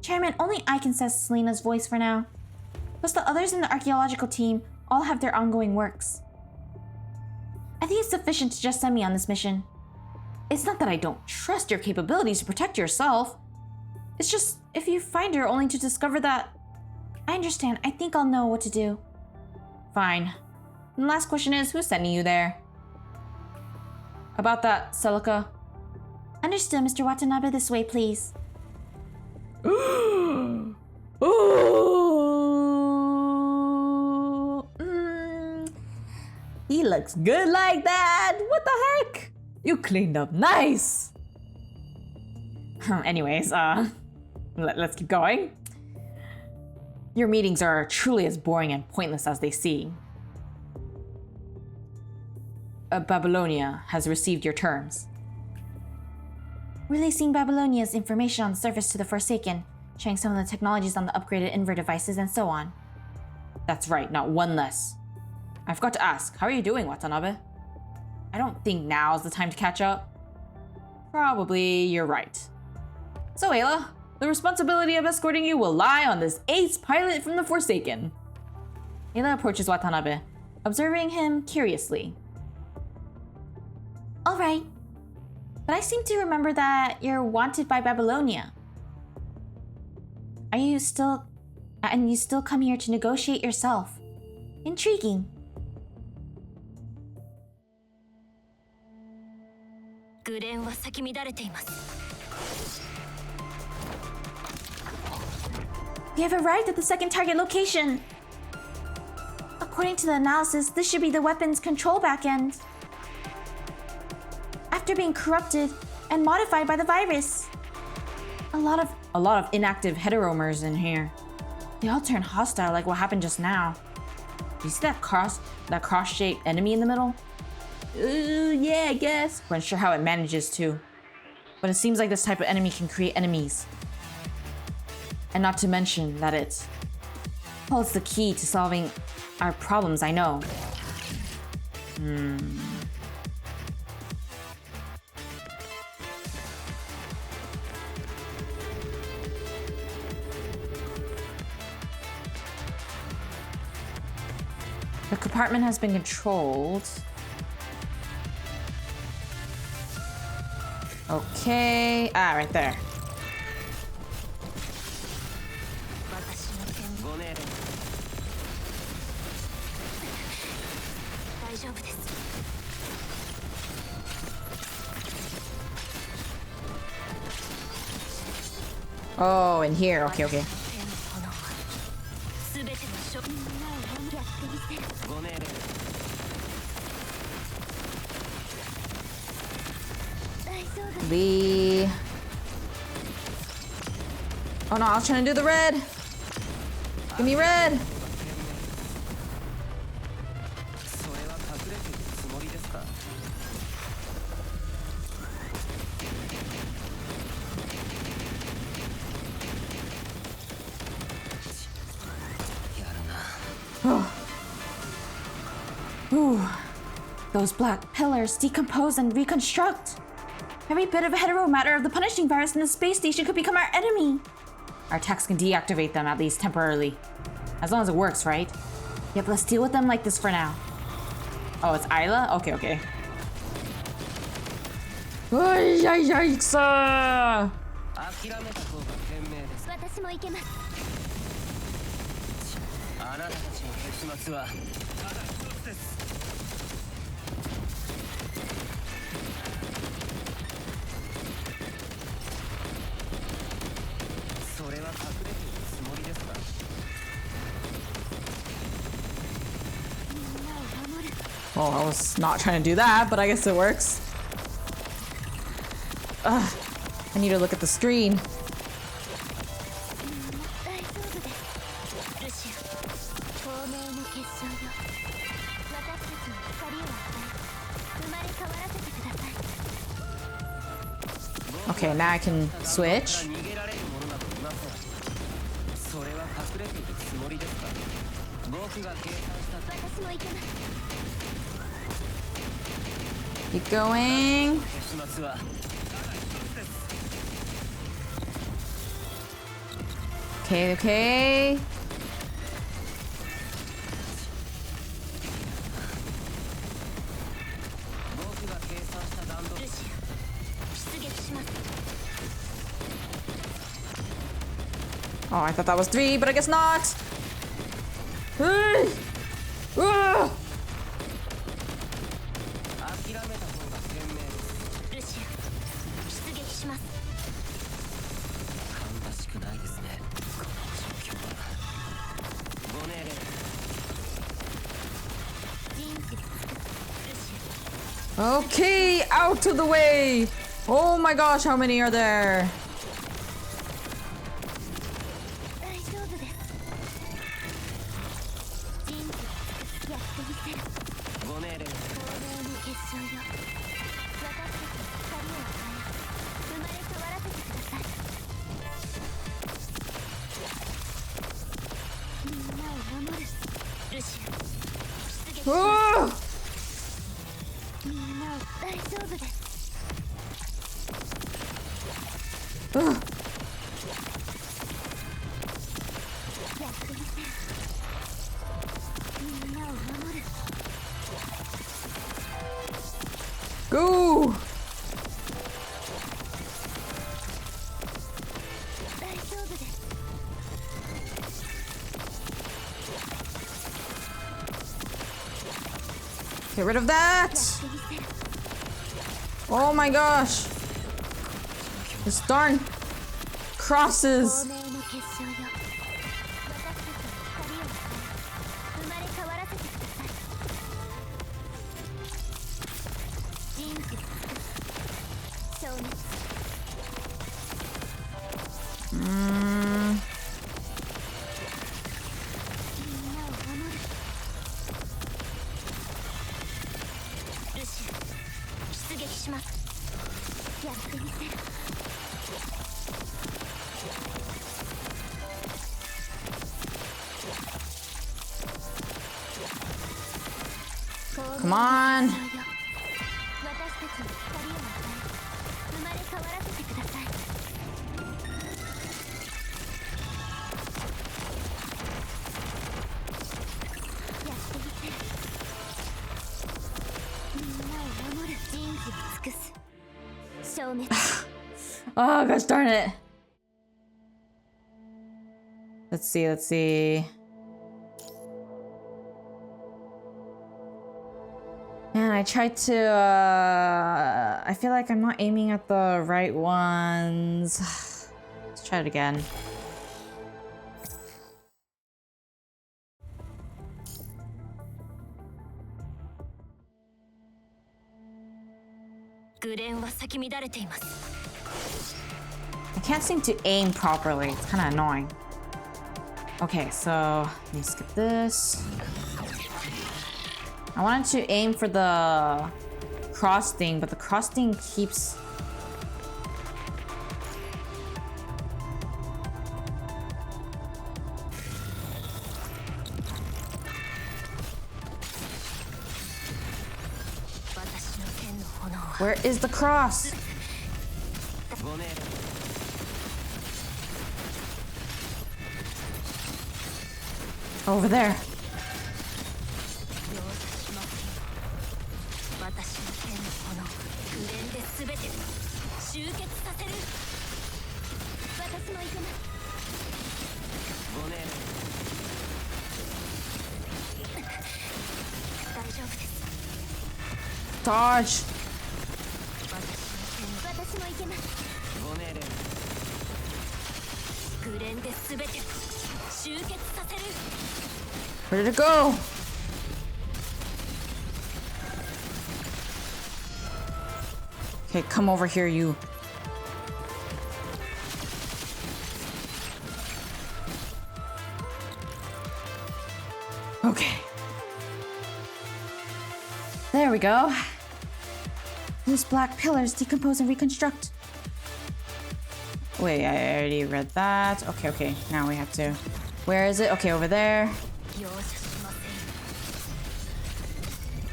Chairman, only I can sense Selena's voice for now. Plus the others in the archaeological team all have their ongoing works. I think it's sufficient to just send me on this mission. It's not that I don't trust your capabilities to protect yourself. It's just, if you find her only to discover that... I understand. I think I'll know what to do. Fine. And the last question is, who's sending you there? About that, Celica. Understood, Mr. Watanabe. This way, please. Ooh. He looks good like that. What the heck? You cleaned up nice. Anyways, let's keep going. Your meetings are truly as boring and pointless as they seem. Babylonia has received your terms. Releasing Babylonia's information on the surface to the Forsaken, sharing some of the technologies on the upgraded Inver devices and so on. That's right, not one less. I forgot to ask, how are you doing, Watanabe? I don't think now's the time to catch up. Probably you're right. So Ayla, the responsibility of escorting you will lie on this ace pilot from the Forsaken. Ayla approaches Watanabe, observing him curiously. All right. But I seem to remember that you're wanted by Babylonia. And you still come here to negotiate yourself. Intriguing. We have arrived at the second target location. According to the analysis, this should be the weapon's control backend. After being corrupted and modified by the virus. A lot of inactive heteromers in here. They all turn hostile like what happened just now. Do you see that cross-shaped enemy in the middle? Yeah, I guess. We're unsure how it manages to. But it seems like this type of enemy can create enemies. And not to mention that it holds the key to solving our problems, I know. The compartment has been controlled. Okay. Ah, right there. ご命令大丈夫です。 Oh, in here. Okay, okay. 全ての処分をやってみせる。ご命令大丈夫。 The. Oh no, I was trying to do the red. Give me red. それは隠れているつもりですか。 やるな。 Ooh. Those black pillars decompose and reconstruct. Every bit of hetero matter of the punishing virus in the space station could become our enemy. Our attacks can deactivate them, at least temporarily. As long as it works, right? Yep, let's deal with them like this for now. Oh, it's Isla? Okay, okay. Yikes! 諦めた方が賢明です。私も行けます。あなたたちの結末はただ一つです。それは隠れているつもりですか。 Well, I was not trying to do that, but I guess it works. Ugh, I need to look at the screen. 大丈夫です。ルシア、透明の結晶よ。私たちに光を与え、生まれ変わらせてください。 Okay, now I can switch. 逃げられるものなどいません。それは隠れているつもりですか。僕が計算した私も行けます。 Keep going. 結末はただ一つです。 Okay, okay. 僕が計算した弾道。ルシア、出撃します。 Oh, I thought that was 3, but I guess not. Hey! Ah! 諦めた方が賢明です。ルシア、出撃します。 芳しくないですね。この状況は。ご命令。 人事でつく。ルシ Okay, out of the way. Oh my gosh, how many are there? ア、大丈夫です。人事でつく。やってみせる。 ご命令。 透明の結晶よ。私たちに光を与え、生まれ変わらせてください。みんなを守る。ルシア、出撃します。 Ah! みんなを大丈夫です。 Ah! やってみせる。みんなを守る。 Go! 大丈夫です。 Get rid of that! やってみせる。 Oh my gosh! This darn 透 crosses! 明の結晶よ。私たちに光を与え、生まれ変わらせてください。人事でつく。消滅。 Mm, みんなを守る。ルシア、出撃します。やってみせる。 come on! 私たちに光を与え、生まれ変わらせてください。やってみせる。消滅 Oh gosh darn it. Let's see. Man, I tried to I feel like I'm not aiming at the right ones. Let's try it again. I can't seem to aim properly. It's kind of annoying. Okay, so let me skip this. I wanted to aim for the cross thing, but the cross thing keeps... Where is the cross? Over there. Dodge. Where did it go? Okay, come over here, you. Okay. There we go. These black pillars decompose and reconstruct. Wait, I already read that. Okay. Now we have to... Where is it? Okay, over there.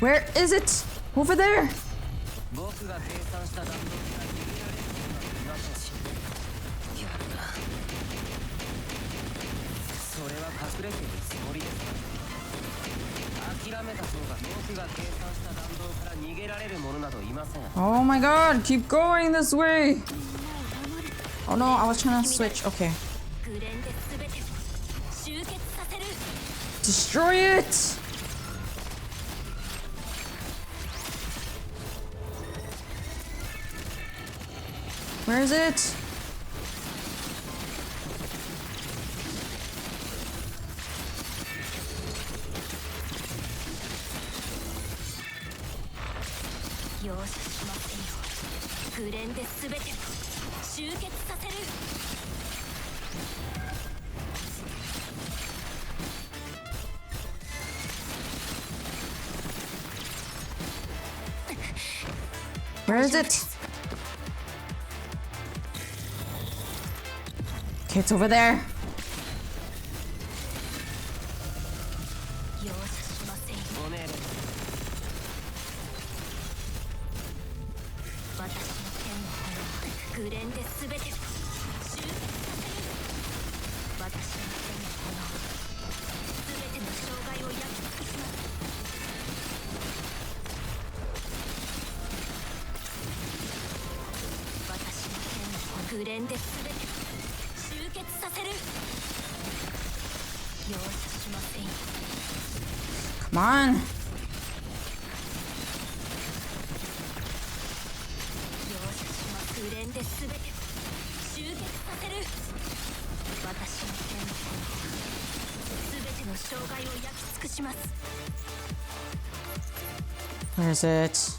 Where is it? Over there. Oh my god, keep going this way. Oh no, I was trying to switch. Okay. Destroy it! Where is it? Where is it? Okay, it's over there. Come on. Where is it?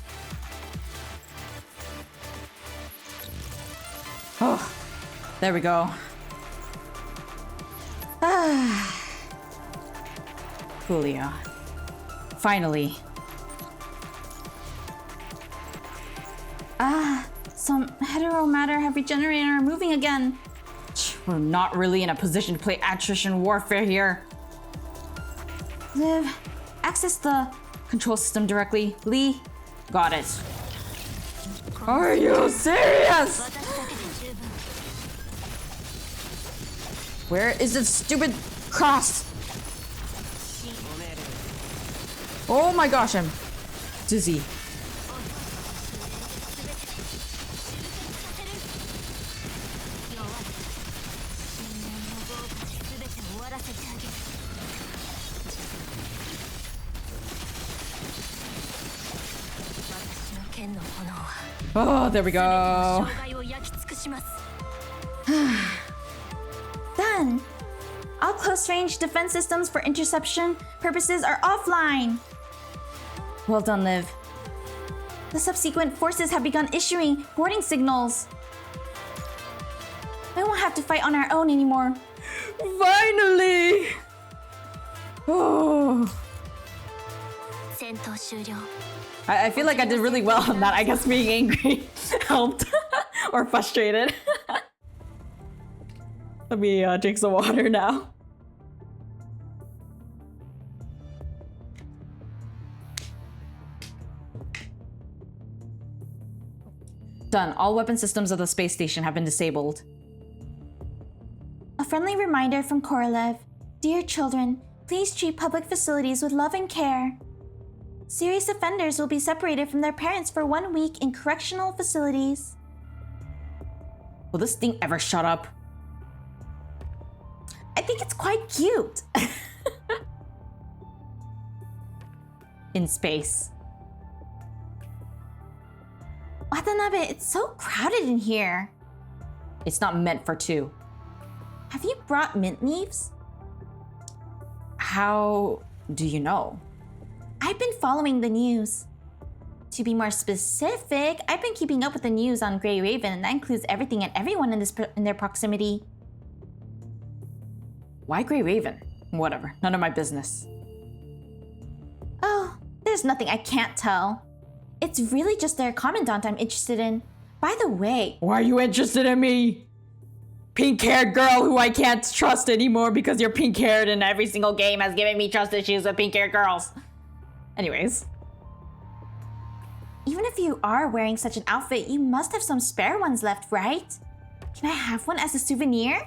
Oh, there we go. Coolio. Finally. Some hetero matter have regenerated and are moving again. We're not really in a position to play attrition warfare here. Liv, access the control system directly. Lee, got it. Are you serious? Where is this stupid cross? Oh my gosh, I'm dizzy. 剣の炎は Oh, there we go. 障害を焼き尽くします。 Done! All close-range defense systems for interception purposes are offline. Well done, Liv. The subsequent forces have begun issuing warning signals. We won't have to fight on our own anymore. Finally! Oh. 戦闘終了。 I feel like I did really well on that. I guess being angry helped. Or frustrated. Let me drink some water now. Done. All weapon systems of the space station have been disabled. A friendly reminder from Korolev. Dear children, please treat public facilities with love and care. Serious offenders will be separated from their parents for 1 week in correctional facilities. Will this thing ever shut up? I think it's quite cute. In space. Watanabe, it's so crowded in here. It's not meant for two. Have you brought mint leaves? How do you know? I've been following the news. To be more specific, I've been keeping up with the news on Grey Raven, and that includes everything and everyone in their proximity. Why Grey Raven? Whatever, none of my business. Oh, there's nothing I can't tell. It's really just their commandant I'm interested in. By the way, Why are you interested in me? Pink-haired girl who I can't trust anymore because you're pink-haired and every single game has given me trust issues with pink-haired girls. Anyways. even if you are wearing such an outfit, you must have some spare ones left, right? Can I have one as a souvenir?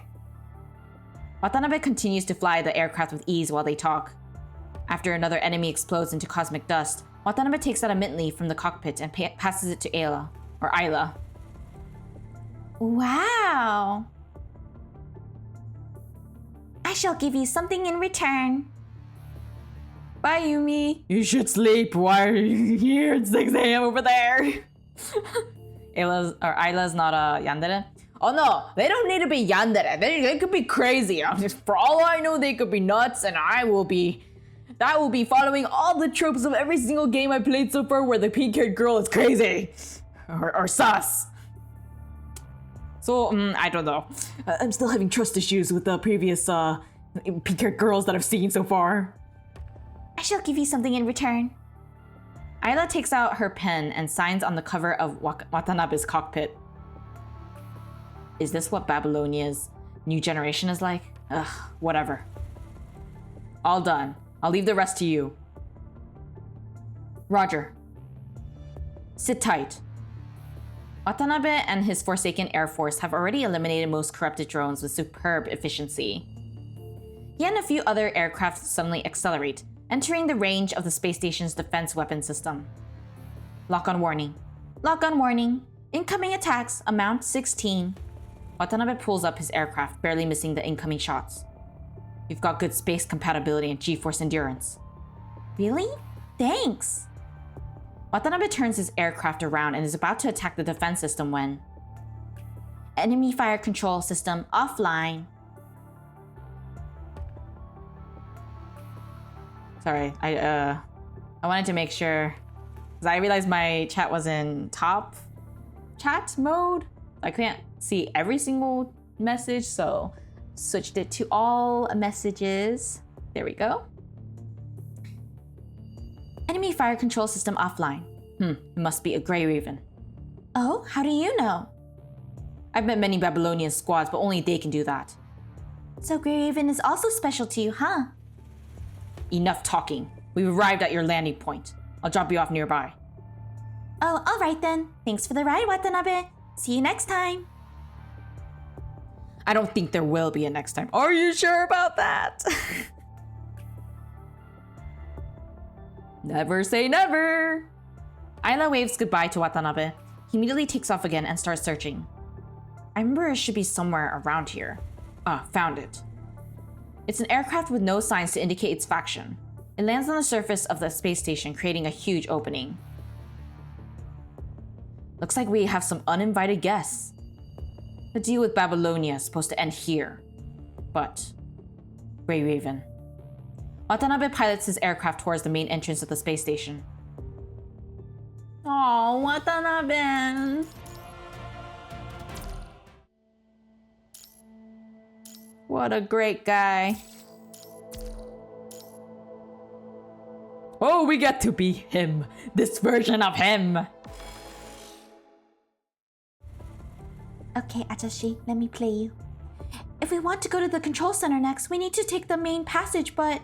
Watanabe continues to fly the aircraft with ease while they talk. After another enemy explodes into cosmic dust, Watanabe takes out a mint leaf from the cockpit and passes it to Ayla, or Ayla. Wow. I shall give you something in return. Bye, Yumi. You should sleep. Why are you here at 6 a.m. over there? Ayla's not a yandere. Oh no, they don't need to be yandere. They could be crazy. For all I know, they could be nuts, and that will be following all the tropes of every single game I played so far where the pink-haired girl is crazy. Or sus. So, I don't know. I'm still having trust issues with the previous pink-haired girls that I've seen so far. I shall give you something in return. Ayla takes out her pen and signs on the cover of Watanabe's cockpit. Is this what Babylonia's new generation is like? Ugh, whatever. All done. I'll leave the rest to you. Roger. Sit tight. Watanabe and his Forsaken Air Force have already eliminated most corrupted drones with superb efficiency. He and a few other aircraft suddenly accelerate, entering the range of the space station's defense weapon system. Lock on warning. Lock on warning. Incoming attacks, amount 16. Watanabe pulls up his aircraft, barely missing the incoming shots. You've got good space compatibility and G-force endurance. Really? Thanks. Watanabe turns his aircraft around and is about to attack the defense system when... Enemy fire control system offline. Sorry, I wanted to make sure, because I realized my chat was in top chat mode. I can't see every single message, so switched it to all messages. There we go. Enemy fire control system offline. It must be a Grey Raven. Oh, how do you know? I've met many Babylonian squads, but only they can do that. So Grey Raven is also special to you, huh? Enough talking. We've arrived at your landing point. I'll drop you off nearby. Oh, all right then. Thanks for the ride, Watanabe. See you next time. I don't think there will be a next time. Are you sure about that? Never say never. Ayla waves goodbye to Watanabe. He immediately takes off again and starts searching. I remember it should be somewhere around here. Ah, found it. It's an aircraft with no signs to indicate its faction. It lands on the surface of the space station, creating a huge opening. Looks like we have some uninvited guests. The deal with Babylonia is supposed to end here. But... Grey Raven. Watanabe pilots his aircraft towards the main entrance of the space station. Oh, Watanabe! What a great guy. Oh, we get to be him. This version of him. Okay, Ajashi, let me play you. If we want to go to the control center next, we need to take the main passage, but...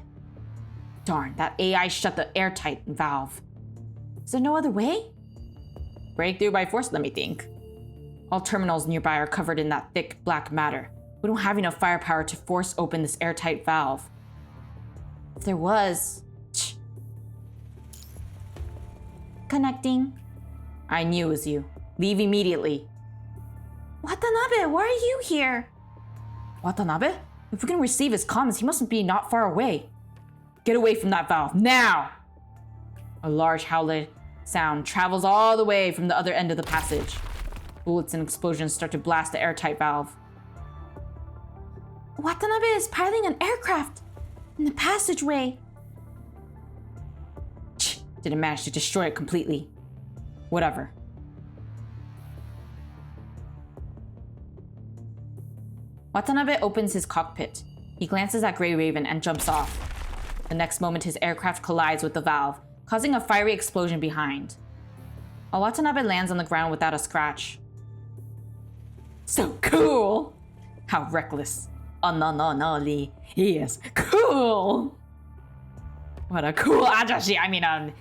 Darn, that AI shut the airtight valve. Is there no other way? Breakthrough by force, let me think. All terminals nearby are covered in that thick black matter. We don't have enough firepower to force open this airtight valve. If there was... Connecting. I knew it was you. Leave immediately. Watanabe, why are you here? Watanabe? If we can receive his comms, he must be not far away. Get away from that valve, now! A large howling sound travels all the way from the other end of the passage. Bullets and explosions start to blast the airtight valve. Watanabe is piloting an aircraft in the passageway. Didn't manage to destroy it completely. Whatever. Watanabe opens his cockpit. He glances at Grey Raven and jumps off. The next moment, his aircraft collides with the valve, causing a fiery explosion behind. While Watanabe lands on the ground without a scratch. So cool! How reckless. Oh no, Lee. He is cool! What a cool Ajashi. I mean,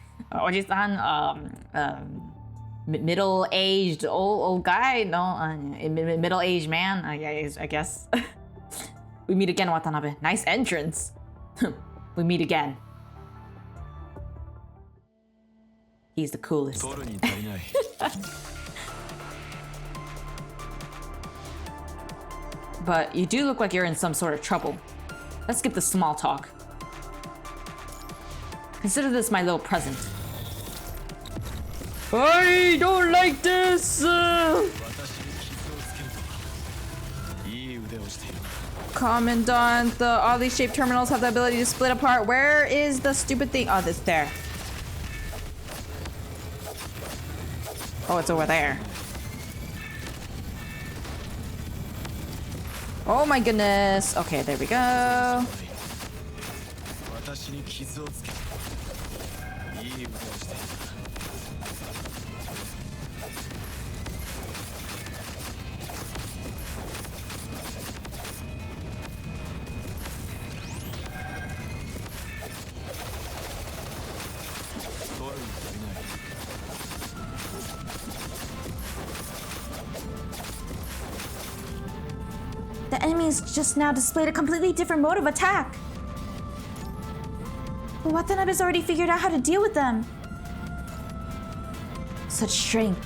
middle-aged old guy? No, middle-aged man, I guess. We meet again, Watanabe. Nice entrance. We meet again. He's the coolest. But you do look like you're in some sort of trouble. Let's skip the small talk. Consider this my little present. I don't like this! Commandant, the oddly shaped terminals have the ability to split apart. Where is the stupid thing? Oh, it's there. Oh, it's over there. Oh my goodness. Okay, there we go. The enemies just now displayed a completely different mode of attack. But Watanabe's already figured out how to deal with them. Such strength.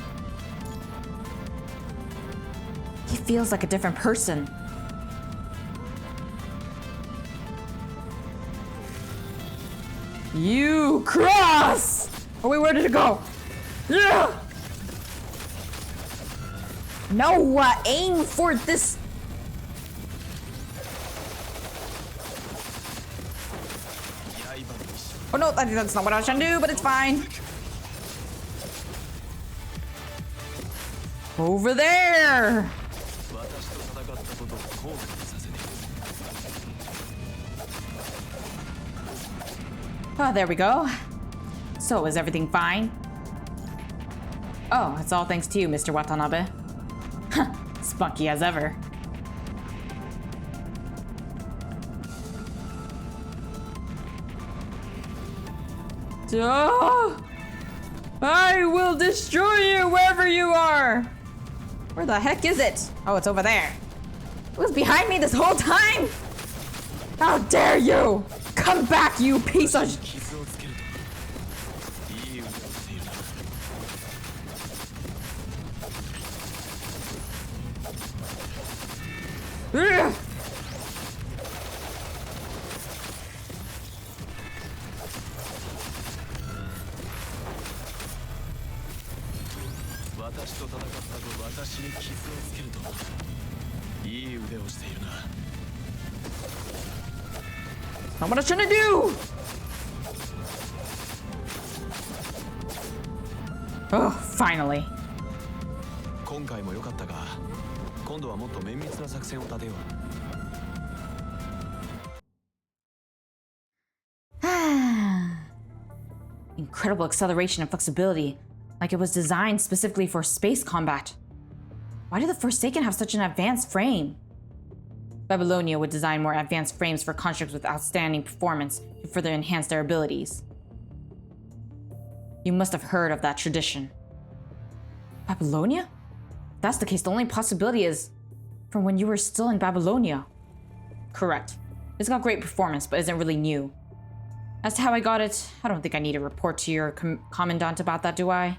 He feels like a different person. You cross! Oh wait, where did it go? Yeah! No, aim for this. Oh no, that's not what I was trying to do, but it's fine. Over there! Oh, there we go. So, is everything fine? Oh, it's all thanks to you, Mr. Watanabe. Spunky as ever. Oh, I will destroy you wherever you are! Where the heck is it? Oh, it's over there. It was behind me this whole time! How dare you! Come back, you piece of... Ugh. 私と戦った後、私に傷をつけるといい腕をしているな。 Not what I shouldn't do! Oh, finally. 今回も良かったが、今度はもっと綿密な作戦を立てよう。 Incredible acceleration and flexibility, like it was designed specifically for space combat. Why do the Forsaken have such an advanced frame? Babylonia would design more advanced frames for constructs with outstanding performance to further enhance their abilities. You must have heard of that tradition. Babylonia? If that's the case, the only possibility is from when you were still in Babylonia. Correct. It's got great performance, but isn't really new. As to how I got it, I don't think I need to report to your commandant about that, do I?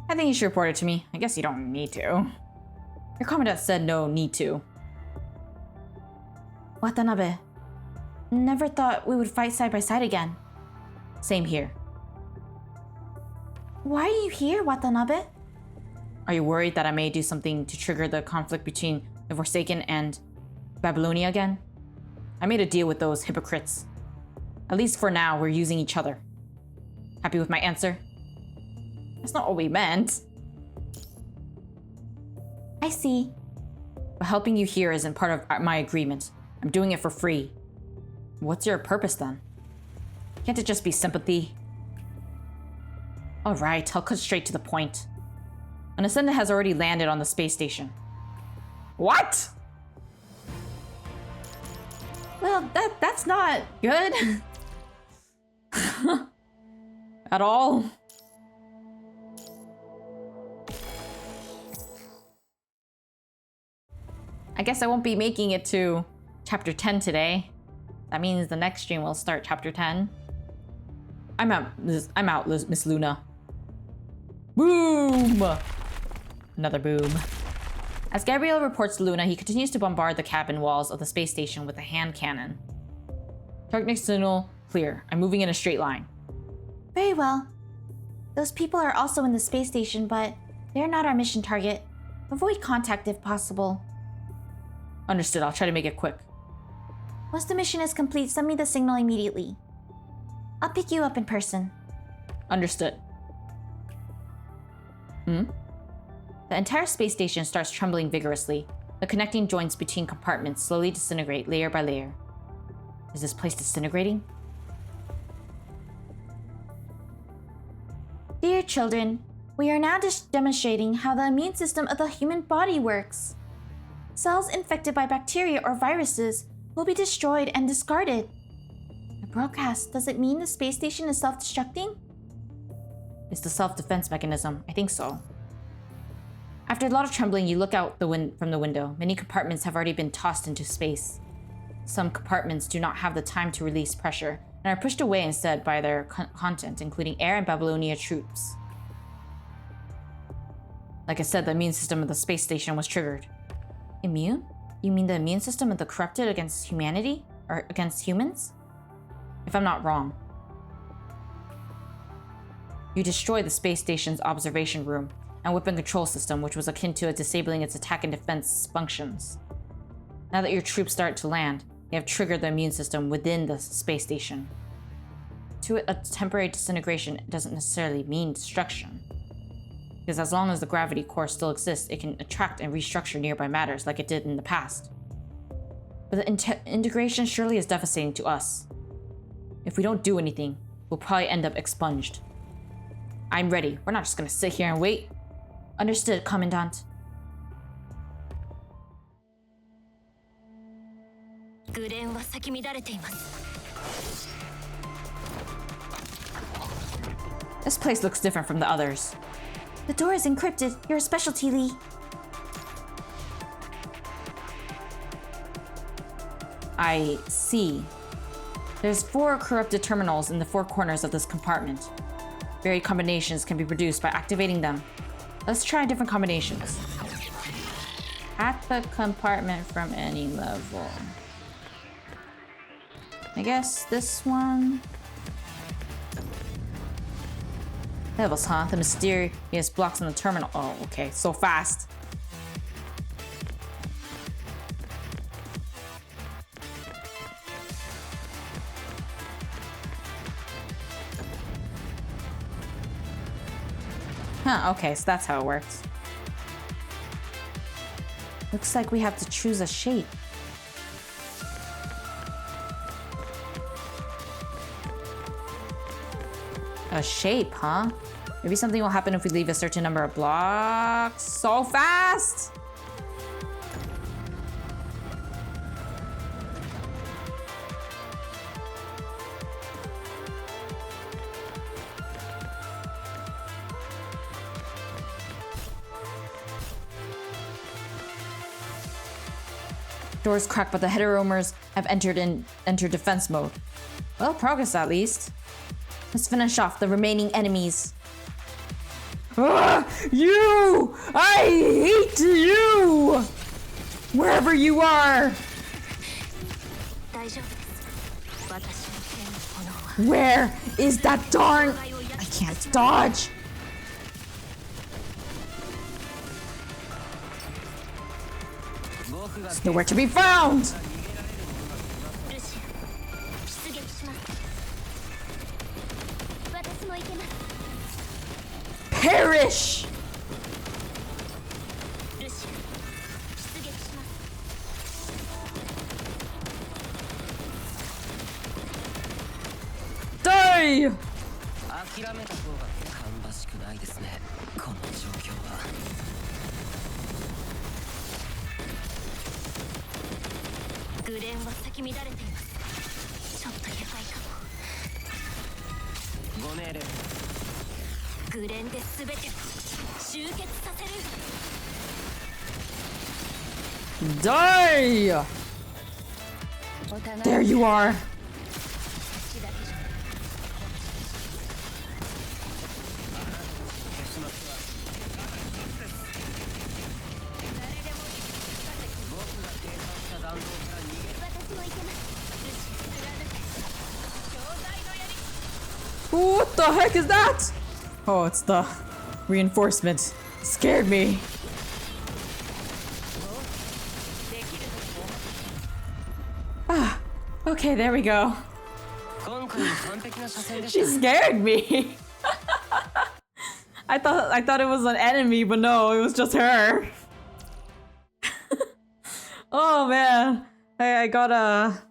I think you should report it to me. I guess you don't need to. Your commandant said no need to. Watanabe. Never thought we would fight side by side again. Same here. Why are you here, Watanabe? Are you worried that I may do something to trigger the conflict between the Forsaken and Babylonia again? I made a deal with those hypocrites. At least for now, we're using each other. Happy with my answer? That's not what we meant. I see. But helping you here isn't part of my agreement. I'm doing it for free. What's your purpose then? Can't it just be sympathy? Alright, I'll cut straight to the point. An ascendant has already landed on the space station. What? Well, that's not good. At all. I guess I won't be making it to chapter 10 today. That means the next stream will start chapter 10. I'm out, Miss Luna. Boom! Another boom. As Gabriel reports to Luna, he continues to bombard the cabin walls of the space station with a hand cannon. Target signal clear. I'm moving in a straight line. Very well. Those people are also in the space station, but they're not our mission target. Avoid contact if possible. Understood. I'll try to make it quick. Once the mission is complete, send me the signal immediately. I'll pick you up in person. Understood. The entire space station starts trembling vigorously. The connecting joints between compartments slowly disintegrate layer by layer. Is this place disintegrating? Dear children, we are now demonstrating how the immune system of the human body works. Cells infected by bacteria or viruses will be destroyed and discarded. The broadcast, does it mean the space station is self-destructing? It's the self-defense mechanism. I think so. After a lot of trembling, you look out from the window. Many compartments have already been tossed into space. Some compartments do not have the time to release pressure and are pushed away instead by their content, including air and Babylonia troops. Like I said, the immune system of the space station was triggered. Immune? You mean the immune system of the corrupted against humanity? Or against humans? If I'm not wrong. You destroyed the space station's observation room and weapon control system, which was akin to disabling its attack and defense functions. Now that your troops start to land, you have triggered the immune system within the space station. To it, a temporary disintegration doesn't necessarily mean destruction. Because as long as the gravity core still exists, it can attract and restructure nearby matters like it did in the past. But the integration surely is devastating to us. If we don't do anything, we'll probably end up expunged. I'm ready. We're not just gonna sit here and wait. Understood, Commandant. This place looks different from the others. The door is encrypted. Your specialty, Lee. I see. There's 4 corrupted terminals in the 4 corners of this compartment. Varied combinations can be produced by activating them. Let's try different combinations. Hack the compartment from any level. I guess this one. Levels, huh? The mysterious blocks in the terminal. Oh, okay. So fast. Huh, okay, so that's how it works. Looks like we have to choose a shape. A shape, huh? Maybe something will happen if we leave a certain number of blocks. So fast! Doors cracked, but the heteromers have entered defense mode. Well, progress at least. Let's finish off the remaining enemies. You! I hate you! Wherever you are! Where is that darn... I can't dodge! It's nowhere to be found! Perish! Die! 諦めた方が芳しくないですね。この状況は。グレンは咲き乱れています。ちょっとやばいかも。ご命令。グレンで全て集結させる。Die! There you are! What the heck is that? Oh, it's the reinforcement. Scared me. Ah, okay, there we go. She scared me. I thought it was an enemy, but no, it was just her. Oh man, I got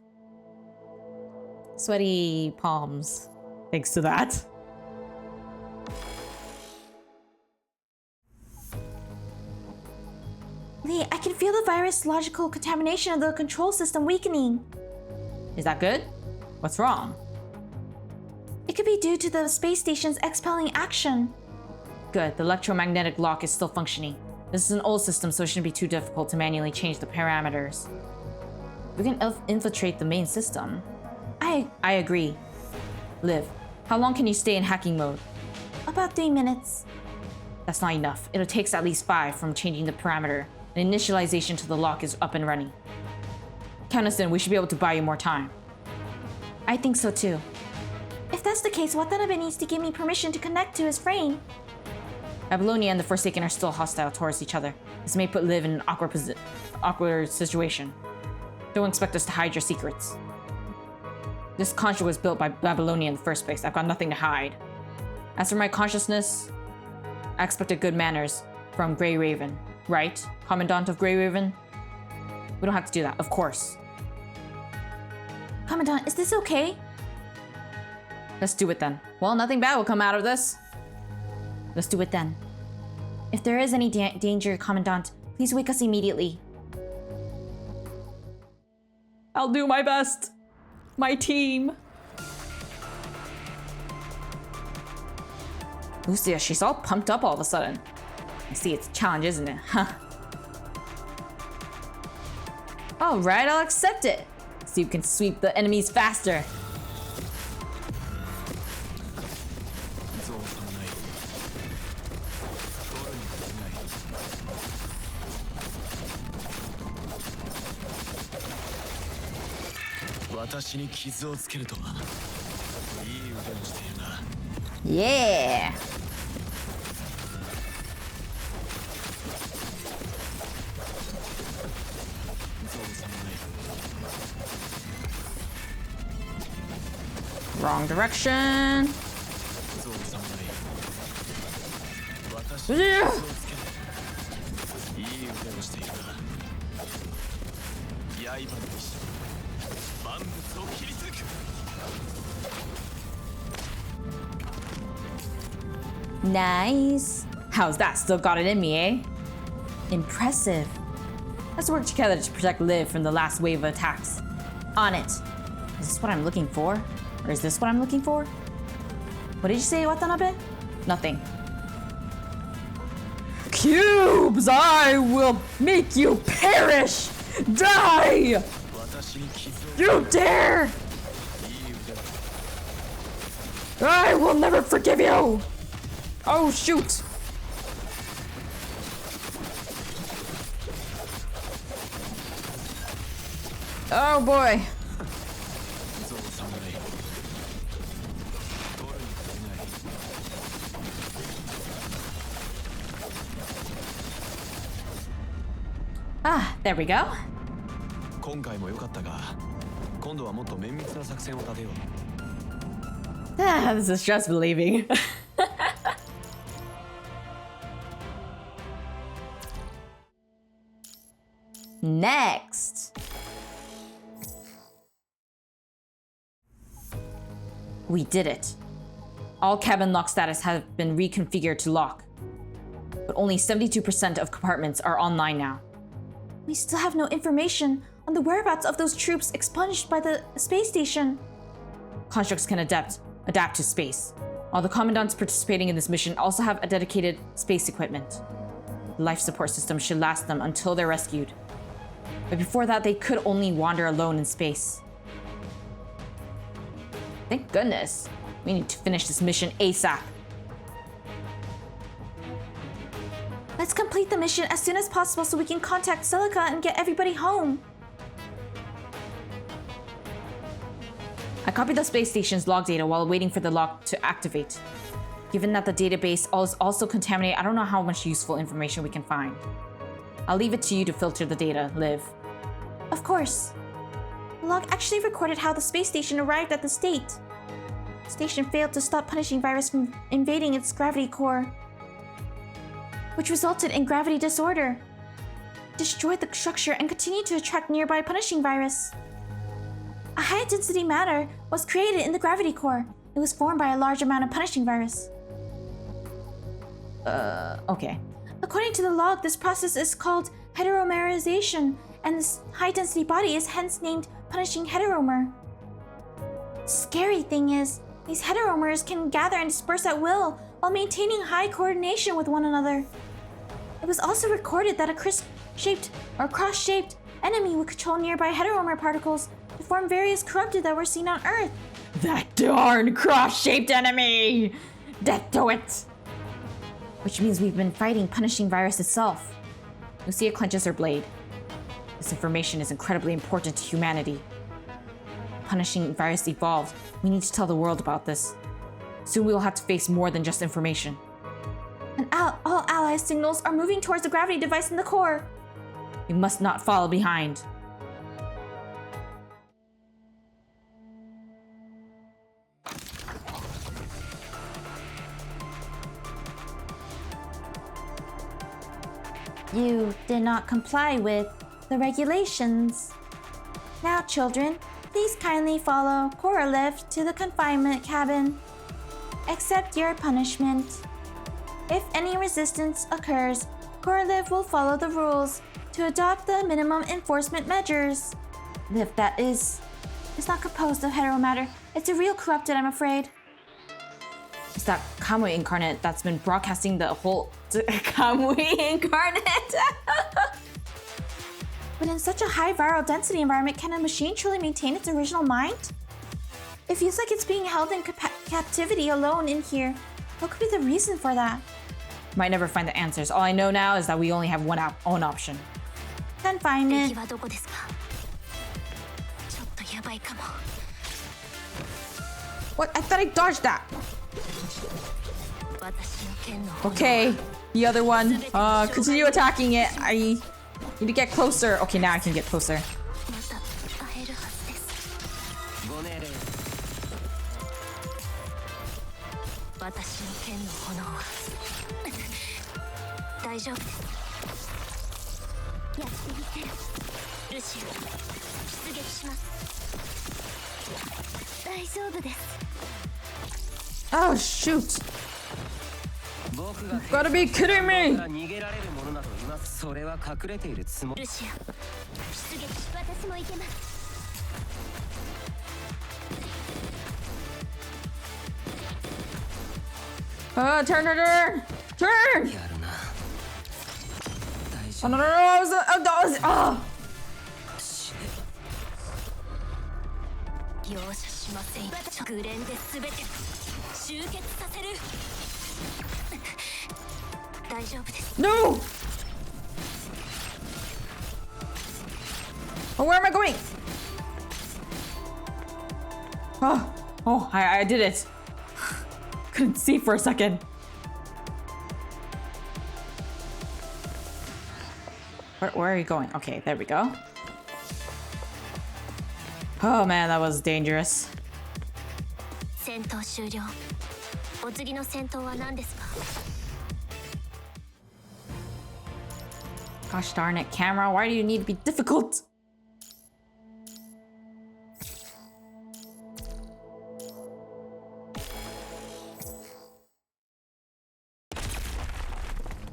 sweaty palms thanks to that. Lee, I can feel the virus logical contamination of the control system weakening. Is that good? What's wrong? It could be due to the space station's expelling action. Good, the electromagnetic lock is still functioning. This is an old system, so it shouldn't be too difficult to manually change the parameters. We can infiltrate the main system. I agree. Liv, how long can you stay in hacking mode? About 3 minutes. That's not enough. It'll take at least 5 from changing the parameter. And initialization to the lock is up and running. Count us in, we should be able to buy you more time. I think so too. If that's the case, Watanabe needs to give me permission to connect to his frame. Babylonia and the Forsaken are still hostile towards each other. This may put Liv in an awkward situation. Don't expect us to hide your secrets. This construct was built by Babylonia in the first place. I've got nothing to hide. As for my consciousness, I expected good manners from Grey Raven. Right, Commandant of Grey Raven? We don't have to do that, of course. Commandant, is this okay? Let's do it then. Well, nothing bad will come out of this. Let's do it then. If there is any danger, Commandant, please wake us immediately. I'll do my best. My team. Lucia, she's all pumped up all of a sudden. I see, it's a challenge, isn't it? Huh. Alright, I'll accept it. See if we can sweep the enemies faster. Yeah. Wrong direction. ゾウの侍私 Yeah. いい腕をしているな刃の意志万物を切り裂く Nice. How's that? Still got it in me, eh? Impressive. Let's work together to protect Liv from the last wave of attacks. On it. Is this what I'm looking for? Or is this what I'm looking for? What did you say, Watanabe? Nothing. Cubes! I will make you perish! Die! 私に傷を You dare! いい腕を I will never forgive you! Oh, shoot! Oh boy. ゾウの侍取るに足りない Ah, there we go. 今回も良かったが今度はもっと綿密な作戦を立てよう Ah, this is just believing. Next. We did it. All cabin lock status have been reconfigured to lock. But only 72% of compartments are online now. We still have no information on the whereabouts of those troops expunged by the space station. Constructs can adapt to space. All the commandants participating in this mission also have a dedicated space equipment. The life support system should last them until they're rescued. But before that, they could only wander alone in space. Thank goodness. We need to finish this mission ASAP. Let's complete the mission as soon as possible so we can contact Celica and get everybody home. I copied the space station's log data while waiting for the lock to activate. Given that the database is also contaminated, I don't know how much useful information we can find. I'll leave it to you to filter the data, Liv. Of course. The log actually recorded how the space station arrived at the state. The station failed to stop punishing virus from invading its gravity core, which resulted in gravity disorder. It destroyed the structure and continued to attract nearby punishing virus. A high-density matter was created in the gravity core. It was formed by a large amount of punishing virus. Okay. According to the log, this process is called heteromerization, and this high-density body is hence named punishing heteromer. Scary thing is, these heteromers can gather and disperse at will while maintaining high coordination with one another. It was also recorded that a cross-shaped enemy would control nearby heteromer particles to form various corrupted that were seen on Earth. That darn cross-shaped enemy! Death to it! Which means we've been fighting punishing virus itself. Lucia clenches her blade. This information is incredibly important to humanity. Punishing virus evolved. We need to tell the world about this. Soon we will have to face more than just information. And all ally signals are moving towards the gravity device in the core. We must not fall behind. You did not comply with the regulations. Now, children, please kindly follow Korolev to the confinement cabin. Accept your punishment. If any resistance occurs, Korolev will follow the rules to adopt the minimum enforcement measures. Liv, that is... It's not composed of heteromatter. It's a real corrupted, I'm afraid. It's that Kamui incarnate that's been broadcasting the whole... Kamui incarnate! But in such a high viral density environment, can a machine truly maintain its original mind? It feels like it's being held in captivity alone in here. What could be the reason for that? Might never find the answers. All I know now is that we only have one option. Confinement. 敵はどこですかちょっとやばいかも What? I thought I dodged that! 私の剣の炎 Okay, the other one. Continue attacking it. I need to get closer. Okay, now I can get closer. また会えるはずですご命令大丈夫です。やってみせる。ルシア、出撃します。大丈夫です。 Oh shoot! 僕が Gotta be kidding me! 逃げられるものなどいます。それは隠れているつもり。ルシア、出撃。私も行けます。 Turn! やるな。大 Oh 丈 no no no! I was, oh! 容赦しません。グレンで全て集結させる。大丈夫です。 No! Oh, where am I going? Oh, I did it. Couldn't see for a second. Where are you going? Okay, there we go. Oh man, that was dangerous. 戦闘終了。お次の戦闘は何ですか？ Gosh darn it, camera, why do you need to be difficult?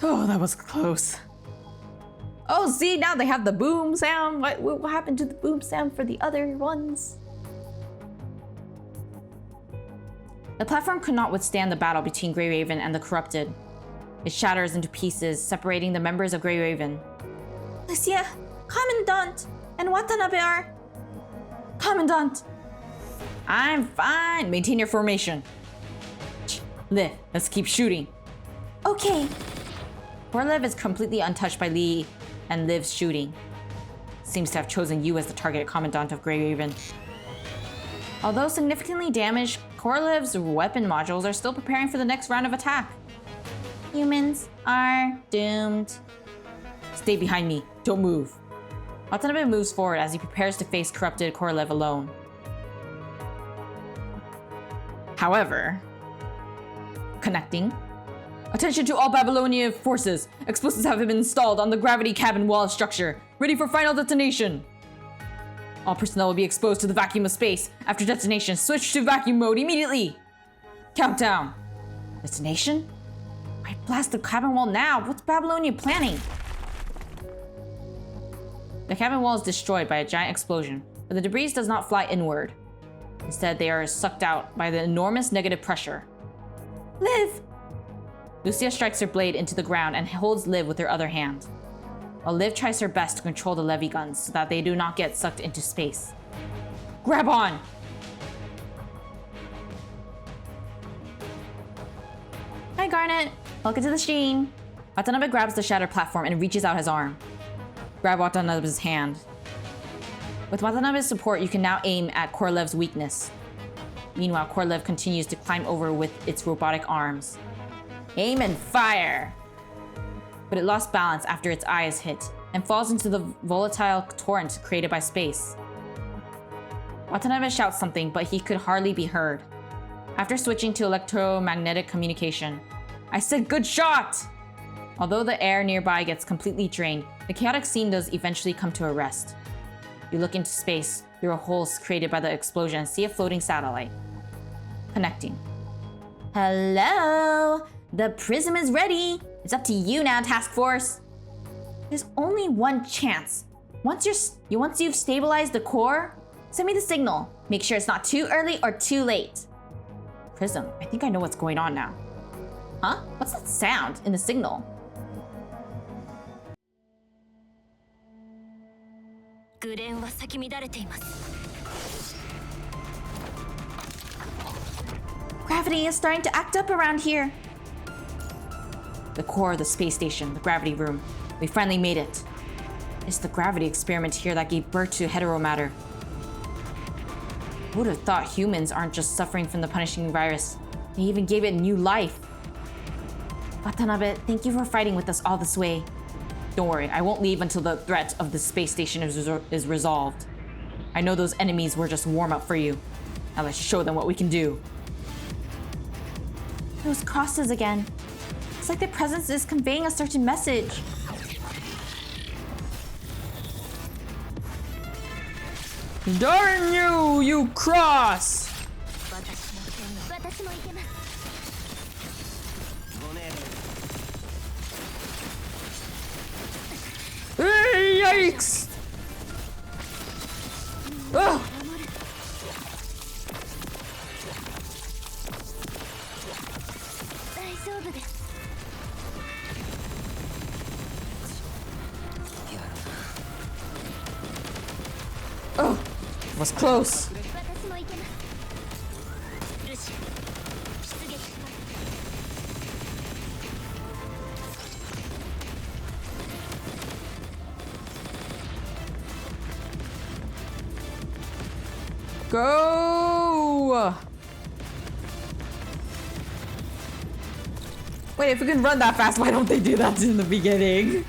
Oh, that was close. Oh, see, now they have the boom sound. What happened to the boom sound for the other ones? The platform could not withstand the battle between Grey Raven and the Corrupted. It shatters into pieces, separating the members of Grey Raven. Lucia, Commandant, and Watanabe are... Commandant! I'm fine. Maintain your formation. Liv, let's keep shooting. Okay. Poor Liv is completely untouched by Lee and Liv's shooting. Seems to have chosen you as the target Commandant of Grey Raven. Although significantly damaged, Korlev's weapon modules are still preparing for the next round of attack. Humans are doomed. Stay behind me. Don't move. Watanabe moves forward as he prepares to face corrupted Korlev alone. However, connecting. Attention to all Babylonian forces. Explosives have been installed on the gravity cabin wall structure. Ready for final detonation. All personnel will be exposed to the vacuum of space. After detonation, switch to vacuum mode immediately. Countdown. Detonation? Why blast the cabin wall now? What's Babylonia planning? The cabin wall is destroyed by a giant explosion, but the debris does not fly inward. Instead, they are sucked out by the enormous negative pressure. Liv! Lucia strikes her blade into the ground and holds Liv with her other hand, while Liv tries her best to control the levy guns so that they do not get sucked into space. Grab on! Hi, Garnet. Welcome to the stream. Watanabe grabs the shattered platform and reaches out his arm. Grab Watanabe's hand. With Watanabe's support, you can now aim at Korlev's weakness. Meanwhile, Korlev continues to climb over with its robotic arms. Aim and fire! But it lost balance after its eye is hit and falls into the volatile torrent created by space. Watanabe shouts something, but he could hardly be heard. After switching to electromagnetic communication, I said good shot! Although the air nearby gets completely drained, the chaotic scene does eventually come to a rest. You look into space through a hole created by the explosion and see a floating satellite. Connecting. Hello? The prism is ready. It's up to you now, Task Force. There's only one chance. Once you've stabilized the core, send me the signal. Make sure it's not too early or too late. Prism, I think I know what's going on now. Huh? What's that sound in the signal? Gravity is starting to act up around here. The core of the space station, the gravity room. We finally made it. It's the gravity experiment here that gave birth to heteromatter. Who would have thought humans aren't just suffering from the punishing virus? They even gave it new life. Watanabe, thank you for fighting with us all this way. Don't worry, I won't leave until the threat of the space station is resolved. I know those enemies were just warm-up for you. Now let's show them what we can do. Those crosses again. It's like the presence is conveying a certain message. Darn you, you cross! 私もいけます。ご命令 Hey, yikes! Ugh. 大丈夫です。 Oh, was close. 私もいけます。ルシア、出撃します。 Go! Wait, if we can run that fast, why don't they do that in the beginning?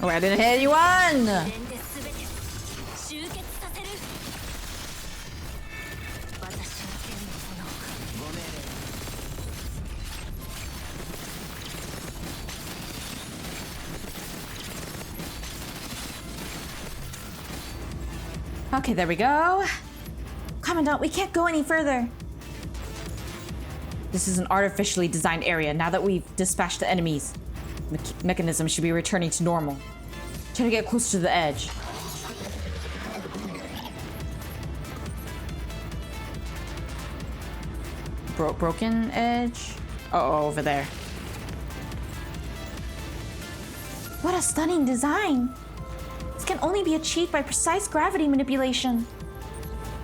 Oh, I didn't hit anyone! Okay, there we go. Commandant, we can't go any further. This is an artificially designed area. Now that we've dispatched the enemies, mechanism should be returning to normal. Try to get closer to the edge. Broken edge? Oh, over there. What a stunning design! This can only be achieved by precise gravity manipulation.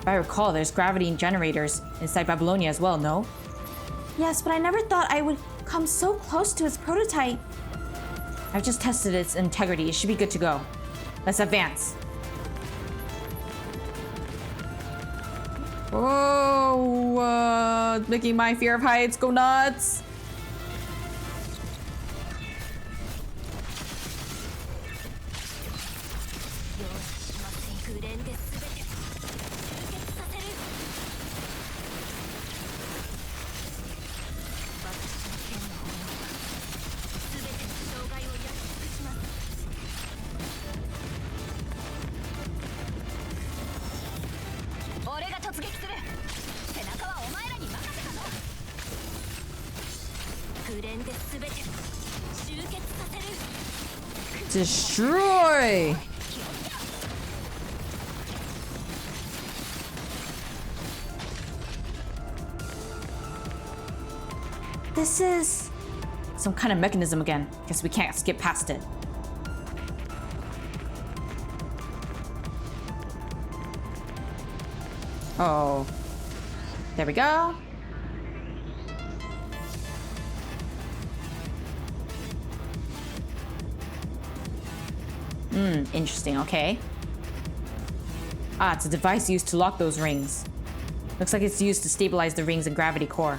If I recall, there's gravity generators inside Babylonia as well, no? Yes, but I never thought I would come so close to its prototype. I've just tested its integrity. It should be good to go. Let's advance. Oh, making my fear of heights go nuts. Destroy! This is some kind of mechanism again. Guess we can't skip past it. Oh. There we go. Interesting, okay. Ah, it's a device used to lock those rings. Looks like it's used to stabilize the rings and gravity core.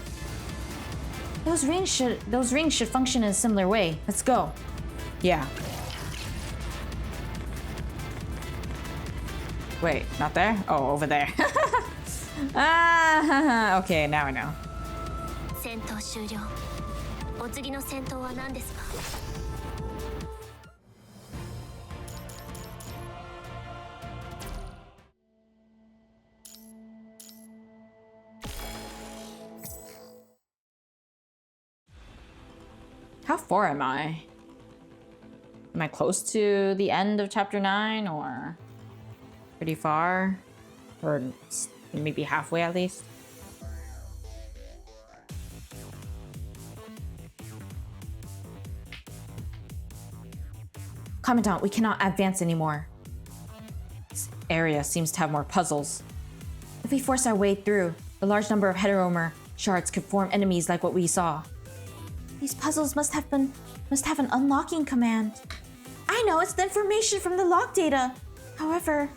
Those rings should function in a similar way. Let's go. Yeah. Wait, not there? Oh, over there. Ah, okay, now I know. 戦闘終了。お次の戦闘は何ですか? How far am I? Am I close to the end of chapter 9 or pretty far? Or maybe halfway at least? Commandant, we cannot advance anymore. This area seems to have more puzzles. If we force our way through, a large number of heteromer shards could form enemies like what we saw. These puzzles must have an unlocking command. I know, it's the information from the log data. However,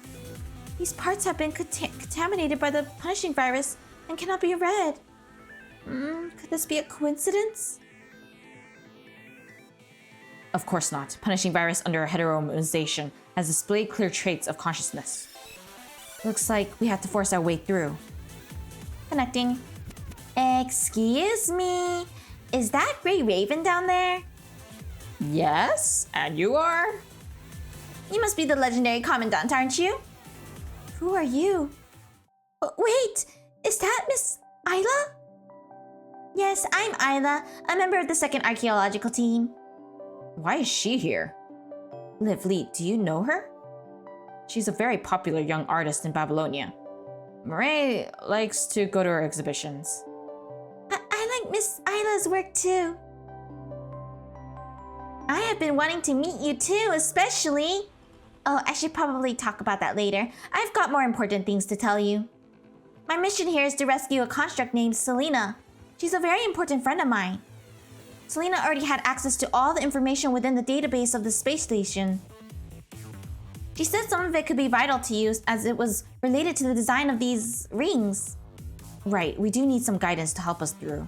these parts have been contaminated by the punishing virus and cannot be read. Could this be a coincidence? Of course not. Punishing virus under heteronomization has displayed clear traits of consciousness. Looks like we have to force our way through. Connecting. Excuse me. Is that Grey Raven down there? Yes, and you are? You must be the legendary commandant, aren't you? Who are you? Wait, is that Miss Isla? Yes, I'm Isla, a member of the 2nd Archaeological Team. Why is she here? Lively, do you know her? She's a very popular young artist in Babylonia. Murray likes to go to her exhibitions. I like Miss Isla's work too. I have been wanting to meet you too, especially... Oh, I should probably talk about that later. I've got more important things to tell you. My mission here is to rescue a construct named Selena. She's a very important friend of mine. Selena already had access to all the information within the database of the space station. She said some of it could be vital to you as it was related to the design of these rings. Right, we do need some guidance to help us through.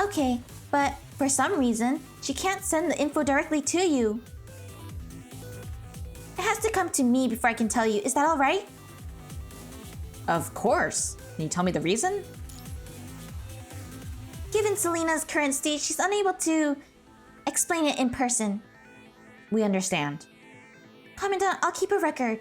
Okay, but for some reason, she can't send the info directly to you. It has to come to me before I can tell you. Is that all right? Of course. Can you tell me the reason? Given Selena's current state, she's unable to explain it in person. We understand. Commandant, I'll keep a record.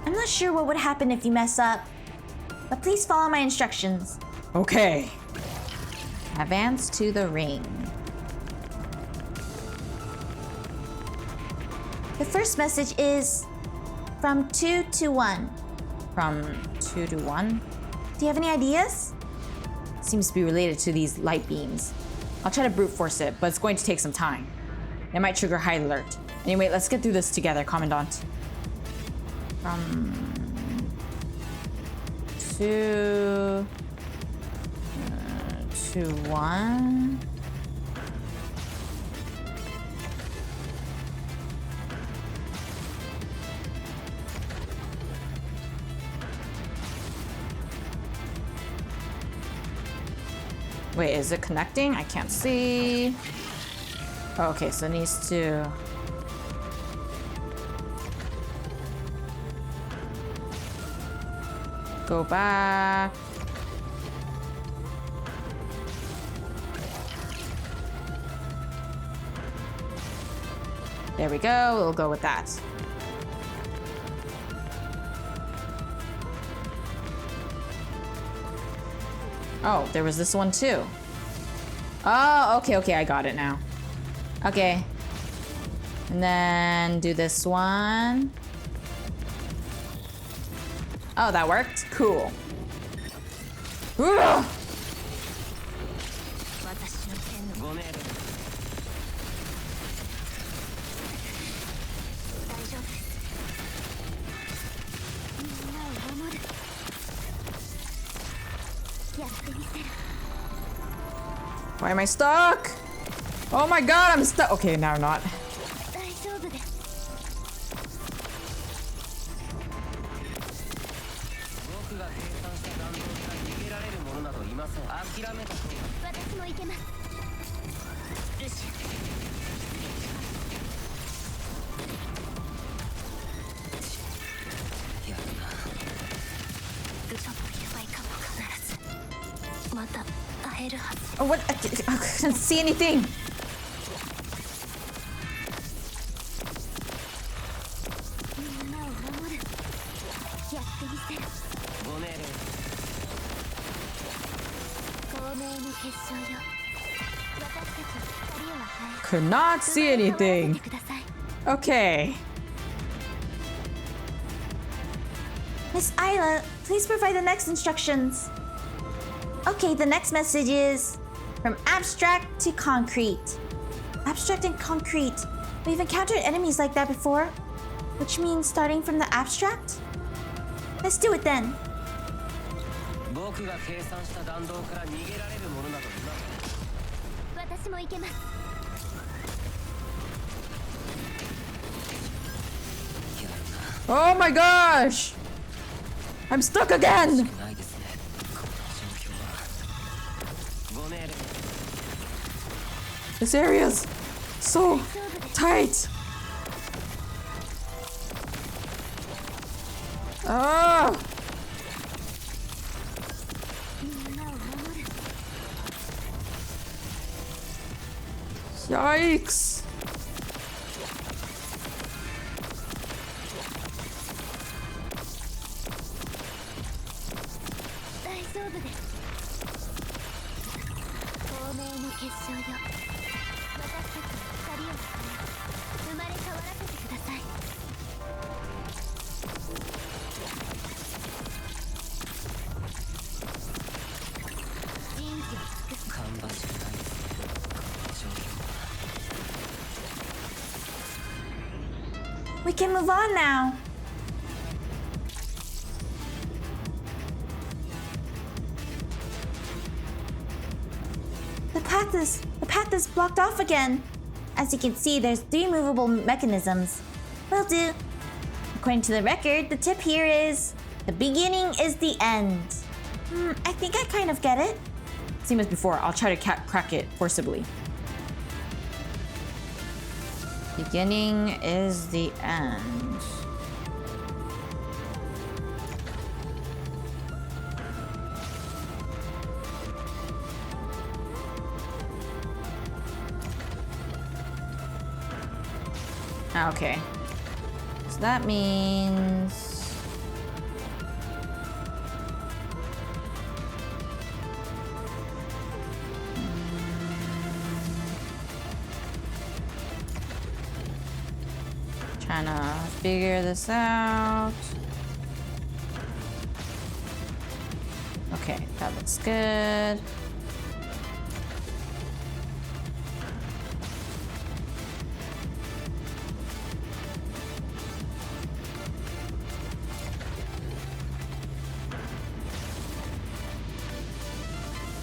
I'm not sure what would happen if you mess up, but please follow my instructions. Okay. Advance to the ring. The first message is from 2 to 1. From 2 to 1? Do you have any ideas? Seems to be related to these light beams. I'll try to brute force it, but it's going to take some time. It might trigger high alert. Anyway, let's get through this together, Commandant. From 2 to 1. Wait, is it connecting? I can't see. Oh, okay, so it needs to... go back. There we go, we'll go with that. Oh, there was this one too. Oh, okay, I got it now. Okay. And then do this one. Oh, that worked? Cool. Ugh! Why am I stuck? Oh my god, I'm stuck. Okay, now I'm not. Oh, what? I couldn't see anything. Could not see anything. Okay. Miss Isla, please provide the next instructions. Okay, the next message is from abstract to concrete. Abstract and concrete. We've encountered enemies like that before, which means starting from the abstract? Let's do it then. 僕が計算した弾道から逃げられるものなどな。私も行けます。 Oh my gosh! I'm stuck again! ないですね。この状況は。ご命令。 This area's so tight! Ah! みんなを守る。 Yikes! 大丈夫です。透明の結晶よ。私たちの光を与え、生まれ変わらせてください。人事を尽くす。芳しくないですね。この状況は。 We can move on now. The path is blocked off again. As you can see, there's 3 movable mechanisms. Will do. According to the record, the tip here is the beginning is the end. I think I kind of get it. Same as before, I'll try to crack it forcibly. Beginning is the end. Okay. So that means... Trying to figure this out. Okay, that looks good.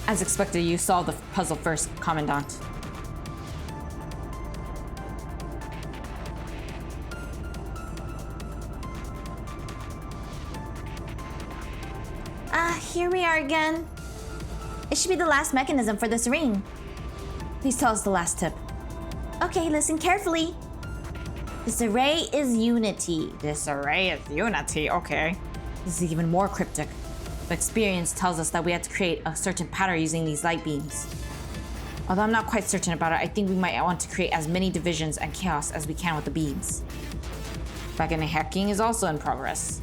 As expected, you solved the puzzle first, Commandant. Here we are again. It should be the last mechanism for this ring. Please tell us the last tip. Okay, listen carefully. This array is unity. This array is unity, okay. This is even more cryptic. But experience tells us that we have to create a certain pattern using these light beams. Although I'm not quite certain about it, I think we might want to create as many divisions and chaos as we can with the beams. Back-end hacking is also in progress.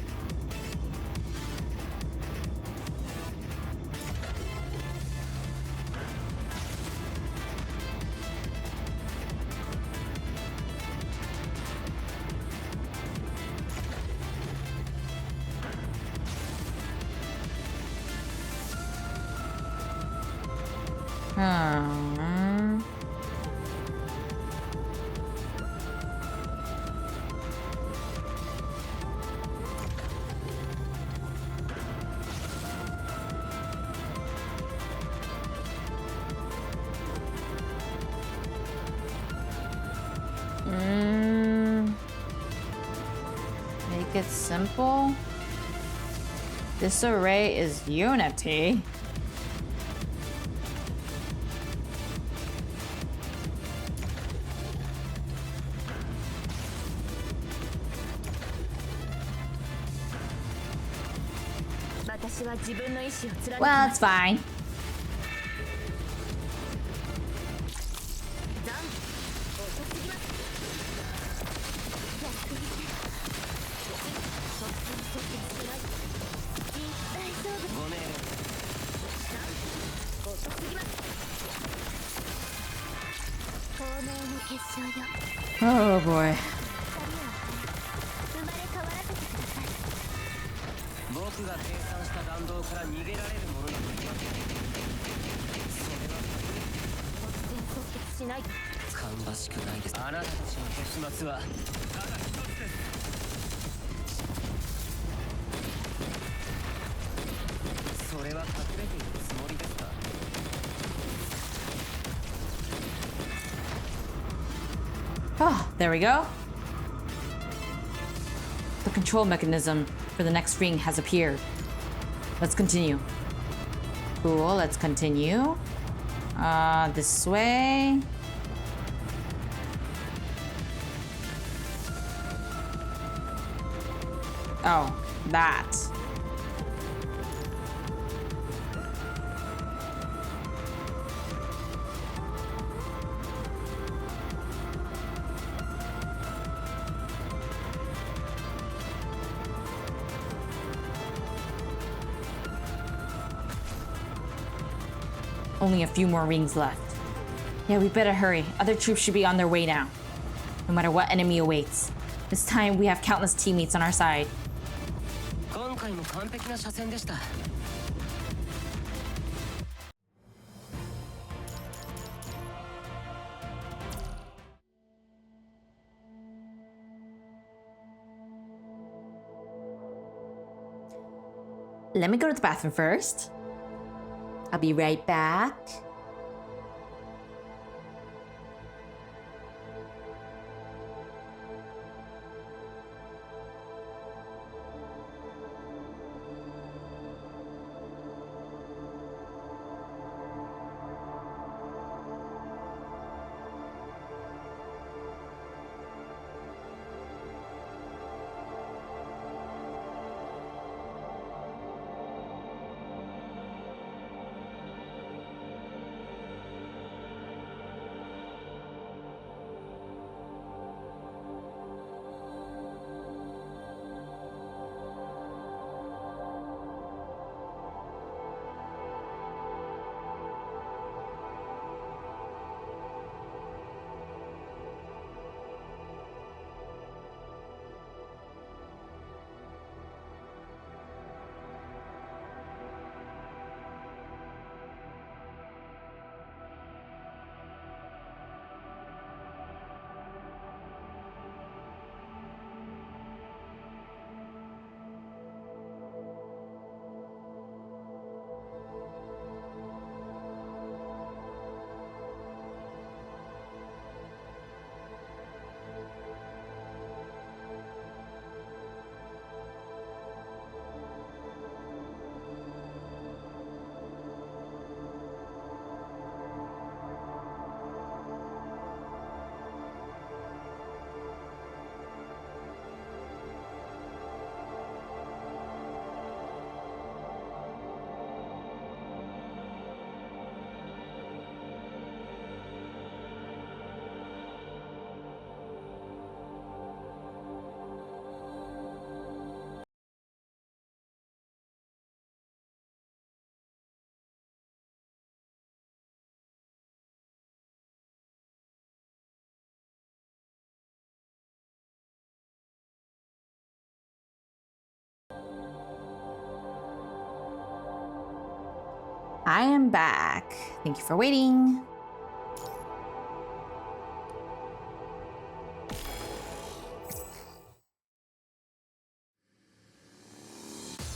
Make it simple. This array is unity. Well, it's fine. Oh boy. 僕が計算した弾道から逃げられるものなどいません。それは突然即決しない。芳しくないです。あなたたちの結末はただ一つです。隠れているつもりですか？ Oh, there we go. The control mechanism for the next ring has appeared. Let's continue. Cool, let's continue. This way. Oh, that. Only a few more rings left. Yeah, we better hurry. Other troops should be on their way now. No matter what enemy awaits. This time we have countless teammates on our side. 今回も完璧な車線でした。 Let me go to the bathroom first. I'll be right back. I am back. Thank you for waiting.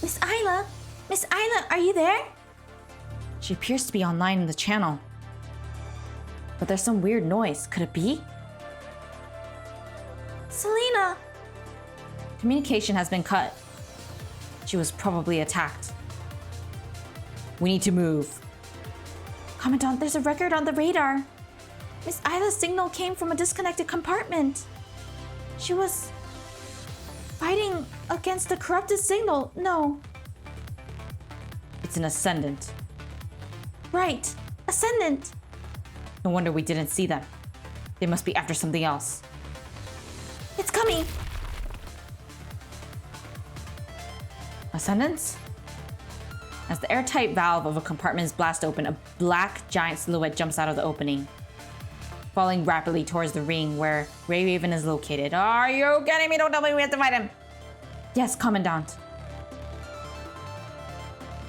Miss Isla? Miss Isla, are you there? She appears to be online in the channel. But there's some weird noise. Could it be? Selena! Communication has been cut. She was probably attacked. We need to move. Commandant, there's a record on the radar. Miss Isla's signal came from a disconnected compartment. She was fighting against the corrupted signal. No. It's an ascendant. Right. Ascendant. No wonder we didn't see them. They must be after something else. It's coming. Ascendants? As the airtight valve of a compartment is blasted open, a black giant silhouette jumps out of the opening, falling rapidly towards the ring where Ray Raven is located. Are you kidding me? Don't tell me we have to fight him. Yes, Commandant.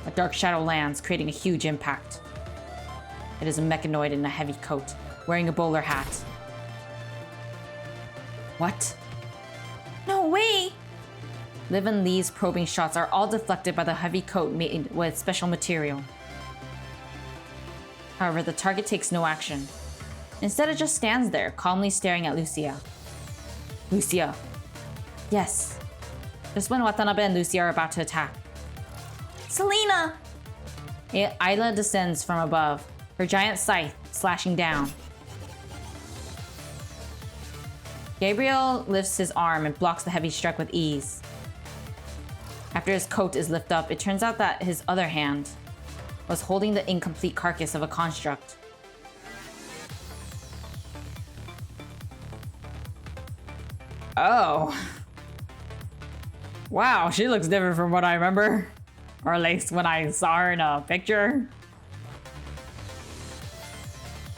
A dark shadow lands, creating a huge impact. It is a mechanoid in a heavy coat, wearing a bowler hat. What? No way. Liv and Lee's probing shots are all deflected by the heavy coat made with special material. However, the target takes no action. Instead, it just stands there, calmly staring at Lucia. Lucia. Yes. Just when Watanabe and Lucia are about to attack. Selena! Ayla descends from above, her giant scythe slashing down. Gabriel lifts his arm and blocks the heavy strike with ease. After his coat is lifted up, it turns out that his other hand was holding the incomplete carcass of a construct. Oh. Wow, she looks different from what I remember. Or at least when I saw her in a picture.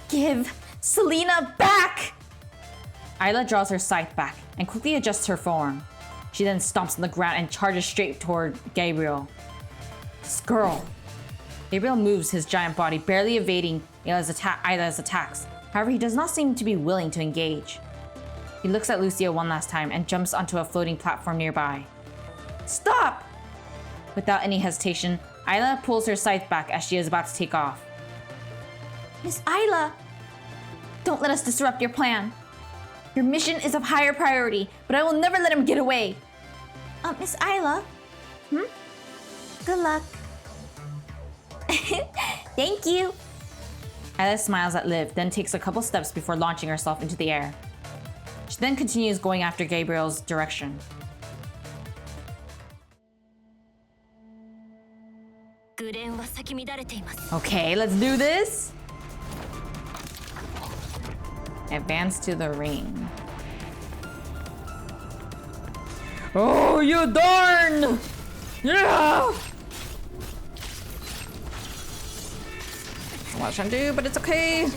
Give Selena back! Ayla draws her scythe back and quickly adjusts her form. She then stomps on the ground and charges straight toward Gabriel. This girl. Gabriel moves his giant body, barely evading Ayla's attacks. However, he does not seem to be willing to engage. He looks at Lucia one last time and jumps onto a floating platform nearby. Stop! Without any hesitation, Ayla pulls her scythe back as she is about to take off. Miss Ayla! Don't let us disrupt your plan. Your mission is of higher priority, but I will never let him get away. Miss Ayla? Good luck. Thank you. Ayla smiles at Liv, then takes a couple steps before launching herself into the air. She then continues going after Gabriel's direction. Okay, let's do this. Advance to the ring. Oh, you darn! Yeah! What should I do? But it's okay.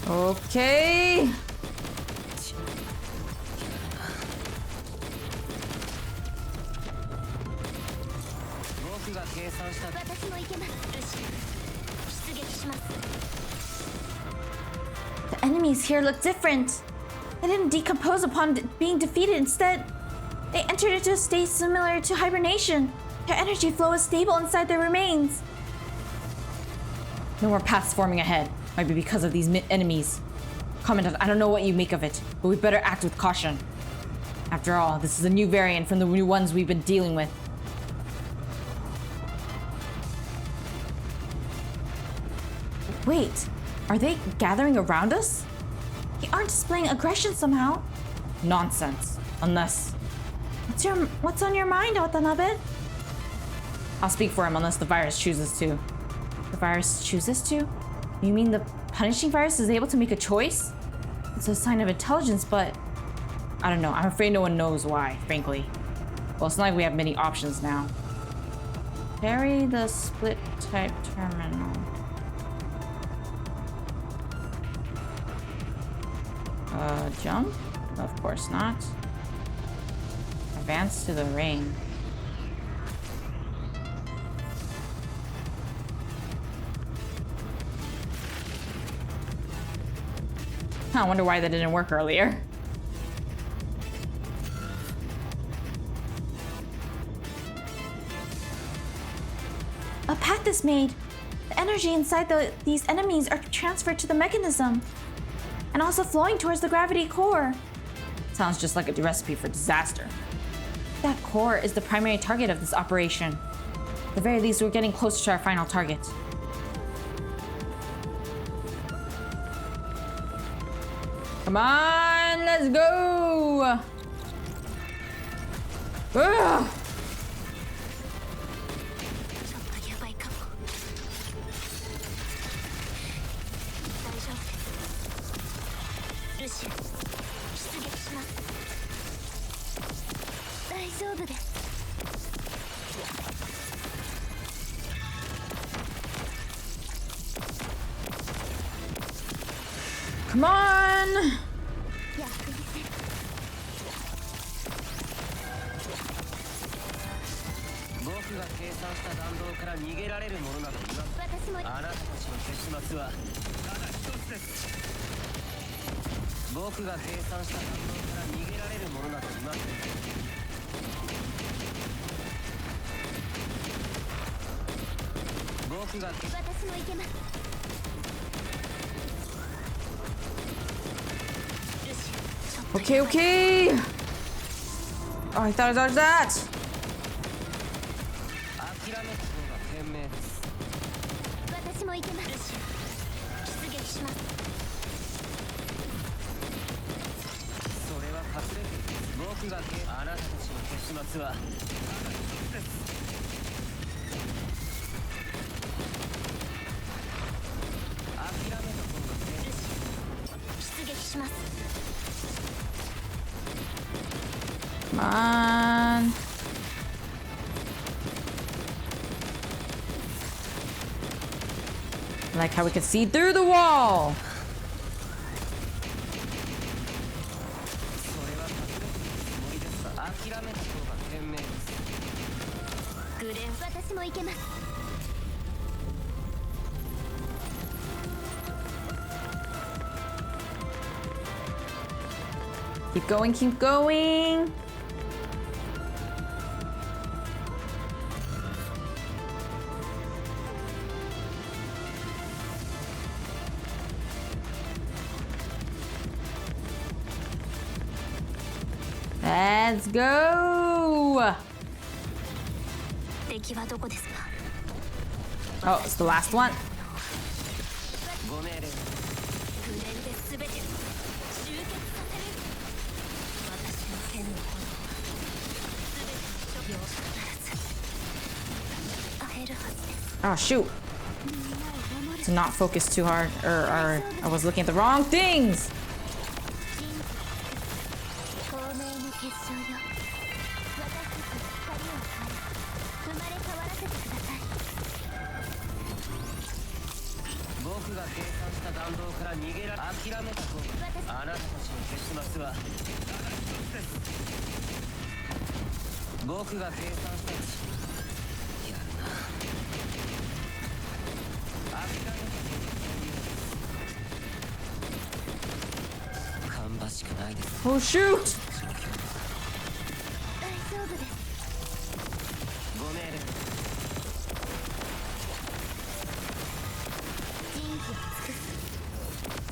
Okay. The enemies here look different. They didn't decompose upon being defeated. Instead, they entered into a state similar to hibernation. Their energy flow is stable inside their remains. No more paths forming ahead. Might be because of these enemies. Commandant, I don't know what you make of it, but we better act with caution. After all, this is a new variant from the new ones we've been dealing with. Wait, are they gathering around us? They aren't displaying aggression somehow. Nonsense. Unless... What's on your mind, Watanabe? I'll speak for him unless the virus chooses to. The virus chooses to? You mean the punishing virus is able to make a choice? It's a sign of intelligence, but... I don't know. I'm afraid no one knows why, frankly. Well, it's not like we have many options now. Carry the split type terminal. Jump? Of course not. Advance to the ring. I wonder why that didn't work earlier. A path is made. The energy inside these enemies are transferred to the mechanism. And also flowing towards the gravity core. Sounds just like a recipe for disaster. That core is the primary target of this operation. At the very least, we're getting closer to our final target. Come on, let's go! Ugh. ルシア出撃します。大丈夫です。 Come on! 役にせる。僕が計算した弾道から逃げられるものなどいません。私もあなたたちの結末はただ一つです。僕が計算した弾道から逃げられるものなどいません。僕が私もいけます。 Okay, okay! Oh, I thought I dodged that! 諦めた方が賢明です。私もいけます。出撃します。それは隠れている。僕があなたたちの結末はただ一つです。諦めた方が賢明。出撃します。 Come on! I like how we can see through the wall! それは隠れているつもりですが諦めた方が賢明です。グレン、私もいけます。 Keep going, keep going! Let's go! 敵はどこですか? Oh, it's the last one. ご命令。グレンで全てを集結させる。私の剣の炎全ての処理を必ず会えるはずです。 Oh, shoot. みんなを守る。 To not focus too hard, or I was looking at the wrong things! 光明の結晶よ。私たちの光を変え、生まれ変わらせてください。僕が計算した弾道から逃げられ諦めた方があなたたちの結末はただ一つです。僕が計算したやるな。諦めた方が芳しくないです。 Oh, shoot! 大丈夫です。ご命令。人気を尽くす。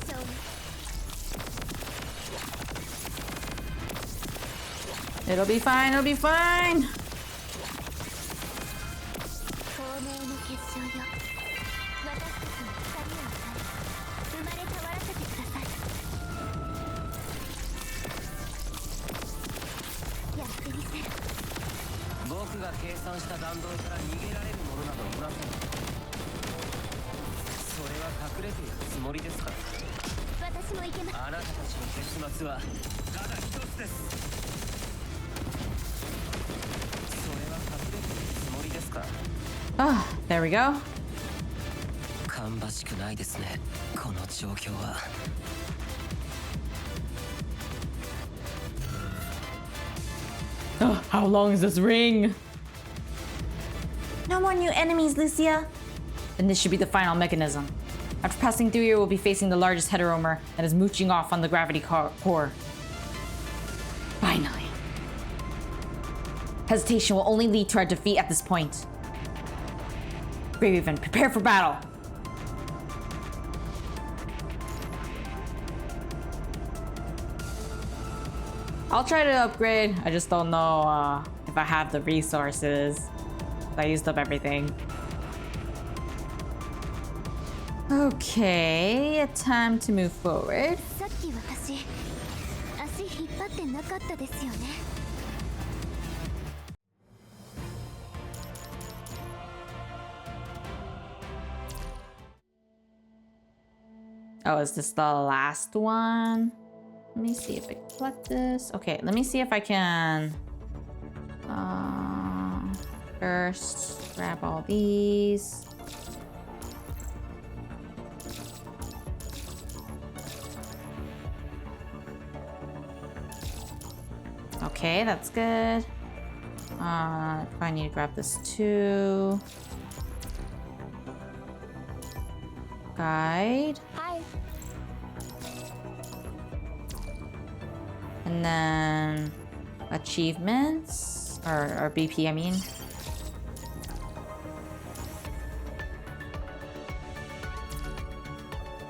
勝利。 It'll be fine, it'll be fine! 光明の結晶よ。私たちの光を与え、生まれ変わらせてください。やってみせる。僕が計算した弾道から逃げられるものなどいません。それは隠れているつもりですか。私もいけます。あなたたちの結末はただ一つです。それは隠れているつもりですか。 Ah, there we go. 芳しくないですね、この状況は。Oh, how long is this ring? No more new enemies, Lucia. Then this should be the final mechanism. After passing through here, we'll be facing the largest heteromer that is mooching off on the gravity core. Finally. Hesitation will only lead to our defeat at this point. Raven, prepare for battle. I'll try to upgrade. I just don't know if I have the resources. I used up everything. Okay, time to move forward. さっき私、足引っ張ってなかったですよね。 Oh, is this the last one? Let me see if I can collect this. Okay, let me see if I can first grab all these. Okay, that's good. Probably need to grab this too. Guide. Hi. And then achievements or BP, I mean.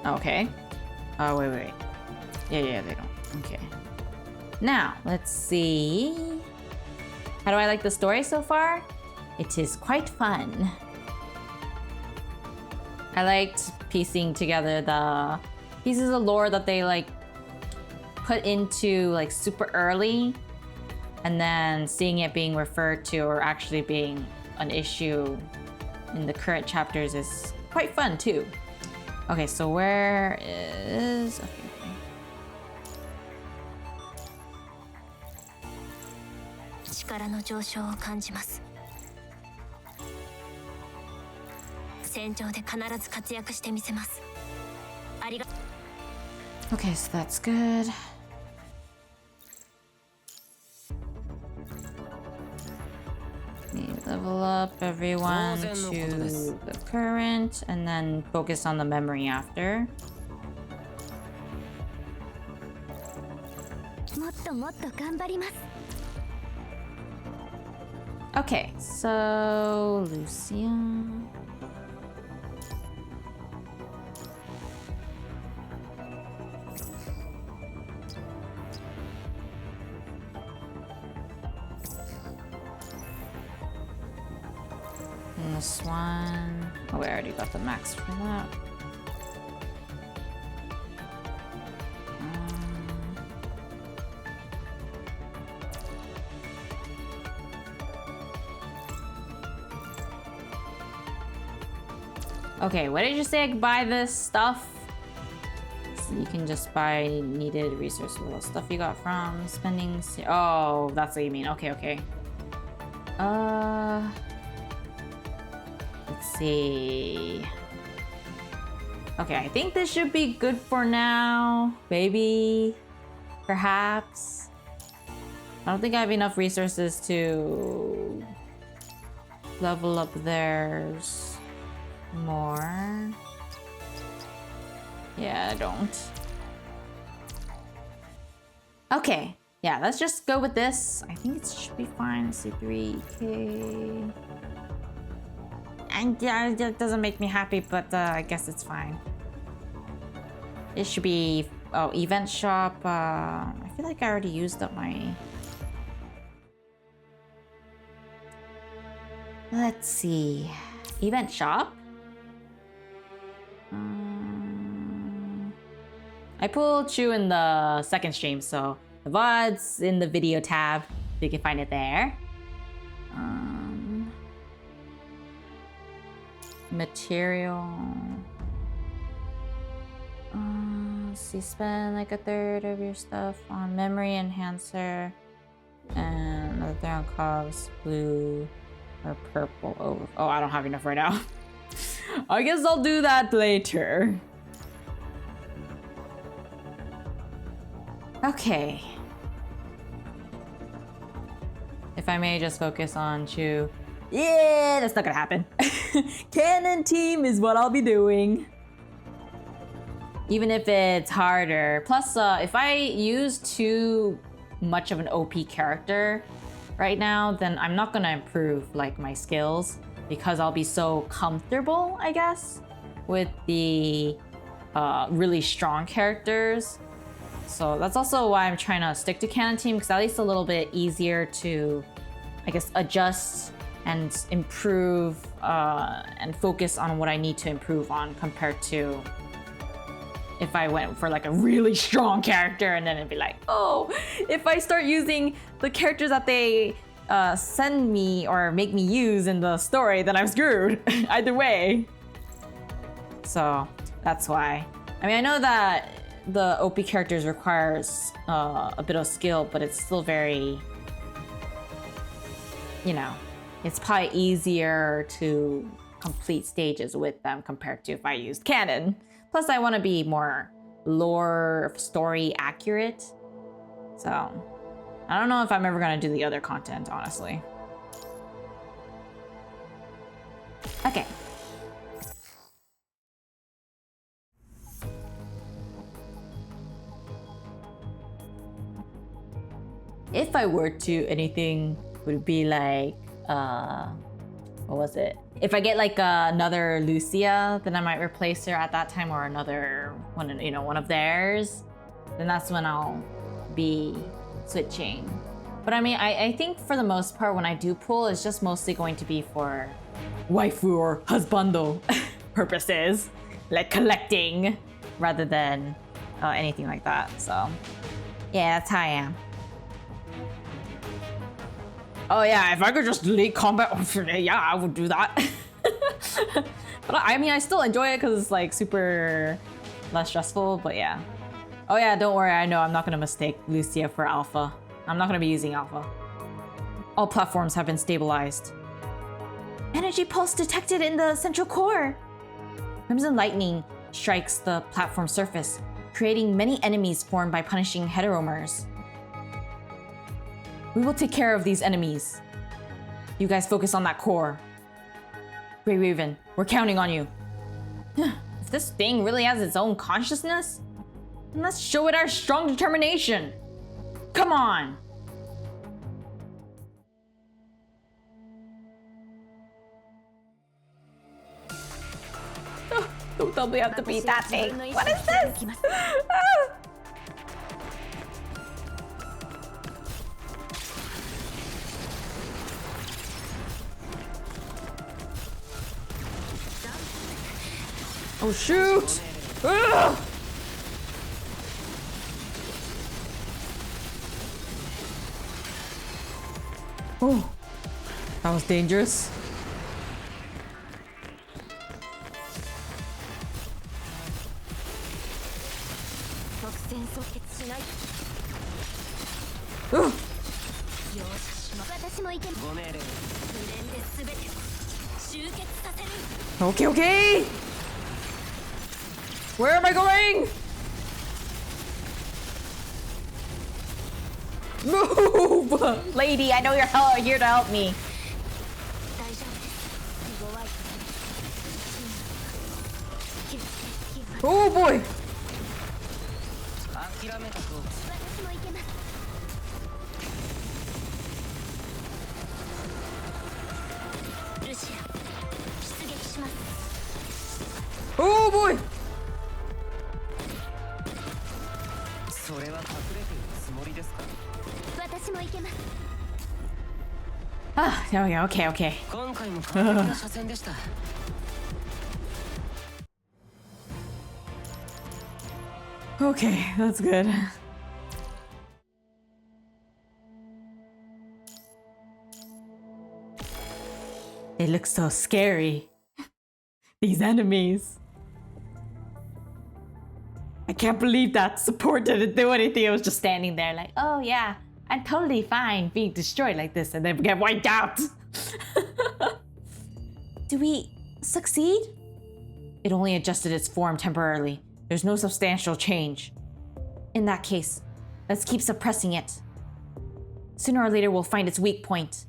Okay. Oh, wait. Yeah, they don't. Okay. Now, let's see. How do I like the story so far? It is quite fun. I liked piecing together the pieces of lore that they like put into like super early, and then seeing it being referred to or actually being an issue in the current chapters is quite fun too. Okay, so where is... Okay. 力の上昇を感じます。戦場で必ず活躍してみせます。ありが。Okay, so that's good. Level up everyone to the current and then focus on the memory after. もっともっと頑張ります。 Okay, so Lucia. And this one. Oh, we already got the max for that. Okay, what did you say? I could buy this stuff? So you can just buy needed resources. What stuff you got from spending? Oh, that's what you mean. Okay. Let's see. Okay, I think this should be good for now. Maybe. Perhaps. I don't think I have enough resources to level up theirs more. Yeah, I don't. Okay. Yeah, let's just go with this. I think it should be fine. Let's see, 3K. And yeah, it doesn't make me happy, but I guess it's fine. It should be... Oh, event shop. I feel like I already used up my... Let's see. Event shop. I pulled Chu in the second stream, so the VOD's in the video tab. You can find it there. Material. Let's see, spend like a third of your stuff on memory enhancer and another third on cogs, blue or purple. Oh, I don't have enough right now. I guess I'll do that later. Okay. If I may just focus on Chu. Yeah, that's not gonna happen. Cannon team is what I'll be doing. Even if it's harder. Plus, if I use too much of an OP character right now, then I'm not gonna improve like my skills because I'll be so comfortable, I guess, with the really strong characters. So that's also why I'm trying to stick to Cannon team, because at least a little bit easier to, I guess, adjust and improve and focus on what I need to improve on compared to if I went for like a really strong character and then it'd be like, oh, if I start using the characters that they send me or make me use in the story, then I'm screwed either way. So that's why. I mean, I know that the OP characters requires a bit of skill, but it's still very, you know, it's probably easier to complete stages with them compared to if I used canon. Plus, I want to be more lore story accurate. So, I don't know if I'm ever going to do the other content, honestly. Okay. If I were to, anything would be like, what was it? If I get like another Lucia, then I might replace her at that time, or another one, you know, one of theirs. Then that's when I'll be switching. But I mean, I think for the most part, when I do pull, it's just mostly going to be for waifu or husbando purposes, like collecting, rather than anything like that. So yeah, that's how I am. Oh yeah, if I could just delete combat, yeah, I would do that. But I mean, I still enjoy it because it's like super less stressful, but yeah. Oh yeah, don't worry, I know I'm not gonna mistake Lucia for Alpha. I'm not gonna be using Alpha. All platforms have been stabilized. Energy pulse detected in the central core. Crimson lightning strikes the platform surface, creating many enemies formed by punishing heteromers. We will take care of these enemies. You guys focus on that core. Grey Raven, we're counting on you. If this thing really has its own consciousness, then let's show it our strong determination. Come on! Oh, don't tell me I have to beat that thing. What is this? Oh shoot! Ugh! Oh, that was dangerous. Ugh. Okay, okay! Where am I going? Move! Lady, I know you're here to help me. Oh boy! Oh boy! Ah, there we go. Okay, okay. Okay, that's good. They look so scary. These enemies. I can't believe that support didn't do anything. It was just standing there like, oh yeah, I'm totally fine being destroyed like this and then get wiped out. Do we succeed? It only adjusted its form temporarily. There's no substantial change. In that case, let's keep suppressing it. Sooner or later, we'll find its weak point.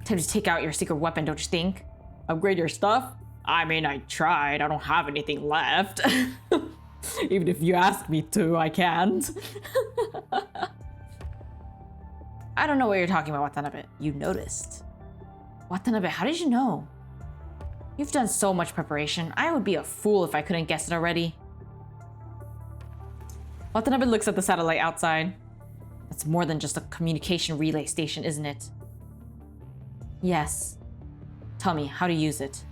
Time to take out your secret weapon, don't you think? Upgrade your stuff? I mean, I tried. I don't have anything left. Even if you ask me to, I can't. I don't know what you're talking about, Watanabe. You noticed. Watanabe, how did you know? You've done so much preparation. I would be a fool if I couldn't guess it already. Watanabe looks at the satellite outside. That's more than just a communication relay station, isn't it? Yes. Tell me how to use it.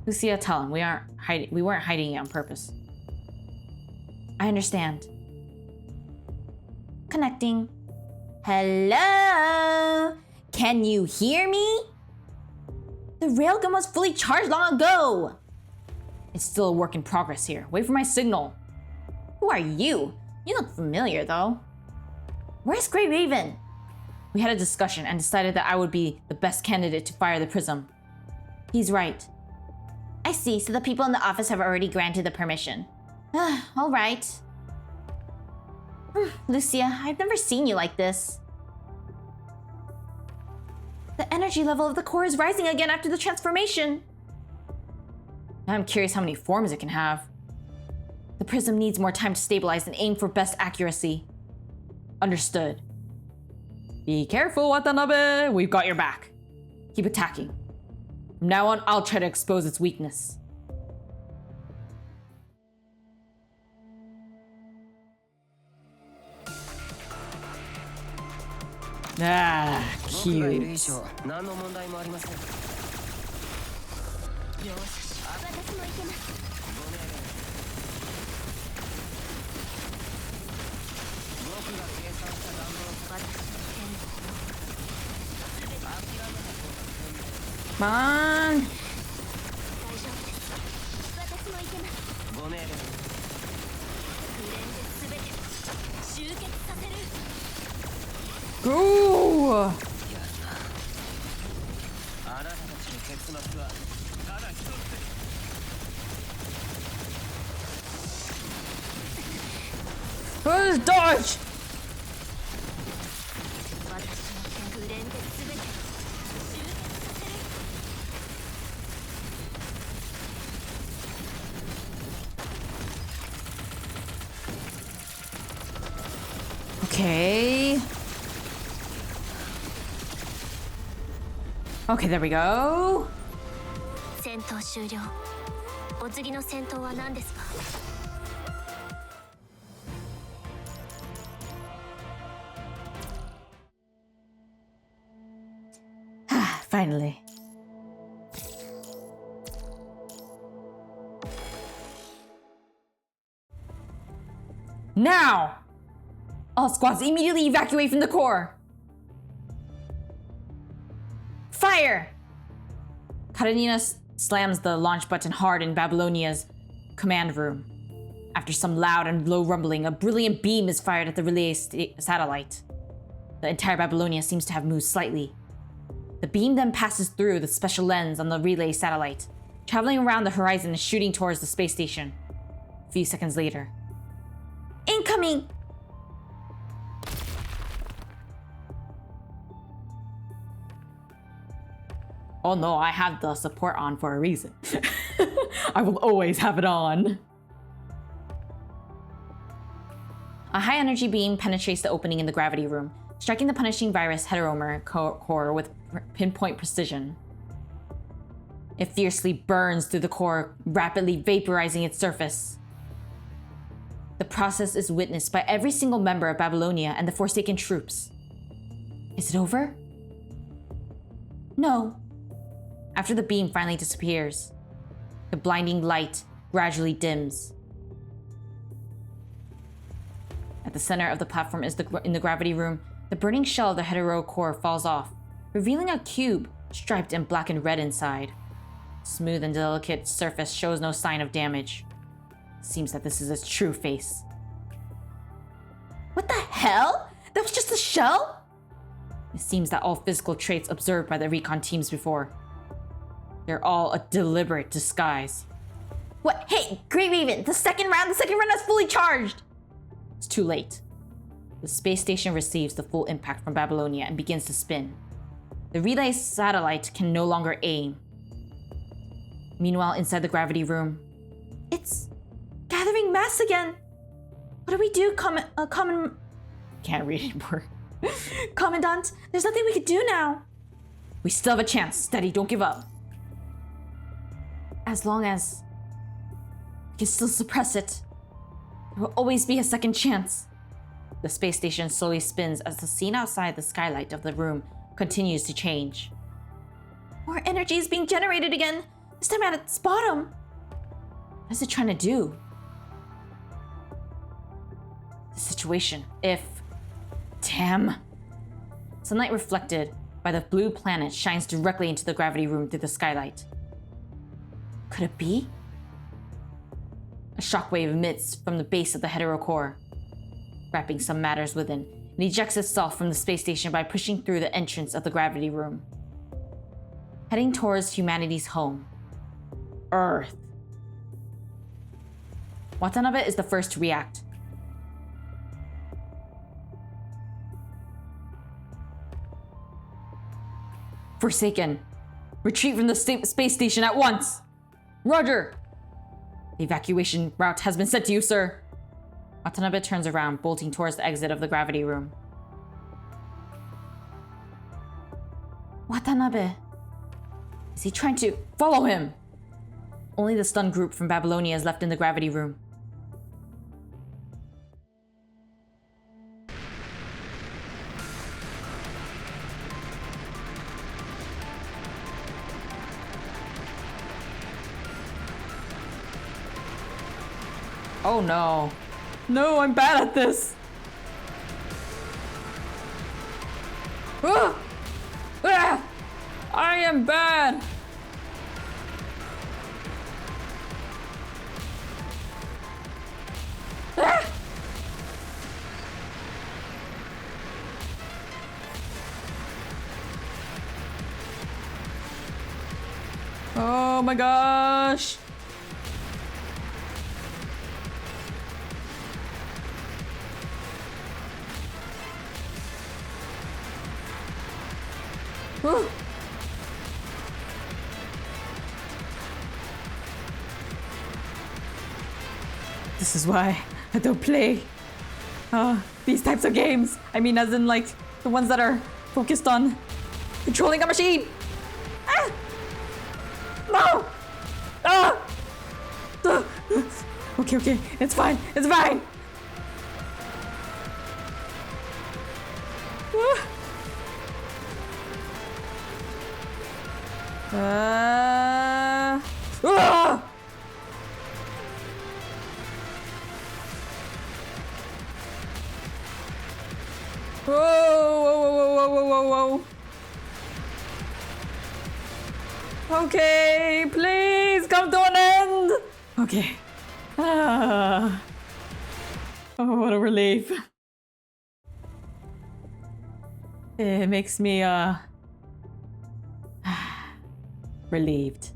Lucia, tell him we weren't hiding it on purpose. I understand. Connecting. Hello? Can you hear me? The railgun was fully charged long ago. It's still a work in progress here. Wait for my signal. Who are you? You look familiar, though. Where's Grey Raven? We had a discussion and decided that I would be the best candidate to fire the prism. He's right. I see, so the people in the office have already granted the permission. All right. Lucia, I've never seen you like this. The energy level of the core is rising again after the transformation. Now I'm curious how many forms it can have. The prism needs more time to stabilize and aim for best accuracy. Understood. Be careful, Watanabe. We've got your back. Keep attacking. From now on, I'll try to expose its weakness. Ah, 僕がいる以 cute. 上何の問題もありません。私もいけます。僕が計算した弾道私の剣の Come on. 大丈夫です。私もいけます。ご命令フレンで全て集結させる。 Go! あなたたちの結末はただ一つ。 Dodge! 私の剣フレンで全て集結させる。 Okay. Okay, there we go. 戦闘終了。お次の戦闘は何ですか？ Finally. Now! All squads immediately evacuate from the core! Fire! Karenina slams the launch button hard in Babylonia's command room. After some loud and low rumbling, a brilliant beam is fired at the relay satellite. The entire Babylonia seems to have moved slightly. The beam then passes through the special lens on the relay satellite, traveling around the horizon and shooting towards the space station. A few seconds later. Incoming! Oh no, I have the support on for a reason. I will always have it on. A high energy beam penetrates the opening in the gravity room, striking the punishing virus heteromer core with pinpoint precision. It fiercely burns through the core, rapidly vaporizing its surface. The process is witnessed by every single member of Babylonia and the Forsaken troops. Is it over? No. After the beam finally disappears, the blinding light gradually dims. At the center of the platform in the gravity room, the burning shell of the hetero core falls off, revealing a cube striped in black and red inside. Smooth and delicate surface shows no sign of damage. Seems that this is its true face. What the hell? That was just a shell? It seems that all physical traits observed by the recon teams before, they're all a deliberate disguise. What? Hey, Grey Raven, the second round is fully charged! It's too late. The space station receives the full impact from Babylonia and begins to spin. The relay satellite can no longer aim. Meanwhile, inside the gravity room, it's gathering mass again. What do we do, Can't read anymore. Commandant, there's nothing we could do now. We still have a chance. Steady, don't give up. As long as we can still suppress it, there will always be a second chance. The space station slowly spins as the scene outside the skylight of the room continues to change. More energy is being generated again, this time at its bottom. What is it trying to do? The situation, Damn. Sunlight reflected by the blue planet shines directly into the gravity room through the skylight. Could it be? A shockwave emits from the base of the heterocore, wrapping some matters within, and ejects itself from the space station by pushing through the entrance of the gravity room, heading towards humanity's home, Earth. Watanabe is the first to react. Forsaken, retreat from the space station at once! Roger! The evacuation route has been sent to you, sir. Watanabe turns around, bolting towards the exit of the gravity room. Watanabe. Is he trying to follow him? Only the stunned group from Babylonia is left in the gravity room. Oh no. No, I'm bad at this. Ah! Ah! I am bad. Ah! Oh my gosh. Whew. This is why I don't play these types of games. I mean, as in like the ones that are focused on controlling a machine. Ah! No! Ah! Okay, okay, it's fine, it's fine. Ah! Whoa, whoa, whoa, whoa, whoa, whoa. Okay, please come to an end. Okay. Ah. Oh, what a relief. It makes me, relieved.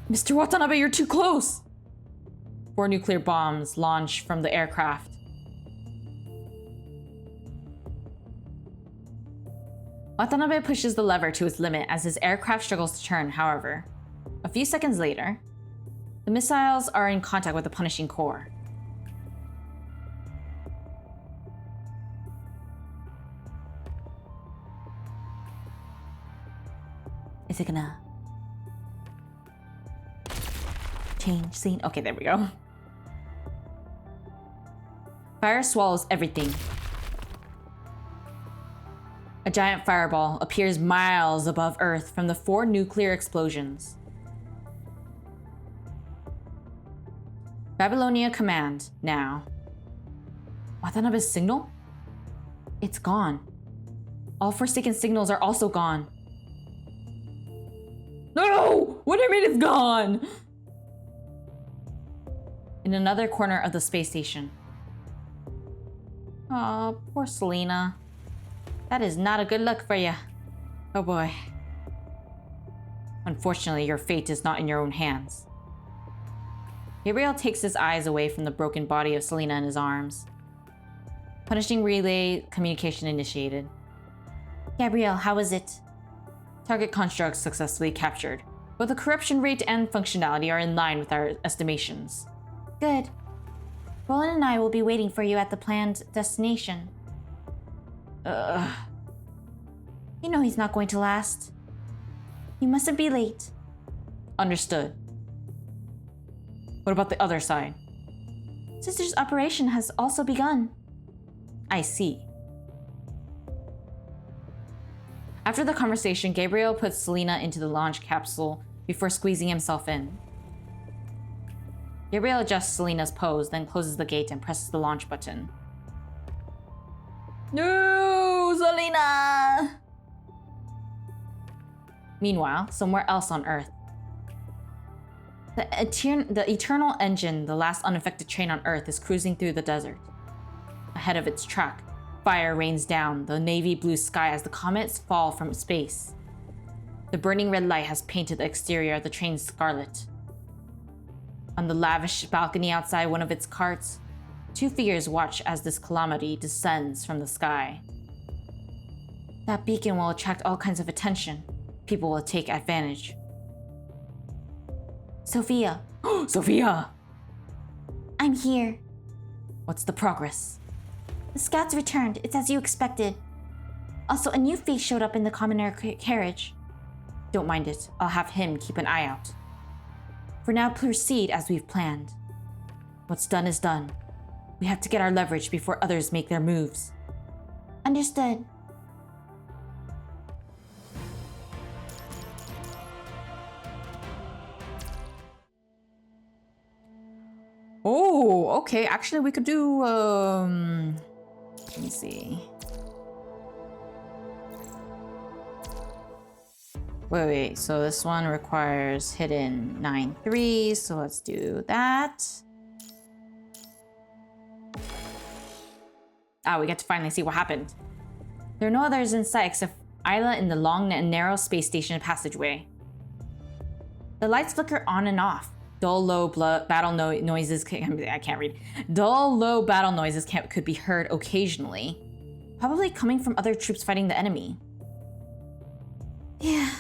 Mr. Watanabe, you're too close! 4 nuclear bombs launch from the aircraft. Watanabe pushes the lever to its limit as his aircraft struggles to turn, however. A few seconds later, the missiles are in contact with the punishing core. Is it gonna change scene? Okay, there we go. Fire swallows everything. A giant fireball appears miles above Earth from the 4 nuclear explosions. Babylonia Command, now. Watanabe's signal? It's gone. All Forsaken signals are also gone. No! What do you mean it's gone? In another corner of the space station. Aw, poor Selena. That is not a good look for you. Oh boy. Unfortunately, your fate is not in your own hands. Gabriel takes his eyes away from the broken body of Selena in his arms. Punishing relay communication initiated. Gabriel, how is it? Target construct successfully captured. Both the corruption rate and functionality are in line with our estimations. Good. Roland and I will be waiting for you at the planned destination. You know he's not going to last. You mustn't be late. Understood. What about the other side? Sister's operation has also begun. I see. After the conversation, Gabriel puts Selena into the launch capsule before squeezing himself in. Gabriel adjusts Selena's pose, then closes the gate and presses the launch button. No, Selena! Meanwhile, somewhere else on Earth. The eternal engine, the last unaffected train on Earth, is cruising through the desert. Ahead of its track, fire rains down the navy blue sky as the comets fall from space. The burning red light has painted the exterior of the train scarlet. On the lavish balcony outside one of its carts, two figures watch as this calamity descends from the sky. That beacon will attract all kinds of attention. People will take advantage. Sophia. Sophia! I'm here. What's the progress? The scouts returned. It's as you expected. Also, a new face showed up in the commoner carriage. Don't mind it. I'll have him keep an eye out. For now, proceed as we've planned. What's done is done. We have to get our leverage before others make their moves. Understood. Oh, okay. Actually, we could do, let me see. Wait. So this one requires hidden 9-3, so let's do that. Ah, we get to finally see what happened. There are no others in sight except Isla in the long and narrow space station passageway. The lights flicker on and off. Dull, low battle noises. I can't read. Dull, low battle noises could be heard occasionally, probably coming from other troops fighting the enemy. Yeah.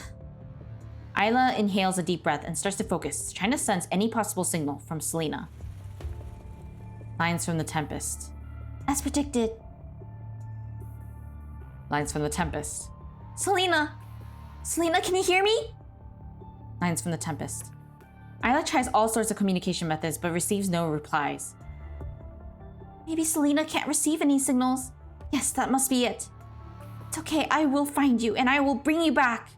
Isla inhales a deep breath and starts to focus, trying to sense any possible signal from Selena. Lines from the Tempest. As predicted. Lines from the Tempest. Selena! Selena, can you hear me? Lines from the Tempest. Isla tries all sorts of communication methods but receives no replies. Maybe Selena can't receive any signals. Yes, that must be it. It's okay, I will find you and I will bring you back.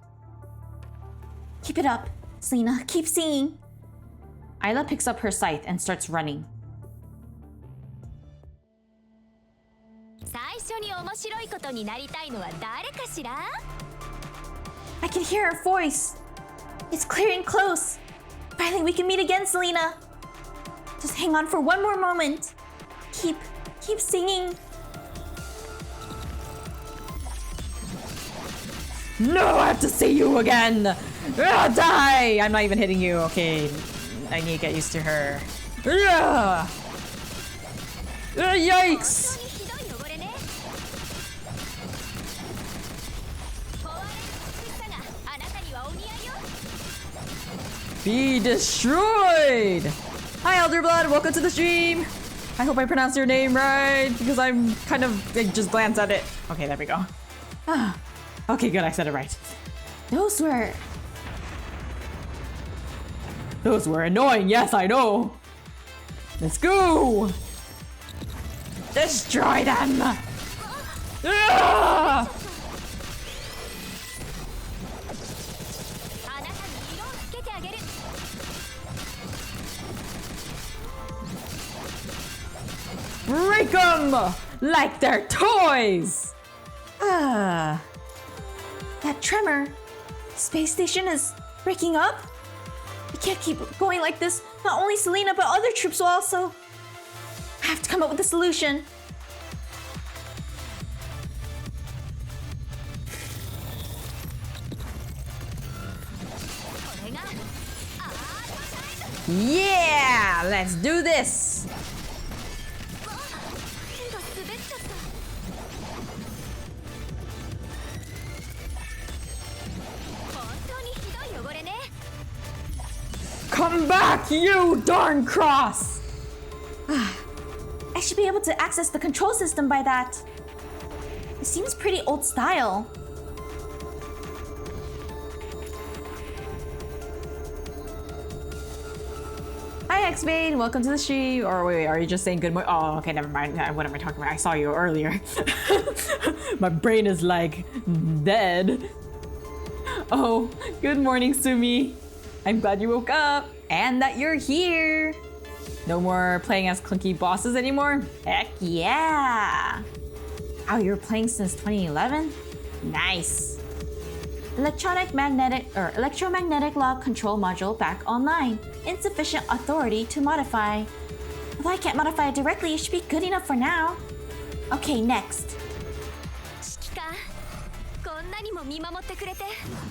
Keep it up, Selena. Keep singing. Isla picks up her scythe and starts running. I can hear her voice. It's clear and close. Finally, we can meet again, Selena. Just hang on for one more moment. Keep singing. No, I have to see you again! Die! I'm not even hitting you. Okay, I need to get used to her. Yikes! Be destroyed! Hi, Elderblood. Welcome to the stream. I hope I pronounced your name right because I'm kind of I just glanced at it. Okay, there we go. Okay, good. I said it right. Those were annoying. Yes, I know. Let's go. Destroy them. Break them like they're toys! That tremor. Space station is breaking up? We can't keep going like this. Not only Selena, but other troops will also. I have to come up with a solution. Yeah! Let's do this! Come back, you darn cross! I should be able to access the control system by that. It seems pretty old style. Hi, X-Bane. Welcome to the stream. Or wait, are you just saying good morning? Oh, okay, never mind. What am I talking about? I saw you earlier. My brain is like dead. Oh, good morning, Sumi. I'm glad you woke up and that you're here. No more playing as clunky bosses anymore? Heck yeah. Oh, you were playing since 2011? Nice. electromagnetic lock control module back online. Insufficient authority to modify. Although I can't modify it directly, it should be good enough for now. Okay, next. 指揮官、こんなにも見守ってくれて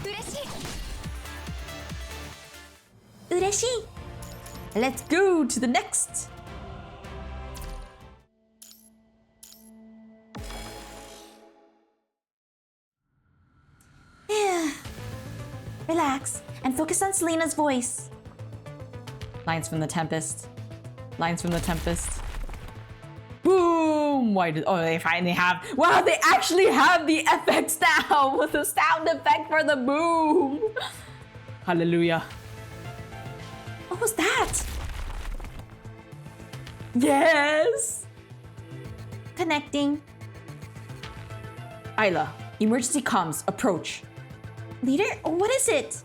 嬉しい。嬉しい. Let's go to the next. Relax and focus on Selena's voice. Lines from the Tempest. Lines from the Tempest. Boom! Why did? Oh, they finally have. Wow, they actually have the effects now with the sound effect for the boom. Hallelujah. What was that? Yes. Connecting. Isla, emergency comms. Approach. Leader, what is it?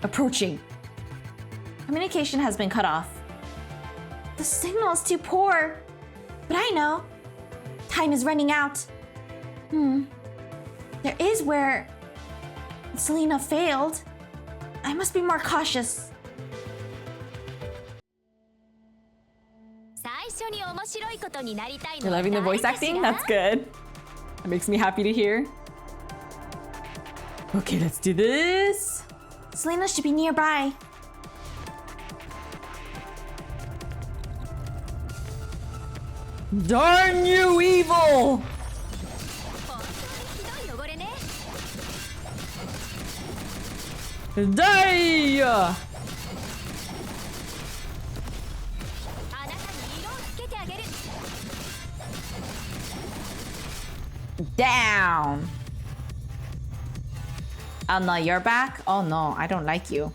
Approaching. Communication has been cut off. The signal is too poor. But I know. Time is running out. There is where Selena failed. I must be more cautious. 最初に面白いことになりたい You're のは loving the voice 誰かし acting? ら That's good. That makes me happy to hear. Okay, let's do this. Selena should be nearby. Darn you, evil! 本当にひどい汚れね Die! あなたに色をつけてあげる Down! Oh no, you're back? Oh no, I don't like you.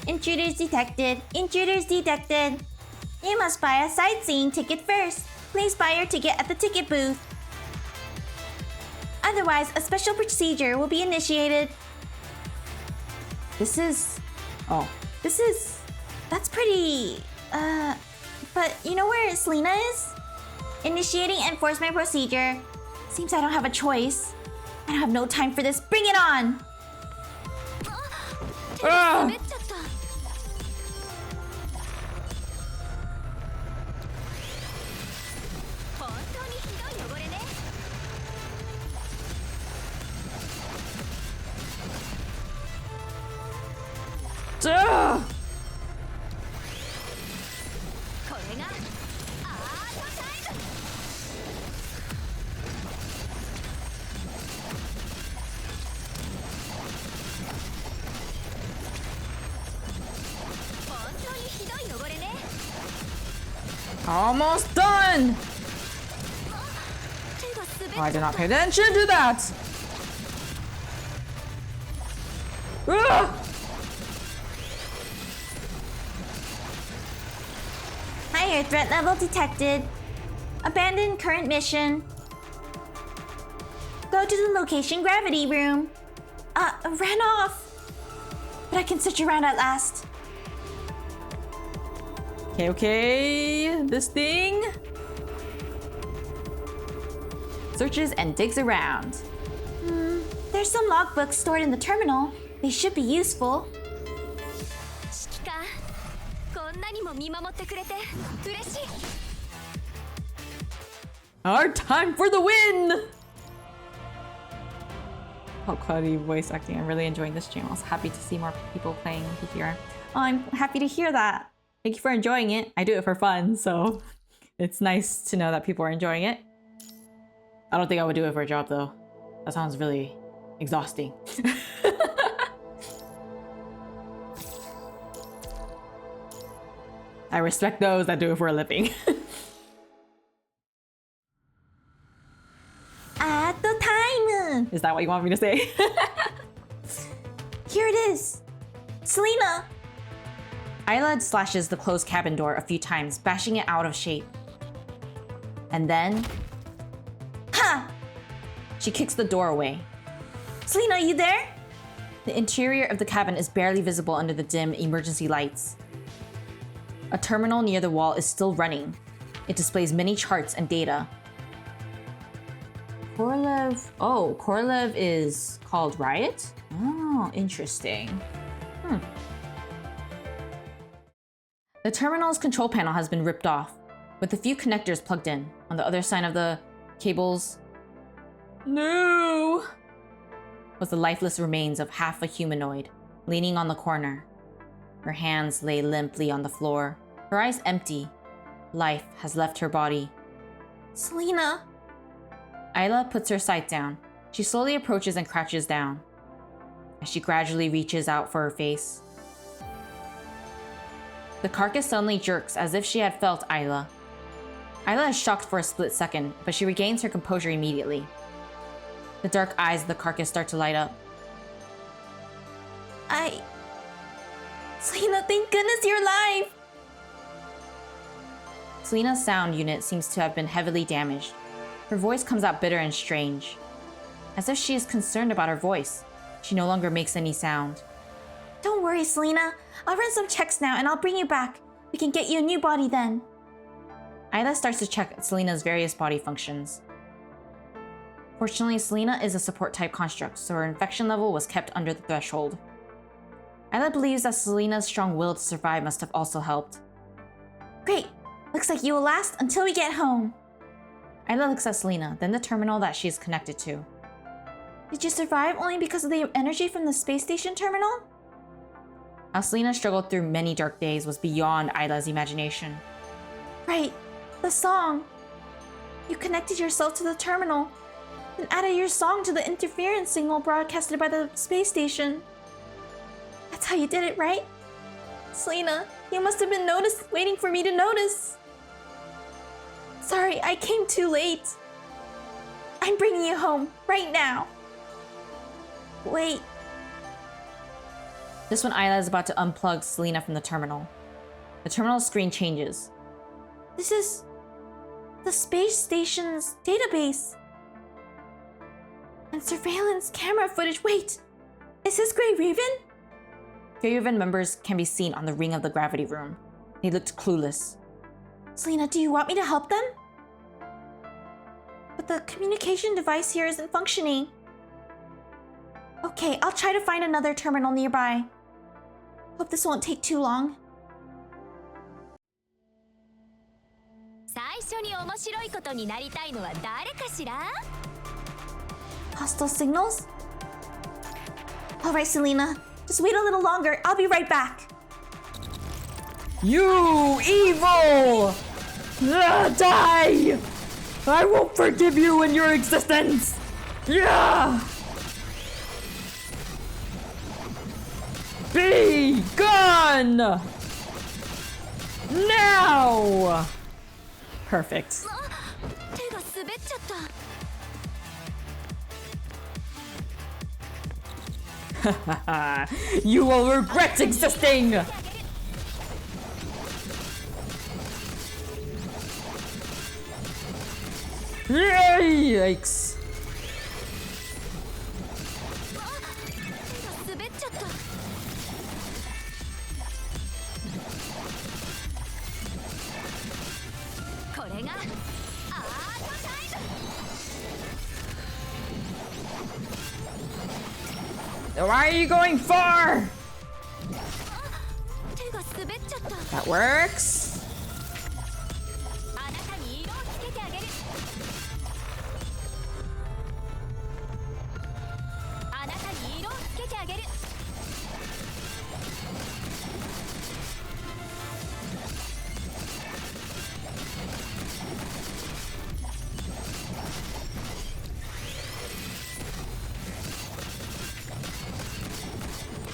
Intruders detected. Intruders detected. You must buy a sightseeing ticket first. Please buy your ticket at the ticket booth. Otherwise, a special procedure will be initiated. This is... Oh. That's pretty... But you know where Selena is? Initiating enforcement procedure. Seems I don't have a choice. I don't have no time for this. Bring it on! Ah! 滑っちゃった本当にひどい汚れね Ugh! これがアートタイム 本当にひどい汚れね Almost done! 手が滑っ Oh, I did not pay attention to that! Ugh! Higher threat level detected. Abandon current mission. Go to the location gravity room. Ran off. But I can search around at last. Okay. This thing searches and digs around. There's some logbooks stored in the terminal. They should be useful. 指揮官こんなにも見守ってくれて嬉しい Our time for the win! Oh, quality voice acting. I'm really enjoying this channel. I'm happy to see more people playing here. Oh, I'm happy to hear that. Thank you for enjoying it. I do it for fun, so it's nice to know that people are enjoying it. I don't think I would do it for a job, though. That sounds really exhausting. I respect those that do it for a living. At the time. Is that what you want me to say? Here it is. Selena. Isla slashes the closed cabin door a few times, bashing it out of shape. And then... Ha! she kicks the door away. Selena, you there? The interior of the cabin is barely visible under the dim emergency lights. A terminal near the wall is still running. It displays many charts and data. Korolev. Oh, Korolev is called Riot? Oh, interesting. The terminal's control panel has been ripped off, with a few connectors plugged in. On the other side of the cables, no, was the lifeless remains of half a humanoid, leaning on the corner. Her hands lay limply on the floor, her eyes empty. Life has left her body. Selena. Isla puts her sight down. She slowly approaches and crouches down. As she gradually reaches out for her face, the carcass suddenly jerks as if she had felt Isla. Isla is shocked for a split second, but she regains her composure immediately. The dark eyes of the carcass start to light up. Selena, thank goodness you're alive! Selena's sound unit seems to have been heavily damaged. Her voice comes out bitter and strange. As if she is concerned about her voice, she no longer makes any sound. Don't worry, Selena. I'll run some checks now and I'll bring you back. We can get you a new body then. Isla starts to check Selena's various body functions. Fortunately, Selena is a support-type construct, so her infection level was kept under the threshold. Isla believes that Selena's strong will to survive must have also helped. Great. Looks like you will last until we get home. Isla looks at Selena, then the terminal that she is connected to. Did you survive only because of the energy from the space station terminal? How Selena struggled through many dark days was beyond Isla's imagination. Right. The song. You connected yourself to the terminal, and added your song to the interference signal broadcasted by the space station. That's how you did it, right? Selena, you must have been waiting for me to notice. Sorry, I came too late. I'm bringing you home, right now. Wait. Just when Isla is about to unplug Selena from the terminal, the terminal screen changes. This is the space station's database. And surveillance camera footage. Wait, is this Grey Raven? Grey Raven members can be seen on the ring of the gravity room. They looked clueless. Selena, do you want me to help them? But the communication device here isn't functioning. Okay, I'll try to find another terminal nearby. Hope this won't take too long. 最初に面白いことになりたいのは誰かしら？ Hostile signals? Alright, Selena. Just wait a little longer. I'll be right back. You evil! Die! I won't forgive you in your existence! Yeah! Be gone! Now! Perfect. 手が滑っちゃった。 You will regret existing! Yikes! 手が滑っちゃった。 これがアートタイム。 Why are you going far? 手が滑っちゃった。 That works. あなたに色をつけてあげる。あなたに色をつけてあげる。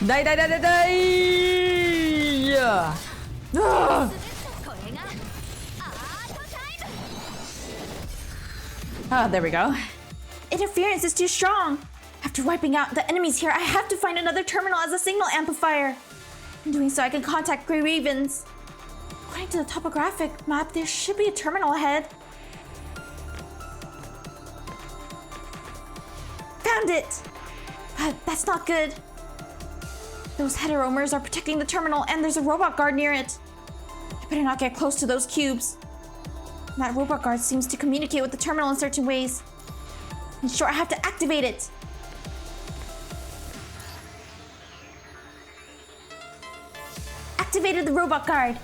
Die, die, die, die, die! Yeah. Ah. これがアートタイム。 Ah, there we go. Interference is too strong. After wiping out the enemies here, I have to find another terminal as a signal amplifier. In doing so, I can contact Grey Ravens. According to the topographic map, there should be a terminal ahead. Found it! But that's not good. Those heteromers are protecting the terminal, and there's a robot guard near it. I better not get close to those cubes. That robot guard seems to communicate with the terminal in certain ways. Sure, I have to activate it. Activated the robot guard.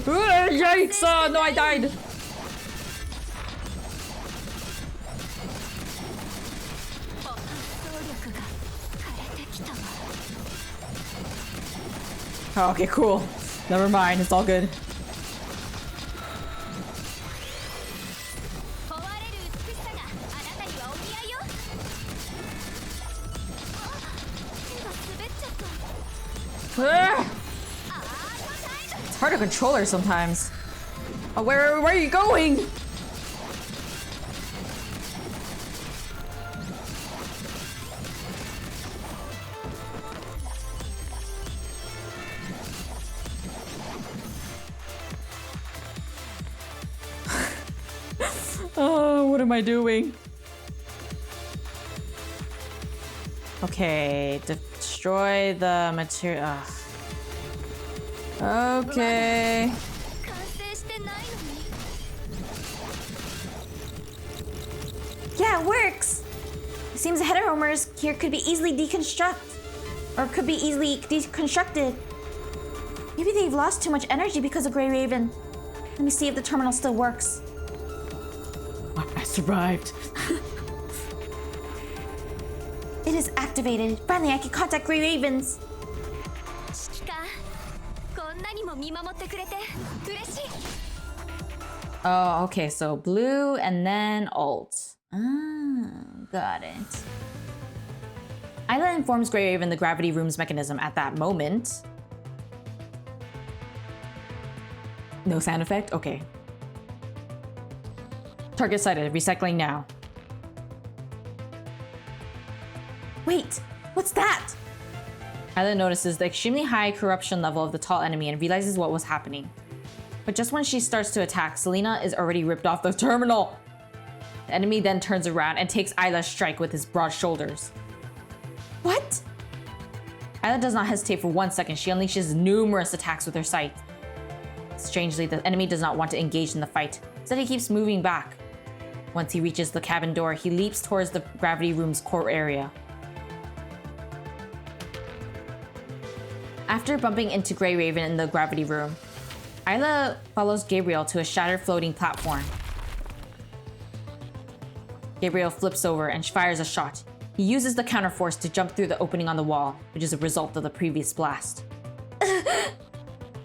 Yikes! Oh, no, I died. Oh, okay, cool. Never mind, it's all good. Ah! It's hard to control her sometimes. Oh, where are you going? Oh, what am I doing? Okay, destroy the material. Okay. Yeah, it works. It seems the heteromers here could be easily deconstructed. Maybe they've lost too much energy because of Grey Raven. Let me see if the terminal still works. I survived. It is activated. Finally, I can contact Grey Ravens. Oh, okay, so blue and then alt. Ah, got it. Isla informs Grey Raven the gravity room's mechanism at that moment. No sound effect? Okay. Target sighted. Recycling now. Wait, what's that? Isla notices the extremely high corruption level of the tall enemy and realizes what was happening. But just when she starts to attack, Selena is already ripped off the terminal. The enemy then turns around and takes Isla's strike with his broad shoulders. What? Isla does not hesitate for 1 second. She unleashes numerous attacks with her sight. Strangely, the enemy does not want to engage in the fight. Instead, he keeps moving back. Once he reaches the cabin door, he leaps towards the gravity room's core area. After bumping into Grey Raven in the gravity room, Isla follows Gabriel to a shattered floating platform. Gabriel flips over and fires a shot. He uses the counterforce to jump through the opening on the wall, which is a result of the previous blast.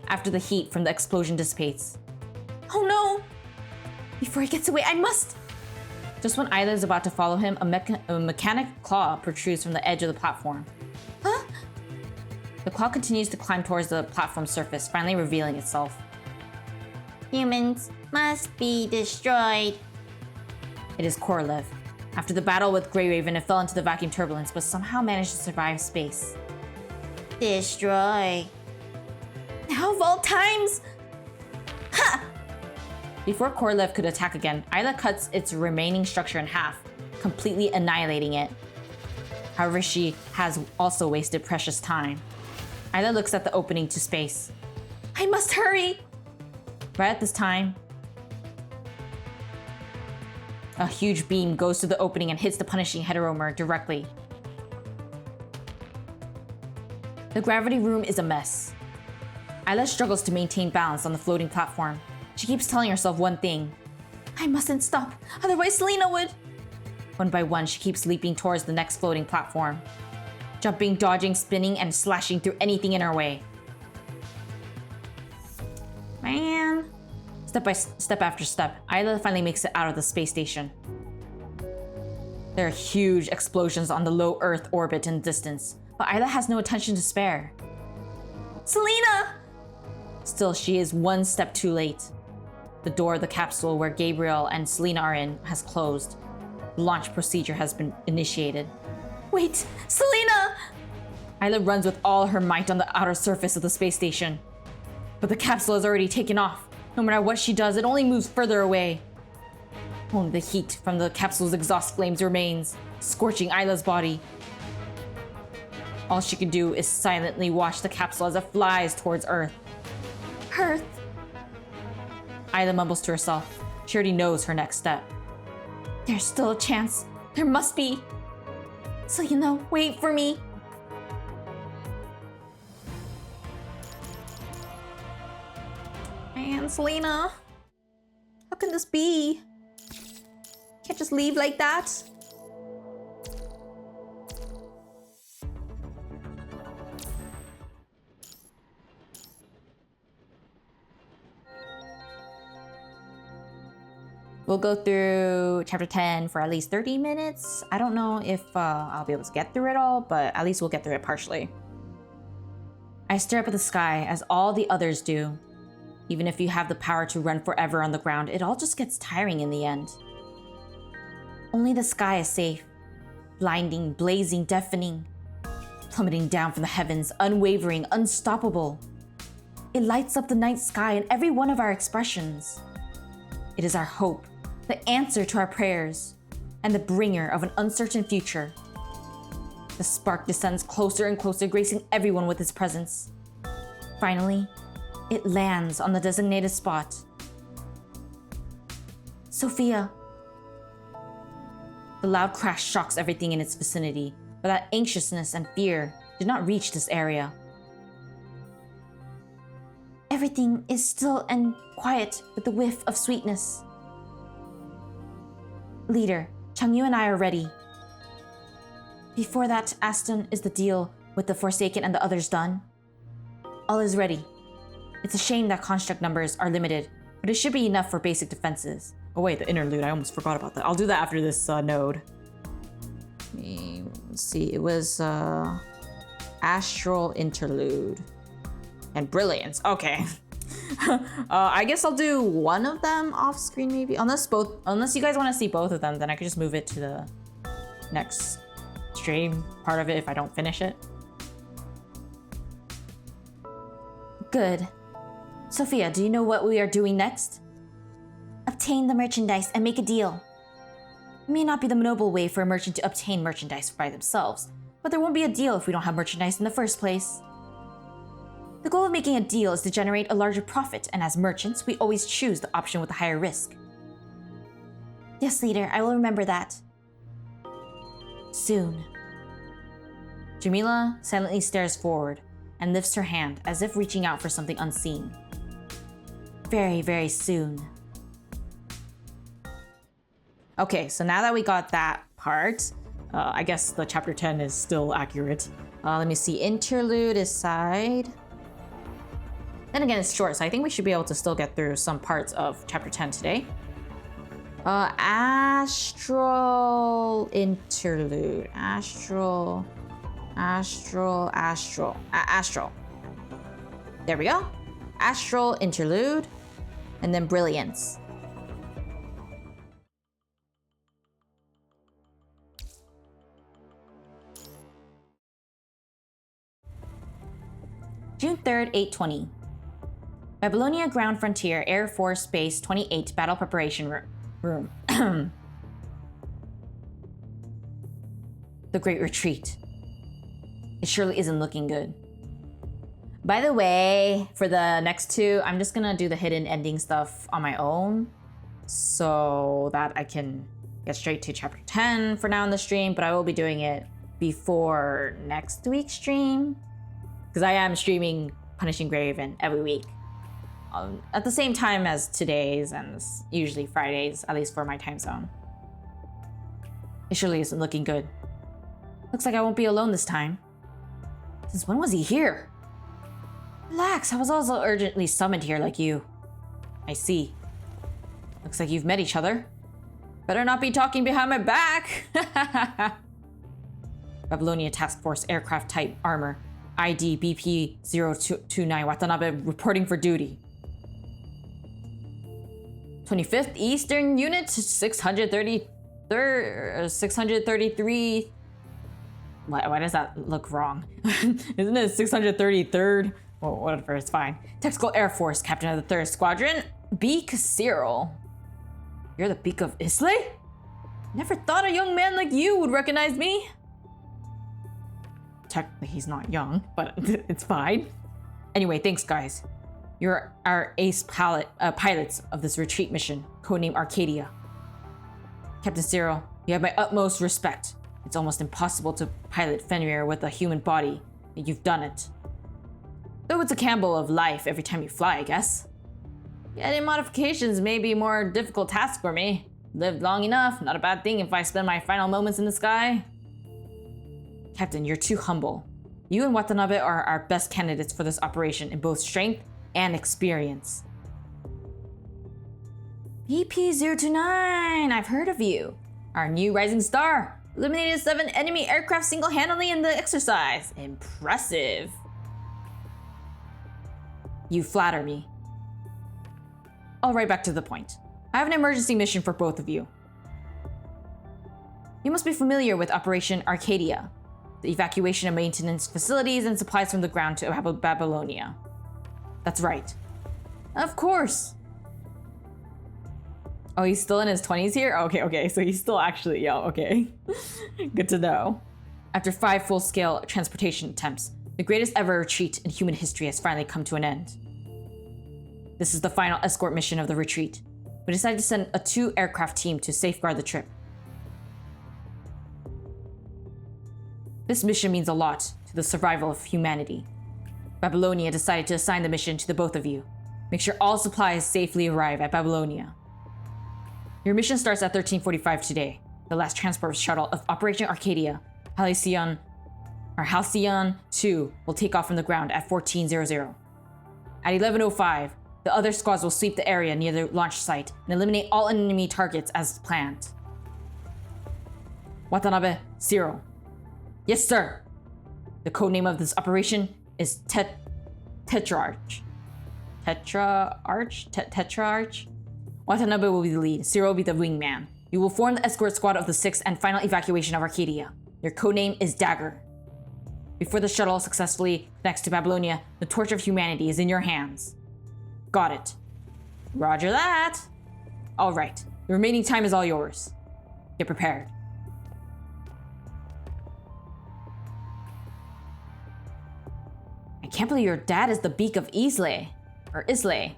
After the heat from the explosion dissipates. Oh no! Before he gets away, I must! Just when Isla is about to follow him, a mechanic claw protrudes from the edge of the platform. Huh? The claw continues to climb towards the platform surface, finally revealing itself. Humans must be destroyed. It is Korolev. After the battle with Grey Raven, it fell into the vacuum turbulence, but somehow managed to survive space. Destroy. Now of all times! Ha! Before Korolev could attack again, Isla cuts its remaining structure in half, completely annihilating it. However, she has also wasted precious time. Isla looks at the opening to space. I must hurry! Right at this time, a huge beam goes to the opening and hits the punishing heteromer directly. The gravity room is a mess. Isla struggles to maintain balance on the floating platform. She keeps telling herself one thing. I mustn't stop, otherwise Selena would. One by one, she keeps leaping towards the next floating platform. Jumping, dodging, spinning, and slashing through anything in her way. Man. Step by step after step, Isla finally makes it out of the space station. There are huge explosions on the low Earth orbit in the distance, but Isla has no attention to spare. Selena! Still, she is one step too late. The door of the capsule where Gabriel and Selena are in has closed. The launch procedure has been initiated. Wait, Selena! Isla runs with all her might on the outer surface of the space station. But the capsule has already taken off. No matter what she does, it only moves further away. Only the heat from the capsule's exhaust flames remains, scorching Isla's body. All she could do is silently watch the capsule as it flies towards Earth. Earth. Ayla mumbles to herself. She already knows her next step. There's still a chance. There must be. Selena, wait for me. Man, Selena. How can this be? Can't just leave like that. We'll go through chapter 10 for at least 30 minutes. I don't know if I'll be able to get through it all, but at least we'll get through it partially. I stare up at the sky as all the others do. Even if you have the power to run forever on the ground, it all just gets tiring in the end. Only the sky is safe. Blinding, blazing, deafening. Plummeting down from the heavens, unwavering, unstoppable. It lights up the night sky in every one of our expressions. It is our hope, the answer to our prayers, and the bringer of an uncertain future. The spark descends closer and closer, gracing everyone with its presence. Finally, it lands on the designated spot. Sophia. The loud crash shocks everything in its vicinity, but that anxiousness and fear did not reach this area. Everything is still and quiet with the whiff of sweetness. Leader, Changyu and I are ready. Before that, Aston, is the deal with the Forsaken and the others done? All is ready. It's a shame that construct numbers are limited, but it should be enough for basic defenses. Oh wait, the interlude, I almost forgot about that. I'll do that after this node. Let's see, it was Astral Interlude. And Brilliance, okay. I guess I'll do one of them off screen maybe. Unless you guys want to see both of them, then I could just move it to the next stream part of it if I don't finish it. Good. Sophia, do you know what we are doing next? Obtain the merchandise and make a deal. It may not be the noble way for a merchant to obtain merchandise by themselves, but there won't be a deal if we don't have merchandise in the first place. The goal of making a deal is to generate a larger profit, and as merchants, we always choose the option with the higher risk. Yes, leader, I will remember that. Soon. Jamila silently stares forward and lifts her hand as if reaching out for something unseen. Very, very soon. Okay, so now that we got that part, I guess the chapter 10 is still accurate. Let me see, interlude aside. Then again, it's short, so I think we should be able to still get through some parts of chapter 10 today. Astral interlude. Astral. There we go. Astral interlude. And then Brilliance. June 3rd, 8:20. Babylonia Ground Frontier Air Force Base 28 Battle Preparation Room. The Great Retreat. It surely isn't looking good. By the way, for the next two, I'm just gonna do the hidden ending stuff on my own so that I can get straight to chapter 10 for now in the stream, but I will be doing it before next week's stream because I am streaming Punishing Graven every week. At the same time as today's, and usually Fridays, at least for my time zone. It surely isn't looking good. Looks like I won't be alone this time. Since when was he here? Relax, I was also urgently summoned here like you. I see. Looks like you've met each other. Better not be talking behind my back! Babylonia Task Force Aircraft Type Armor. ID BP-029 Watanabe reporting for duty. 25th Eastern Unit 633. Why does that look wrong? Isn't it 633rd? Well, whatever, it's fine. Tactical Air Force, Captain of the 3rd Squadron, Beak Cyril. You're the Beak of Islay? Never thought a young man like you would recognize me. technically he's not young, but it's fine. Anyway, thanks guys. You're our ace pilots of this retreat mission, codenamed Arcadia. Captain Cyril, you have my utmost respect. It's almost impossible to pilot Fenrir with a human body, and you've done it. Though it's a gamble of life every time you fly, I guess. Getting modifications may be a more difficult task for me. Lived long enough, not a bad thing if I spend my final moments in the sky. Captain, you're too humble. You and Watanabe are our best candidates for this operation in both strength and experience. BP-029, I've heard of you. Our new rising star. Eliminated 7 enemy aircraft single-handedly in the exercise. Impressive. You flatter me. All right, back to the point. I have an emergency mission for both of you. You must be familiar with Operation Arcadia, the evacuation of maintenance facilities and supplies from the ground to Babylonia. That's right. Of course. Oh, he's still in his 20s here? Okay, so he's still actually young, okay. Good to know. After 5 full-scale transportation attempts, the greatest ever retreat in human history has finally come to an end. This is the final escort mission of the retreat. We decided to send a 2-aircraft team to safeguard the trip. This mission means a lot to the survival of humanity. Babylonia decided to assign the mission to the both of you. Make sure all supplies safely arrive at Babylonia. Your mission starts at 13:45 today. The last transport shuttle of Operation Arcadia, Halcyon 2, will take off from the ground at 14:00. At 11:05, the other squads will sweep the area near the launch site and eliminate all enemy targets as planned. Watanabe, Cyril. Yes, sir. The codename of this operation is Tetrarch. Tetrarch? Watanabe will be the lead. Cyril will be the wingman. You will form the escort squad of the 6th and final evacuation of Arcadia. Your codename is Dagger. Before the shuttle successfully connects to Babylonia, the torch of humanity is in your hands. Got it. Roger that. All right. The remaining time is all yours. Get prepared. I can't believe your dad is the beak of Islay. Or Islay.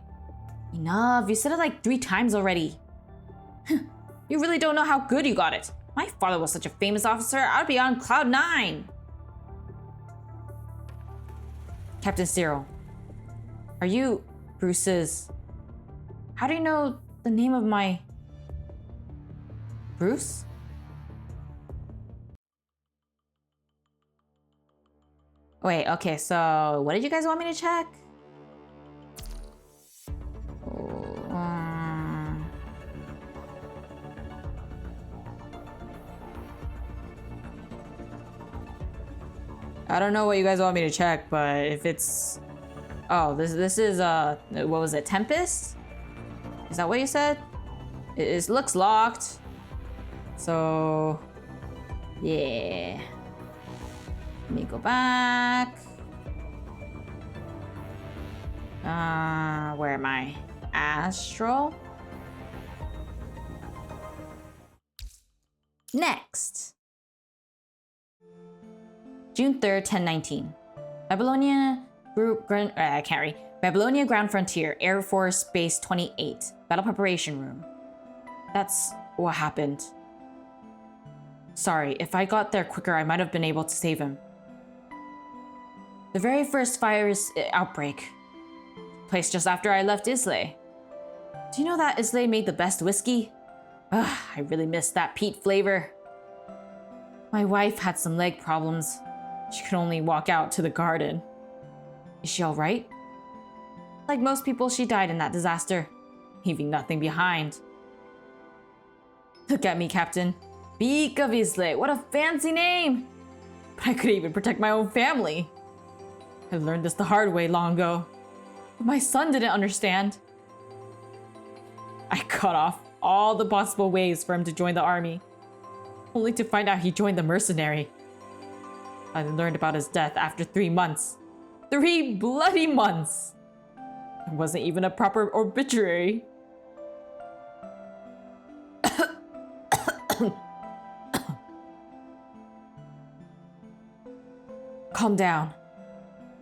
Enough, you said it like 3 times already. You really don't know how good you got it. My father was such a famous officer, I'd be on cloud 9. Captain Cyril, are you Bruce's... How do you know the name of my... Bruce? Wait, okay, so what did you guys want me to check? I don't know what you guys want me to check, but if it's... Oh, this is, what was it, Tempest? Is that what you said? It looks locked. So... Yeah. Let me go back. Where am I? Astral? Next. June 3rd, 1019. Babylonia Babylonia Ground Frontier, Air Force Base 28, Battle Preparation Room. That's what happened. Sorry, if I got there quicker, I might have been able to save him. The very first virus outbreak placed just after I left Islay. Do you know that Islay made the best whiskey? Ugh, I really miss that peat flavor. My wife had some leg problems. She could only walk out to the garden. Is she alright? Like most people, she died in that disaster, leaving nothing behind. Look at me, Captain. Beak of Islay, what a fancy name! But I could even protect my own family. I learned this the hard way long ago. But my son didn't understand. I cut off all the possible ways for him to join the army, only to find out he joined the mercenary. I learned about his death after 3 months. 3 bloody months! It wasn't even a proper obituary. calm down.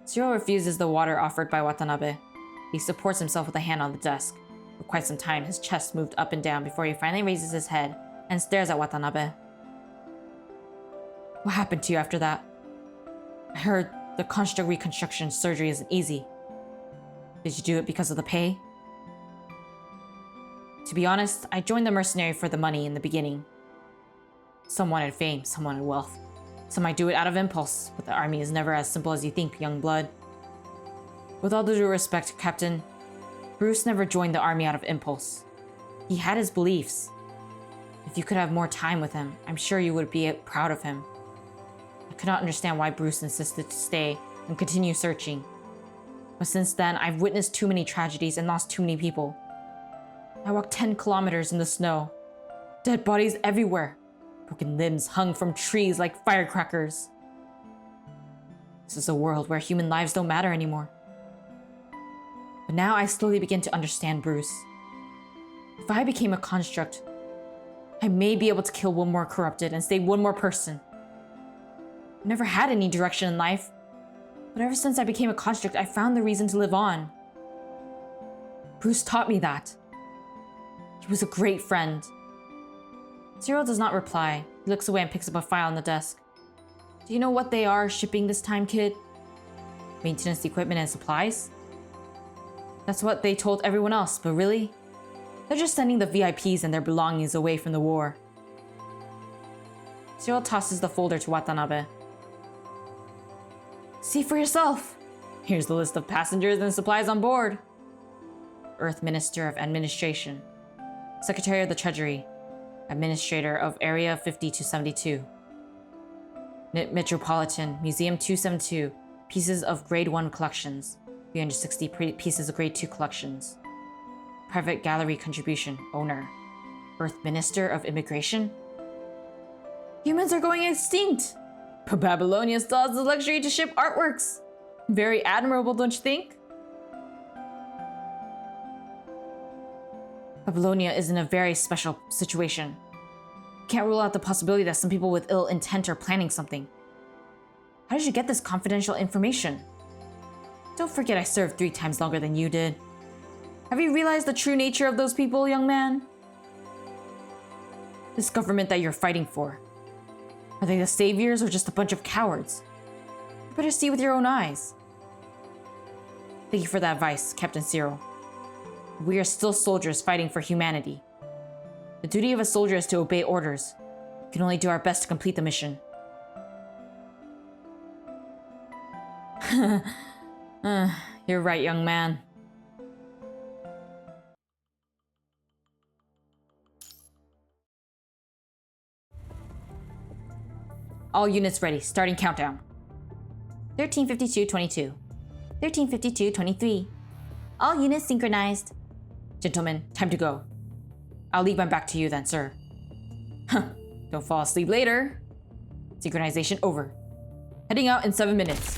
Zero refuses the water offered by Watanabe. He supports himself with a hand on the desk. For quite some time, his chest moved up and down before he finally raises his head and stares at Watanabe. What happened to you after that? I heard the construct reconstruction surgery isn't easy. Did you do it because of the pay? To be honest, I joined the mercenary for the money in the beginning. Some wanted fame, some wanted wealth. Some might do it out of impulse, but the army is never as simple as you think, young blood. With all due respect, Captain, Bruce never joined the army out of impulse. He had his beliefs. If you could have more time with him, I'm sure you would be proud of him. I could not understand why Bruce insisted to stay and continue searching. But since then, I've witnessed too many tragedies and lost too many people. I walked 10 kilometers in the snow. Dead bodies everywhere. Broken limbs hung from trees like firecrackers. This is a world where human lives don't matter anymore. But now I slowly begin to understand Bruce. If I became a construct, I may be able to kill one more corrupted and save one more person. I never had any direction in life, but ever since I became a construct, I found the reason to live on. Bruce taught me that. He was a great friend. Zero does not reply. He looks away and picks up a file on the desk. Do you know what they are shipping this time, kid? Maintenance equipment and supplies? That's what they told everyone else, but really? They're just sending the VIPs and their belongings away from the war. Zero tosses the folder to Watanabe. See for yourself. Here's the list of passengers and supplies on board. Earth Minister of Administration. Secretary of the Treasury. Administrator of Area 50-72. Metropolitan Museum 272. Pieces of Grade 1 collections. 360 pieces of Grade 2 collections. Private gallery contribution. Owner. Earth Minister of Immigration. Humans are going extinct. But Babylonia still has the luxury to ship artworks. Very admirable, don't you think? Babylonia is in a very special situation. Can't rule out the possibility that some people with ill intent are planning something. How did you get this confidential information? Don't forget I served 3 times longer than you did. Have you realized the true nature of those people, young man? This government that you're fighting for. Are they the saviors or just a bunch of cowards? You better see with your own eyes. Thank you for that advice, Captain Cyril. We are still soldiers fighting for humanity. The duty of a soldier is to obey orders. We can only do our best to complete the mission. You're right, young man. All units ready. Starting countdown. 13:52:22. 13:52:23. All units synchronized. Gentlemen, time to go. I'll leave my back to you then, sir. Don't fall asleep later. Synchronization over. Heading out in 7 minutes.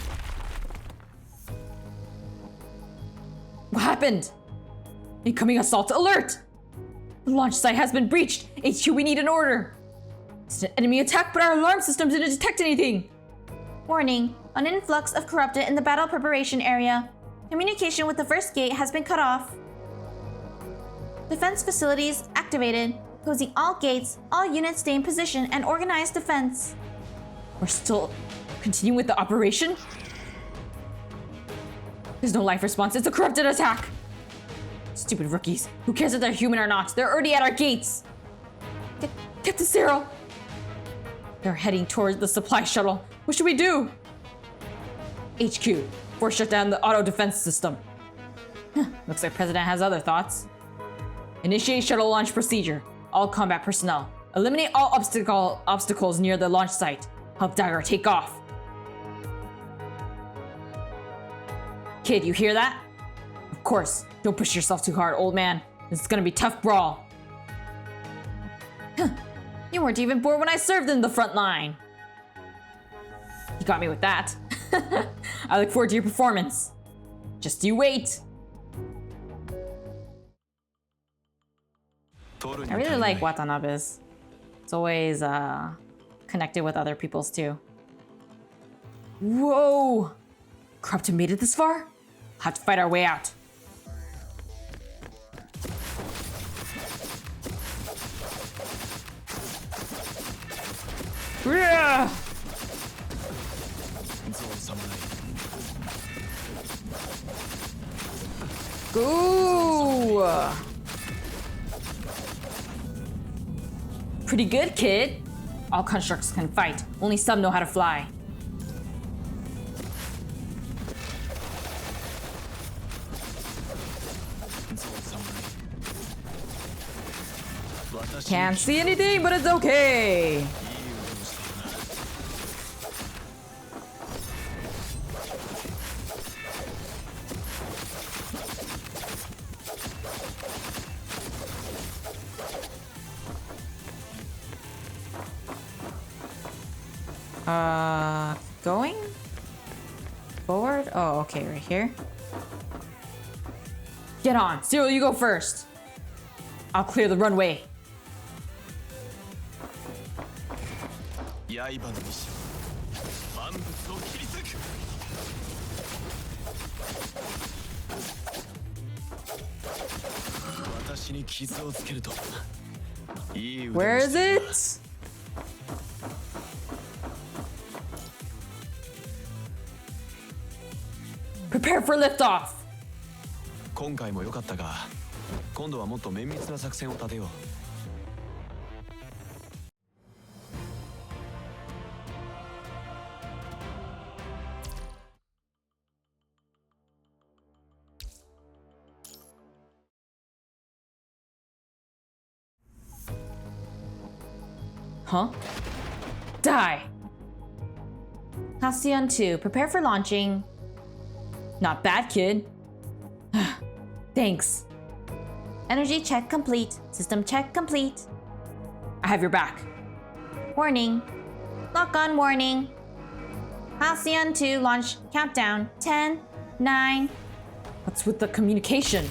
What happened? Incoming assault alert! The launch site has been breached. HQ, we need an order. It's an enemy attack, but our alarm system didn't detect anything. Warning, an influx of corrupted in the battle preparation area. Communication with the first gate has been cut off. Defense facilities activated. Closing all gates, all units stay in position and organize defense. We're still continuing with the operation? There's no life response. It's a corrupted attack. Stupid rookies. Who cares if they're human or not? They're already at our gates. Get to Cyril. They're heading towards the supply shuttle. What should we do? HQ, force shut down the auto defense system. Looks like President has other thoughts. Initiate shuttle launch procedure. All combat personnel. Eliminate all obstacles near the launch site. Help Dagger take off. Kid, you hear that? Of course. Don't push yourself too hard, old man. This is gonna be a tough brawl. You weren't even born when I served in the front line. You got me with that. I look forward to your performance. Just you wait. I really like Watanabe's. It's always connected with other people's too. Whoa! Corrupted made it this far? Have to fight our way out. Yeah! ゾウ侍 Go! Pretty good, kid. All constructs can fight. Only some know how to fly. Can't see anything, but it's okay. Going? Forward? Oh, okay, right here. Get on. Cyril, you go first. I'll clear the runway. 刃の西万物を切り裂く私に傷をつけるといい腕を Where is している it? Prepare for liftoff. 今回も良かったが今度はもっと綿密な作戦を立てよう Huh? Die. Halcyon 2, prepare for launching. Not bad, kid. Thanks. Energy check complete. System check complete. I have your back. Warning. Lock on warning. Halcyon 2 launch countdown. 10, 9. What's with the communication?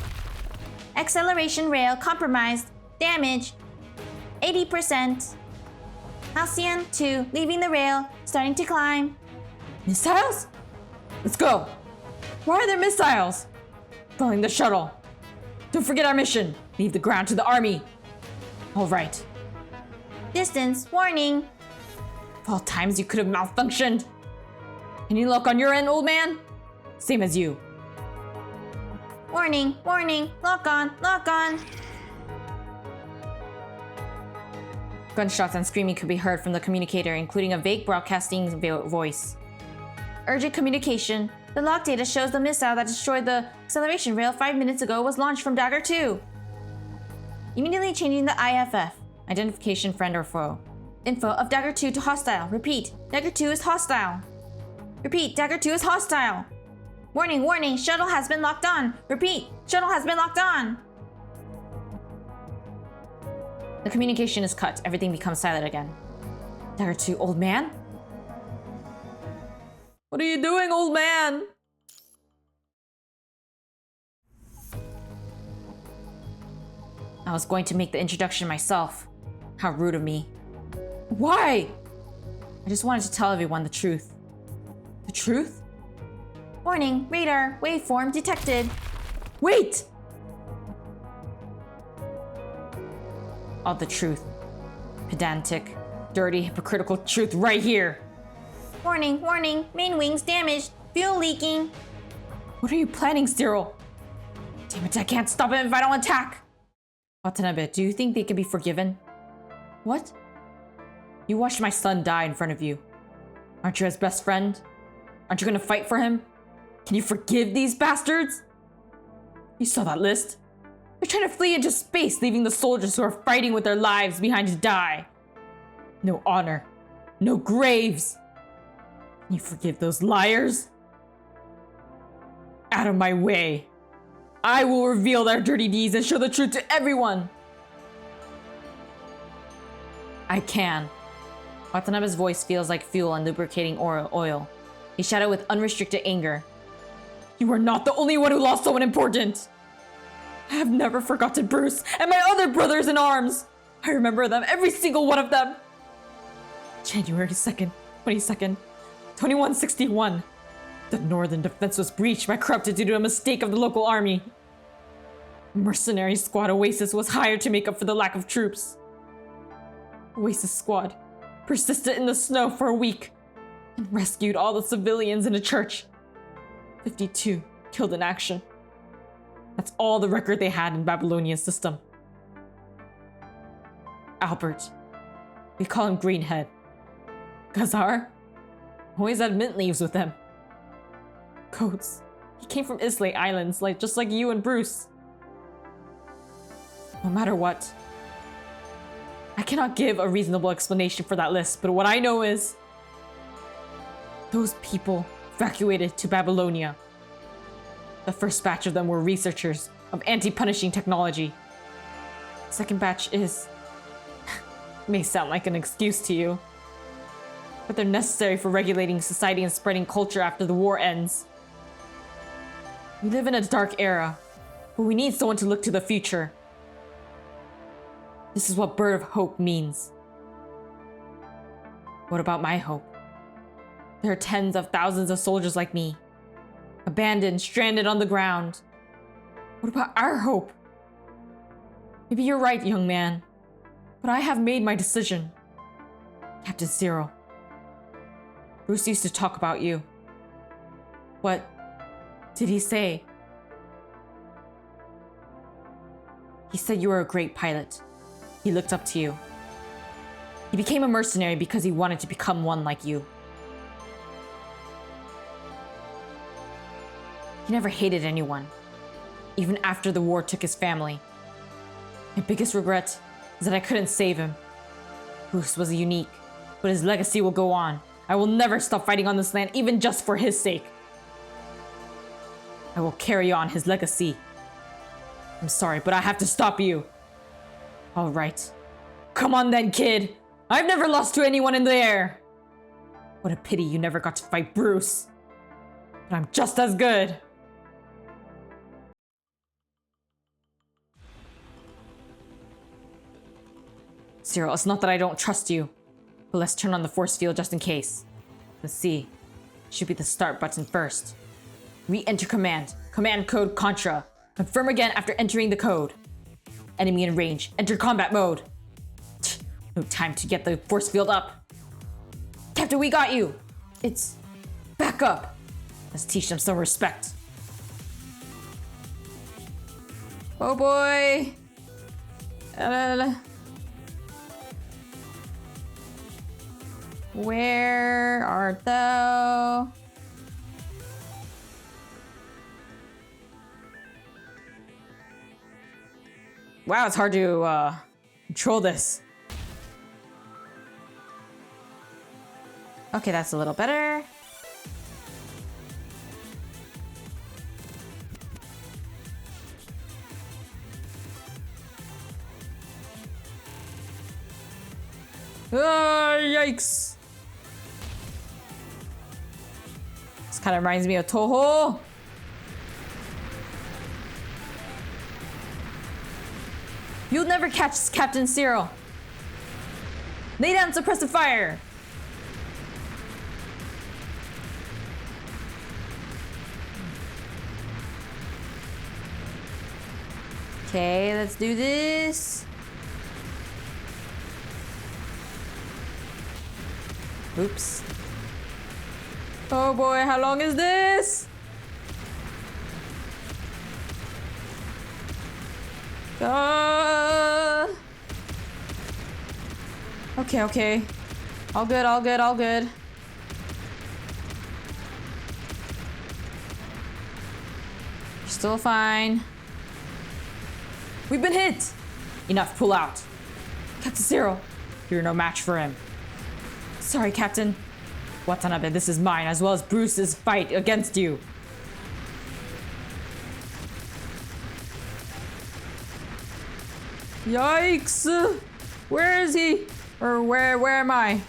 Acceleration rail compromised. Damage 80%. Halcyon 2 leaving the rail. Starting to climb. Missiles? Let's go. Why are there missiles? Following the shuttle. Don't forget our mission. Leave the ground to the army. All right. Distance warning. Of all times you could have malfunctioned. Any luck on your end, old man? Same as you. Warning, warning. Lock on, lock on. Gunshots and screaming could be heard from the communicator, including a vague broadcasting voice. Urgent communication. The log data shows the missile that destroyed the acceleration rail 5 minutes ago was launched from Dagger 2. Immediately changing the IFF. Identification, friend or foe. Info of Dagger 2 to hostile. Repeat, Dagger 2 is hostile. Repeat, Dagger 2 is hostile. Warning, warning, shuttle has been locked on. Repeat, shuttle has been locked on. The communication is cut. Everything becomes silent again. Dagger 2, old man? What are you doing, old man? I was going to make the introduction myself. How rude of me. Why? I just wanted to tell everyone the truth. The truth? Warning, radar, waveform detected. Wait! All the truth. Pedantic, dirty, hypocritical truth right here. Warning, warning, main wings damaged, fuel leaking. What are you planning, Cyril? Damn it, I can't stop it if I don't attack! Watanabe, do you think they can be forgiven? What? You watched my son die in front of you. Aren't you his best friend? Aren't you gonna fight for him? Can you forgive these bastards? You saw that list? They're trying to flee into space, leaving the soldiers who are fighting with their lives behind to die. No honor. No graves. Can you forgive those liars? Out of my way. I will reveal their dirty deeds and show the truth to everyone. I can. Watanabe's voice feels like fuel and lubricating oil. He shouted with unrestricted anger. You are not the only one who lost someone important. I have never forgotten Bruce and my other brothers in arms. I remember them, every single one of them. January 2nd, 22nd, 2161. The northern defense was breached by corrupted due to a mistake of the local army. A mercenary squad Oasis was hired to make up for the lack of troops. Oasis squad persisted in the snow for a week and rescued all the civilians in a church. 52 killed in action. That's all the record they had in Babylonia's system. Albert. We call him Greenhead. Gazar. Always had mint leaves with him. Coates. He came from Islay Islands, just like you and Bruce. No matter what, I cannot give a reasonable explanation for that list, but what I know is those people evacuated to Babylonia. The first batch of them were researchers of anti-punishing technology. The second batch is... may sound like an excuse to you, but they're necessary for regulating society and spreading culture after the war ends. We live in a dark era, but we need someone to look to the future. This is what Bird of Hope means. What about my hope? There are tens of thousands of soldiers like me, abandoned, stranded on the ground. What about our hope? Maybe you're right, young man, but I have made my decision. Captain Cyril. Bruce used to talk about you. What did he say? He said you were a great pilot. He looked up to you. He became a mercenary because he wanted to become one like you. He never hated anyone, even after the war took his family. My biggest regret is that I couldn't save him. Bruce was unique, but his legacy will go on. I will never stop fighting on this land, even just for his sake. I will carry on his legacy. I'm sorry, but I have to stop you. All right. Come on then, kid. I've never lost to anyone in the air. What a pity you never got to fight Bruce. But I'm just as good. Cyril, it's not that I don't trust you, but let's turn on the force field just in case. Let's see. Should be the start button first. Re-enter command. Command code Contra. Confirm again after entering the code. Enemy in range. Enter combat mode. No time to get the force field up. Captain, we got you. It's back up. Let's teach them some respect. Oh boy. Where art thou? Wow, it's hard to control this. Okay, that's a little better. Ah, yikes! This kind of reminds me of Toho. You'll never catch Captain Cyril. Lay down suppressive fire. Okay, let's do this. Oops. Oh boy, how long is this? Okay. All good. You're still fine. We've been hit! Enough, pull out. Captain Cyril, you're no match for him. Sorry, Captain. Watanabe, this is mine, as well as Bruce's fight against you. Yikes! Where is he? Or where am I?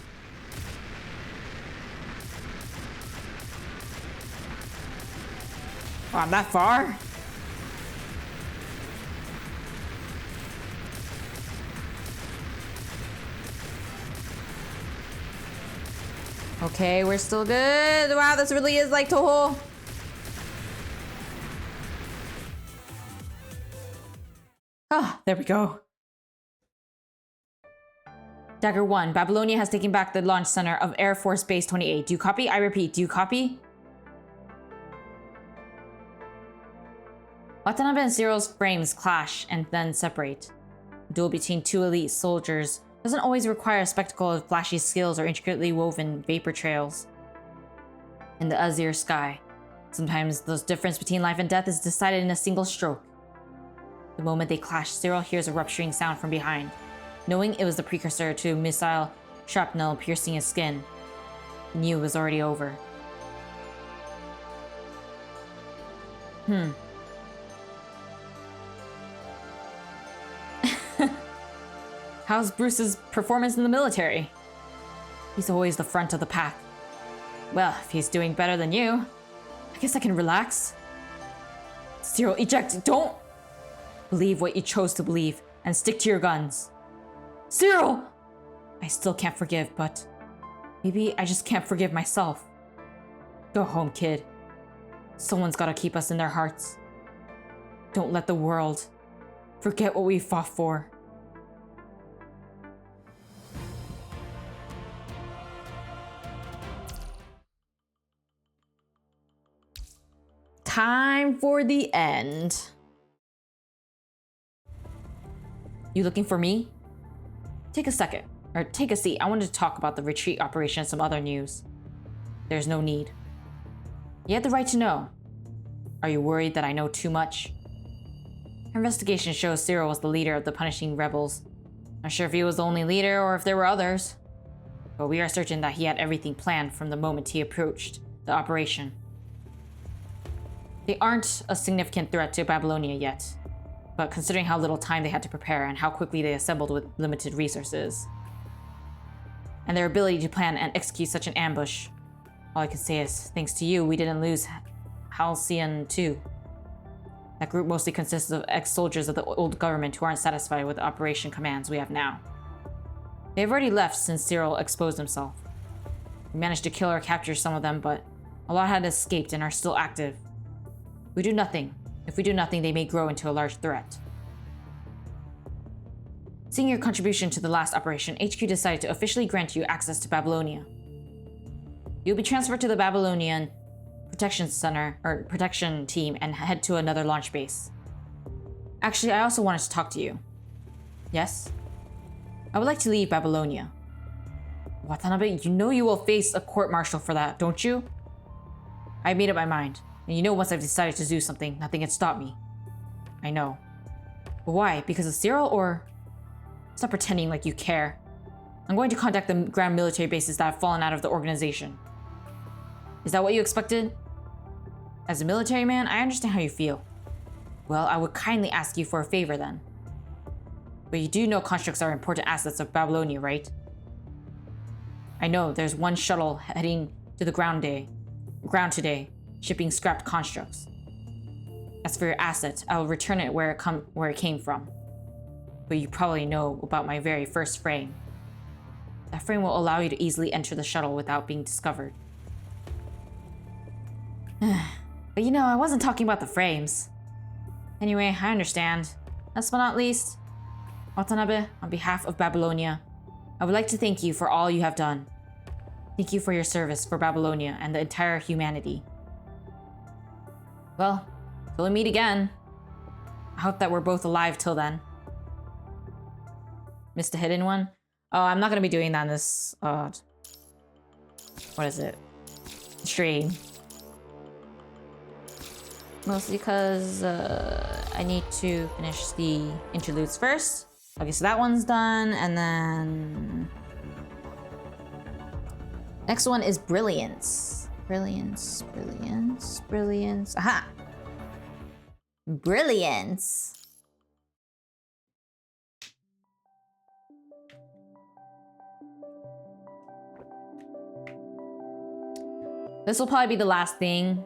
Oh, I'm that far? Okay, we're still good. Wow, this really is like Toho. Ah, there we go. Dagger 1. Babylonia has taken back the launch center of Air Force Base 28. Do you copy? I repeat, do you copy? Watanabe and Zero's frames clash and then separate. A duel between two elite soldiers doesn't always require a spectacle of flashy skills or intricately woven vapor trails in the azure sky. Sometimes the difference between life and death is decided in a single stroke. The moment they clash, Zero hears a rupturing sound from behind. Knowing it was the precursor to missile shrapnel piercing his skin, he knew it was already over. How's Bruce's performance in the military? He's always the front of the pack. Well, if he's doing better than you, I guess I can relax. Zero, eject! Don't believe what you chose to believe and stick to your guns. Zero! I still can't forgive, but maybe I just can't forgive myself. Go home, kid. Someone's gotta keep us in their hearts. Don't let the world forget what we fought for. Time for the end. You looking for me? Take a second, or take a seat. I wanted to talk about the retreat operation and some other news. There's no need. You had the right to know. Are you worried that I know too much? Our investigation shows Zero was the leader of the punishing rebels. Not sure if he was the only leader or if there were others. But we are certain that he had everything planned from the moment he approached the operation. They aren't a significant threat to Babylonia yet, but considering how little time they had to prepare and how quickly they assembled with limited resources, and their ability to plan and execute such an ambush, all I can say is, thanks to you, we didn't lose Halcyon 2. That group mostly consists of ex-soldiers of the old government who aren't satisfied with the operation commands we have now. They've already left since Cyril exposed himself. We managed to kill or capture some of them, but a lot had escaped and are still active. We do nothing. If we do nothing, they may grow into a large threat. Seeing your contribution to the last operation, HQ decided to officially grant you access to Babylonia. You'll be transferred to the Babylonian Protection Center, or Protection Team, and head to another launch base. Actually, I also wanted to talk to you. Yes? I would like to leave Babylonia. Watanabe, you know you will face a court-martial for that, don't you? I made up my mind. And you know once I've decided to do something, nothing can stop me. I know. But why? Because of Cyril, or... Stop pretending like you care. I'm going to contact the ground military bases that have fallen out of the organization. Is that what you expected? As a military man, I understand how you feel. Well, I would kindly ask you for a favor then. But you do know constructs are important assets of Babylonia, right? I know there's one shuttle heading to the ground today, shipping scrapped constructs. As for your asset, I will return it where it came from. But you probably know about my very first frame. That frame will allow you to easily enter the shuttle without being discovered. But you know, I wasn't talking about the frames. Anyway, I understand. Last but not least, Watanabe, on behalf of Babylonia, I would like to thank you for all you have done. Thank you for your service for Babylonia and the entire humanity. Well, till we meet again. I hope that we're both alive till then. Missed a hidden one? Oh, I'm not gonna be doing that in this, what is it? Stream. Mostly because, I need to finish the interludes first. Okay, so that one's done, and then... Next one is Brilliance. Brilliance. Aha! Brilliance. This will probably be the last thing.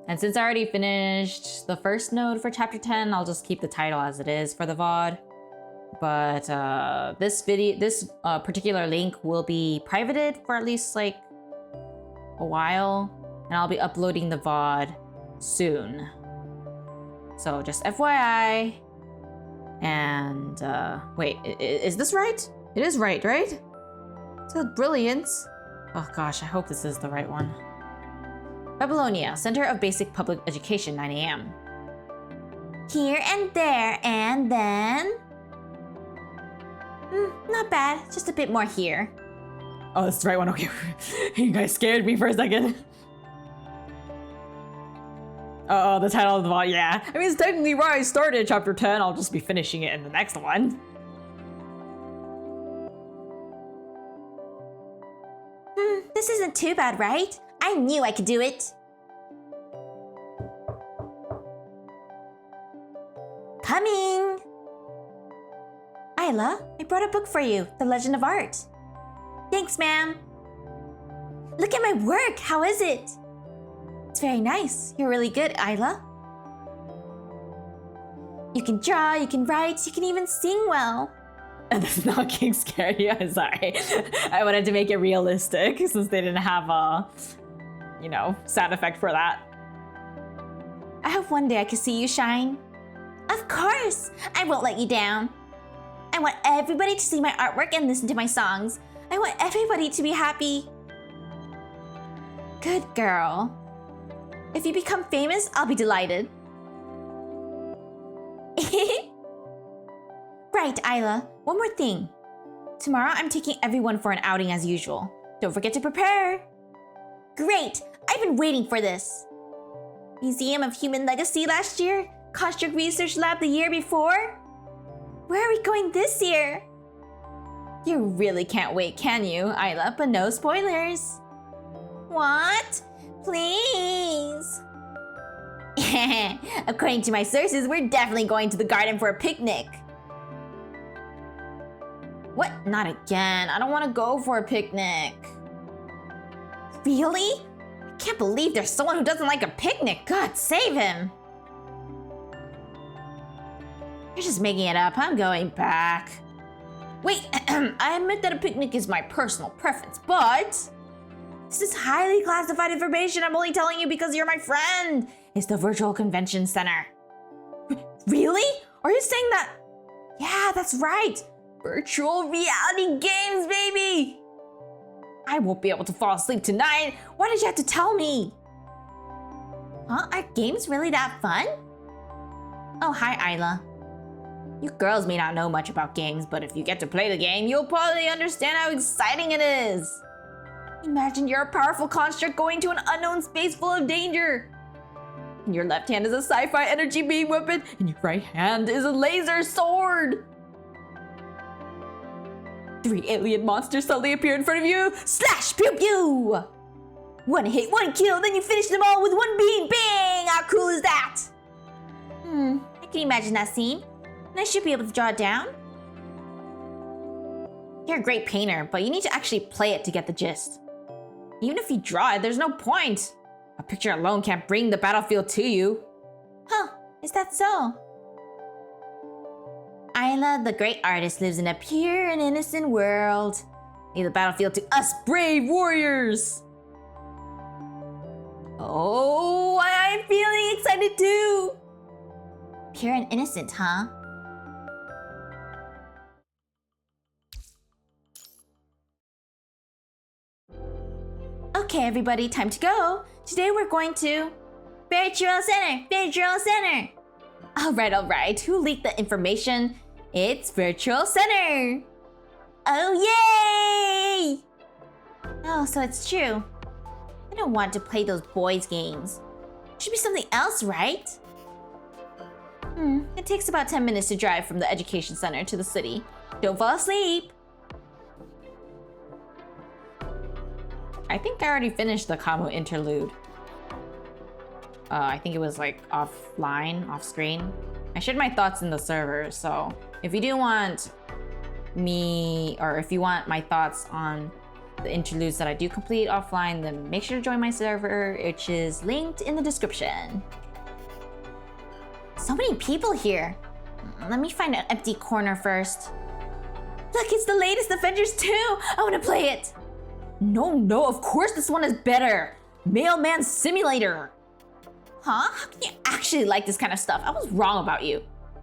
And since I already finished the first node for chapter 10, I'll just keep the title as it is for the VOD. But this particular link will be privated for at least like a while, and I'll be uploading the VOD soon. So just FYI. And wait, is this right? It is right? It said Brilliance. Oh gosh, I hope this is the right one. Babylonia, Center of Basic Public Education, 9 a.m. Here and there, and then... not bad. Just a bit more here. Oh, that's the right one. Okay. You guys scared me for a second. Oh, the title of the VOD, yeah. I mean, it's technically where I started chapter 10. I'll just be finishing it in the next one. This isn't too bad, right? I knew I could do it. Coming! Isla, I brought a book for you, The Legend of Art. Thanks, ma'am. Look at my work, how is it? It's very nice. You're really good, Isla. You can draw, you can write, you can even sing well. That's not getting scary. I'm sorry. I wanted to make it realistic since they didn't have a, sound effect for that. I hope one day I can see you shine. Of course! I won't let you down. I want everybody to see my artwork and listen to my songs. I want everybody to be happy. Good girl. If you become famous, I'll be delighted. Right, Isla. One more thing. Tomorrow I'm taking everyone for an outing as usual. Don't forget to prepare. Great! I've been waiting for this. Museum of Human Legacy last year? Construct Research Lab the year before? Where are we going this year? You really can't wait, can you, Isla? But no spoilers. What? Please. According to my sources, we're definitely going to the garden for a picnic. What? Not again. I don't want to go for a picnic. Really? I can't believe there's someone who doesn't like a picnic. God save him. You're just making it up. I'm going back. Wait, I admit that a picnic is my personal preference, but this is highly classified information. I'm only telling you because you're my friend. It's the Virtual Convention Center. Really? Are you saying that? Yeah, that's right. Virtual reality games, baby. I won't be able to fall asleep tonight. Why did you have to tell me? Huh? Are games really that fun? Oh, hi, Isla. You girls may not know much about games, but if you get to play the game, you'll probably understand how exciting it is. Imagine you're a powerful construct going to an unknown space full of danger. And your left hand is a sci-fi energy beam weapon, and your right hand is a laser sword. 3 alien monsters suddenly appear in front of you. Slash! Pew pew! One hit, one kill, then you finish them all with one beam. Bang! How cool is that? I can imagine that scene. And I should be able to draw it down. You're a great painter, but you need to actually play it to get the gist. Even if you draw it, there's no point. A picture alone can't bring the battlefield to you. Huh, is that so? Isla, the great artist, lives in a pure and innocent world. Leave the battlefield to us brave warriors. Oh, I'm feeling excited too. Pure and innocent, huh? Okay, everybody, time to go. Today we're going to Virtual Center, Virtual Center. All right. Who leaked the information? It's Virtual Center. Oh, yay! Oh, so it's true. I don't want to play those boys' games. It should be something else, right? It takes about 10 minutes to drive from the education center to the city. Don't fall asleep. I think I already finished the Kamo interlude. I think it was like offline, off screen. I shared my thoughts in the server, so if you do want me, or if you want my thoughts on the interludes that I do complete offline, then make sure to join my server, which is linked in the description. So many people here. Let me find an empty corner first. Look, it's the latest Avengers 2! I want to play it! No, of course this one is better. Mailman Simulator. Huh? How can you actually like this kind of stuff? I was wrong about you.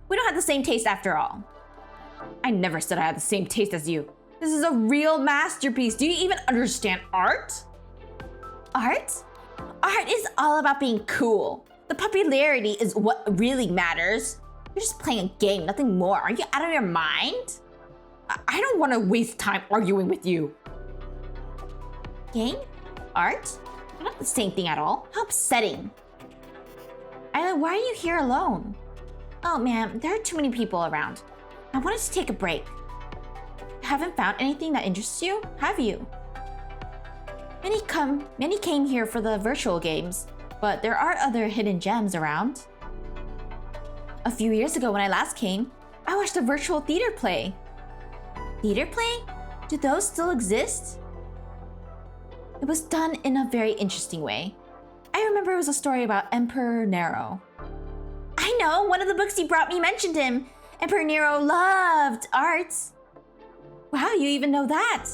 We don't have the same taste after all. I never said I had the same taste as you. This is a real masterpiece. Do you even understand art? Art? Art is all about being cool. The popularity is what really matters. You're just playing a game, nothing more. Are you out of your mind? I don't want to waste time arguing with you. Game? Art? They're not the same thing at all. How upsetting. Isla, why are you here alone? Oh man, there are too many people around. I wanted to take a break. Haven't found anything that interests you, have you? Many came here for the virtual games, but there are other hidden gems around. A few years ago when I last came, I watched a virtual theater play. Theater play? Do those still exist? It was done in a very interesting way. I remember it was a story about Emperor Nero. I know, one of the books you brought me mentioned him. Emperor Nero loved arts. Wow, you even know that.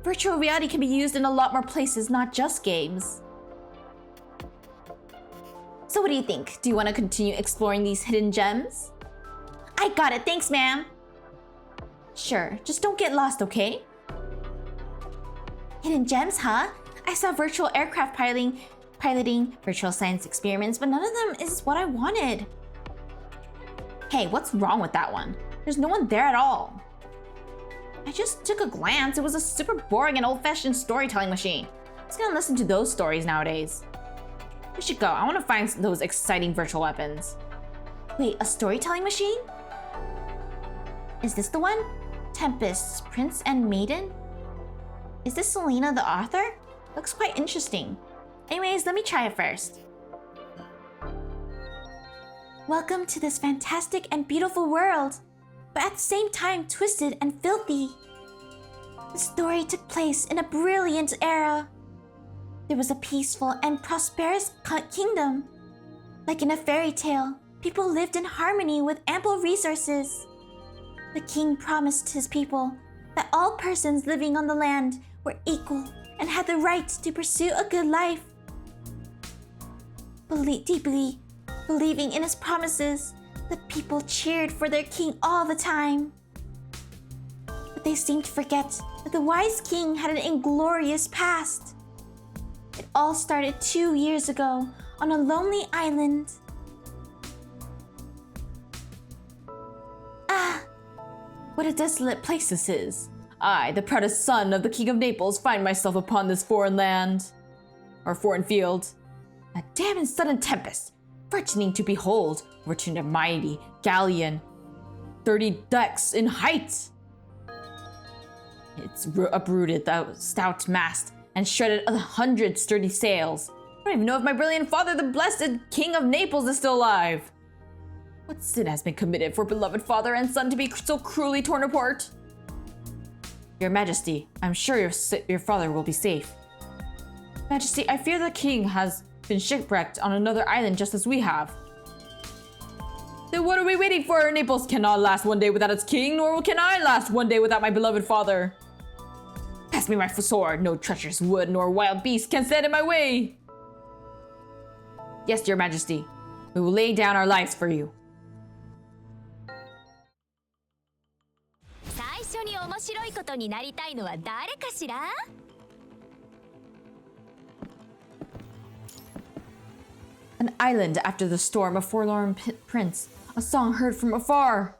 Virtual reality can be used in a lot more places, not just games. So what do you think? Do you want to continue exploring these hidden gems? I got it, thanks ma'am. Sure, just don't get lost, okay? Hidden gems, huh? I saw virtual aircraft piloting, virtual science experiments, but none of them is what I wanted. Hey, what's wrong with that one? There's no one there at all. I just took a glance. It was a super boring and old-fashioned storytelling machine. Who's gonna listen to those stories nowadays? We should go. I want to find those exciting virtual weapons. Wait, a storytelling machine? Is this the one? Tempest, Prince and Maiden? Is this Selena the author? Looks quite interesting. Anyways, let me try it first. Welcome to this fantastic and beautiful world, but at the same time twisted and filthy. The story took place in a brilliant era. There was a peaceful and prosperous kingdom. Like in a fairy tale, people lived in harmony with ample resources. The king promised his people that all persons living on the land were equal and had the right to pursue a good life. Deeply believing in his promises, the people cheered for their king all the time. But they seemed to forget that the wise king had an inglorious past. It all started 2 years ago on a lonely island. Ah, what a desolate place this is. I, the proudest son of the King of Naples, find myself upon this foreign land. Or foreign field. A damn and sudden tempest, frightening to behold, overturned a mighty galleon, 30 decks in height. It's uprooted the stout mast and shredded 100 sturdy sails. I don't even know if my brilliant father, the blessed King of Naples, is still alive. What sin has been committed for beloved father and son to be so cruelly torn apart? Your Majesty, I'm sure your father will be safe. Majesty, I fear the king has been shipwrecked on another island just as we have. Then what are we waiting for? Naples cannot last one day without its king, nor can I last one day without my beloved father. Pass me my sword. No treacherous wood nor wild beast can stand in my way. Yes, your Majesty. We will lay down our lives for you. 最初に面白いことになりたいのは誰かしら? An island after the storm, a forlorn prince, a song heard from afar.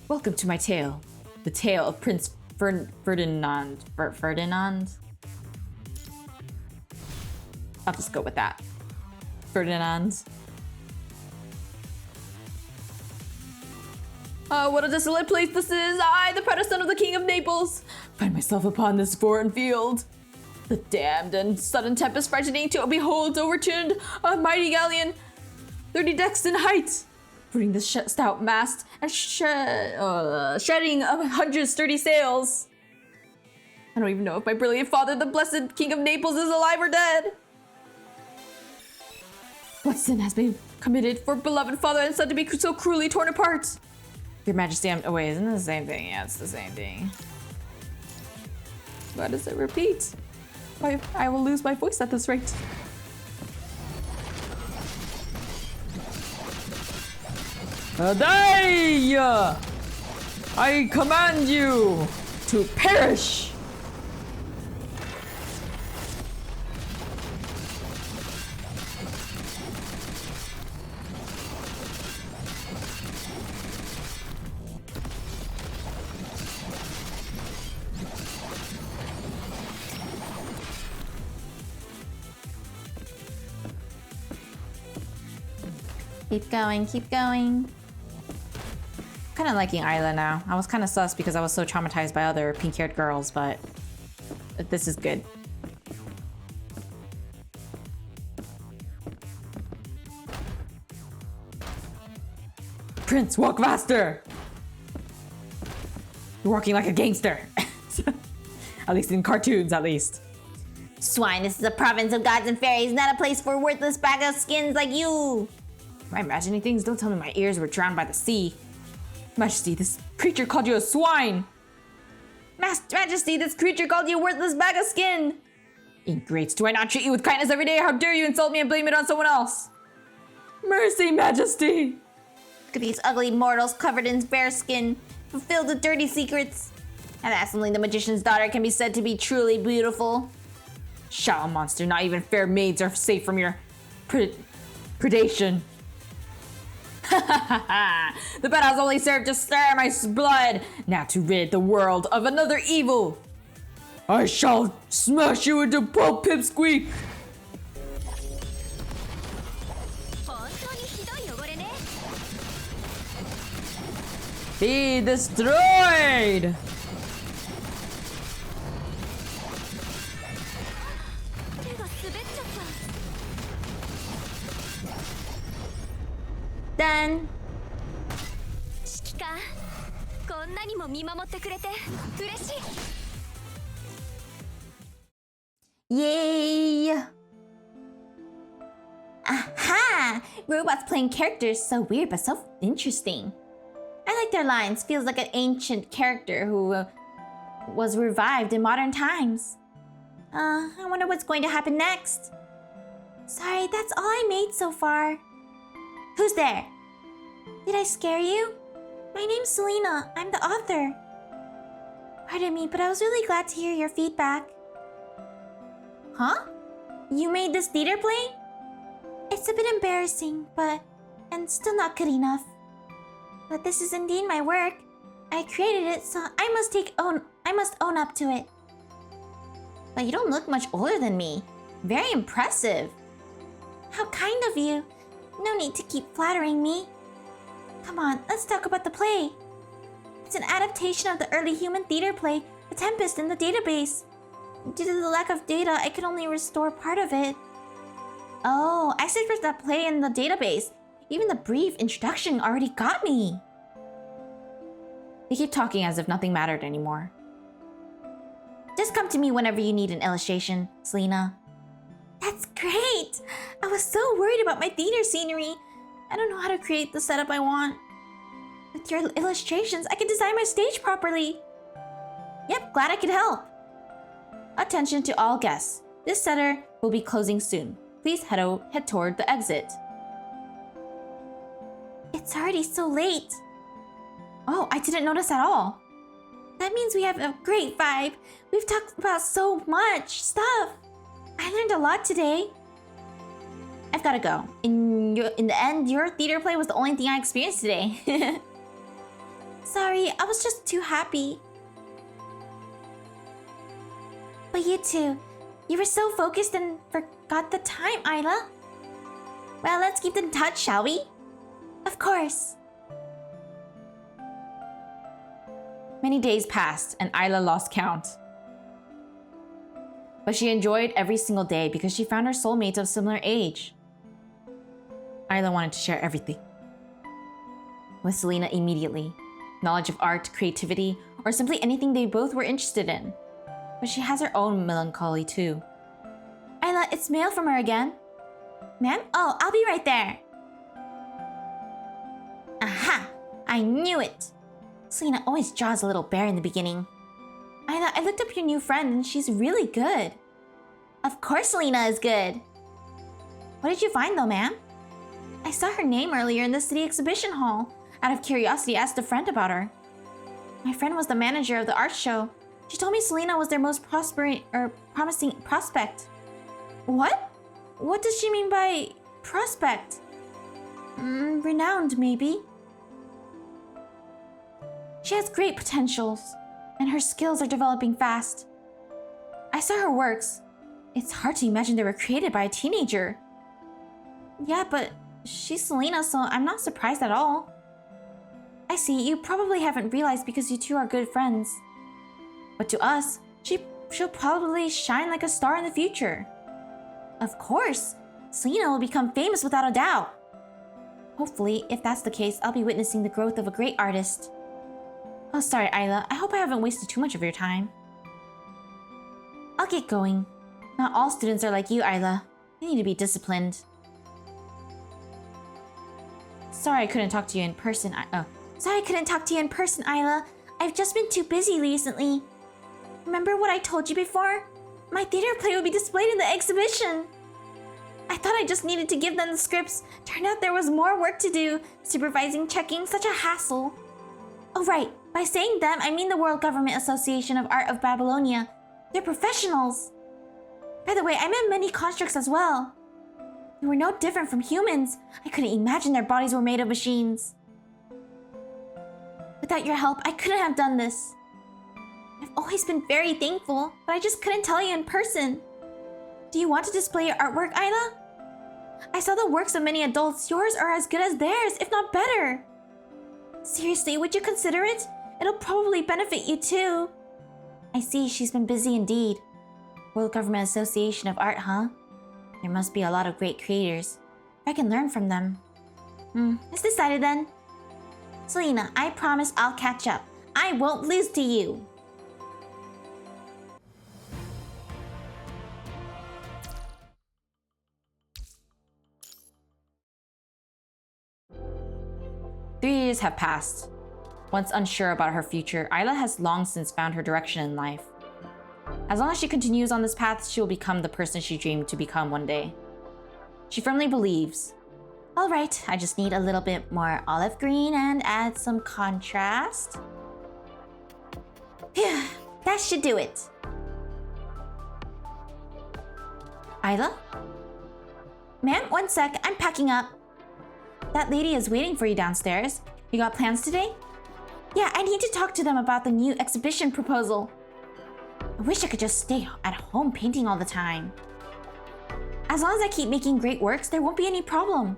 Welcome to my tale, the tale of Prince Ferdinand. Ferdinand? I'll just go with that. Ferdinand. What a desolate place this is! I, the proudest son of the King of Naples, find myself upon this foreign field. The damned and sudden tempest frightening to behold overturned a mighty galleon, 30 decks in height, putting the stout mast and shedding 100 sturdy sails. I don't even know if my brilliant father, the blessed King of Naples, is alive or dead. What sin has been committed for beloved father and son to be so cruelly torn apart? Your Majesty, oh wait, isn't it the same thing? Yeah, it's the same thing. Why does it repeat? I will lose my voice at this rate. Die! I command you to perish! Keep going, keep going. Kind of liking Isla now. I was kind of sus because I was so traumatized by other pink-haired girls, but this is good. Prince, walk faster! You're walking like a gangster. At least in cartoons, at least. Swine, this is a province of gods and fairies, not a place for worthless bag of skins like you. Am I imagining things? Don't tell me my ears were drowned by the sea. Majesty, this creature called you a swine! Majesty, this creature called you a worthless bag of skin! Ingrates, do I not treat you with kindness every day? How dare you insult me and blame it on someone else? Mercy, Majesty! Look at these ugly mortals covered in bare skin, filled with dirty secrets. And that's only the magician's daughter can be said to be truly beautiful. Shall monster, not even fair maids are safe from your predation. The battles only serve to stir my blood, now to rid the world of another evil. I shall smash you into pulp pipsqueak. Be destroyed. Done. 指揮官、こんなにも見守ってくれて嬉しい。 Yay! Aha! Robots playing characters, so weird but so interesting. I like their lines. Feels like an ancient character who was revived in modern times. I wonder what's going to happen next. Sorry, that's all I made so far. Who's there? Did I scare you? My name's Selena. I'm the author. Pardon me, but I was really glad to hear your feedback. Huh? You made this theater play? It's a bit embarrassing, and still not good enough. But this is indeed my work. I created it, so I must own up to it. But you don't look much older than me. Very impressive. How kind of you. No need to keep flattering me. Come on, let's talk about the play. It's an adaptation of the early human theater play, The Tempest in the Database. Due to the lack of data, I could only restore part of it. Oh, I searched for that play in the database. Even the brief introduction already got me. They keep talking as if nothing mattered anymore. Just come to me whenever you need an illustration, Selena. That's great! I was so worried about my theater scenery. I don't know how to create the setup I want. With your illustrations, I can design my stage properly. Yep, glad I could help. Attention to all guests. This center will be closing soon. Please head toward the exit. It's already so late. Oh, I didn't notice at all. That means we have a great vibe. We've talked about so much stuff. I learned a lot today. I've gotta go. In the end, your theater play was the only thing I experienced today. Sorry, I was just too happy. But you too. You were so focused and forgot the time, Isla. Well, let's keep in touch, shall we? Of course. Many days passed, and Isla lost count. But she enjoyed every single day because she found her soulmates of similar age. Isla wanted to share everything with Selena immediately. Knowledge of art, creativity, or simply anything they both were interested in. But she has her own melancholy too. Isla, it's mail from her again. Ma'am? Oh, I'll be right there. Aha! I knew it! Selena always draws a little bear in the beginning. Isla, I looked up your new friend and she's really good. Of course Selena is good. What did you find though, ma'am? I saw her name earlier in the city exhibition hall. Out of curiosity, I asked a friend about her. My friend was the manager of the art show. She told me Selena was their most promising prospect. What? What does she mean by prospect? Renowned, maybe. She has great potentials, and her skills are developing fast. I saw her works. It's hard to imagine they were created by a teenager. Yeah, but she's Selena, so I'm not surprised at all. I see, you probably haven't realized because you two are good friends. But to us, she'll probably shine like a star in the future. Of course, Selena will become famous without a doubt. Hopefully, if that's the case, I'll be witnessing the growth of a great artist. Oh, sorry, Isla. I hope I haven't wasted too much of your time. I'll get going. Not all students are like you, Isla. They need to be disciplined. Sorry I couldn't talk to you in person, Isla. I've just been too busy recently. Remember what I told you before? My theater play will be displayed in the exhibition. I thought I just needed to give them the scripts. Turned out there was more work to do. Supervising, checking, such a hassle. Oh right, by saying them, I mean the World Government Association of Art of Babylonia. They're professionals. By the way, I met many constructs as well. They were no different from humans. I couldn't imagine their bodies were made of machines. Without your help, I couldn't have done this. I've always been very thankful, but I just couldn't tell you in person. Do you want to display your artwork, Isla? I saw the works of many adults. Yours are as good as theirs, if not better. Seriously, would you consider it? It'll probably benefit you too. I see, she's been busy indeed. World Government Association of Art, huh? There must be a lot of great creators. I can learn from them. It's decided then. Selena, I promise I'll catch up. I won't lose to you. Years have passed. Once unsure about her future, Isla has long since found her direction in life. As long as she continues on this path, she will become the person she dreamed to become one day. She firmly believes. All right, I just need a little bit more olive green and add some contrast. Phew, that should do it. Isla? Ma'am, one sec, I'm packing up. That lady is waiting for you downstairs. You got plans today? Yeah, I need to talk to them about the new exhibition proposal. I wish I could just stay at home painting all the time. As long as I keep making great works, there won't be any problem.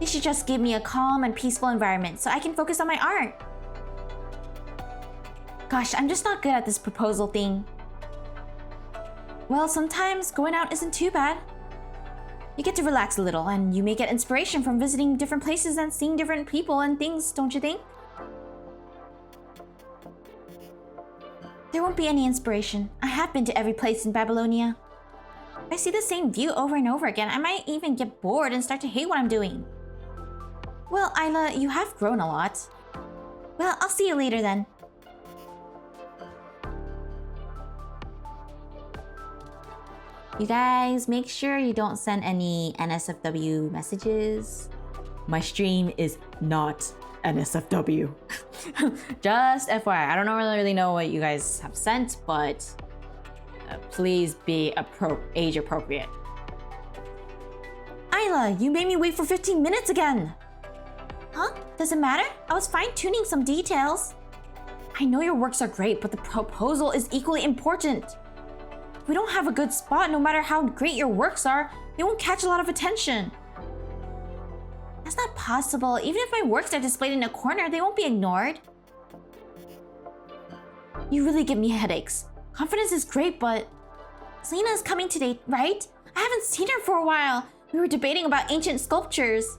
They should just give me a calm and peaceful environment so I can focus on my art. Gosh, I'm just not good at this proposal thing. Well, sometimes going out isn't too bad. You get to relax a little, and you may get inspiration from visiting different places and seeing different people and things, don't you think? There won't be any inspiration. I have been to every place in Babylonia. If I see the same view over and over again, I might even get bored and start to hate what I'm doing. Well, Isla, you have grown a lot. Well, I'll see you later then. You guys, make sure you don't send any NSFW messages. My stream is not NSFW. Just FYI, I don't really know what you guys have sent, but please be age appropriate. Isla, you made me wait for 15 minutes again. Huh? Does it matter? I was fine-tuning some details. I know your works are great, but the proposal is equally important. If we don't have a good spot, no matter how great your works are, they won't catch a lot of attention. That's not possible. Even if my works are displayed in a corner, they won't be ignored. You really give me headaches. Confidence is great, but... Selena is coming today, right? I haven't seen her for a while. We were debating about ancient sculptures.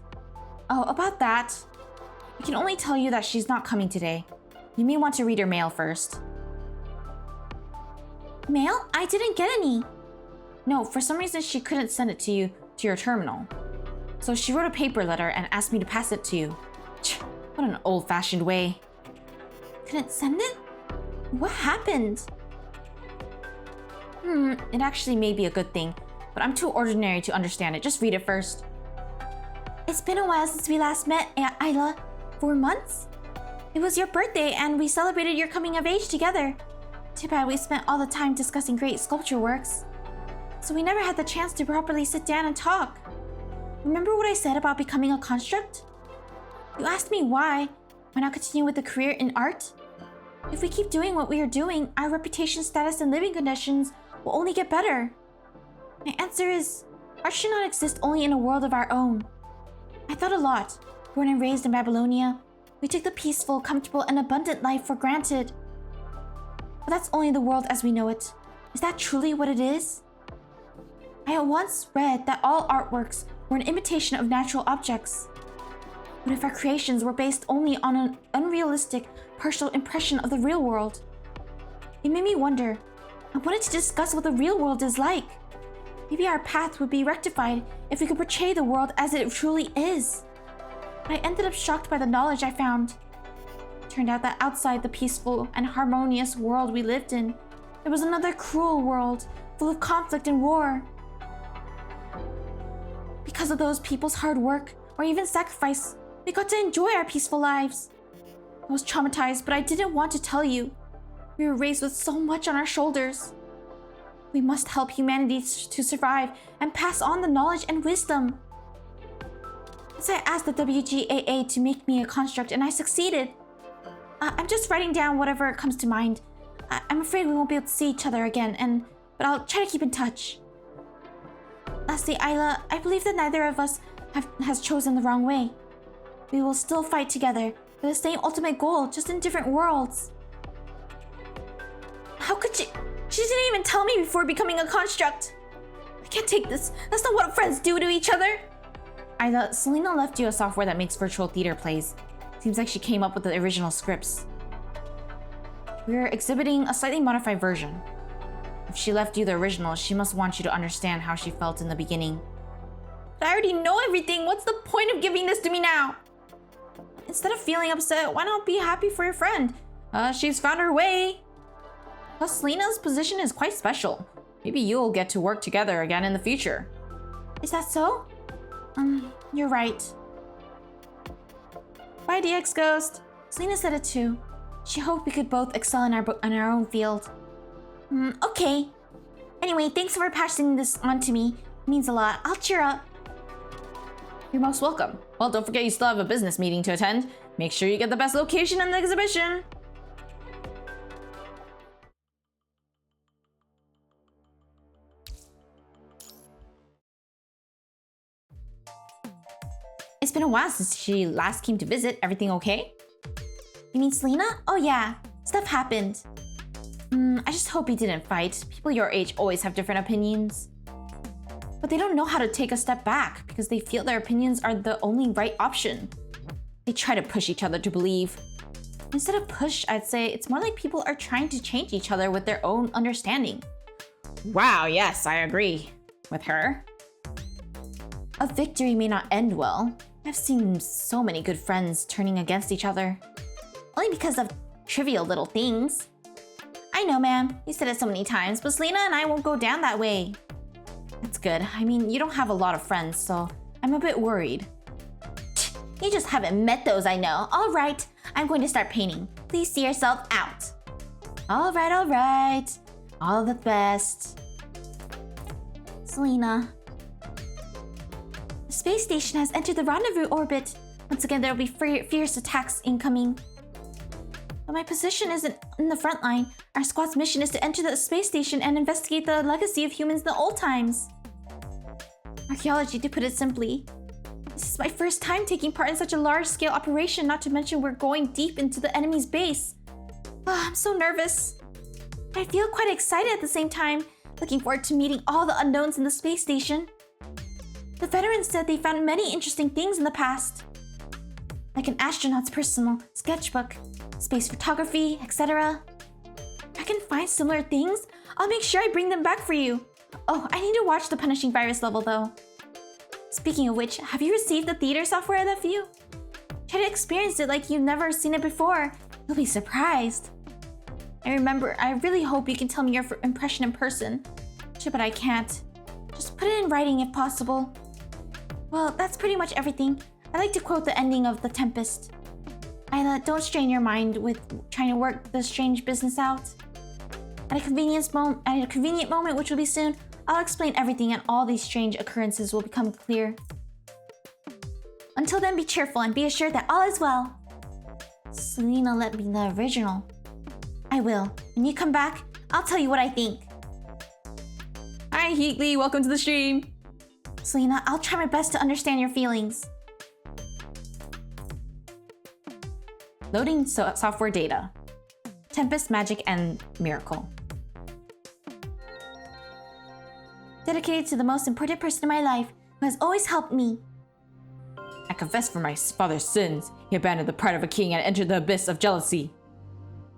Oh, about that. I can only tell you that she's not coming today. You may want to read her mail first. Mail? I didn't get any. No, for some reason she couldn't send it to you to your terminal. So she wrote a paper letter and asked me to pass it to you. What an old-fashioned way. Couldn't send it? What happened? It actually may be a good thing, but I'm too ordinary to understand it. Just read it first. It's been a while since we last met, Ayla. 4 months? It was your birthday and we celebrated your coming of age together. Too bad we spent all the time discussing great sculpture works. So we never had the chance to properly sit down and talk. Remember what I said about becoming a construct? You asked me why not continue with a career in art? If we keep doing what we are doing, our reputation, status, and living conditions will only get better. My answer is, art should not exist only in a world of our own. I thought a lot. Born and raised in Babylonia, we took the peaceful, comfortable, and abundant life for granted. But that's only the world as we know it. Is that truly what it is? I had once read that all artworks were an imitation of natural objects. What if our creations were based only on an unrealistic, partial impression of the real world? It made me wonder. I wanted to discuss what the real world is like. Maybe our path would be rectified if we could portray the world as it truly is. But I ended up shocked by the knowledge I found. It turned out that outside the peaceful and harmonious world we lived in, there was another cruel world full of conflict and war. Because of those people's hard work or even sacrifice, we got to enjoy our peaceful lives. I was traumatized, but I didn't want to tell you. We were raised with so much on our shoulders. We must help humanity to survive and pass on the knowledge and wisdom. So I asked the WGAA to make me a construct and I succeeded. I'm just writing down whatever comes to mind. I'm afraid we won't be able to see each other again, but I'll try to keep in touch. Lastly, Ayla, I believe that neither of us has chosen the wrong way. We will still fight together for the same ultimate goal, just in different worlds. How could she? She didn't even tell me before becoming a construct. I can't take this. That's not what friends do to each other. Ayla, Selena left you a software that makes virtual theater plays. Seems like she came up with the original scripts. We're exhibiting a slightly modified version. If she left you the original, she must want you to understand how she felt in the beginning. But I already know everything. What's the point of giving this to me now? Instead of feeling upset, why not be happy for your friend? She's found her way. Plus, Selena's position is quite special. Maybe you'll get to work together again in the future. Is that so? You're right. Bye, DX Ghost. Selena said it too. She hoped we could both excel in our own field. Okay. Anyway, thanks for passing this on to me. It means a lot. I'll cheer up. You're most welcome. Well, don't forget you still have a business meeting to attend. Make sure you get the best location in the exhibition. It's been a while since she last came to visit. Everything okay? You mean Selena? Oh yeah. Stuff happened. I just hope he didn't fight. People your age always have different opinions. But they don't know how to take a step back because they feel their opinions are the only right option. They try to push each other to believe. Instead of push, I'd say it's more like people are trying to change each other with their own understanding. Wow, yes, I agree with her. A victory may not end well. I've seen so many good friends turning against each other. Only because of trivial little things. I know, ma'am. You said it so many times, but Selena and I won't go down that way. That's good. I mean, you don't have a lot of friends, so I'm a bit worried. You just haven't met those I know. All right, I'm going to start painting. Please see yourself out. All right, all right. All the best. Selena. The space station has entered the rendezvous orbit. Once again, there will be fierce attacks incoming. But my position isn't in the front line. Our squad's mission is to enter the space station and investigate the legacy of humans in the old times. Archaeology, to put it simply. This is my first time taking part in such a large-scale operation, not to mention we're going deep into the enemy's base. I'm so nervous. I feel quite excited at the same time, looking forward to meeting all the unknowns in the space station. The veterans said they found many interesting things in the past, like an astronaut's personal sketchbook, space photography, etc. If I can find similar things, I'll make sure I bring them back for you. Oh, I need to watch the punishing virus level though. Speaking of which, have you received the theater software I left you? Try to experience it like you've never seen it before. You'll be surprised. I really hope you can tell me your impression in person. But I can't. Just put it in writing if possible. Well, that's pretty much everything. I like to quote the ending of The Tempest. Don't strain your mind with trying to work the strange business out. At a convenient moment, which will be soon, I'll explain everything and all these strange occurrences will become clear. Until then, be cheerful and be assured that all is well. Selena let me the original. I will. When you come back, I'll tell you what I think. Hi, Heatley. Welcome to the stream. Selena, I'll try my best to understand your feelings. Loading software data. Tempest, Magic, and Miracle. Dedicated to the most important person in my life, who has always helped me. I confess for my father's sins. He abandoned the pride of a king and entered the abyss of jealousy.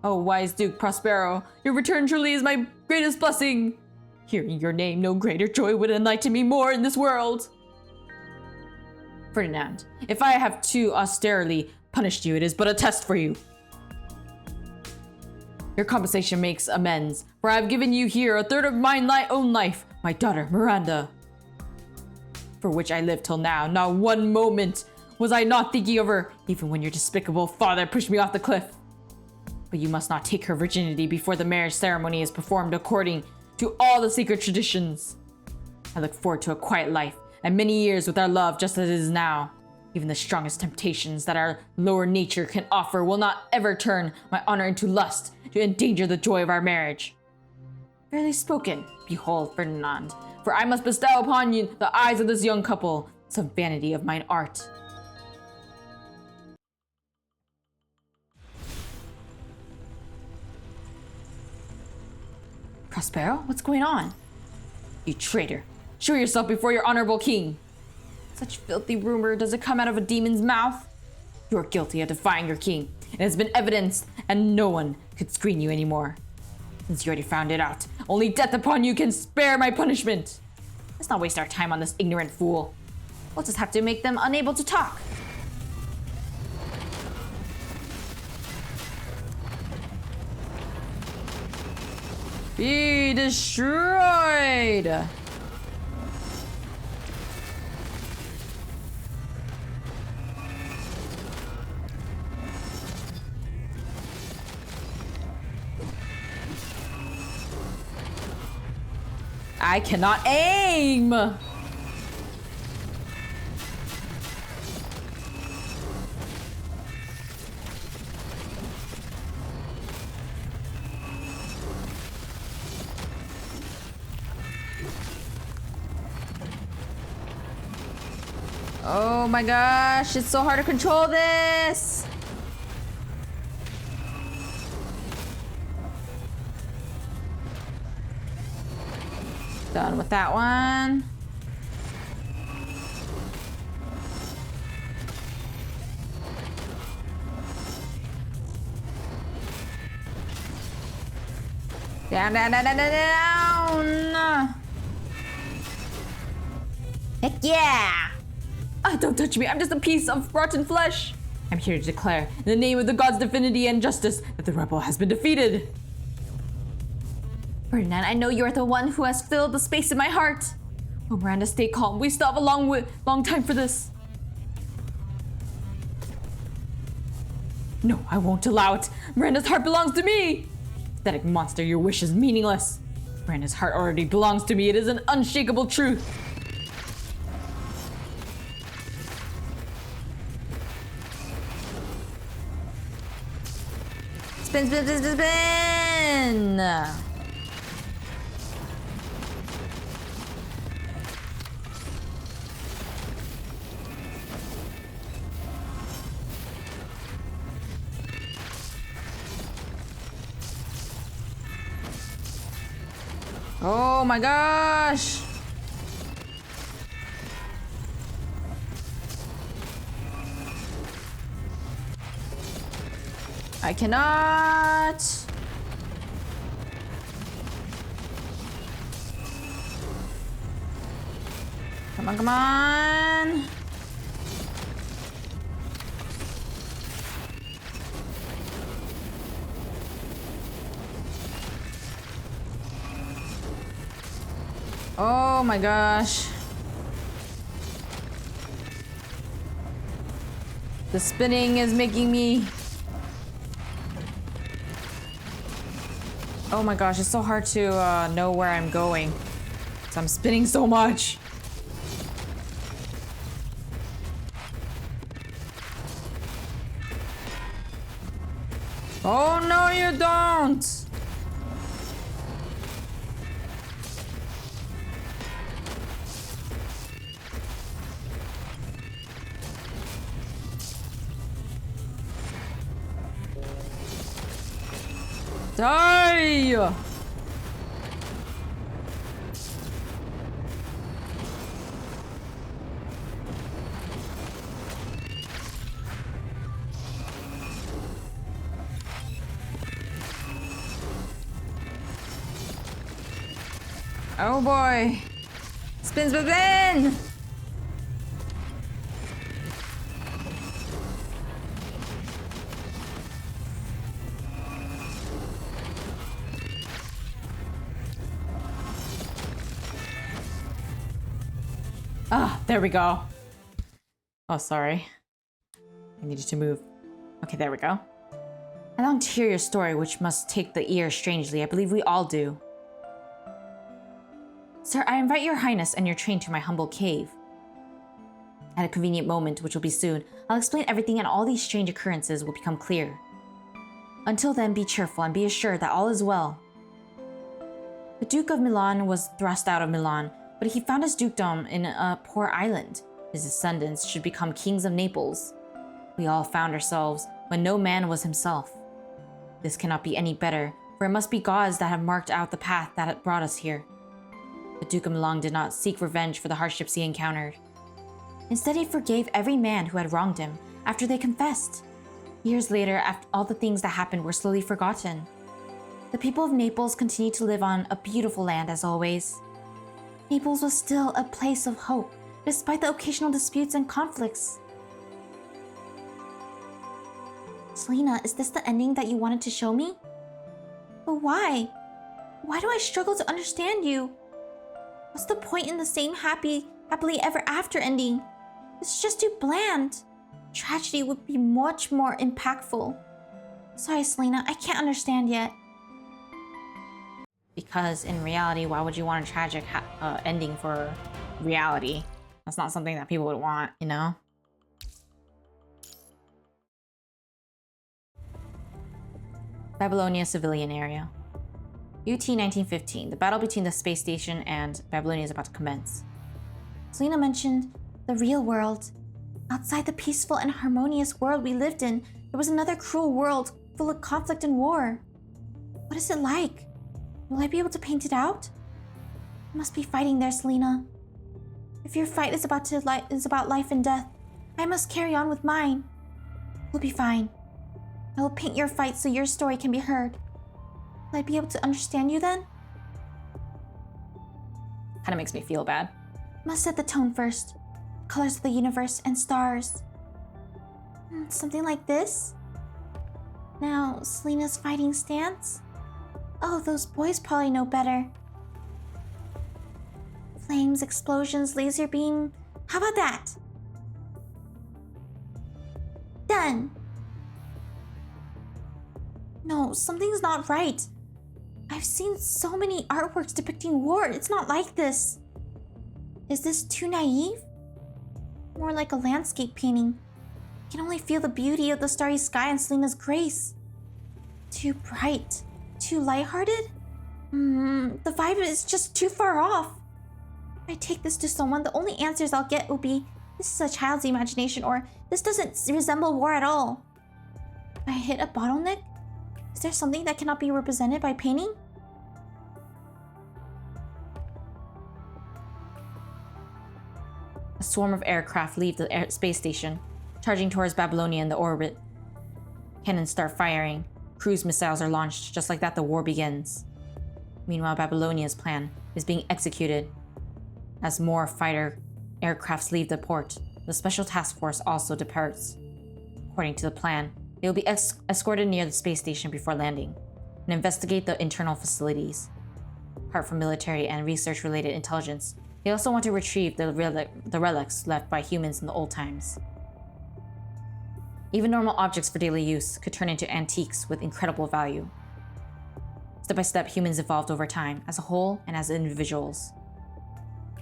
Oh, wise Duke Prospero, your return truly is my greatest blessing. Hearing your name, no greater joy would enlighten me more in this world. Ferdinand, if I have too austerely punished you, it is but a test for you. Your compensation makes amends, for I have given you here a third of my own life, my daughter Miranda, for which I lived till now. Not one moment was I not thinking of her, even when your despicable father pushed me off the cliff. But you must not take her virginity before the marriage ceremony is performed according to all the secret traditions. I look forward to a quiet life and many years with our love just as it is now. Even the strongest temptations that our lower nature can offer will not ever turn my honor into lust to endanger the joy of our marriage. Fairly spoken, behold, Ferdinand, for I must bestow upon you the eyes of this young couple some vanity of mine art. Prospero, what's going on? You traitor, show yourself before your honorable king. Such filthy rumor does it come out of a demon's mouth? You are guilty of defying your king. It has been evidenced, and no one could screen you anymore. Since you already found it out, only death upon you can spare my punishment. Let's not waste our time on this ignorant fool. We'll just have to make them unable to talk. Be destroyed! I cannot aim! Oh my gosh, it's so hard to control this! Done with that one. Down, down, down, down, down! Heck yeah! Don't touch me, I'm just a piece of rotten flesh! I'm here to declare, in the name of the gods' divinity and justice, that the rebel has been defeated! Ferdinand, I know you're the one who has filled the space in my heart. Oh, Miranda, stay calm. We still have a long time for this. No, I won't allow it. Miranda's heart belongs to me. Pathetic monster, your wish is meaningless. Miranda's heart already belongs to me. It is an unshakable truth. Spin, spin, spin, spin, spin. Oh my gosh! I cannot! Come on, come on! Oh my gosh. The spinning is making me... Oh my gosh, it's so hard to know where I'm going. So I'm spinning so much. Oh no, you don't! Die! Oh boy! Spins within! Ah, there we go. Oh, sorry. I needed to move. Okay, there we go. I long to hear your story, which must take the ear strangely. I believe we all do. Sir, I invite your highness and your train to my humble cave. At a convenient moment, which will be soon, I'll explain everything and all these strange occurrences will become clear. Until then, be cheerful and be assured that all is well. The Duke of Milan was thrust out of Milan, but he found his dukedom in a poor island. His descendants should become kings of Naples. We all found ourselves when no man was himself. This cannot be any better, for it must be gods that have marked out the path that had brought us here. The Duke of Milan did not seek revenge for the hardships he encountered. Instead, he forgave every man who had wronged him after they confessed. Years later, after all the things that happened were slowly forgotten. The people of Naples continued to live on a beautiful land as always. Naples was still a place of hope, despite the occasional disputes and conflicts. Selena, is this the ending that you wanted to show me? But why? Why do I struggle to understand you? What's the point in the same happily ever after ending? It's just too bland. Tragedy would be much more impactful. Sorry, Selena, I can't understand yet. Because in reality, why would you want a tragic ending for reality? That's not something that people would want, you know? Babylonia civilian area. UT 1915. The battle between the space station and Babylonia is about to commence. Selena mentioned the real world. Outside the peaceful and harmonious world we lived in, there was another cruel world full of conflict and war. What is it like? Will I be able to paint it out? I must be fighting there, Selena. If your fight is about life and death, I must carry on with mine. We'll be fine. I will paint your fight so your story can be heard. Will I be able to understand you then? Kinda makes me feel bad. Must set the tone first. Colors of the universe and stars. Something like this? Now, Selena's fighting stance? Oh, those boys probably know better. Flames, explosions, laser beam. How about that? Done. No, something's not right. I've seen so many artworks depicting war. It's not like this. Is this too naive? More like a landscape painting. I can only feel the beauty of the starry sky and Selena's grace. Too bright. Too lighthearted? The vibe is just too far off. If I take this to someone, the only answers I'll get will be, this is a child's imagination, or this doesn't resemble war at all. If I hit a bottleneck, is there something that cannot be represented by painting? A swarm of aircraft leave the space station, charging towards Babylonia in the orbit. Cannons start firing. Cruise missiles are launched. Just like that, the war begins. Meanwhile, Babylonia's plan is being executed. As more fighter aircrafts leave the port, the Special Task Force also departs. According to the plan, they will be escorted near the space station before landing and investigate the internal facilities. apart from military and research-related intelligence, they also want to retrieve the relics left by humans in the old times. Even normal objects for daily use could turn into antiques with incredible value. Step by step, humans evolved over time, as a whole and as individuals.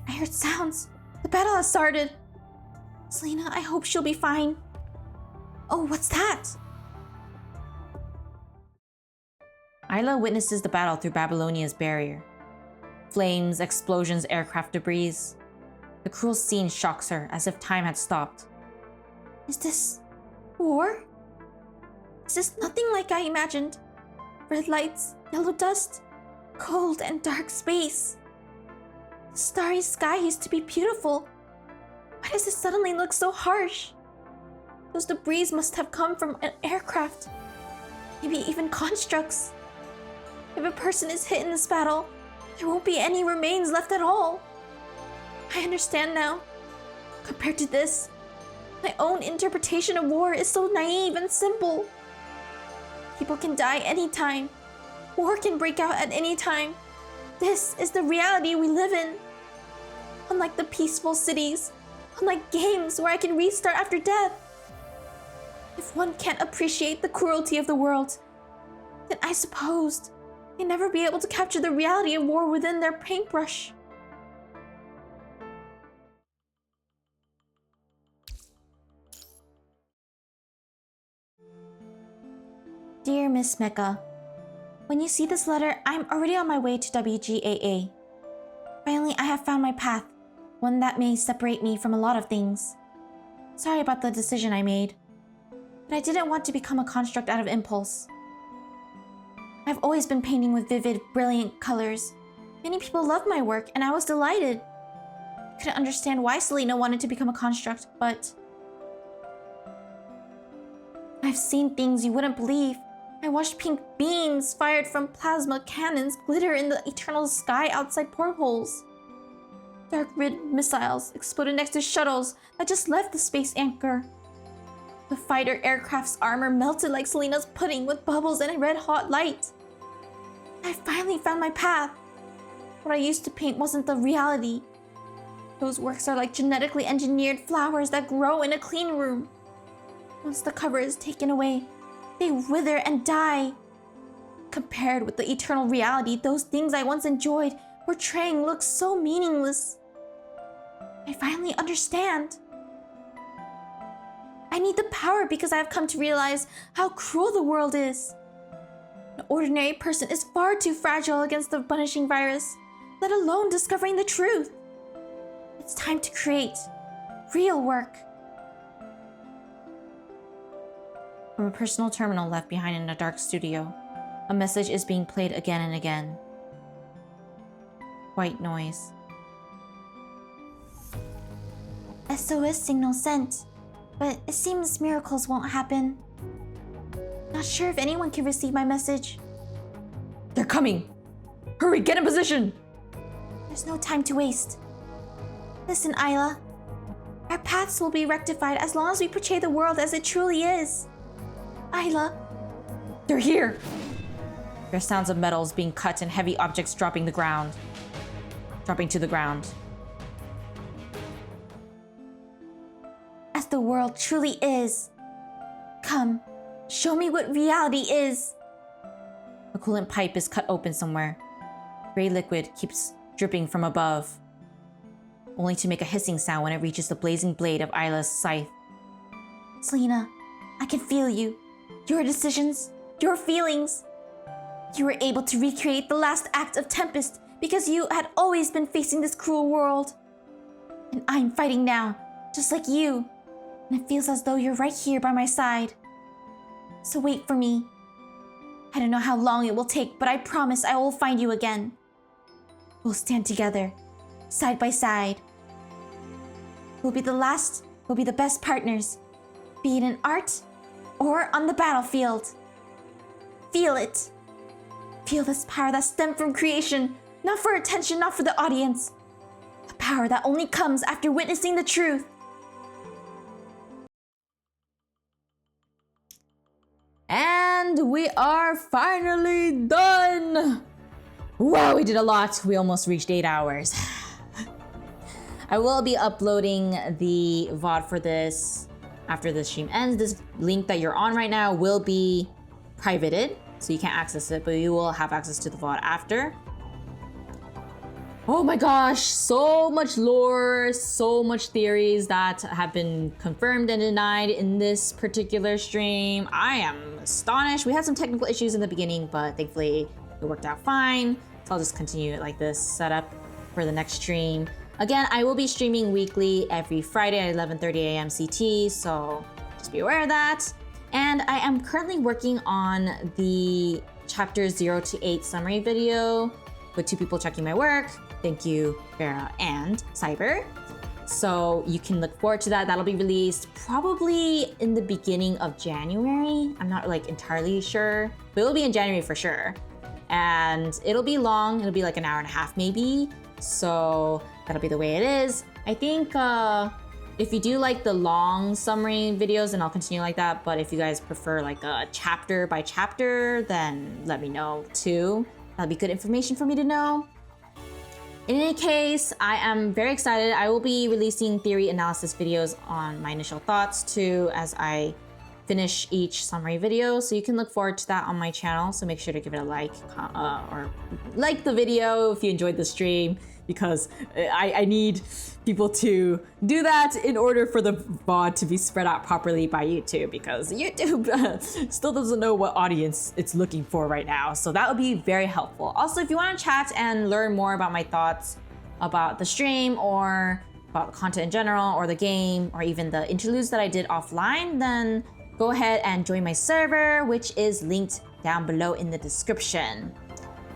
I heard sounds. The battle has started. Selena, I hope she'll be fine. Oh, what's that? Isla witnesses the battle through Babylonia's barrier. Flames, explosions, aircraft debris. The cruel scene shocks her, as if time had stopped. Is this war? Is this nothing like I imagined? Red lights, yellow dust, cold and dark space. The starry sky used to be beautiful. Why does it suddenly look so harsh? Those debris must have come from an aircraft. Maybe even constructs. If a person is hit in this battle, there won't be any remains left at all. I understand now. Compared to this, my own interpretation of war is so naive and simple. People can die anytime. War can break out at any time. This is the reality we live in. Unlike the peaceful cities, unlike games where I can restart after death. If one can't appreciate the cruelty of the world, then I suppose they'll never be able to capture the reality of war within their paintbrush. Dear Miss Mecca, when you see this letter, I'm already on my way to WGAA. Finally, I have found my path, one that may separate me from a lot of things. Sorry about the decision I made, but I didn't want to become a construct out of impulse. I've always been painting with vivid, brilliant colors. Many people loved my work, and I was delighted. I couldn't understand why Selena wanted to become a construct, but I've seen things you wouldn't believe. I watched pink beams fired from plasma cannons glitter in the eternal sky outside portholes. Dark red missiles exploded next to shuttles that just left the space anchor. The fighter aircraft's armor melted like Selena's pudding with bubbles and a red-hot light. I finally found my path. What I used to paint wasn't the reality. Those works are like genetically engineered flowers that grow in a clean room. Once the cover is taken away, they wither and die. Compared with the eternal reality, those things I once enjoyed portraying look so meaningless. I finally understand. I need the power because I have come to realize how cruel the world is. An ordinary person is far too fragile against the punishing virus, let alone discovering the truth. It's time to create real work. From a personal terminal left behind in a dark studio, a message is being played again and again. White noise. SOS signal sent, but it seems miracles won't happen. Not sure if anyone can receive my message. They're coming! Hurry, get in position! There's no time to waste. Listen, Isla. Our paths will be rectified as long as we portray the world as it truly is. Isla. They're here! There are sounds of metals being cut and heavy objects dropping to the ground. As the world truly is. Come, show me what reality is. A coolant pipe is cut open somewhere. Gray liquid keeps dripping from above, only to make a hissing sound when it reaches the blazing blade of Isla's scythe. Selena, I can feel you. Your decisions, your feelings. You were able to recreate the last act of Tempest because you had always been facing this cruel world. And I'm fighting now, just like you. And it feels as though you're right here by my side. So wait for me. I don't know how long it will take, but I promise I will find you again. We'll stand together, side by side. We'll be the best partners, be it in art or on the battlefield. Feel it. Feel this power that stemmed from creation, not for attention, not for the audience. A power that only comes after witnessing the truth. And we are finally done! Wow, we did a lot. We almost reached 8 hours. I will be uploading the VOD for this after the stream ends. This link that you're on right now will be privated, so you can't access it, but you will have access to the VOD after. Oh my gosh, so much lore, so much theories that have been confirmed and denied in this particular stream. I am astonished. We had some technical issues in the beginning, but thankfully it worked out fine. So I'll just continue it like this setup for the next stream. Again, I will be streaming weekly every Friday at 11:30 a.m. CT, so just be aware of that. And I am currently working on the chapters 0 to 8 summary video with 2 people checking my work. Thank you, Vera and Cyber. So you can look forward to that. That'll be released probably in the beginning of January. I'm not like entirely sure, but it'll be in January for sure. And it'll be long. It'll be like an hour and a half maybe. So that'll be the way it is. I think if you do like the long summary videos, then I'll continue like that. But if you guys prefer like a chapter by chapter, then let me know too. That'll be good information for me to know. In any case, I am very excited. I will be releasing theory analysis videos on my initial thoughts too as I finish each summary video. So you can look forward to that on my channel. So make sure to give it a like or like the video if you enjoyed the stream, because I need people to do that in order for the VOD to be spread out properly by YouTube, because YouTube still doesn't know what audience it's looking for right now. So that would be very helpful. Also, if you want to chat and learn more about my thoughts about the stream or about content in general or the game or even the interludes that I did offline, then go ahead and join my server, which is linked down below in the description.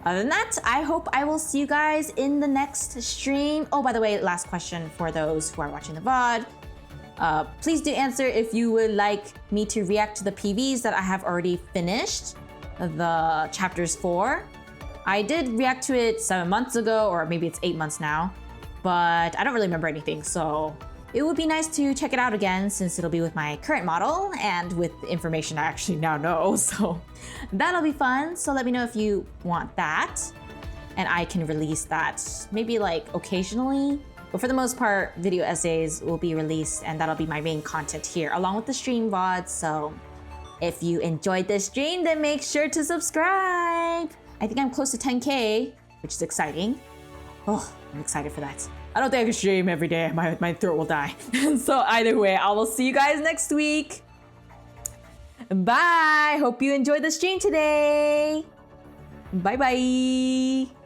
Other than that, I hope I will see you guys in the next stream. Oh, by the way, last question for those who are watching the VOD. Please do answer if you would like me to react to the PVs that I have already finished, the chapters 4. I did react to it 7 months ago, or maybe it's 8 months now, but I don't really remember anything, so it would be nice to check it out again since it'll be with my current model and with the information I actually now know. So that'll be fun. So let me know if you want that, and I can release that maybe like occasionally. But for the most part, video essays will be released, and that'll be my main content here along with the stream VOD. So if you enjoyed this stream, then make sure to subscribe. I think I'm close to 10K, which is exciting. Oh, I'm excited for that. I don't think I can stream every day. My throat will die. So either way, I will see you guys next week. Bye. Hope you enjoyed the stream today. Bye-bye.